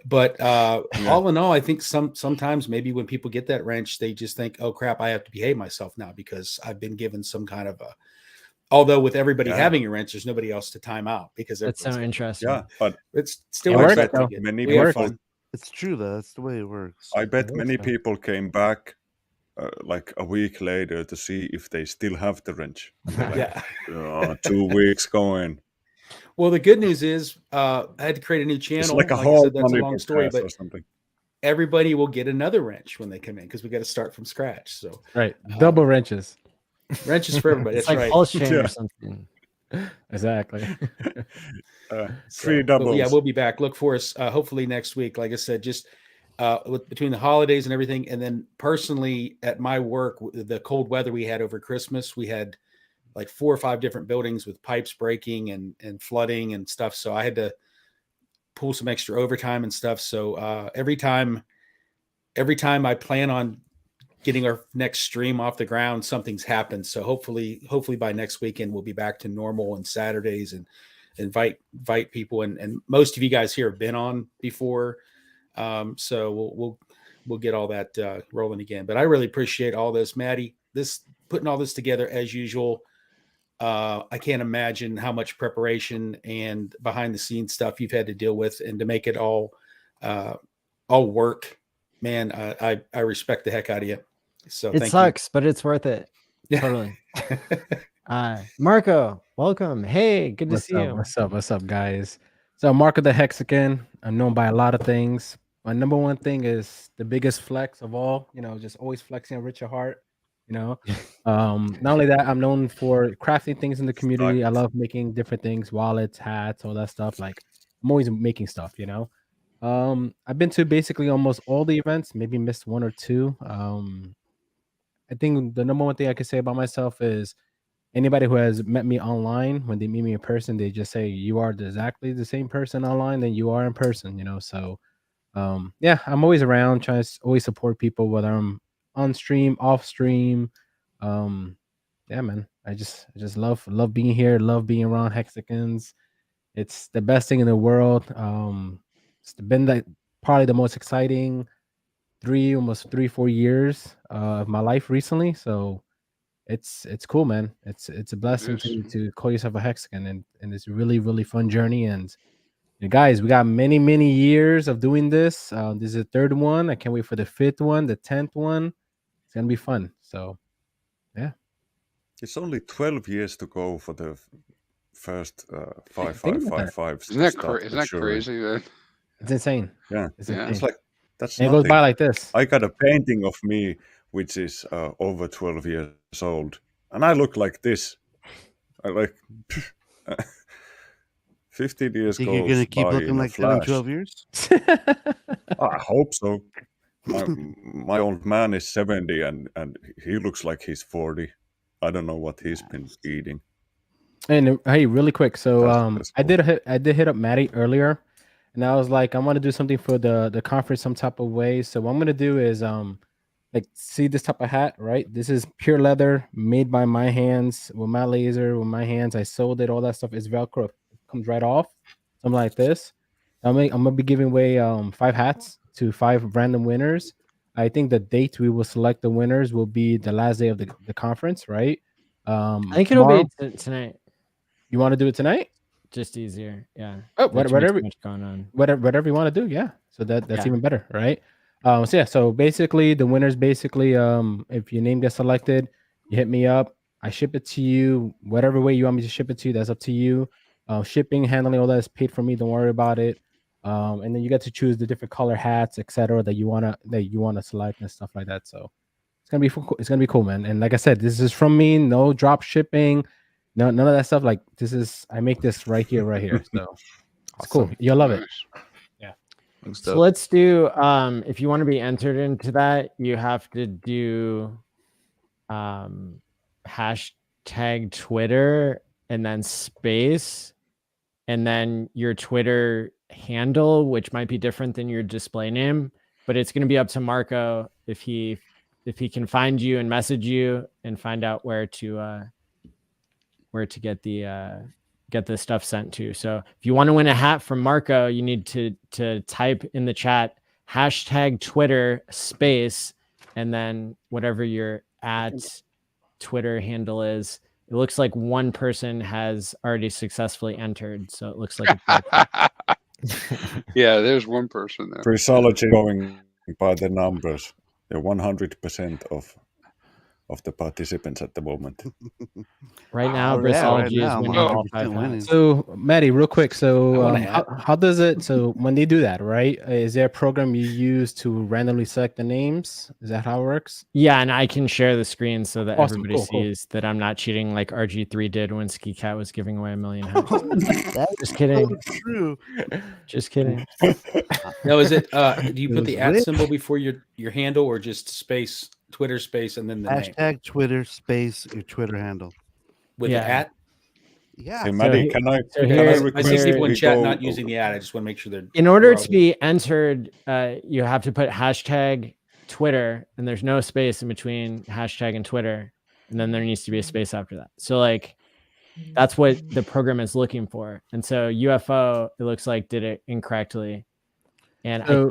But all in all, I think sometimes maybe when people get that wrench, they just think, "Oh crap, I have to behave myself now because I've been given some kind of a." Although with everybody having a wrench, there's nobody else to time out because That's so interesting. Yeah, but it's still It works worked, out though. pretty good. Many We had people, fun. It's true though. That's the way it works. I bet It many works, though. people came back like a week later to see if they still have the wrench. And they're like, Yeah. "Oh, 2 weeks going." Well, the good news is I had to create a new channel. It's like a I whole said, that's a money long story, podcast but or something. everybody will get another wrench when they come in because we got to start from scratch. So Right. Double wrenches. wrenches for everybody. It's That's like right. pulse chain Yeah. or something. Exactly. 3 But doubles. yeah, we'll be back. Look for us hopefully next week. Like I said, just between the holidays and everything. And then personally at my work, the cold weather we had over Christmas, we had like 4 or 5 different buildings with pipes breaking and flooding and stuff. So I had to pull some extra overtime and stuff. So every time I plan on getting our next stream off the ground, something's happened. So hopefully by next weekend, we'll be back to normal and Saturdays and invite people. And most of you guys here have been on before. So we'll get all that rolling again, but I really appreciate all this, Maddie, putting all this together as usual. I can't imagine how much preparation and behind the scenes stuff you've had to deal with, and to make it all work, man. I respect the heck out of you. So It thank sucks, but it's worth it. Yeah. Totally. Marco, welcome. Hey, good to What's see up? you. What's up, guys? So Marco the Hexagon. I'm known by a lot of things. My number one thing is the biggest flex of all. Just always flexing on Richard Hart. Not only that, I'm known for crafting things in the community. I love making different things, wallets, hats, all that stuff. Like I'm always making stuff. I've been to basically almost all the events. Maybe missed 1 or 2. I think the number one thing I could say about myself is anybody who has met me online, when they meet me in person, they just say you are exactly the same person online than you are in person. So yeah, I'm always around trying to always support people, whether I'm on stream, off stream. Yeah, man, I just love being here, love being around Hexagons. It's the best thing in the world. It's been probably the most exciting 4 years of my life recently. So it's cool, man. It's a blessing to call yourself a Hexagon, and it's a really, really fun journey. And guys, we got many, many years of doing this. This is the 3rd one. I can't wait for the 5th one, the 10th one. It's gonna be fun. So yeah. It's only 12 years to go for the first 5555. Isn't that crazy? It's insane. Yeah, It's it's insane. like that's And it goes nothing. by like this. I got a painting of me which is over 12 years old, and I look like this. I like 15 years Think goes you're gonna keep by looking in a like that in flash. 12 years? I hope so. My old man is 70 and he looks like he's 40. I don't know what he's been eating. And hey, really quick. So That's I did hit up Maddie earlier, and I was like, I want to do something for the conference some type of way. So what I'm gonna do is like see this type of hat, right? This is pure leather made by my hands with my laser, with my hands. I sold it, all that stuff is Velcro. It comes right off. Something like this. I'm gonna be giving away 5 hats to 5 random winners. I think the date we will select the winners will be the last day of the conference, right? I think Tomorrow. it'll be tonight. You want to do it tonight? Just easier, yeah. Oh, Not too whatever, much going on. whatever you want to do, yeah. So that's Yeah. even better, right? So yeah, so basically the winners basically, if your name gets selected, you hit me up, I ship it to you, whatever way you want me to ship it to you, that's up to you. Shipping, handling, all that is paid for me. Don't worry about it. And then you get to choose the different color hats, etc., that you wanna select and stuff like that. So it's gonna be it's gonna be cool, man. And like I said, this is from me. No drop shipping, none of that stuff. Like this is I make this right here. So it's cool. You'll love it. Yeah. So let's do. If you want to be entered into that, you have to do hashtag Twitter and then space, and then your Twitter handle, which might be different than your display name, but it's going to be up to Marco if he can find you and message you and find out where to get the stuff sent to. So if you want to win a hat from Marco, you need to type in the chat hashtag Twitter space and then whatever your @Twitter handle is. It looks like one person has already successfully entered, so it looks like Yeah, there's one person there. Phraseology going by the numbers. They're 100% of the participants at the moment. Right now, Bristology is winning all 5 hats. So, Maddie, real quick. I So, want a hat. how does it? So, when they do that, right? Is there a program you use to randomly select the names? Is that how it works? Yeah, and I can share the screen so that Awesome, everybody cool. sees that I'm not cheating like RG3 did when Ski Cat was giving away 1 million hats. Just kidding. True. Just kidding. No, is it? Do you It put the was rich. @symbol before your handle, or just space, Twitter space, and then the name Hashtag Twitter space your Twitter handle. with Yeah. the @? Yeah. Hey, Maddie, can I here- I request see people in we chat go- not using the @. I just want to make sure they're. In order they're all to be entered, you have to put hashtag Twitter, and there's no space in between hashtag and Twitter, and then there needs to be a space after that. So like, that's what the program is looking for. And so UFO, it looks like, did it incorrectly. And So-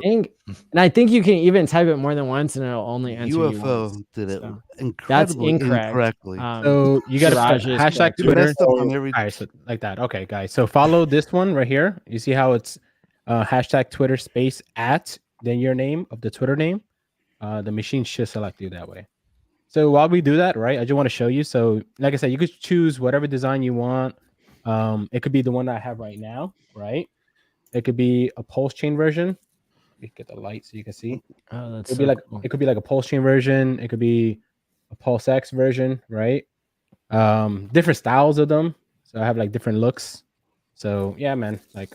I think you can even type it more than once, and it'll only enter you UFO once. did it So that's incredibly incorrect. incorrectly. So you got to put Suraj is hashtag correct. Twitter. Messed up on every- All right, so like that. Okay, guys. So follow this one right here. You see how it's hashtag Twitter space then your name of the Twitter name. The machine should select you that way. So while we do that, right, I just want to show you. So like I said, you could choose whatever design you want. It could be the one I have right now, right? It could be a pulse chain version. We get the light so you can see. Oh, that's It could be like cool. it could be like a pulse chain version. It could be a pulse X version, right? Different styles of them. So I have like different looks. So yeah, man, like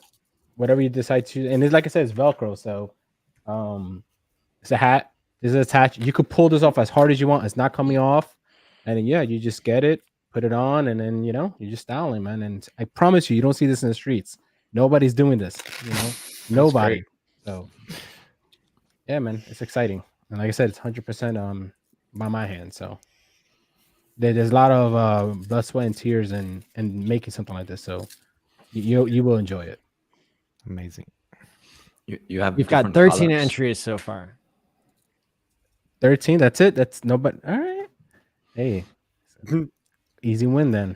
whatever you decide to, and it's like I said, it's Velcro. So it's a hat. This is attached. You could pull this off as hard as you want. It's not coming off. And then yeah, you just get it, put it on, and then you're just styling, man. And I promise you don't see this in the streets. Nobody's doing this, Nobody. great. So yeah, man, it's exciting. And like I said, it's 100% by my hand. So there's a lot of blood, sweat, and tears and making something like this. So you will enjoy it. Amazing. You have We've got different 13 colors. entries so far. 13. That's it. That's nobody. All right. Hey, easy win then.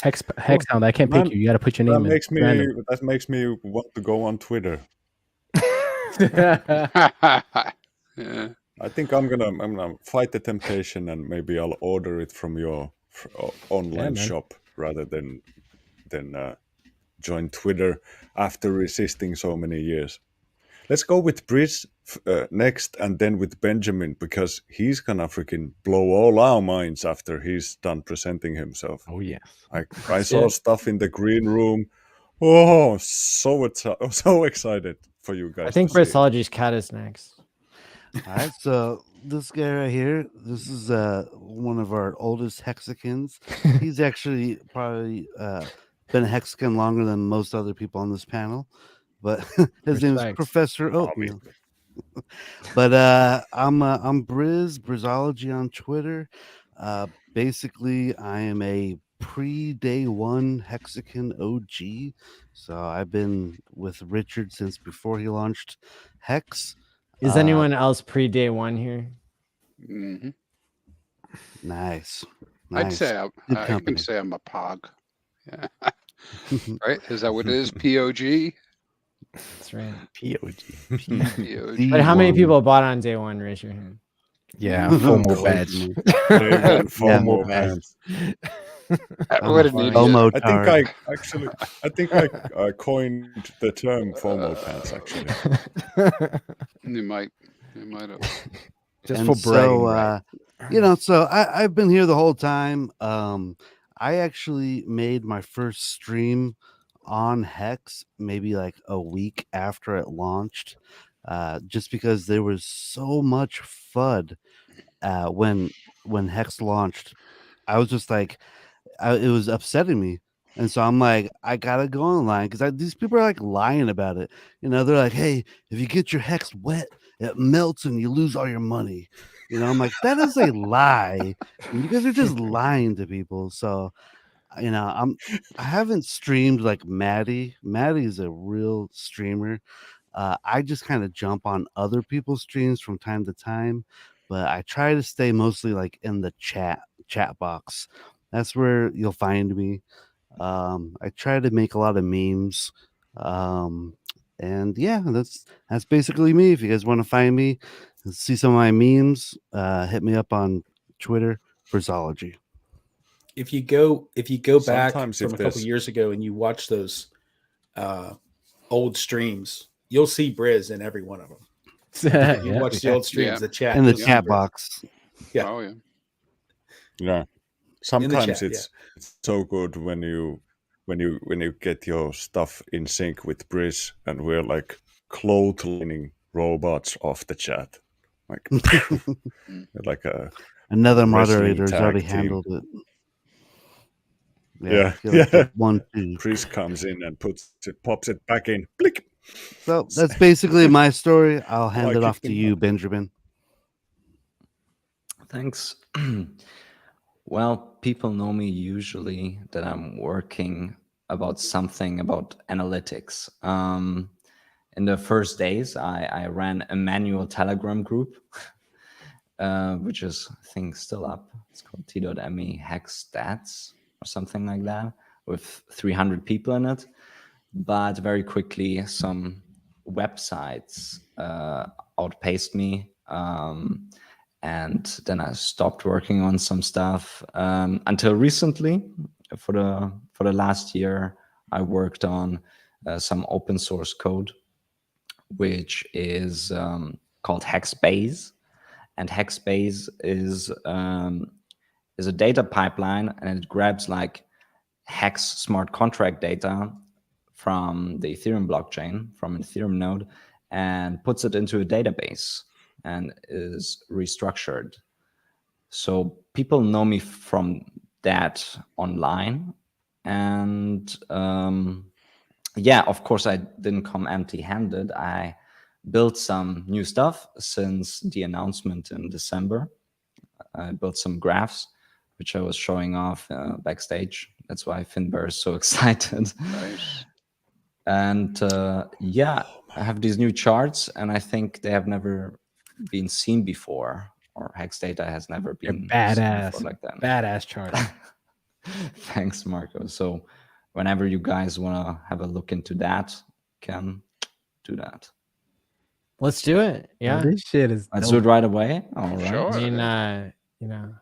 Hexhound, I can't pick Man, you. You got to put your name in. That makes me want to go on Twitter. Yeah. I think I'm gonna fight the temptation and maybe I'll order it from your online man. shop rather than join Twitter after resisting so many years. Let's go with Briz next, and then with Benjamin, because he's gonna freaking blow all our minds after he's done presenting himself. Oh yes. I saw stuff in the green room. Oh, so excited for you guys. I think to see it. Bristology's cat is next. All right, so this guy right here, this is one of our oldest Hexicans. He's actually probably been a Hexican longer than most other people on this panel, but his name is Respect. Professor Oatmeal. But I'm Brizology on Twitter. Basically, I am a pre-day one Hexagon OG. So I've been with Richard since before he launched Hex. Is anyone else pre-day one here? Mm-hmm. Nice. I'd say Good I can company. say I'm a POG. Yeah. Right? Is that what it is? POG? That's right. POG. But how many people bought on day one? Raise your hand. Yeah, FOMO badge. Day one FOMO pants. What an idiot. FOMO I think tard. I coined the term FOMO pants actually. You might have. Just And for bragging, so, right? so I've been here the whole time. I actually made my first stream on Hex maybe like a week after it launched, just because there was so much FUD when Hex launched. I was just like, it was upsetting me. And so I'm like, I gotta go online because these people are like lying about it. They're like, hey, if you get your Hex wet, it melts and you lose all your money. I'm like, that is a lie. And you guys are just lying to people. So, I haven't streamed like Maddie. Maddie is a real streamer. I just kind of jump on other people's streams from time to time, but I try to stay mostly like in the chat box. That's where you'll find me. I try to make a lot of memes. And yeah, that's basically me. If you guys want to find me and see some of my memes, hit me up on Twitter for Zoology. If you go back Sometimes from if a couple there's- years ago and you watch those old streams, you'll see Briz in every one of them. You watch the old streams, the chat in the you'll see chat Briz. box. Yeah. Oh yeah. Yeah. Sometimes chat, it's so good when you get your stuff in sync with Briz and we're like clotheslining robots off the chat. Like like a Another wrestling moderator's tag already team. handled it. Yeah. feel like the 1-2. Chris comes in and pops it back in. Blick. So that's basically my story. I'll hand I it off kicked to him you, out. Benjamin. Thanks. Well, people know me usually that I'm working about something about analytics. In the first days, I ran a manual Telegram group, which is, I think, still up. It's called t.me Hex Stats or something like that, with 300 people in it. But very quickly, some websites outpaced me. And then I stopped working on some stuff until recently. For the last year, I worked on some open source code, which is called Hexbase, and Hexbase is a data pipeline, and it grabs like Hex smart contract data from the Ethereum blockchain, from an Ethereum node, and puts it into a database and is restructured. So people know me from that online. And yeah, of course, I didn't come empty-handed. I built some new stuff since the announcement in December. I built some graphs, which I was showing off backstage. That's why Finbar is so excited. Nice. And yeah, I have these new charts, and I think they have never been seen before, or Hex data has never been badass, seen before like that. badass chart. Thanks, Marco. So whenever you guys want to have a look into that, can do that. Let's do it. Yeah. This shit is Let's dope. do it right away. All right. Sure. I mean,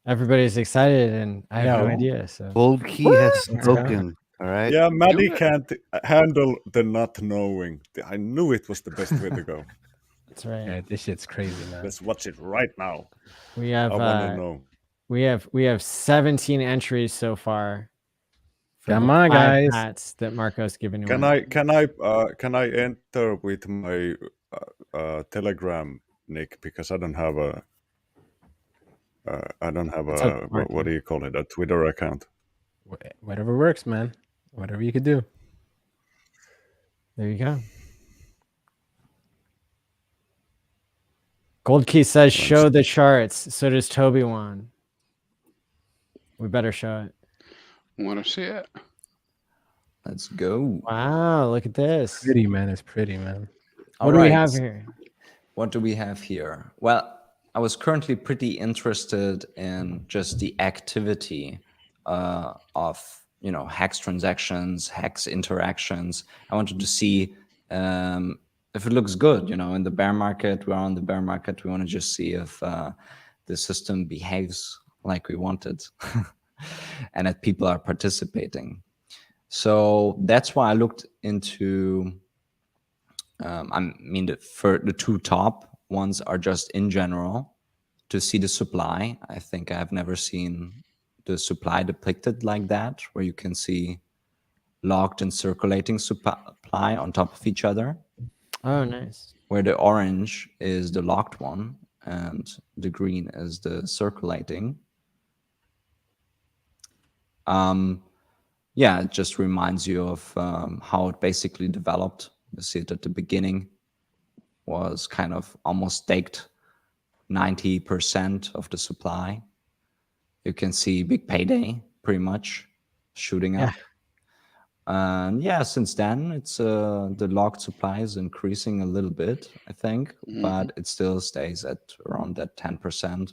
everybody's excited, and I have no idea. So Gold Key has spoken. All right. Yeah, Maddie can't handle the not knowing. I knew it was the best way to go. That's right. Yeah, this shit's crazy, man. Let's watch it right now. We have I want to know. we have 17 entries so far. for Come the on, 5 guys. hats that Marco's given Can away. I enter with my Telegram nick, because I don't have a What's up, Marco? what do you call it, a Twitter account. Whatever works, man. Whatever you could do. There you go. Gold Key says, show the charts. So does Toby Wan. We better show it. Want to see it? Let's go. Wow, look at this. Pretty, man. It's pretty, man. What do we have here? What do we have here? Well, I was currently pretty interested in just the activity of Hex transactions, Hex interactions. I wanted to see if it looks good. In the bear market, we're on the bear market. We want to just see if the system behaves like we wanted, and that people are participating. So that's why I looked into. The two top ones are just in general to see the supply. I think I've never seen the supply depicted like that, where you can see locked and circulating supply on top of each other. Oh, nice. Where the orange is the locked one and the green is the circulating. Yeah, it just reminds you of how it basically developed. You see it at the beginning was kind of almost staked 90% of the supply. You can see big payday pretty much shooting up. And yeah, since then it's the locked supply is increasing a little bit, I think, but it still stays at around that 10%.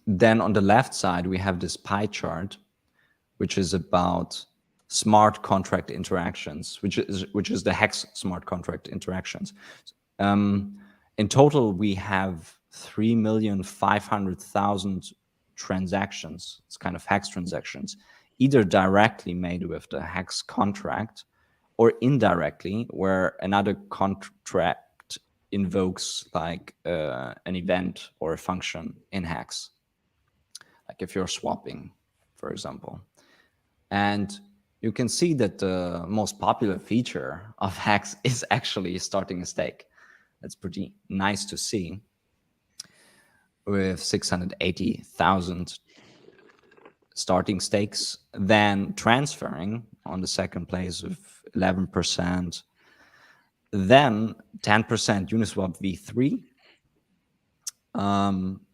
Then on the left side, we have this pie chart, which is about smart contract interactions, which is the Hex smart contract interactions. In total, we have 3,500,000 transactions. It's kind of Hex transactions, either directly made with the Hex contract or indirectly, where another contract invokes like an event or a function in Hex. Like if you're swapping, for example. And you can see that the most popular feature of Hex is actually starting a stake. That's pretty nice to see, with 680,000 starting stakes, then transferring on the second place with 11%, then 10% Uniswap v3,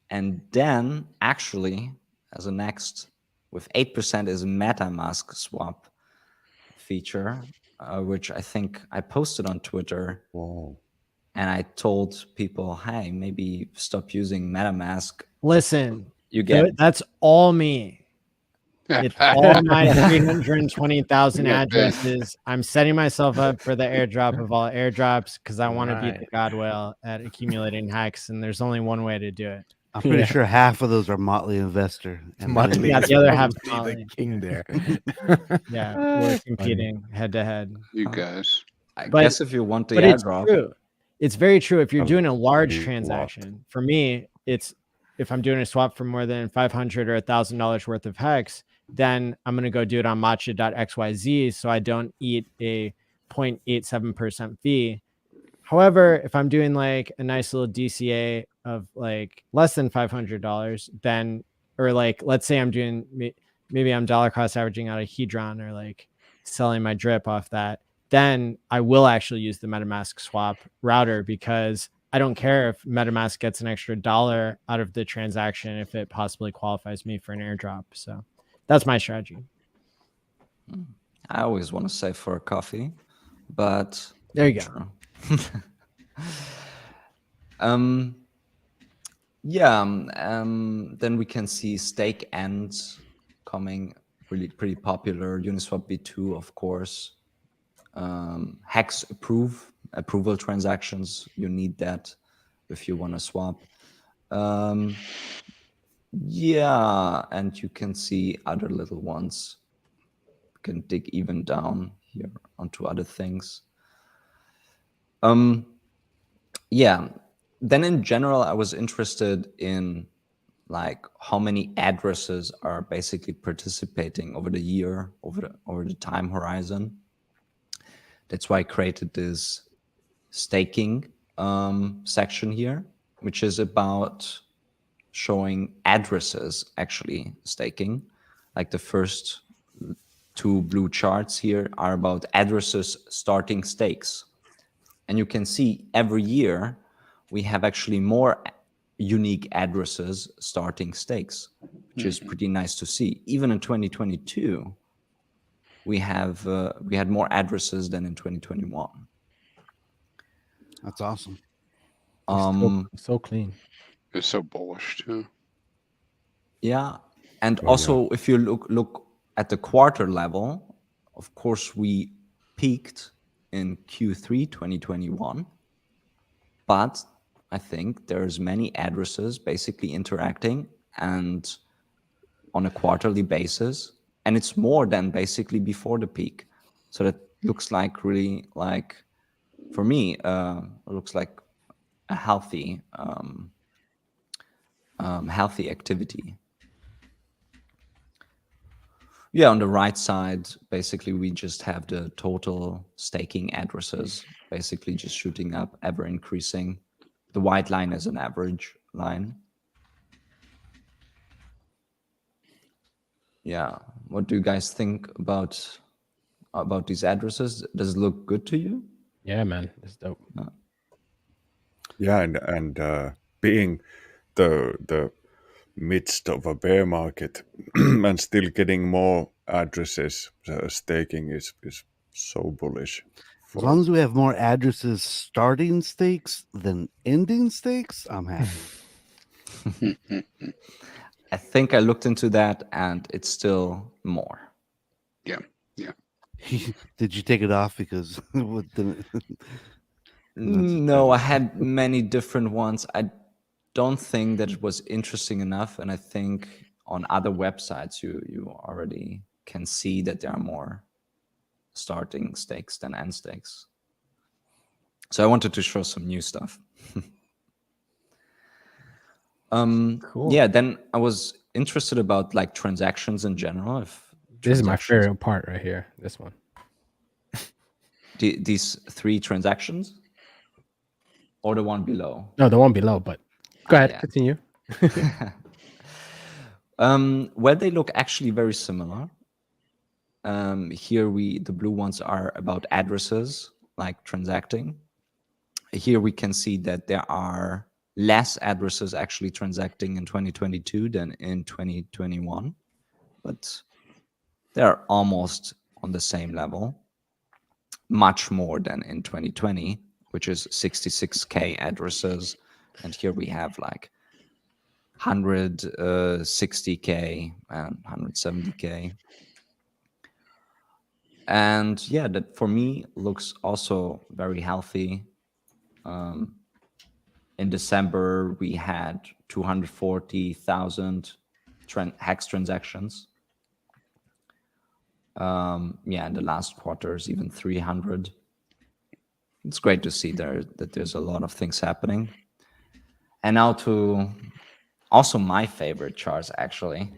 and then actually as a next with 8% is MetaMask swap feature, which I think I posted on Twitter. Whoa. And I told people, hey, maybe stop using MetaMask. Listen, you get that's all me. It's all my 320,000 addresses. I'm setting myself up for the airdrop of all airdrops because I want to beat the God whale at accumulating Hex, and there's only one way to do it. I'm pretty sure half of those are Motley Investor. And Motley, yeah, the other half's Motley. the king there. Yeah, we're competing head to head. You guys. I guess if you want the airdrop. It's true. It's very true. If you're doing a large transaction, for me, it's if I'm doing a swap for more than $500 or $1,000 worth of Hex, then I'm going to go do it on matcha.xyz so I don't eat a 0.87% fee. However, if I'm doing like a nice little DCA of like less than $500, then, or like, let's say I'm doing, maybe I'm dollar cost averaging out a Hedron or like selling my drip off that, then I will actually use the MetaMask swap router because I don't care if MetaMask gets an extra $1 out of the transaction if it possibly qualifies me for an airdrop. So that's my strategy. I always want to save for a coffee, but there you go. Then we can see stake ends coming, really pretty popular. Uniswap v2, of course. Hex approval transactions, you need that if you want to swap. Yeah, and you can see other little ones. You can dig even down here onto other things. Yeah, then in general, I was interested in like how many addresses are basically participating over the year, over the time horizon. That's why I created this staking section here, which is about showing addresses actually staking. Like the first two blue charts here are about addresses starting stakes. And you can see every year we have actually more unique addresses starting stakes, which is pretty nice to see. Even in 2022, we had more addresses than in 2021. That's awesome. So clean. It's so bullish too. Yeah, and Oh, also if you look at the quarter level, of course we peaked in Q3 2021, but I think there's many addresses basically interacting and on a quarterly basis, and it's more than basically before the peak. So that looks like really like, for me, it looks like a healthy healthy activity. Yeah, on the right side, basically we just have the total staking addresses, basically just shooting up, ever increasing. The white line is an average line. Yeah, what do you guys think about these addresses? Does it look good to you? Yeah, man, it's dope. Yeah, and being the midst of a bear market and still getting more addresses, staking is so bullish. As long as we have more addresses starting stakes than ending stakes, I'm happy. I think I looked into that, and it's still more. Yeah, yeah. Did you take it off because what the? No, I had many different ones. I don't think that it was interesting enough, and I think on other websites you already can see that there are more starting stakes than end stakes. So I wanted to show some new stuff. Cool. Yeah, then I was interested about like transactions in general. This is my favorite part right here. This one. These 3 transactions, or the one below? No, the one below. But go ahead, yeah. continue. Well, they look actually very similar. Here the blue ones are about addresses, like transacting. Here we can see that there are less addresses actually transacting in 2022 than in 2021, but they're almost on the same level. Much more than in 2020, which is 66K addresses, and here we have like 160K and 170K. And yeah, that for me looks also very healthy. In December, we had 240,000 Hex transactions. Yeah, in the last quarters, even 300. It's great to see that there's a lot of things happening. And now to also my favorite charts, actually.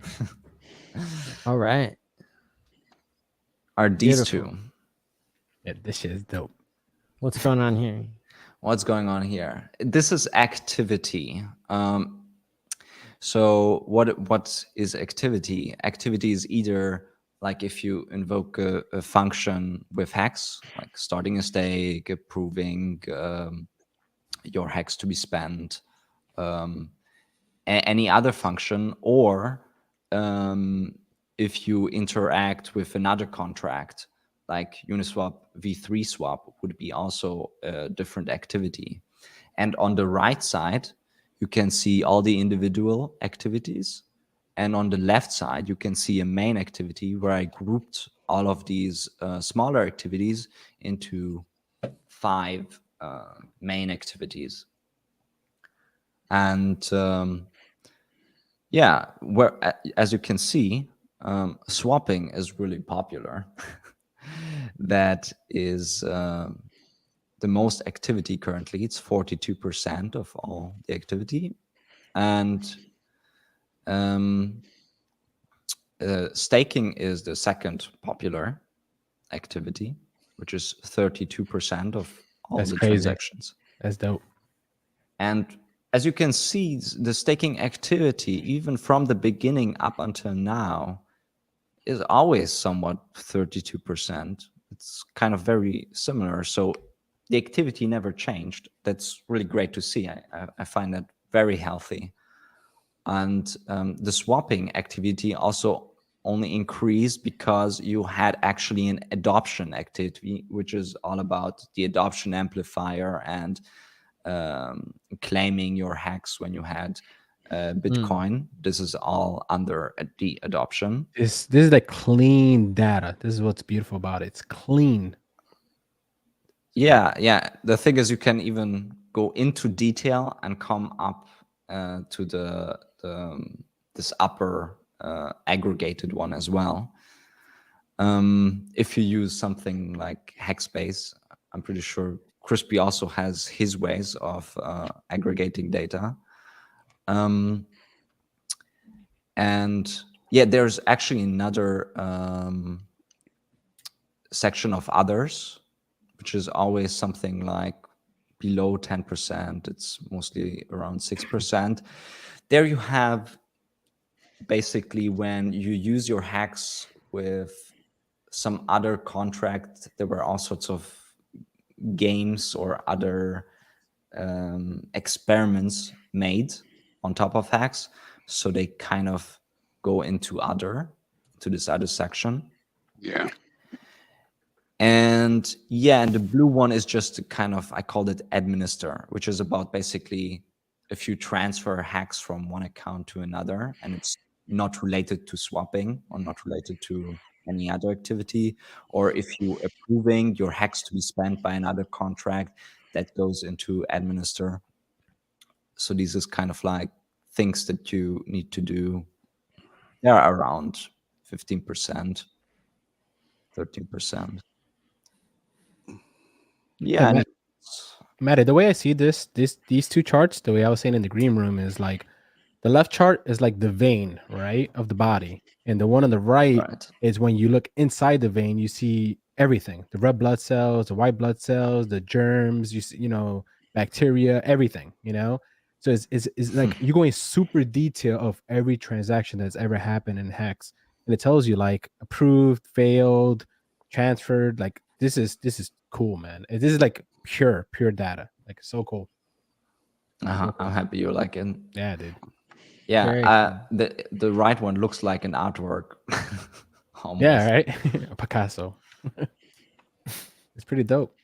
All right. Are these Beautiful. two. Yeah, this shit is dope. What's going on here? What's going on here? This is activity. So what is activity? Activity is either like if you invoke a function with Hex, like starting a stake, approving your Hex to be spent, any other function, or if you interact with another contract, like Uniswap v3 swap would be also a different activity. And on the right side, you can see all the individual activities. And on the left side, you can see a main activity where I grouped all of these smaller activities into 5 main activities. And yeah, as you can see, swapping is really popular. That is the most activity currently. It's 42% of all the activity. And staking is the second popular activity, which is 32% of all That's the crazy. transactions. That's dope. And as you can see, the staking activity, even from the beginning up until now, is always somewhat 32%. It's kind of very similar. So the activity never changed. That's really great to see. I find that very healthy. And the swapping activity also only increased because you had actually an adoption activity, which is all about the adoption amplifier and claiming your hacks when you had Bitcoin. This is all under the adoption. This is like clean data. This is what's beautiful about it. It's clean. Yeah. The thing is, you can even go into detail and come up to this upper aggregated one as well. If you use something like Hexbase, I'm pretty sure Crispy also has his ways of aggregating data. And yeah, there's actually another section of others, which is always something like below 10%. It's mostly around 6%. There you have basically when you use your hacks with some other contract, there were all sorts of games or other experiments made on top of hacks. So they kind of go into this other section. Yeah. And yeah, and the blue one is just a kind of, I called it administer, which is about basically if you transfer hacks from one account to another and it's not related to swapping or not related to any other activity, or if you approving your hacks to be spent by another contract, that goes into administer. So this is kind of like things that you need to do. They're around 15%, 13%. Yeah, Hey, Matt, the way I see these two charts, the way I was saying in the green room, is like the left chart is like the vein, right, of the body, and the one on the right is when you look inside the vein, you see everything: the red blood cells, the white blood cells, the germs, you see, bacteria, everything, So it's like you're going super detail of every transaction that's ever happened in Hex, and it tells you like approved, failed, transferred. Like this is cool, man. This is like pure data. Like so cool. I'm happy you like it. Yeah, dude. Yeah, the right one looks like an artwork. Almost. Yeah, right. Picasso. It's pretty dope.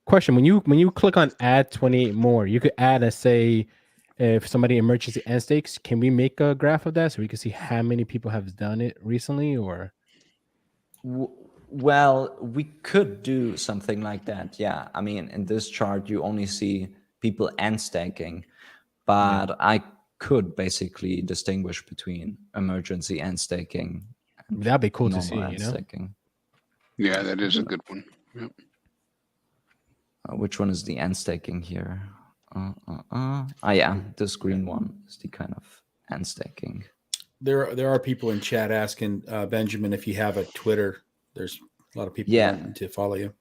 Question: When you click on add 28 more, you could add a say if somebody emergency end stakes. Can we make a graph of that so we can see how many people have done it recently? Or well, we could do something like that. Yeah, I mean, in this chart you only see people end staking, but I could basically distinguish between emergency end staking. That'd be cool to see. Staking. Yeah, that is a good one. Yep. Which one is the end staking here? Yeah, this green one is the kind of end staking. There are people in chat asking Benjamin if you have a Twitter. There's a lot of people wanting to follow you.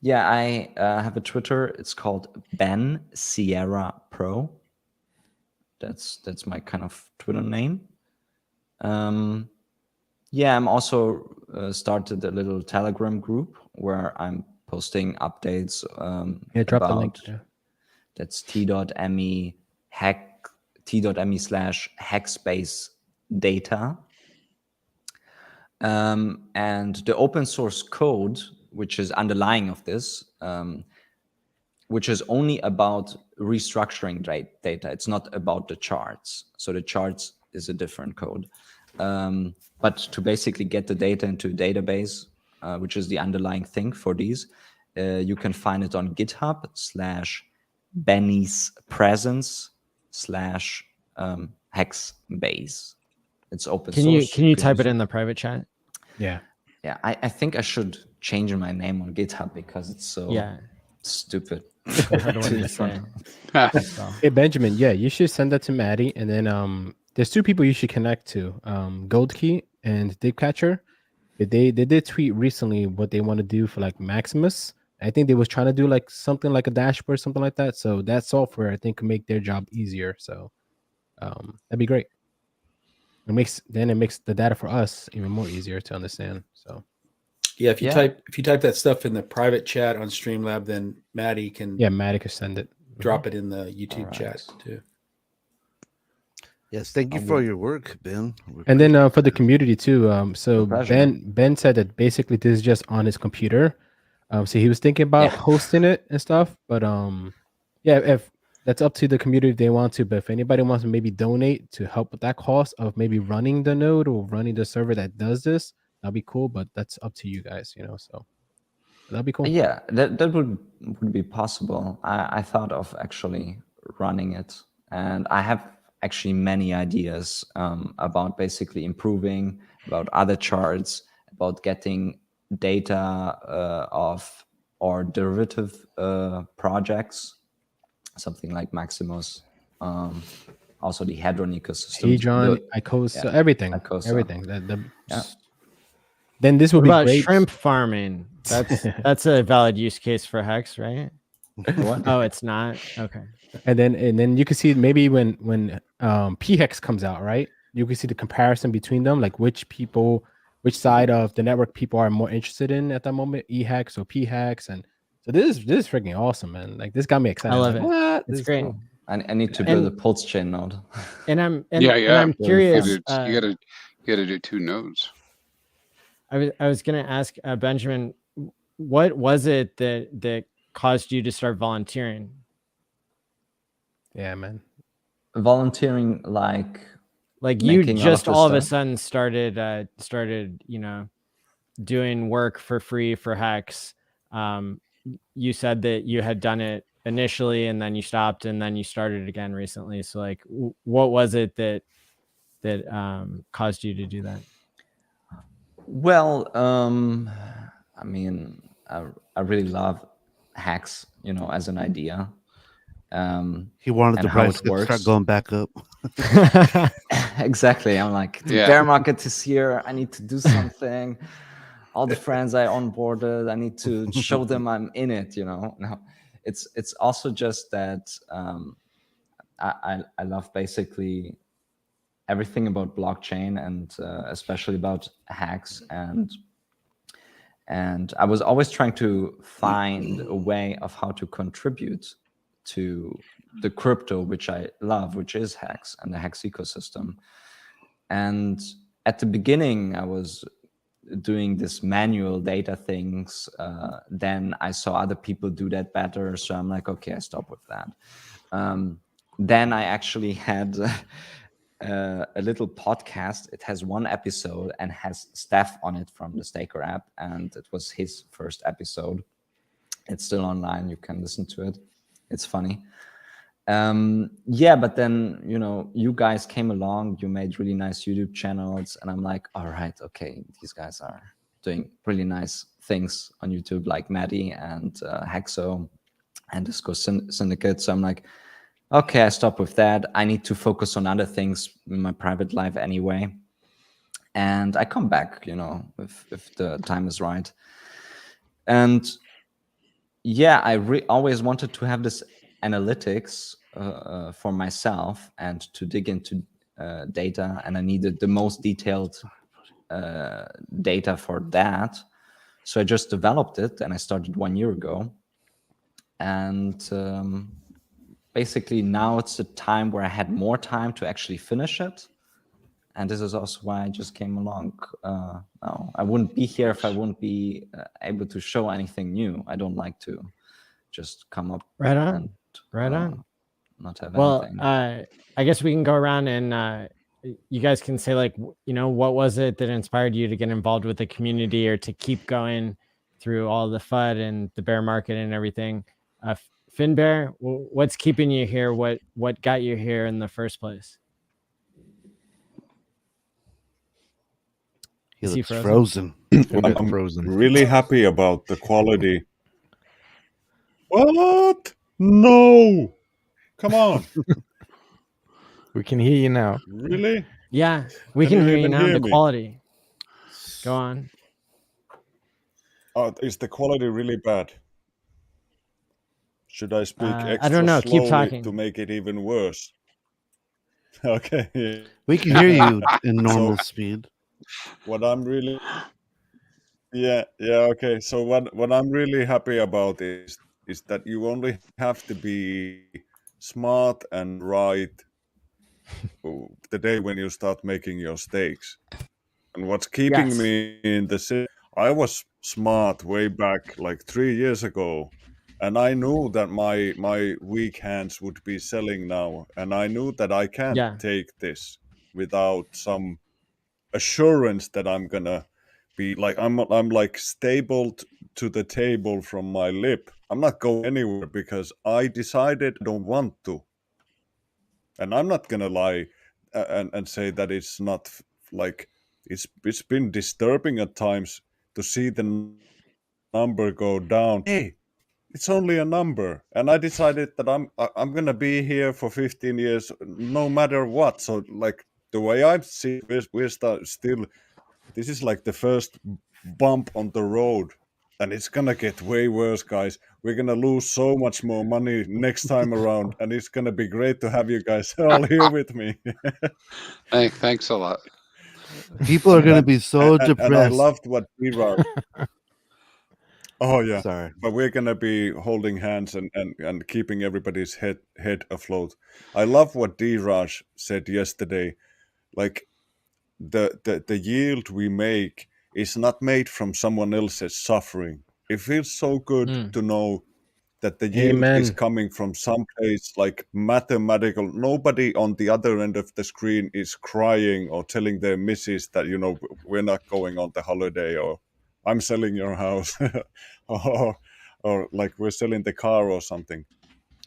Yeah, I have a Twitter. It's called Ben Sierra Pro. That's my kind of Twitter name. Yeah, I'm also started a little Telegram group where I'm posting updates drop the link. Yeah. That's t.me /hackspace data. And the open source code, which is underlying of this, which is only about restructuring data. It's not about the charts. So the charts is a different code. But to basically get the data into a database, which is the underlying thing for these, you can find it on GitHub /Benny's Presence /Hexbase. It's open source. Can you type it in the private chat? Yeah. Yeah, I think I should change my name on GitHub because it's so stupid. Hey Benjamin, yeah, you should send that to Maddie, and then there's two people you should connect to, Goldkey and Dipcatcher. They did tweet recently what they want to do for like Maximus. I think they was trying to do like something like a dashboard, something like that. So that software I think can make their job easier. So that'd be great. It makes the data for us even more easier to understand. So yeah, if you type that stuff in the private chat on Streamlab, then Maddie can Maddie can send it. drop it in the YouTube chat too. Yes, thank you for your work, Ben. And then for the community too. So pleasure. Ben said that basically this is just on his computer. So he was thinking about hosting it and stuff, but yeah, if that's up to the community if they want to. But if anybody wants to maybe donate to help with that cost of maybe running the node or running the server that does this, that'd be cool. But that's up to you guys, So that'd be cool. Yeah, that would be possible. I thought of actually running it, and I have actually many ideas about basically improving, about other charts, about getting data of or derivative projects, something like Maximus, also the Hadron ecosystem. Hadron, Icosa, everything, Icosa. everything. Yeah. Then this would What be about great. shrimp farming? That's a valid use case for Hex, right? What? Oh, it's not. Okay. And then you can see maybe when PHEX comes out, right? You can see the comparison between them, like which side of the network people are more interested in at that moment, eHex or PHEX, and so this is freaking awesome, man. Like this got me excited. I love Like, it. What? It's This is great. cool. I need to build a pulse chain node. And I'm You curious. gotta do 2 nodes. I was gonna ask Benjamin, what was it that caused you to start volunteering? Yeah, man. Volunteering, like you making just all of a stuff? sudden started doing work for free for Hex. You said that you had done it initially and then you stopped and then you started again recently. So like what was it that caused you to do that? Well, I mean, I really love Hex, as an idea. He wanted and the how price it to works. start going back up. Exactly. I'm like, the bear market is here. I need to do something. All the friends I onboarded, I need to show them I'm in it. No, it's also just that I love basically everything about blockchain and especially about hacks and I was always trying to find a way of how to contribute to the crypto, which I love, which is Hex and the Hex ecosystem. And at the beginning, I was doing this manual data things. Then I saw other people do that better. So I'm like, okay, I stop with that. Then I actually had a little podcast. It has 1 episode and has Steph on it from the Staker app. And it was his first episode. It's still online. You can listen to it. It's funny. Yeah, but then, you guys came along, you made really nice YouTube channels. And I'm like, all right, okay, these guys are doing really nice things on YouTube, like Maddie and Hexo and Disco Syndicate. So I'm like, okay, I stop with that. I need to focus on other things in my private life anyway. And I come back, if the time is right. And yeah, I always wanted to have this analytics for myself and to dig into data. And I needed the most detailed data for that. So I just developed it and I started 1 year ago. And basically now it's the time where I had more time to actually finish it. And this is also why I just came along. Now, I wouldn't be here if I wouldn't be able to show anything new. I don't like to just come up Right on. and Right on. not have Well, anything. I guess we can go around and you guys can say like, what was it that inspired you to get involved with the community or to keep going through all the FUD and the bear market and everything. Finbear, what's keeping you here? What got you here in the first place? He Is he looks frozen. I'm really happy about the quality. What? No! Come on. We can hear you now. Really? Yeah, we can you hear you even now. hear The me? quality. Go on. Is the quality really bad? Should I speak I extra don't know. Keep slowly talking. to make it even worse? Okay. We can hear you in normal speed. What I'm really okay. So what I'm really happy about is is that you only have to be smart and right the day when you start making your stakes. And what's keeping Yes. me in the I was smart way back like 3 years ago, and I knew that my weak hands would be selling now, and I knew that I can't Yeah. take this without some assurance that I'm gonna be like I'm like stapled to the table from my lip. I'm not going anywhere because I decided I don't want to, and I'm not gonna lie and say that it's not like it's been disturbing at times to see the number go down. Hey, it's only a number, and I decided that I'm gonna be here for 15 years no matter what. So like the way I see it, we're still. This is like the first bump on the road, and it's gonna get way worse, guys. We're gonna lose so much more money next time around, and it's gonna be great to have you guys all here with me. Thanks a lot. People are going to be so and I depressed. loved what D-Rod. Oh yeah, Sorry. but we're gonna be holding hands and keeping everybody's head afloat. I love what D-Raj said yesterday. Like the yield we make is not made from someone else's suffering. It feels so good to know that the yield is Amen. coming from someplace like mathematical. Nobody on the other end of the screen is crying or telling their missus that, you know, we're not going on the holiday, or I'm selling your house, or like we're selling the car or something.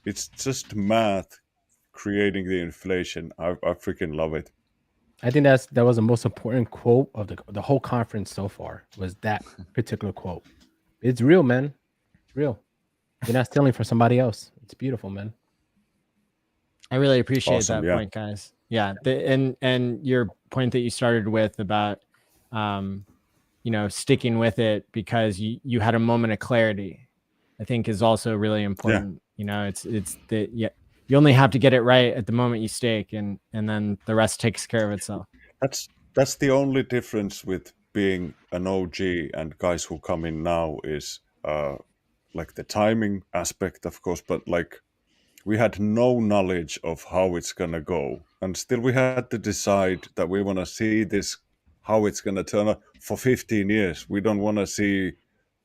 It's just math creating the inflation. I freaking love it. I think that was the most important quote of the whole conference so far, was that particular quote. It's real, man. It's real. You're not stealing from somebody else. It's beautiful, man. I really appreciate Awesome, that yeah. point, guys. Yeah, and your point that you started with about you know, sticking with it because you had a moment of clarity, I think is also really important. You know, it's that you only have to get it right at the moment you stake, and then the rest takes care of itself. That's the only difference with being an OG and guys who come in now is like the timing aspect, of course, but like we had no knowledge of how it's gonna go, and still we had to decide that we want to see this, how it's gonna turn out for 15 years. We don't want to see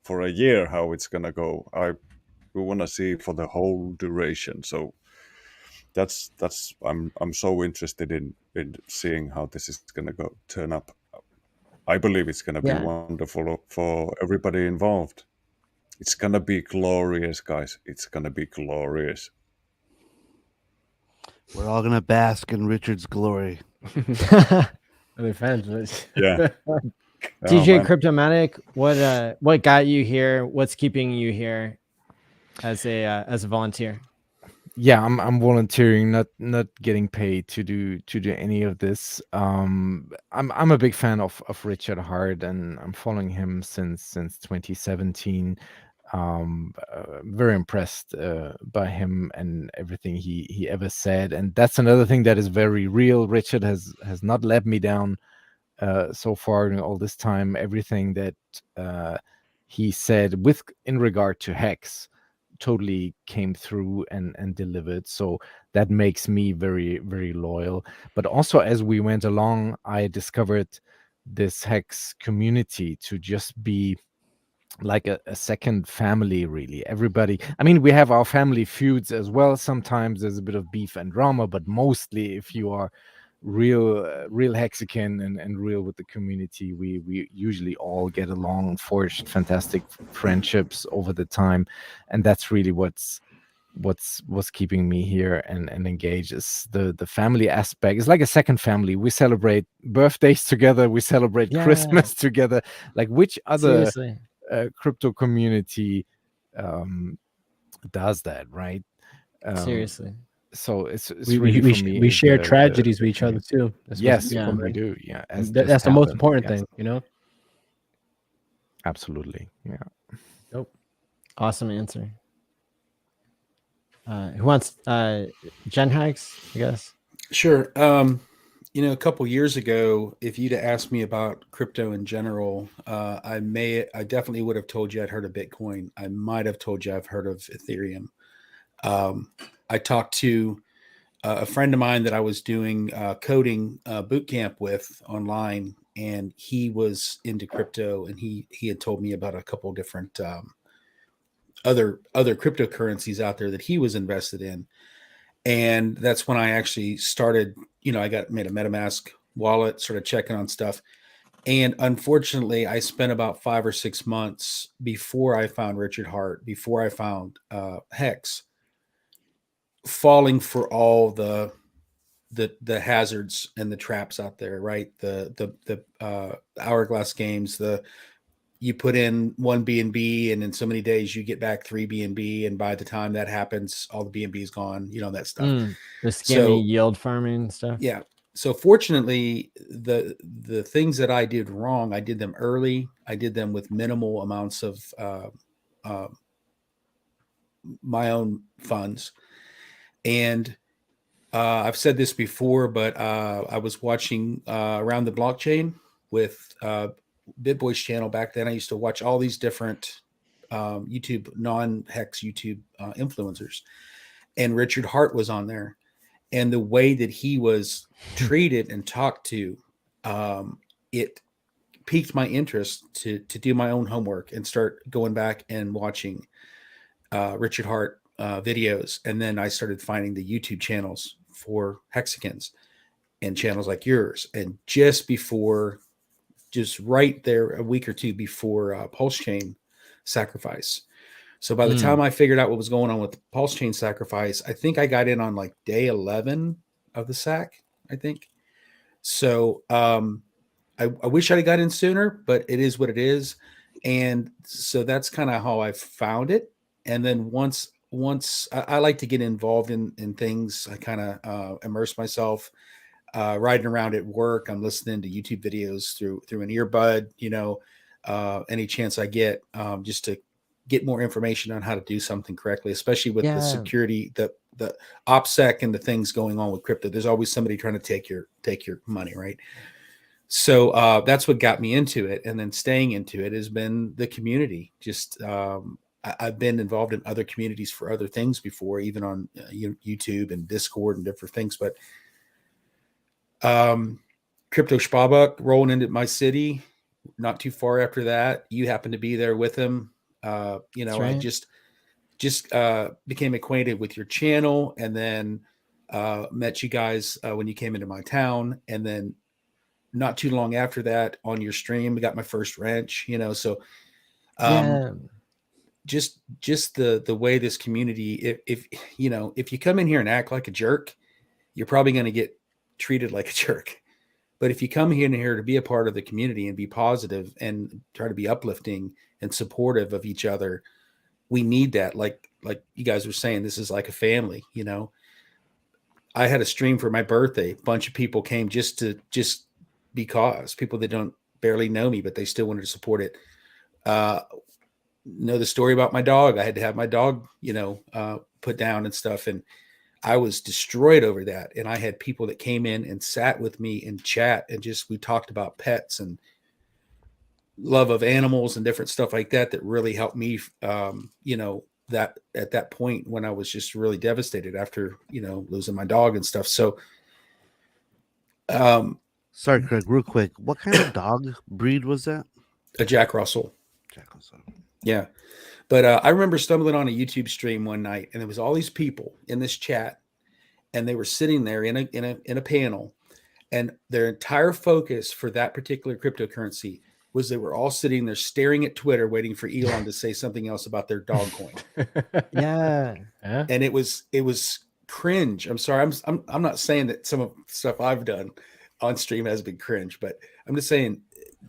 for a year how it's gonna go. We want to see for the whole duration. So that's I'm so interested in seeing how this is gonna turn up. I believe it's gonna be Yeah. wonderful for everybody involved. It's gonna be glorious, guys. It's gonna be glorious. We're all going to bask in Richard's glory. Other fans. Yeah. DJ man. Cryptomatic, what got you here? What's keeping you here as a volunteer? Yeah, I'm volunteering, not getting paid to do any of this. I'm a big fan of Richard Hart, and I'm following him since 2017. Very impressed by him and everything he ever said, and that's another thing that is very real. Richard has not let me down so far in all this time. Everything that he said in regard to Hex totally came through and delivered. So that makes me very, very loyal. But also, as we went along, I discovered this Hex community to just be like a second family, really. Everybody, I mean, we have our family feuds as well. Sometimes there's a bit of beef and drama, but mostly if you are real Hexican and real with the community, we usually all get along, forged fantastic friendships over the time, and that's really what's keeping me here and engaged. Is the family aspect. It's like a second family. We celebrate birthdays together, we celebrate Christmas together. Like, which other Seriously. Crypto community does that, right? Seriously. So it's We really for me. we is share the tragedies with each other community. too. That's Yes, what's beautiful, we man. do. Yeah, as That's just the most happened, important yes. thing, you know. Absolutely, yeah. Nope. Awesome answer. Who wants Gen Hikes, I guess? Sure. a couple years ago, if you'd have asked me about crypto in general, I definitely would have told you I'd heard of Bitcoin. I might have told you I've heard of Ethereum. I talked to a friend of mine that I was doing coding boot camp with online, and he was into crypto, and he had told me about a couple different other cryptocurrencies out there that he was invested in. And that's when I actually started, I made a MetaMask wallet, sort of checking on stuff. And unfortunately, I spent about 5 or 6 months before I found Richard Hart, before I found Hex, falling for all the hazards and the traps out there, right? The hourglass games, you put in one BNB and in so many days you get back 3 BNB, and by the time that happens, all the BNB is gone, that stuff. The scammy yield farming stuff. Yeah. So fortunately, the things that I did wrong, I did them early. I did them with minimal amounts of my own funds. And I've said this before, but I was watching Around the Blockchain with BitBoy's channel back then. I used to watch all these different YouTube, non-Hex YouTube influencers. And Richard Hart was on there. And the way that he was treated and talked to, it piqued my interest to do my own homework and start going back and watching Richard Hart videos. And then I started finding the YouTube channels for Hexicans and channels like yours. And just right there, a week or two before Pulse Chain sacrifice. So by the time I figured out what was going on with the Pulse Chain sacrifice, I think I got in on like day 11 of the sack, I think. So I wish I'd got in sooner, but it is what it is. And so that's kind of how I found it. And then once I like to get involved in things, I kind of immerse myself. Riding around at work, I'm listening to YouTube videos through an earbud, any chance I get, just to get more information on how to do something correctly, especially with the security, the OPSEC and the things going on with crypto. There's always somebody trying to take your money, right? So that's what got me into it. And then staying into it has been the community. Just I've been involved in other communities for other things before, even on YouTube and Discord and different things. But Crypto Spabuk rolling into my city, not too far after that, you happened to be there with him. Right. I just became acquainted with your channel, and then met you guys when you came into my town, and then not too long after that on your stream, I got my first wrench, so just the way this community, if you come in here and act like a jerk, you're probably going to get treated like a jerk. But if you come in here to be a part of the community and be positive and try to be uplifting and supportive of each other, we need that. Like you guys were saying, this is like a family, I had a stream for my birthday. A bunch of people came just because people that don't barely know me, but they still wanted to support it. Know the story about my dog. I had to have my dog, put down and stuff. And I was destroyed over that. And I had people that came in and sat with me in chat and we talked about pets and love of animals and different stuff like that really helped me, that at that point when I was just really devastated after, losing my dog and stuff. So, sorry, Craig, real quick. What kind of dog breed was that? A Jack Russell. Jack Russell. Yeah. But I remember stumbling on a YouTube stream one night, and there was all these people in this chat, and they were sitting there in a panel, and their entire focus for that particular cryptocurrency was they were all sitting there staring at Twitter, waiting for Elon to say something else about their dog coin. Yeah. And it was cringe. I'm sorry. I'm not saying that some of the stuff I've done on stream has been cringe, but I'm just saying,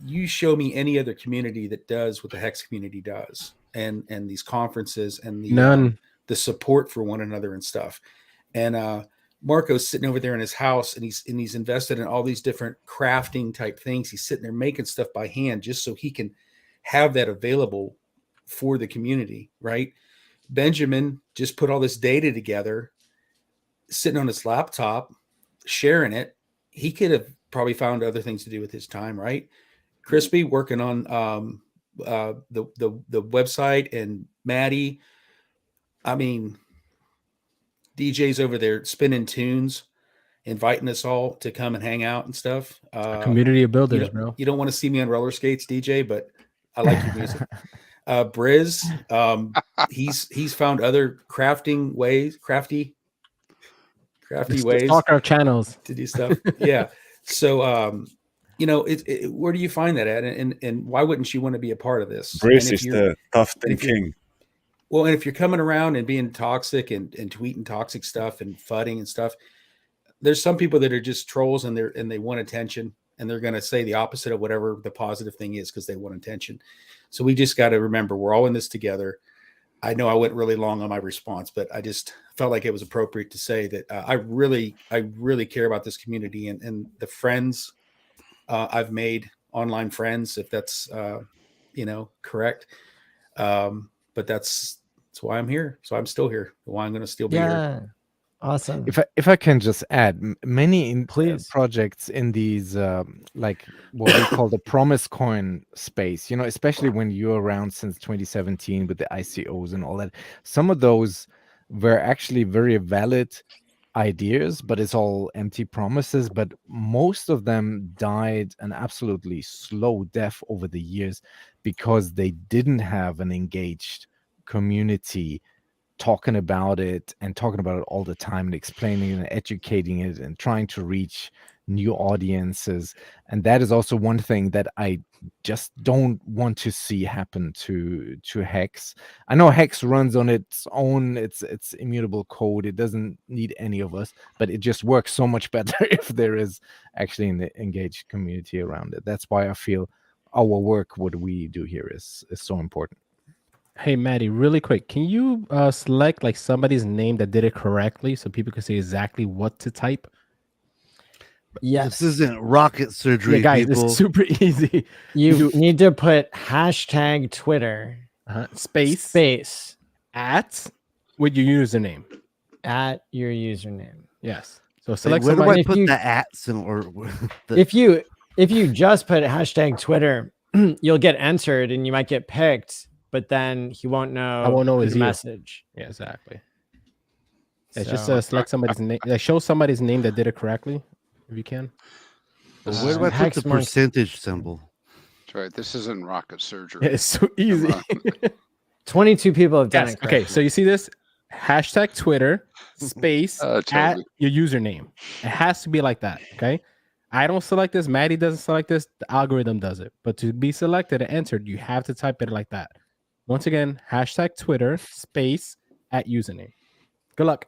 you show me any other community that does what the Hex community does, and these conferences and the support for one another and stuff. And Marco's sitting over there in his house, and he's invested in all these different crafting type things. He's sitting there making stuff by hand just so he can have that available for the community, right? Benjamin just put all this data together, sitting on his laptop, sharing it, he could have probably found other things to do with his time, right? Crispy working on the website, and Maddie. I mean, DJ's over there spinning tunes, inviting us all to come and hang out and stuff. Community of builders, bro. You don't want to see me on roller skates, DJ, but I like your music. Briz, he's found other crafty ways Talk our channels to do stuff. Yeah. So, where do you find that at? And why wouldn't you want to be a part of this? Briz is the tough thing king. Well, and if you're coming around and being toxic and tweeting toxic stuff and fudding and stuff, there's some people that are just trolls and they want attention, and they're going to say the opposite of whatever the positive thing is because they want attention. So we just got to remember we're all in this together. I know I went really long on my response, but I just felt like it was appropriate to say that I really care about this community and the friends I've made, online friends, if that's correct. But that's why I'm here. So I'm still here. Why I'm going to still be here. Awesome. If I can just add, many projects in these like what we call the promise coin space, especially when you're around since 2017 with the ICOs and all that, some of those were actually very valid ideas, but it's all empty promises. But most of them died an absolutely slow death over the years because they didn't have an engaged community talking about it all the time and explaining and educating it and trying to reach new audiences. And that is also one thing that I just don't want to see happen to Hex. I know Hex runs on its own, it's immutable code. It doesn't need any of us, but it just works so much better if there is actually an engaged community around it. That's why I feel our work, what we do here, is so important. Hey, Maddie, really quick, can you select like somebody's name that did it correctly so people can see exactly what to type? Yes. This isn't rocket surgery, yeah, guys, people. It's super easy. You need to put hashtag Twitter space at with your username. At your username. Yes. So select where somebody. Do I put the ats in, or if you just put hashtag Twitter, you'll get entered and you might get picked. But then he won't know. I won't know his message. Yeah, exactly. It's just select somebody's name. Show somebody's name that did it correctly, if you can. Where do I put the percentage symbol? That's right. This isn't rocket surgery. It's so easy. 22 people have done it correctly. Okay, so you see this? Hashtag Twitter space at your username. It has to be like that. Okay. I don't select this. Maddie doesn't select this. The algorithm does it. But to be selected and entered, you have to type it like that. Once again, hashtag Twitter space at username. Good luck.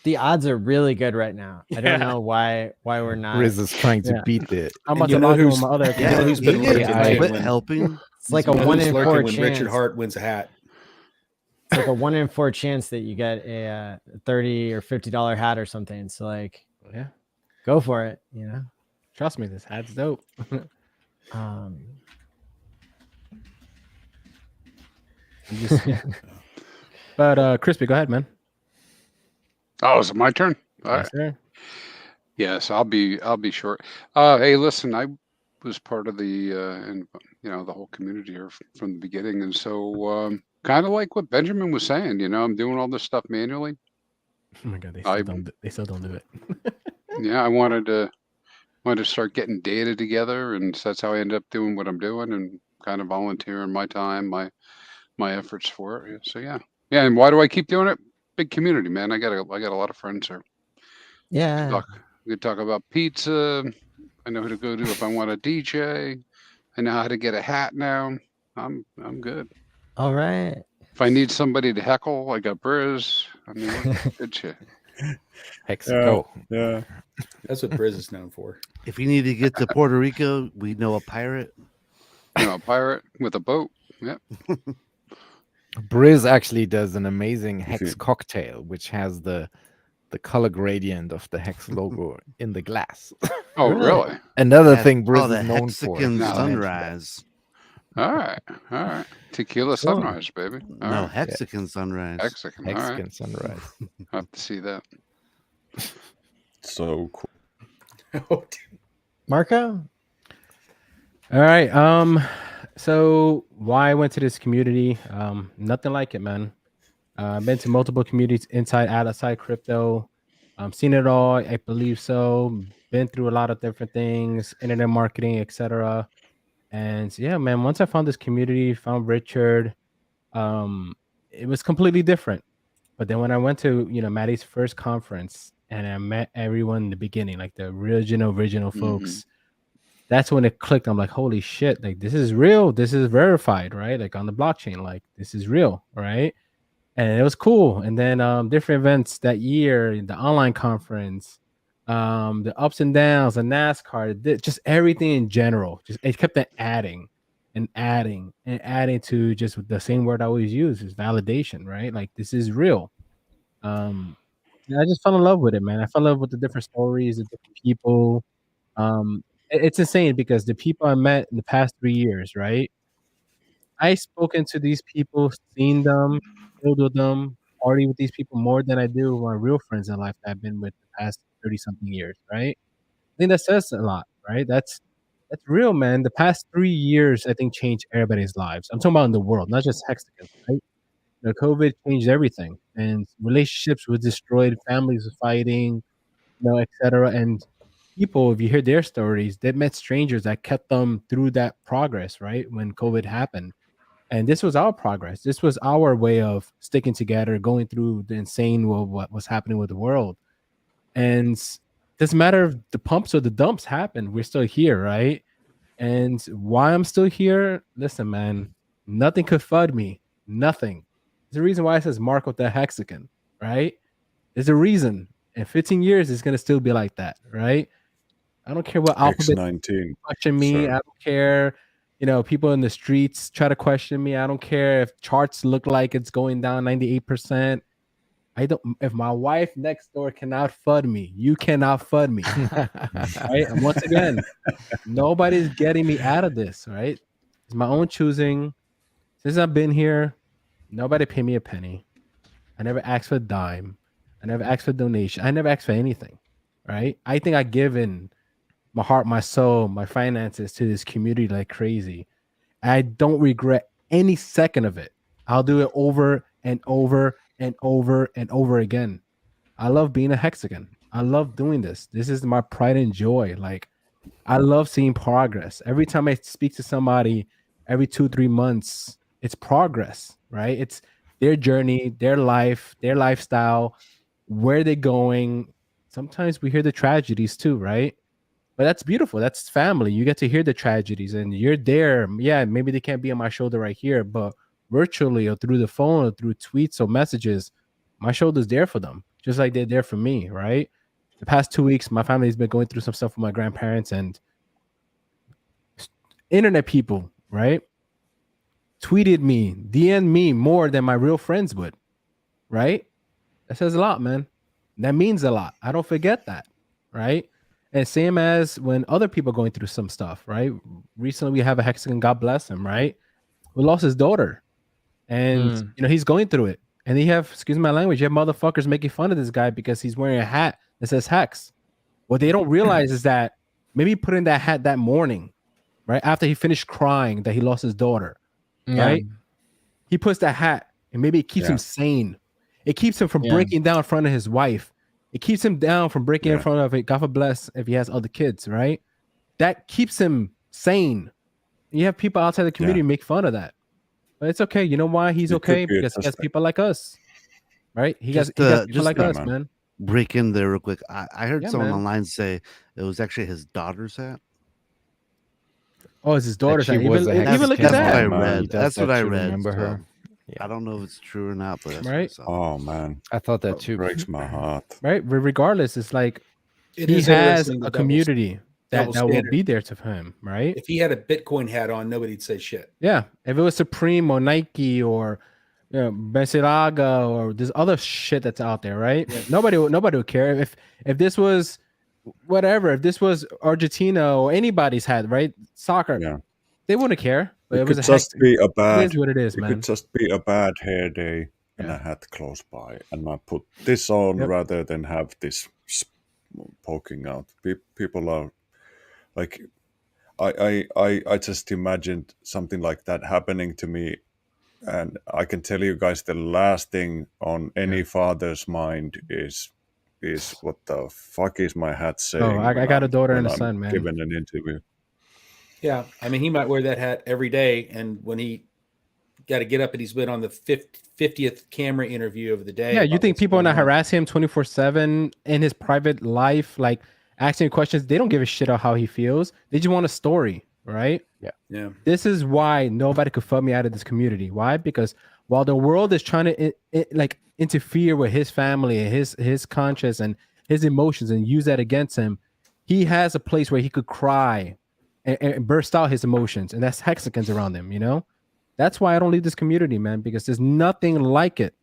The odds are really good right now. I don't know why we're not. Briz is trying to beat it. I'm about to log on my other. Who's been lurking helping? It's like a 1 in 4 when chance. Richard Hart wins a hat. It's like a 1 in 4 chance that you get a $30 or $50 hat or something. So yeah, go for it. Trust me, this hat's dope. But Crispy, go ahead, man. Oh, is it my turn? All Yes, right. sir. Yes, I'll be short. Hey, listen, I was part of the the whole community here from the beginning, and so kind of like what Benjamin was saying, I'm doing all this stuff manually. Oh my God, they still don't do it. Yeah, I wanted to start getting data together, and so that's how I ended up doing what I'm doing and kind of volunteering my time, my efforts for it. So yeah. And why do I keep doing it? Big community, man. I got a lot of friends here. Yeah. We could talk about pizza. I know who to go to if I want a DJ. I know how to get a hat now. I'm good. All right. If I need somebody to heckle, I got Briz. I mean, good shit. Hex, go. Yeah. That's what Briz is known for. If you need to get to Puerto Rico, we know a pirate. A pirate with a boat. Yep. Briz actually does an amazing Hex cocktail, which has the color gradient of the Hex logo in the glass. Oh, really? Another thing Briz the is known for. Mexican sunrise. All right. Tequila sunrise, baby. All No, right. Mexican sunrise. Mexican. All right. Mexican sunrise. I have to see that. So cool. Marco? All right. So why I went to this community? Nothing like it, man. I've been to multiple communities inside, outside crypto. Seen it all. I believe so. Been through a lot of different things, internet marketing, etc. And yeah, man. Once I found this community, found Richard, it was completely different. But then when I went to Maddie's first conference and I met everyone in the beginning, like the original folks, that's when it clicked. I'm like, holy shit, like this is real. This is verified, right? Like on the blockchain, like this is real, right? And it was cool. And then different events that year, the online conference, the ups and downs, the NASCAR, just everything in general. Just it kept on adding and adding and adding to just the same word I always use is validation, right? Like this is real. And I just fell in love with it, man. I fell in love with the different stories, the different people. It's insane because the people I met in the past 3 years, right? I spoken to these people, seen them, chilled with them, party with these people more than I do with my real friends in life that I've been with the past 30 something years, right? I think that says a lot, right? That's real, man. The past 3 years, I think, changed everybody's lives. I'm talking about in the world, not just Hexagons, right? COVID changed everything, and relationships were destroyed, families were fighting, etc. And people, if you hear their stories, they met strangers that kept them through that progress, right? When COVID happened. And this was our progress. This was our way of sticking together, going through the insane what was happening with the world. And doesn't matter if the pumps or the dumps happened, we're still here, right? And why I'm still here, listen, man, nothing could FUD me. Nothing. There's a reason why it says Marco the Hexagon, right? There's a reason. In 15 years, it's gonna still be like that, right? I don't care what alphabet X19. question me. Sure. I don't care. People in the streets try to question me. I don't care if charts look like it's going down 98%. I don't. If my wife next door cannot FUD me, you cannot FUD me. Right? And once again, nobody's getting me out of this. Right? It's my own choosing. Since I've been here, nobody paid me a penny. I never asked for a dime. I never asked for a donation. I never asked for anything. Right? I think I've given my heart, my soul, my finances to this community like crazy. I don't regret any second of it. I'll do it over and over and over and over again. I love being a Hexagon. I love doing this. This is my pride and joy. Like, I love seeing progress. Every time I speak to somebody, every 2-3 months, it's progress, right? It's their journey, their life, their lifestyle, where they're going. Sometimes we hear the tragedies too, right? But that's beautiful. That's family. You get to hear the tragedies and you're there. Yeah, maybe they can't be on my shoulder right here, but virtually or through the phone or through tweets or messages, my shoulder's there for them, just like they're there for me, right? The past 2 weeks, my family's been going through some stuff with my grandparents and internet people, right? Tweeted me, DM'd me more than my real friends would, right? That says a lot, man. That means a lot. I don't forget that, right? And same as when other people are going through some stuff, right? Recently, we have a Hexagon, God bless him, right? We lost his daughter. And, he's going through it. And you have, excuse my language, you have motherfuckers making fun of this guy because he's wearing a hat that says Hex. What they don't realize is that maybe he put in that hat that morning, right? After he finished crying that he lost his daughter, right? He puts that hat and maybe it keeps him sane. It keeps him from breaking down in front of his wife. It keeps him down from breaking in front of it. God bless if he has other kids, right? That keeps him sane. You have people outside the community make fun of that. But it's okay. You know why he's okay? Because he has people like us, right? He has people like us, man. Break in there real quick. I heard someone man. online say it was actually his daughter's hat. Oh, it's his daughter's hat. She was a Even look Hexagon. at That's what I that. read. That's what I read. Remember so her? I don't know if it's true or not, but that's Right? what I saw. Oh man, I thought that too. Breaks my heart. Right? But regardless, it's like It he is has interesting, the a double community that will standard. be there to him, right? If he had a Bitcoin hat on, nobody'd say shit. Yeah. If it was Supreme or Nike or Balenciaga or there's other shit that's out there, right? Yeah. Nobody would care. If this was whatever, if this was Argentina or anybody's hat, right? Soccer, they wouldn't care. But It it was could a just be a bad. It is what it is, It man. could just be a bad hair day and a hat close by, and I put this on rather than have this poking out. People are like, I just imagined something like that happening to me, and I can tell you guys the last thing on any father's mind is what the fuck is my hat saying? I got a daughter and a I'm son, man. giving an interview. Yeah, I mean, he might wear that hat every day, and when he got to get up and he's been on the 50th camera interview of the day. Yeah, you about think what's people are going not on. harassing him 24/7 in his private life, like asking questions? They don't give a shit about how he feels. They just want a story, right? Yeah. This is why nobody could fuck me out of this community. Why? Because while the world is trying to like interfere with his family and his conscience and his emotions and use that against him, he has a place where he could cry and burst out his emotions, and that's Hexicans around him. You know, that's why I don't leave this community, man. Because there's nothing like it.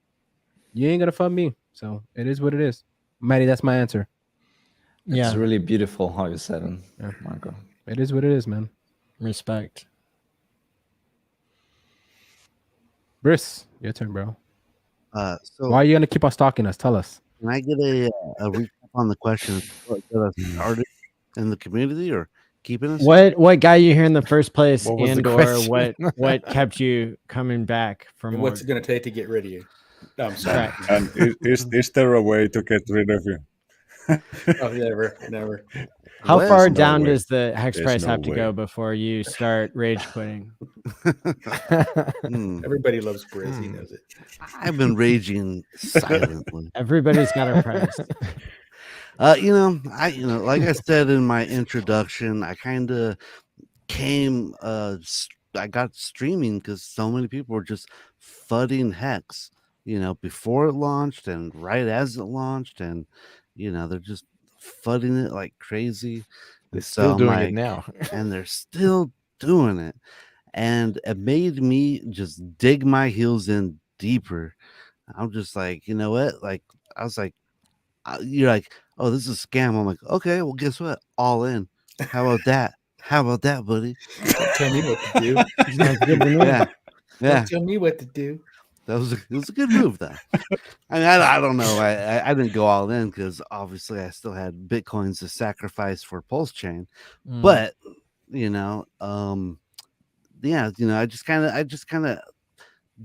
You ain't gonna fuck me. So it is what it is. Maddie, that's my answer. It's really beautiful how you said it, Marco. It is what it is, man. Respect. Briss, your turn, bro. So Why are you gonna keep on stalking us? Tell us. Can I get a recap on the question? What got us started in the community or keeping us? What got you here in the first place, What was the and or question? what kept you coming back for And more? what's it going to take to get rid of you? No, I'm sorry. And is there a way to get rid of you? Oh, never. How Well, far no down way. does the hex There's price no have to way. go before you start rage quitting? Everybody loves Briz. He knows it. I've been raging silently. Everybody's got a price. Like I said in my introduction, I kind of came. I got streaming because so many people were just fudding Hex. Before it launched and right as it launched, and they're just fudding it like crazy. They're And still I'm doing it like- now. and they're still doing it, and it made me just dig my heels in deeper. I'm just like, you know what? Like, I was like, you're like, oh, this is a scam. I'm like, okay, well, guess what? All in. How about that? How about that, buddy? Don't tell me what to do. Sounds good to me. Yeah. Don't tell me what to do. It was a good move, though. I mean, I don't know. I didn't go all in because obviously I still had Bitcoins to sacrifice for Pulse Chain. But, I just kind of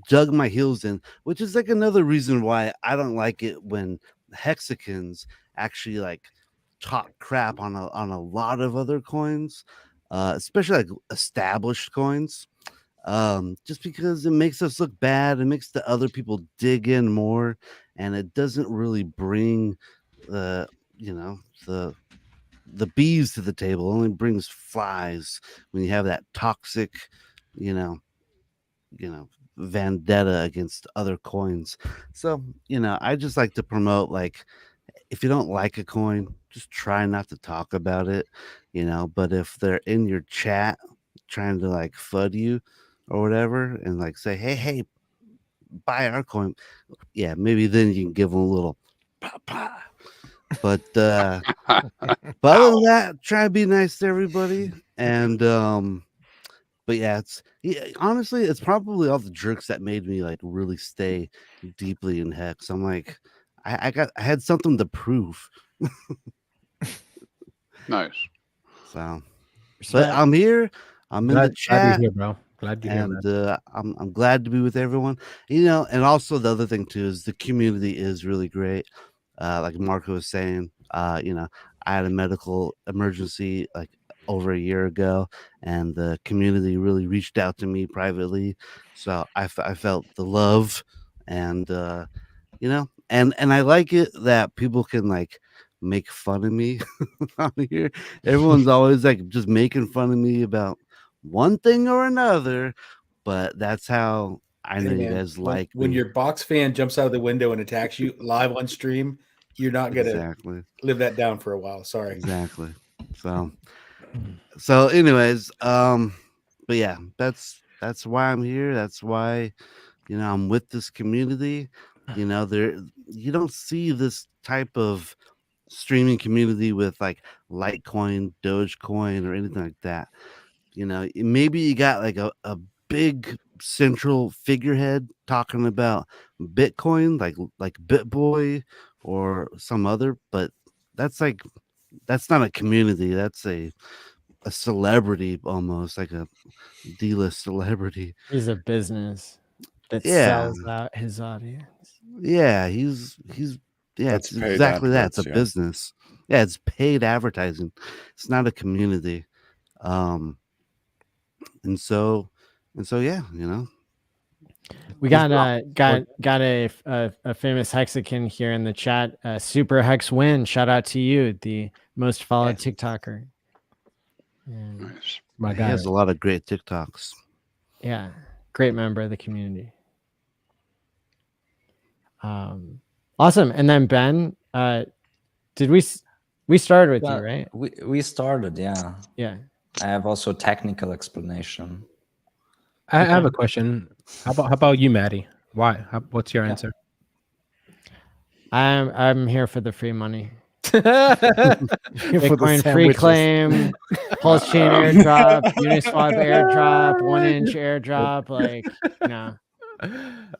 dug my heels in, which is like another reason why I don't like it when Hexicans actually like talk crap on a lot of other coins, especially like established coins. Just because it makes us look bad, it makes the other people dig in more, and it doesn't really bring the bees to the table. It only brings flies when you have that toxic, vendetta against other coins. So, I just like to promote, like, if you don't like a coin, just try not to talk about it, but if they're in your chat trying to like FUD you or whatever and like say, hey, buy our coin, yeah, maybe then you can give them a little pa. But other than that, try to be nice to everybody. And but yeah, honestly, it's probably all the jerks that made me like really stay deeply in Hex. I'm like, I had something to prove. Nice. So, but I'm here. I'm in the Glad you're chat. here, bro. Glad you're here, And man. I'm glad to be with everyone. And also the other thing too is the community is really great. Like Marco was saying, I had a medical emergency like over a year ago, and the community really reached out to me privately. So I felt the love, and and I like it that people can like make fun of me on here. Everyone's always like just making fun of me about one thing or another, but that's how I know Hey, you man, guys when, like when me. your box fan jumps out of the window and attacks you live on stream, you're not gonna Exactly. live that down for a while. Sorry. Exactly. So anyways, but yeah, that's why I'm here. That's why I'm with this community. There you don't see this type of streaming community with like Litecoin, Dogecoin, or anything like that. Maybe you got like a big central figurehead talking about Bitcoin, like BitBoy or some other, but that's not a community. That's a celebrity, almost like a D-list celebrity. He's a business that Yeah. sells out his audience. Yeah, he's yeah, That's it's paid exactly that. It's a AdWords, yeah. business. Yeah, it's paid advertising. It's not a community. And so yeah, We got a famous Hexican here in the chat. Super Hex Win. Shout out to you, the most followed TikToker. Nice. My he guy. has a lot of great TikToks. Yeah, great member of the community. Awesome. And then Ben, did we started with you, right? We started, yeah. Yeah. I have also a technical explanation. I have a question. How about you, Maddie? Why? What's your answer? I'm here for the free money. For the Bitcoin free sandwiches. claim, pulse chain airdrop, Uniswap airdrop, 1-inch airdrop, like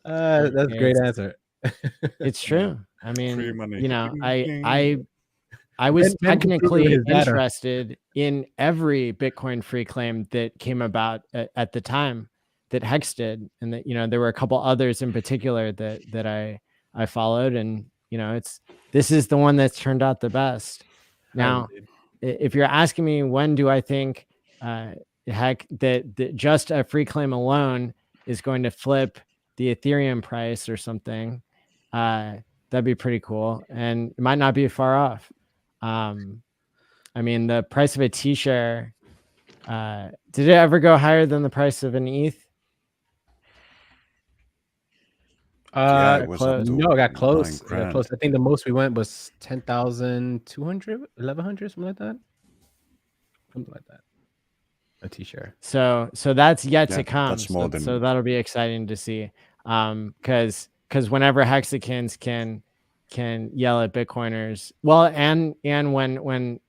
that's a great answer. It's true. I Free mean, money. you know, Ding, ding. I was Ben can prove technically his data. interested in every Bitcoin free claim that came about at the time that Hex did, and that there were a couple others in particular that I followed, and this is the one that's turned out the best. Now, if you're asking me when do I think that just a free claim alone is going to flip the Ethereum price or something, that'd be pretty cool, and it might not be far off. I mean, the price of a T-share, did it ever go higher than the price of an ETH? Yeah, it was up to No, it got close. 9 grand. Close. I think the most we went was 10,200, 1,100, something like that. Something like that. A T-shirt. So that's yet to Yeah, come. that's more than- So that'll be exciting to see. Because whenever Hexicans can yell at Bitcoiners, well, and when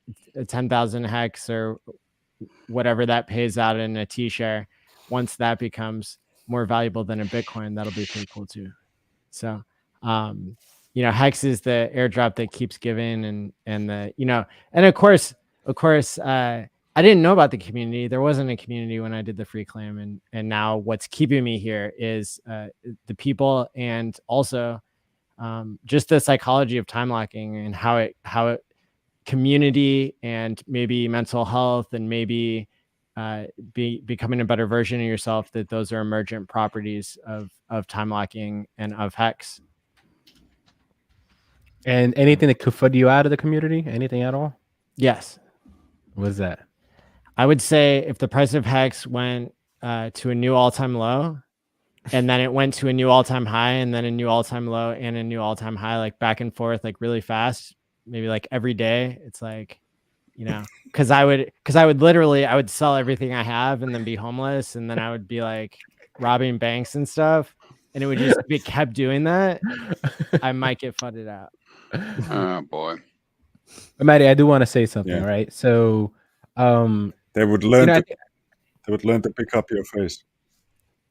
10,000 hex or whatever that pays out in a T-share, once that becomes more valuable than a Bitcoin, that'll be pretty cool too. So, Hex is the airdrop that keeps giving, and of course, I didn't know about the community. There wasn't a community when I did the free claim, and now what's keeping me here is the people, and also just the psychology of time locking and how it community and maybe mental health and maybe becoming a better version of yourself, that those are emergent properties of time locking and of Hex. And anything that could foot you out of the community? Anything at all? Yes. What's that? I would say if the price of Hex went to a new all-time low, and then it went to a new all-time high, and then a new all-time low and a new all-time high, like back and forth, like really fast, maybe like every day, it's like, because I would literally, I would sell everything I have and then be homeless, and then I would be like robbing banks and stuff, and it would just be kept doing that. I might get fudded out. Oh boy. But Maddie, I do want to say something, Yeah. right? So They would learn to pick up your face.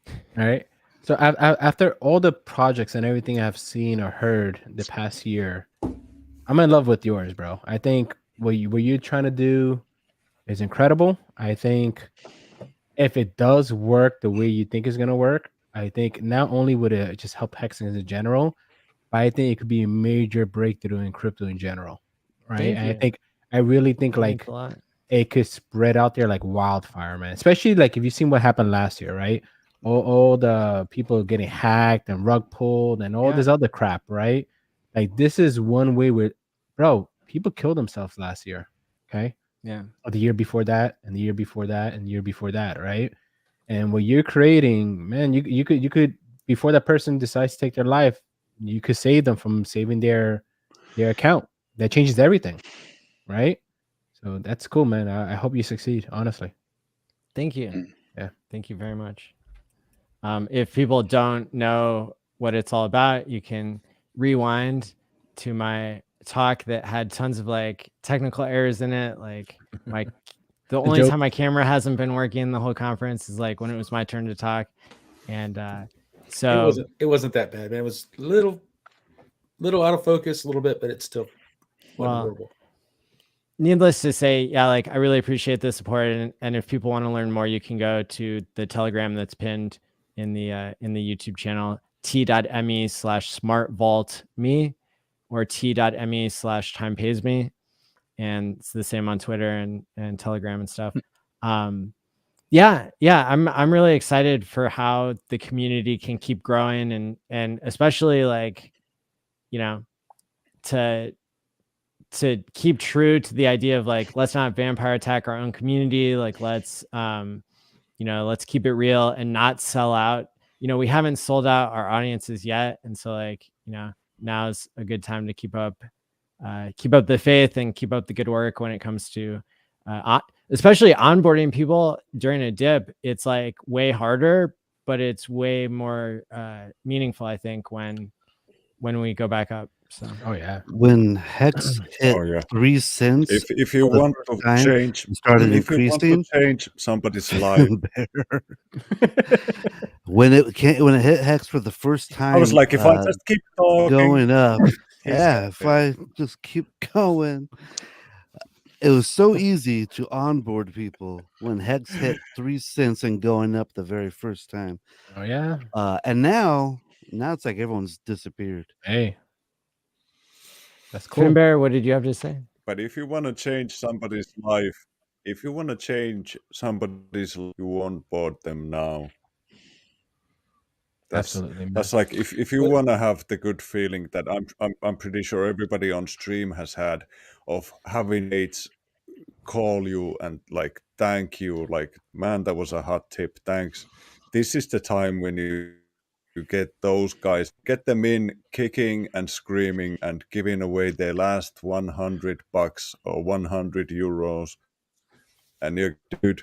All right. So after all the projects and everything I've seen or heard the past year, I'm in love with yours, bro. I think what you're trying to do is incredible. I think if it does work the way you think it's gonna work, I think not only would it just help Hexing in general, but I think it could be a major breakthrough in crypto in general, right? Thank And you. I really think That means like a lot. it could spread out there like wildfire, man. Especially like if you've seen what happened last year, right? All the people getting hacked and rug pulled and all this other crap, right? Like this is one way where, bro, people killed themselves last year, okay? Yeah. Or the year before that, and the year before that, and the year before that, right? And what you're creating, man, you could before that person decides to take their life, you could save them from saving their account. That changes everything, right? So that's cool, man. I hope you succeed, honestly. Thank you. Yeah. Thank you very much. If people don't know what it's all about, you can rewind to my talk that had tons of like technical errors in it. Like the only joke. time my camera hasn't been working the whole conference is like when it was my turn to talk. And so it wasn't that bad, man. It was little out of focus a little bit, but it still wasn't horrible. needless to say, yeah, like I really appreciate the support, and if people want to learn more, you can go to the Telegram that's pinned in the YouTube channel, t.me/smartvaultme or t.me/timepaysme, and it's the same on Twitter and Telegram and stuff. Yeah, I'm really excited for how the community can keep growing, and especially like, you know, to keep true to the idea of like, let's not vampire attack our own community. Like, let's let's keep it real and not sell out. We haven't sold out our audiences yet, and so like, now's a good time to keep up the faith and keep up the good work when it comes to especially onboarding people during a dip. It's like way harder, but it's way more meaningful, I think, when we go back up. So when Hex hit 3 cents, if you for the want first to time, change, and started if you want to increasing. change somebody's life, when it hit Hex for the first time, I was like, if I just keep talking, going up, he's yeah, if I just keep going. It was so easy to onboard people when Hex hit 3 cents and going up the very first time. Oh yeah. And now it's like everyone's disappeared. Hey, that's cool. Finbear, what did you have to say? But if you want to change somebody's life, you onboard them now. Absolutely, man. That's like if you want to have the good feeling that I'm pretty sure everybody on stream has had of having mates call you and like thank you, like, man, that was a hot tip, thanks. This is the time when you get those guys, get them in kicking and screaming and giving away their last $100 or 100 euros, and you, dude,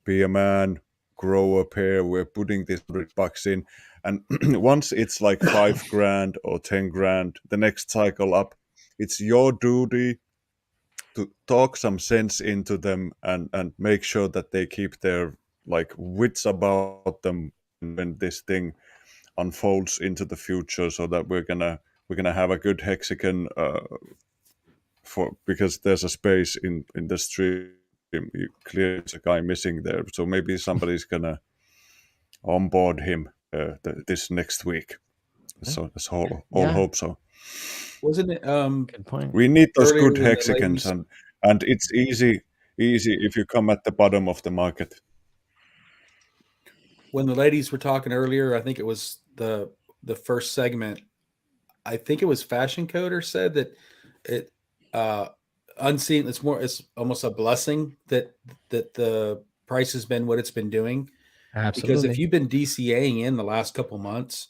be a man, grow a pair, we're putting this $100 in, and once it's like 5 grand or 10 grand the next cycle up, it's your duty to talk some sense into them and make sure that they keep their like wits about them when this thing unfolds into the future, so that we're gonna have a good hexagon for, because there's a space in the stream. Clearly there's a guy missing there, so maybe somebody's gonna onboard him this next week. So let's all hope so. Wasn't it good point? We need those earlier good when the hexagons, ladies- and it's easy if you come at the bottom of the market. when the ladies were talking earlier, I think it was the first segment. I think it was Fashion Coder said that it unseen. It's almost a blessing that the price has been what it's been doing. Absolutely. Because if you've been DCAing in the last couple months,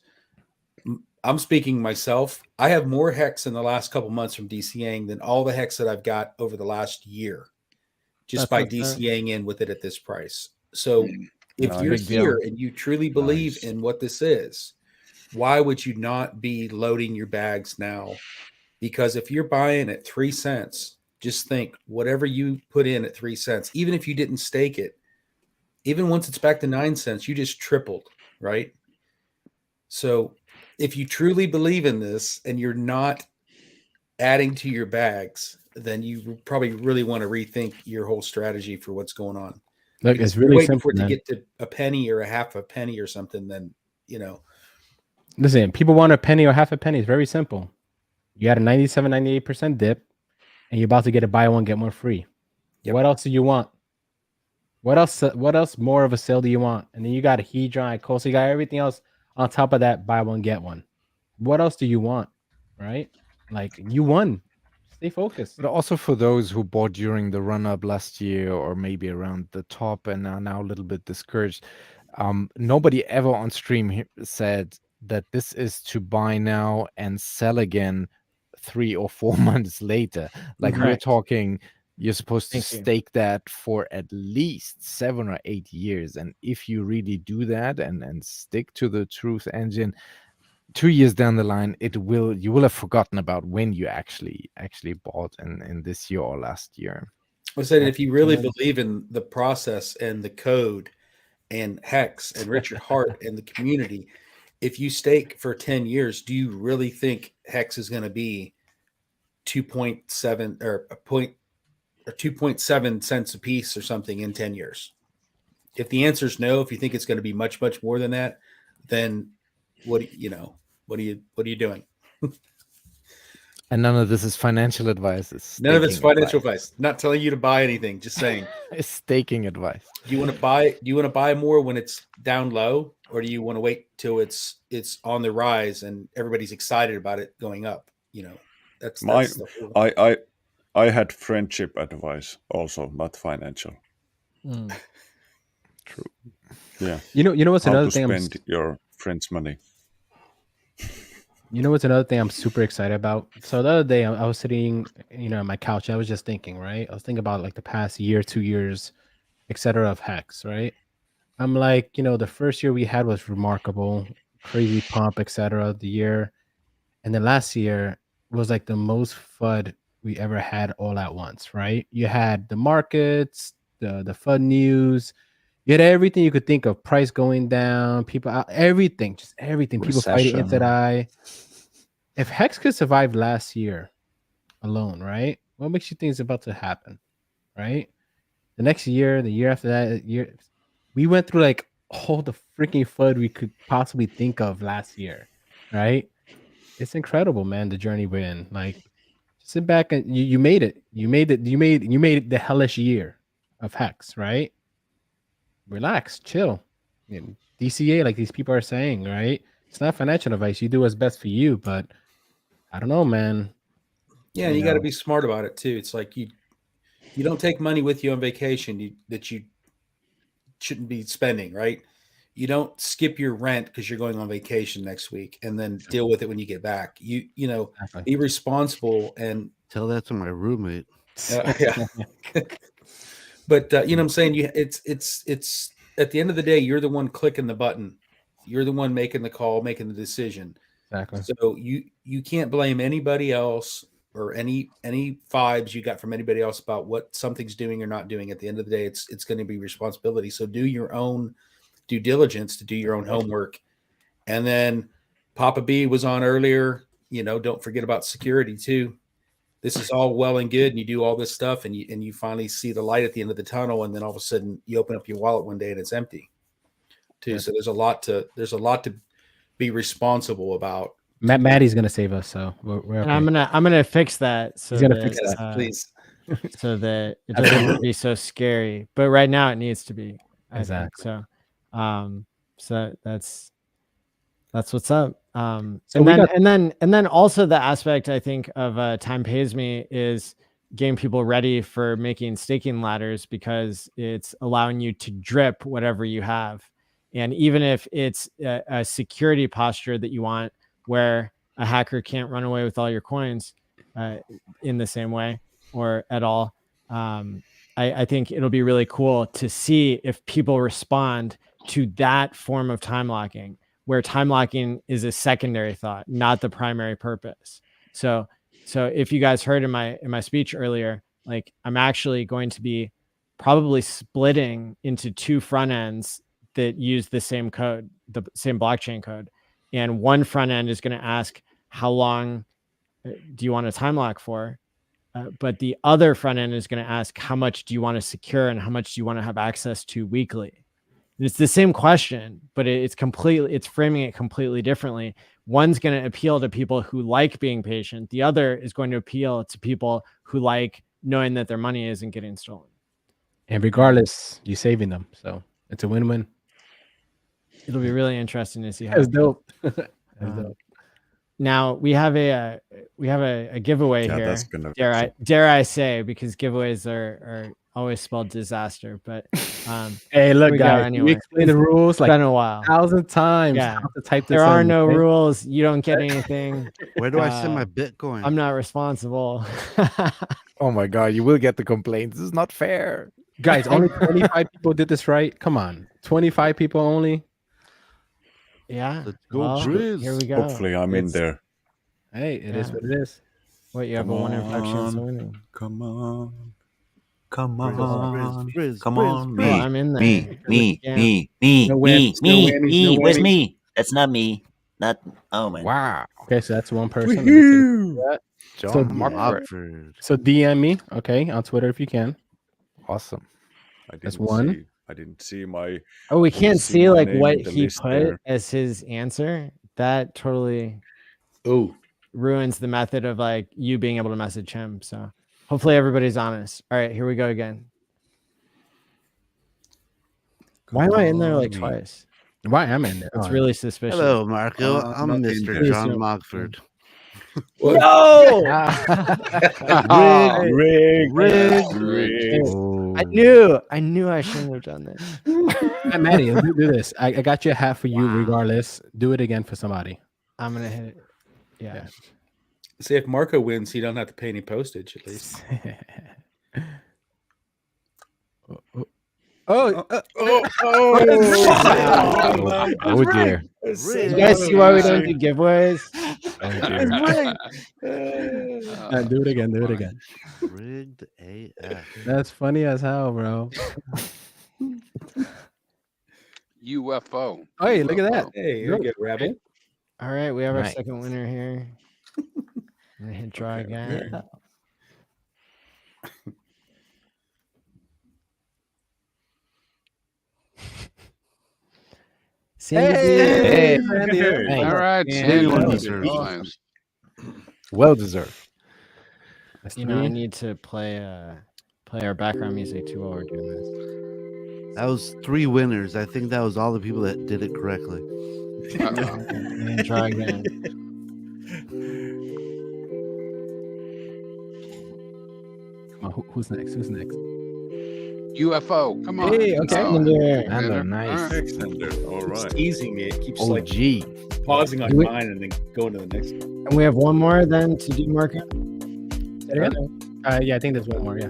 I'm speaking myself. I have more hex in the last couple months from DCAing than all the hex that I've got over the last year, just by DCAing in with it at this price. So if you're here and you truly believe in what this is, why would you not be loading your bags now? Because if you're buying at 3 cents, just think whatever you put in at 3 cents, even if you didn't stake it, even once it's back to 9 cents, you just tripled, right? So if you truly believe in this and you're not adding to your bags, then you probably really want to rethink your whole strategy for what's going on. Look, Because it's if you're really waiting simple, for it to man. get to a penny or a half a penny or something, then Listen, people want a penny or half a penny. It's very simple. You had a 97, 98% dip, and you're about to get a buy one, get one free. Yep. What else do you want? What else more of a sale do you want? And then you got a Hedron, Coast, you got everything else on top of that, buy one, get one. What else do you want? Right? Like, you won. Stay focused. But also for those who bought during the run up last year or maybe around the top and are now a little bit discouraged, nobody ever on stream said that this is to buy now and sell again 3 or 4 months later. Like, we're talking, you're supposed to stake that for at least 7 or 8 years. And if you really do that and stick to the truth engine, 2 years down the line, you will have forgotten about when you actually bought in this year or last year. I said, if you really believe in the process and the code and Hex and Richard Hart and the community, if you stake for 10 years, do you really think Hex is going to be 2.7 or or 2.7 cents a piece or something in 10 years? If the answer is no, if you think it's going to be much, much more than that, then what are you doing? And none of this is financial advice. It's None of it's staking financial advice. Not telling you to buy anything. Just saying. It's staking advice. Do you want to buy more when it's down low, or do you want to wait till it's on the rise and everybody's excited about it going up? That's the whole... I had friendship advice also, not financial. True. Yeah. You know what's How another to thing? Spend your friends' money. You know what's another thing I'm super excited about? So the other day I was sitting, on my couch. I was just thinking, right? I was thinking about like the past year, 2 years, etc. of Hex, right? I'm like, the first year we had was remarkable, crazy pump, etc. The year, and then last year was like the most FUD we ever had all at once, right? You had the markets, the FUD news, you had everything you could think of, price going down, people out, everything, just everything, people fighting if that I. If Hex could survive last year alone, right? What makes you think is about to happen, right? The next year, the year after that, we went through like all the freaking FUD we could possibly think of last year, right? It's incredible, man. The journey we're in. Like, sit back and you made it. You made it the hellish year of Hex, right? Relax, chill. DCA, like these people are saying, right? It's not financial advice. You do what's best for you, but I don't know, man. Yeah, you got to be smart about it too. It's like you don't take money with you on vacation that you shouldn't be spending, right? You don't skip your rent because you're going on vacation next week and then deal with it when you get back. Be responsible and tell that to my roommate. Yeah. But you know what I'm saying? It's at the end of the day, you're the one clicking the button. You're the one making the call, making the decision. Exactly. So you can't blame anybody else or any vibes you got from anybody else about what something's doing or not doing. At the end of the day, it's going to be responsibility. So do your own due diligence to do your own homework. And then Papa B was on earlier. Don't forget about security too. This is all well and good, and you do all this stuff, and you finally see the light at the end of the tunnel, and then all of a sudden you open up your wallet one day and it's empty. Too. So there's a lot to be responsible about. Maddie's gonna save us, so we're okay. And I'm gonna fix that. So he's gonna fix that, please, so that it doesn't be so scary. But right now it needs to be. Exactly. I think. So that's what's up. And then also the aspect I think of Time Pays Me is getting people ready for making staking ladders, because it's allowing you to drip whatever you have. And even if it's a security posture that you want, where a hacker can't run away with all your coins in the same way or at all, I think it'll be really cool to see if people respond to that form of time locking, where time locking is a secondary thought, not the primary purpose. So if you guys heard in my speech earlier, like I'm actually going to be probably splitting into two front ends that use the same code, the same blockchain code. And one front end is going to ask, how long do you want a time lock for? But the other front end is going to ask, how much do you want to secure and how much do you want to have access to weekly? And it's the same question, but it's framing it completely differently. One's going to appeal to people who like being patient. The other is going to appeal to people who like knowing that their money isn't getting stolen. And regardless, you're saving them. So it's a win-win. It'll be really interesting to see how that's dope. That's dope. Now we have a giveaway here. That's gonna dare I say, because giveaways are always spelled disaster. But hey, look, guys, anyway. we explain the rules like been a while, 1,000 times. Yeah, how to type this there are in, no okay? rules. You don't get anything. Where do I send my Bitcoin? I'm not responsible. Oh my god, you will get the complaints. This is not fair. Guys, only 25 people did this right. Come on, 25 people only. Yeah. Let's go, here we go. Hopefully, I'm in there. Hey, it is what it is. What, you have a one infection? So Come on. Come Frizz, on. frizz, Come frizz, on. frizz. Me. I'm in there. Me. Yeah. Me. No whammies, no Me. whammies, no Where's whammies. me? That's not me. That oh man. Wow. Okay, so that's one person. Let me Woohoo! take that. So John Mark, Mockford. so DM me, okay, on Twitter if you can. Awesome. That's one. I didn't see my. Oh, we I didn't can't see my like name what in the he list put there. as his answer. That totally Oh, ruins the method of like you being able to message him. So hopefully everybody's honest. All right, here we go again. Why am I in there like twice? Why am I in there? It's Oh, really suspicious. Hello, Marco. I'm I'm not in Mr. there. John Please don't. Mockford. No! Rigged. I knew I shouldn't have done this. Hey, Maddie, do this. I got you a hat for you regardless. Do it again for somebody. I'm gonna hit it. Yeah. See, if Marco wins, he don't have to pay any postage at least. Oh dear. You guys see why we don't do giveaways? Do it again. Do it again. Rigged AF. That's funny as hell, bro. UFO. Hey, look at that. Hey, here you go, Rabbit. All right, we have our Nice. second winner here. I'm gonna hit draw again. Yeah. Sandy. Hey, Sandy. Sandy. All right. Sandy. Nice. Well deserved. That's You know, I three. need to play our background music too while we're doing this. That was 3 winners. I think that was all the people that did it correctly. And try again. Come on, who's next? Who's next? UFO. Come on. Hey, okay. Oh, Nando, nice. Extender. All Keeps right. teasing me. It keeps OG. like pausing on Do we- mine and then going to the next one. And we have one more then to do, Marco. Yeah, I think there's one more. Yeah.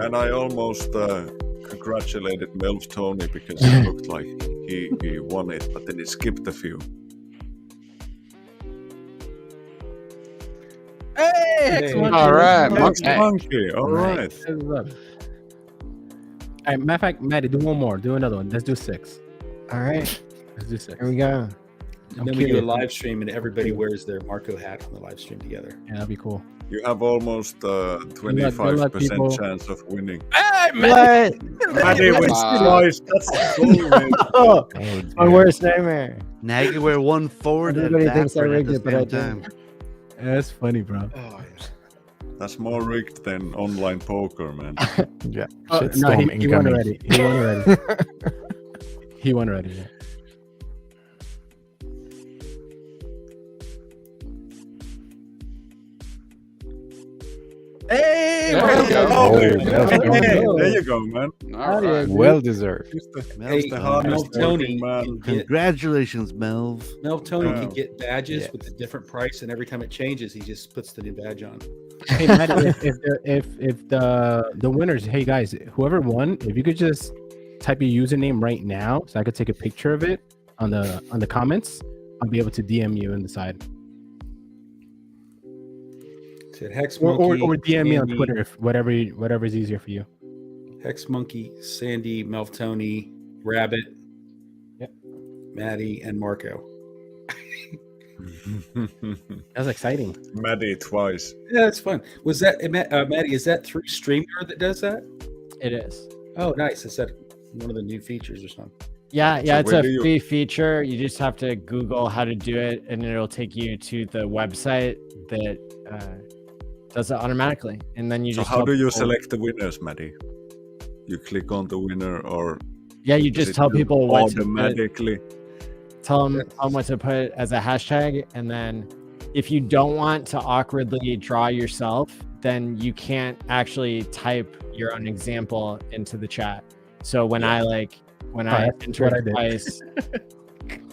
And I almost congratulated Melv Tony because it looked like he won it, but then he skipped a few. Hey, All right. Next Monkey. monkey. All right. All right, matter of fact, Maddie, do one more. Do another one. Let's do 6. All right, Let's do 6. here we go. And then we do a live stream and everybody wears their Marco hat on the live stream together. Yeah, that'd be cool. You have almost good 25% luck, people. chance of winning. Hey, What? Maddie wins twice. That's so man. Oh, Oh, my dear. worst nightmare. Now you can wear one forward and Everybody thinks I backward at rigged the it, but I same didn't. time. That's funny, bro. That's more rigged than online poker, man. Yeah. No, Shitstorm he won incoming. already. He won already. He won already. Yeah. Hey, There you go. Oh, there you go. there you go, man. All right. Well deserved. That's Hey, the hardest Melv Tony working man. can get, Congratulations, Melv. Melv Tony Yeah. can get badges Yeah. with a different price, and every time it changes, he just puts the new badge on. Hey, Maddie, if the winners, hey guys, whoever won, if you could just type your username right now, so I could take a picture of it on the comments, I'll be able to DM you and decide, Said Hex or Monkey, DM me on Sandy- Twitter, if whatever is easier for you. Hex Monkey, Sandy, Melv Tony, Rabbit, Yep. Maddie, and Marco. That's exciting. Maddie twice. Yeah, that's fun. Was that Maddie? Is that through StreamYard that does that? It is. Oh, nice. Is that one of the new features or something? Yeah, So it's where a do you- free feature. You just have to Google how to do it, and it'll take you to the website that does it automatically. And then you So just how tell do you people- select the winners, Maddie? You click on the winner, or Yeah, you does just it tell do people what to put, automatically. tell them what to put as a hashtag, and then if you don't want to awkwardly draw yourself, then you can't actually type your own example into the chat. So when I that's entered what I did. twice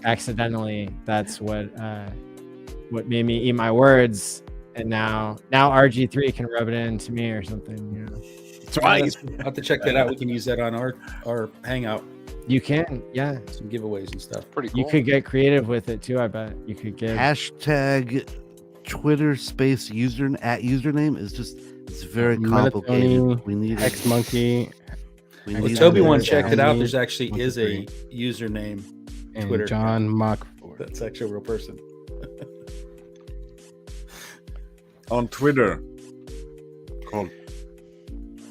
accidentally, that's what made me eat my words. And now RG3 can rub it into me or something. You know, Twice. I'll have to check that out. We can use that on our Hangout. you can, yeah. Some giveaways and stuff. Pretty cool. You could get creative with it too. I bet you could get Hashtag Twitter space username is just it's very Melatonin, complicated. We need X Monkey, We Well, need Toby it. one checked it out. Sandy, There's actually Monkey is a Three. username and Twitter. John Mockford. That's actually a real person. On Twitter. Called.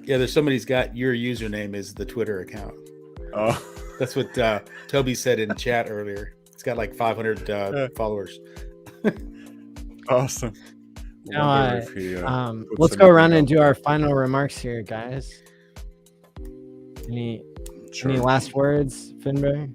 Yeah, there's somebody's got your username is the Twitter account. Oh. That's what Toby said in chat earlier. It's got like 500 followers. Awesome. Now, let's go around and do our final remarks here, guys. Any last words, Finberg?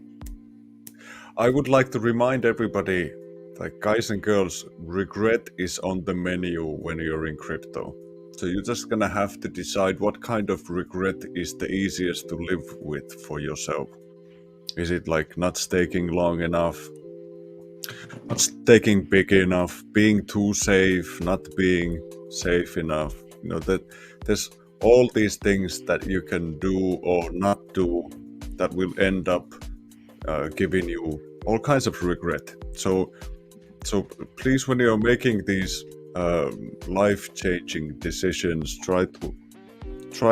I would like to remind everybody, like guys and girls, regret is on the menu when you're in crypto. So you're just gonna have to decide what kind of regret is the easiest to live with for yourself. Is it like not staking long enough, not staking big enough, being too safe, not being safe enough? You know, that there's all these things that you can do or not do that will end up giving you all kinds of regret. So please, when you're making these life-changing decisions, try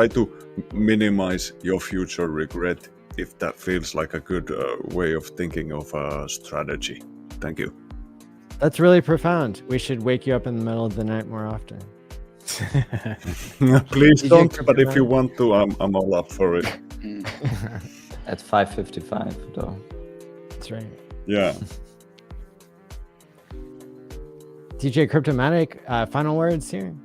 to minimize your future regret if that feels like a good way of thinking of a strategy. Thank you. That's really profound. We should wake you up in the middle of the night more often. Please don't, but if you want to, I'm all up for it. At 5:55 though. That's right. Yeah. DJ Cryptomatic, final words here.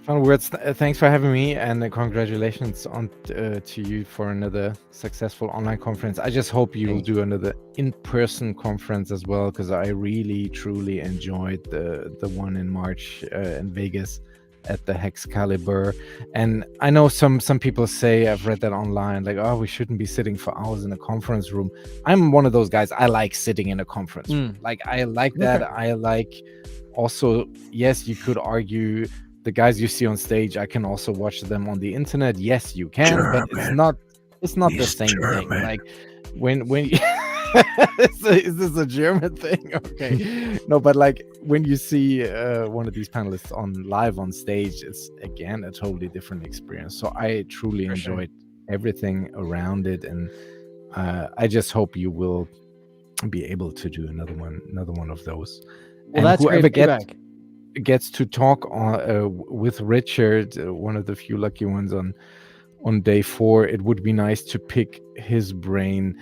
Final words. Thanks for having me, and congratulations on to you for another successful online conference. I just hope you will do another in-person conference as well, because I really truly enjoyed the one in March in Vegas at the Hexcalibur. And I know some people say, I've read that online, like, oh, we shouldn't be sitting for hours in a conference room. I'm one of those guys. I like sitting in a conference room. Like, I like that. I like also, yes, you could argue the guys you see on stage, I can also watch them on the internet. Yes, you can, but it's not the same thing. Like when is this a German thing? Okay. No, but like when you see one of these panelists live on stage, it's again a totally different experience. So I truly enjoyed everything around it, and I just hope you will be able to do another one of those. Well, that's whoever great feedback. gets to talk with Richard, one of the few lucky ones on day 4, it would be nice to pick his brain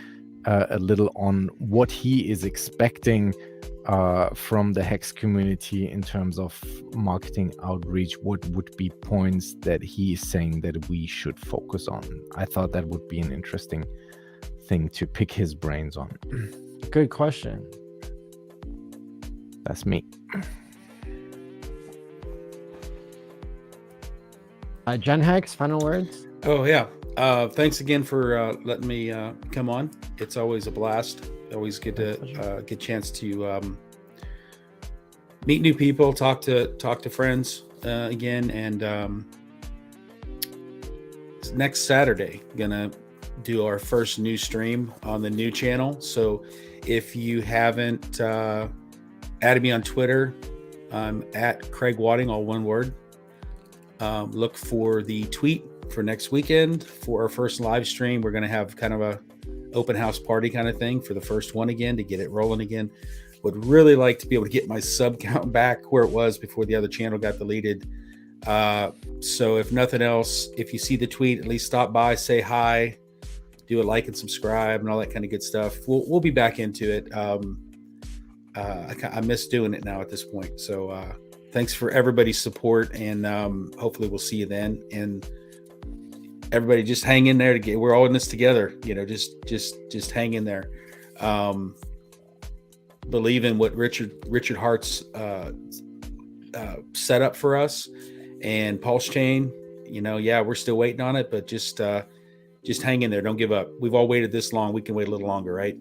a little on what he is expecting from the Hex community in terms of marketing outreach. What would be points that he is saying that we should focus on? I thought that would be an interesting thing to pick his brains on. Good question. That's me. Gen Hex, final words? Oh, yeah. Thanks again for letting me come on. It's always a blast. Always get to get a chance to meet new people, talk to friends again. And next Saturday, gonna do our first new stream on the new channel. So if you haven't added me on Twitter, I'm at Craig Wadding, all one word. Look for the tweet for next weekend for our first live stream. We're going to have kind of a open house party kind of thing for the first one again, to get it rolling again. Would really like to be able to get my sub count back where it was before the other channel got deleted. So if nothing else, if you see the tweet, at least stop by, say hi, do a like and subscribe and all that kind of good stuff. We'll be back into it. I miss doing it now at this point. So thanks for everybody's support, and hopefully we'll see you then. And everybody just hang in there we're all in this together, just hang in there. Believe in what Richard Hart's set up for us, and Pulse Chain, we're still waiting on it, but just hang in there. Don't give up. We've all waited this long. We can wait a little longer, right?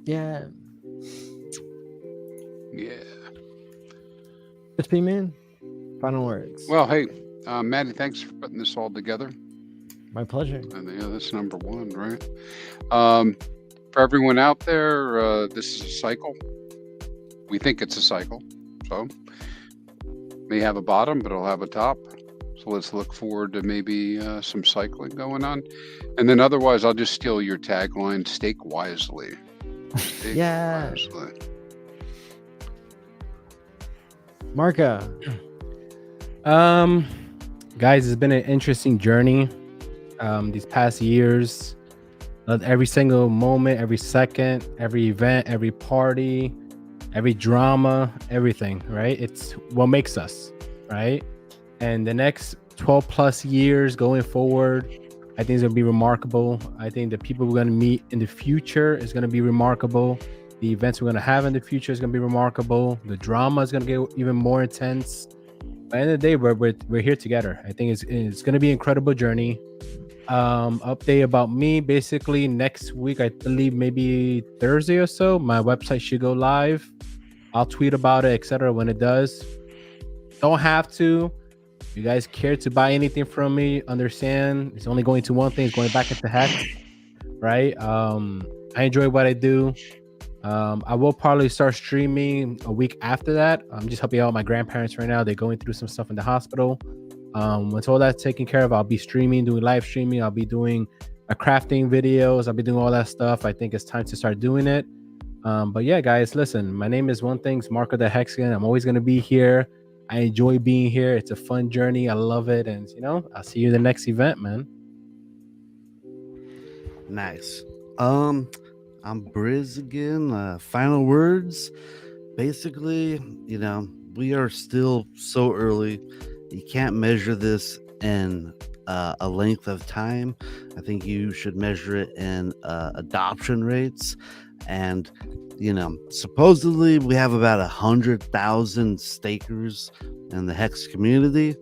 Yeah. Yeah. It's me, man. Final words. Well, hey, Maddie, thanks for putting this all together. My pleasure. And yeah, that's number one, right? For everyone out there, this is a cycle. We think it's a cycle. So may have a bottom, but it'll have a top. So let's look forward to maybe some cycling going on. And then otherwise, I'll just steal your tagline, stake wisely. Stake wisely. Marco. Guys, it's been an interesting journey these past years. Every single moment, every second, every event, every party, every drama, everything, right? It's what makes us, right? And the next 12 plus years going forward, I think it's going to be remarkable. I think the people we're going to meet in the future is going to be remarkable. The events we're going to have in the future is going to be remarkable. The drama is going to get even more intense. At the end of the day, we're here together. I think it's going to be an incredible journey. Update about me, basically next week, I believe maybe Thursday or so, my website should go live. I'll tweet about it, etc. when it does. Don't have to. If you guys care to buy anything from me, understand it's only going to one thing. It's going back into Hex, right? I enjoy what I do. I will probably start streaming a week after that. I'm just helping out my grandparents right now. They're going through some stuff in the hospital. Once all that's taken care of, I'll be streaming, doing live streaming. I'll be doing crafting videos. I'll be doing all that stuff. I think it's time to start doing it. But yeah, guys, listen, my name is One Things, Marco the Hexagon. I'm always going to be here. I enjoy being here. It's a fun journey. I love it. And, I'll see you in the next event, man. Nice. I'm Briz again. Final words. Basically, we are still so early. You can't measure this in a length of time. I think you should measure it in adoption rates. And, supposedly we have about 100,000 stakers in the Hex community.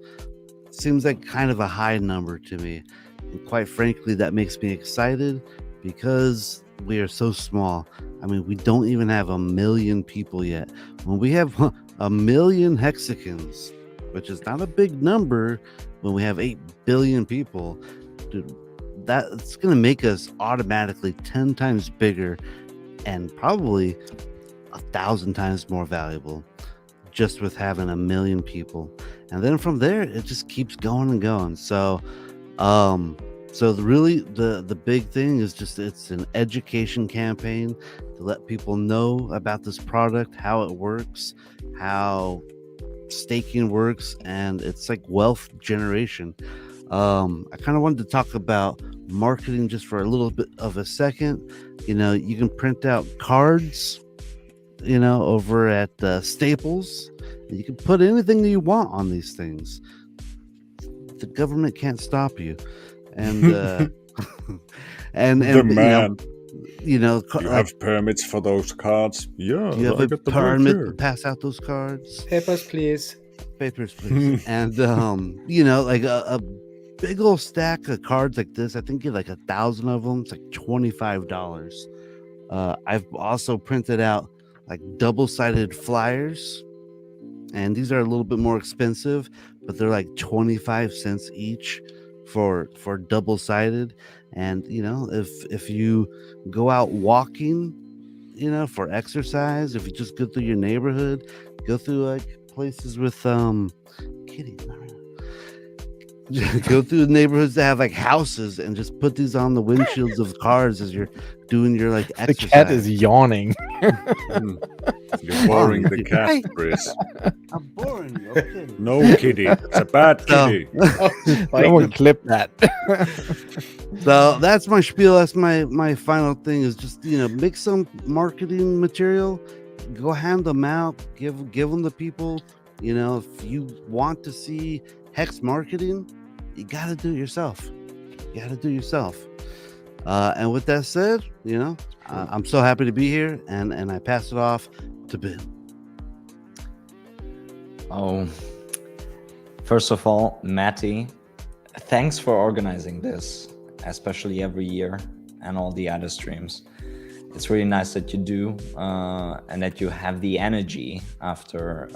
Seems like kind of a high number to me. And quite frankly, that makes me excited because we are so small. I mean, we don't even have 1 million people yet. When we have 1 million Hexicans, which is not a big number, when we have 8 billion people, dude, that's going to make us automatically 10 times bigger and probably 1,000 times more valuable just with having 1 million people. And then from there, it just keeps going and going. So, really the big thing is just it's an education campaign to let people know about this product, how it works, how staking works, and it's like wealth generation. I kind of wanted to talk about marketing just for a little bit of a second. You can print out cards, over at Staples. You can put anything that you want on these things. The government can't stop you. And and the man. You have permits for those cards. Yeah, you have a permit to pass out those cards. Papers, please. Papers, please. And like a big old stack of cards like this, I think you get like 1,000 of them. It's like $25. I've also printed out like double-sided flyers, and these are a little bit more expensive, but they're like 25 cents each for double-sided. And if you go out walking, for exercise, if you just go through your neighborhood, go through like places with kitty, go through the neighborhoods that have like houses and just put these on the windshields of cars as you're doing your like exercise. The cat is yawning. You're boring the cat, Chris. I'm boring you. Okay. No kitty. It's a bad kitty. Someone clip that. So that's my spiel. That's my final thing is just, make some marketing material, go hand them out, give them to people. If you want to see Hex marketing, you got to do it yourself. And with that said, I'm so happy to be here, and I pass it off to Ben. Oh, first of all, Matty, thanks for organizing this, especially every year, and all the other streams. It's really nice that you do, and that you have the energy after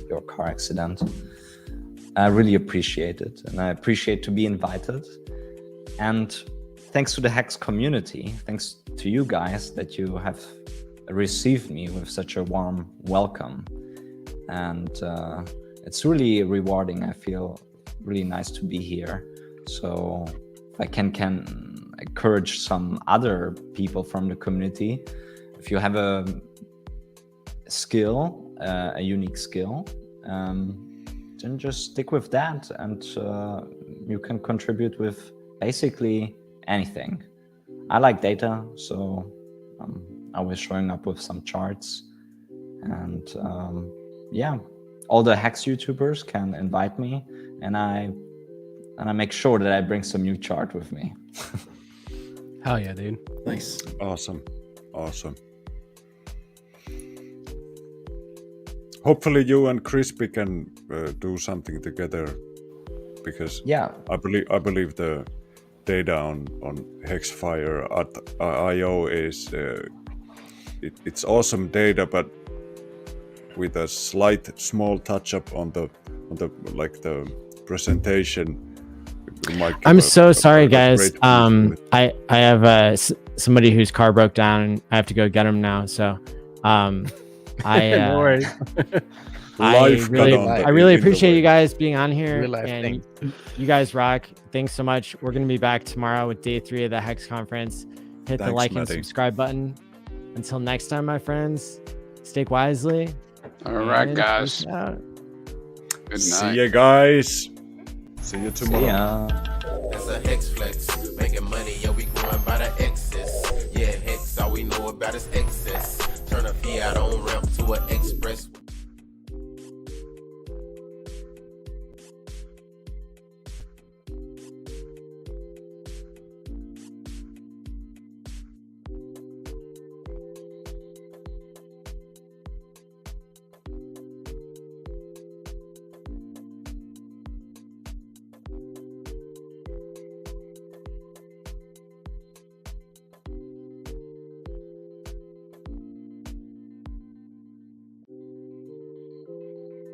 your car accident. I really appreciate it, and I appreciate to be invited. And thanks to the Hex community, thanks to you guys that you have received me with such a warm welcome. And it's really rewarding. I feel really nice to be here. So if I can encourage some other people from the community, if you have a skill, a unique skill, then just stick with that, and you can contribute with basically anything. I like data, so I'm always showing up with some charts, and yeah, all the Hex YouTubers can invite me, and I make sure that I bring some new chart with me. Hell yeah, dude. Nice. Awesome. Hopefully you and Crispy can do something together, because I believe the data on Hexfire at IO is it's awesome data, but with a small touch up on the presentation. I'm so sorry, guys. I have somebody whose car broke down, and I have to go get him now. So, No worries. I really appreciate you guys being on here, and you guys rock. Thanks so much. We're gonna be back tomorrow with day 3 of the Hex conference. Hit the like and subscribe button. Until next time, my friends, stake wisely. All right, guys. Good night. See you guys. See you tomorrow. That's a Hex flex. Making money, yeah, we growing by the excess. Yeah, Hex, all we know about is excess. Turn a fiat on ramp to an X.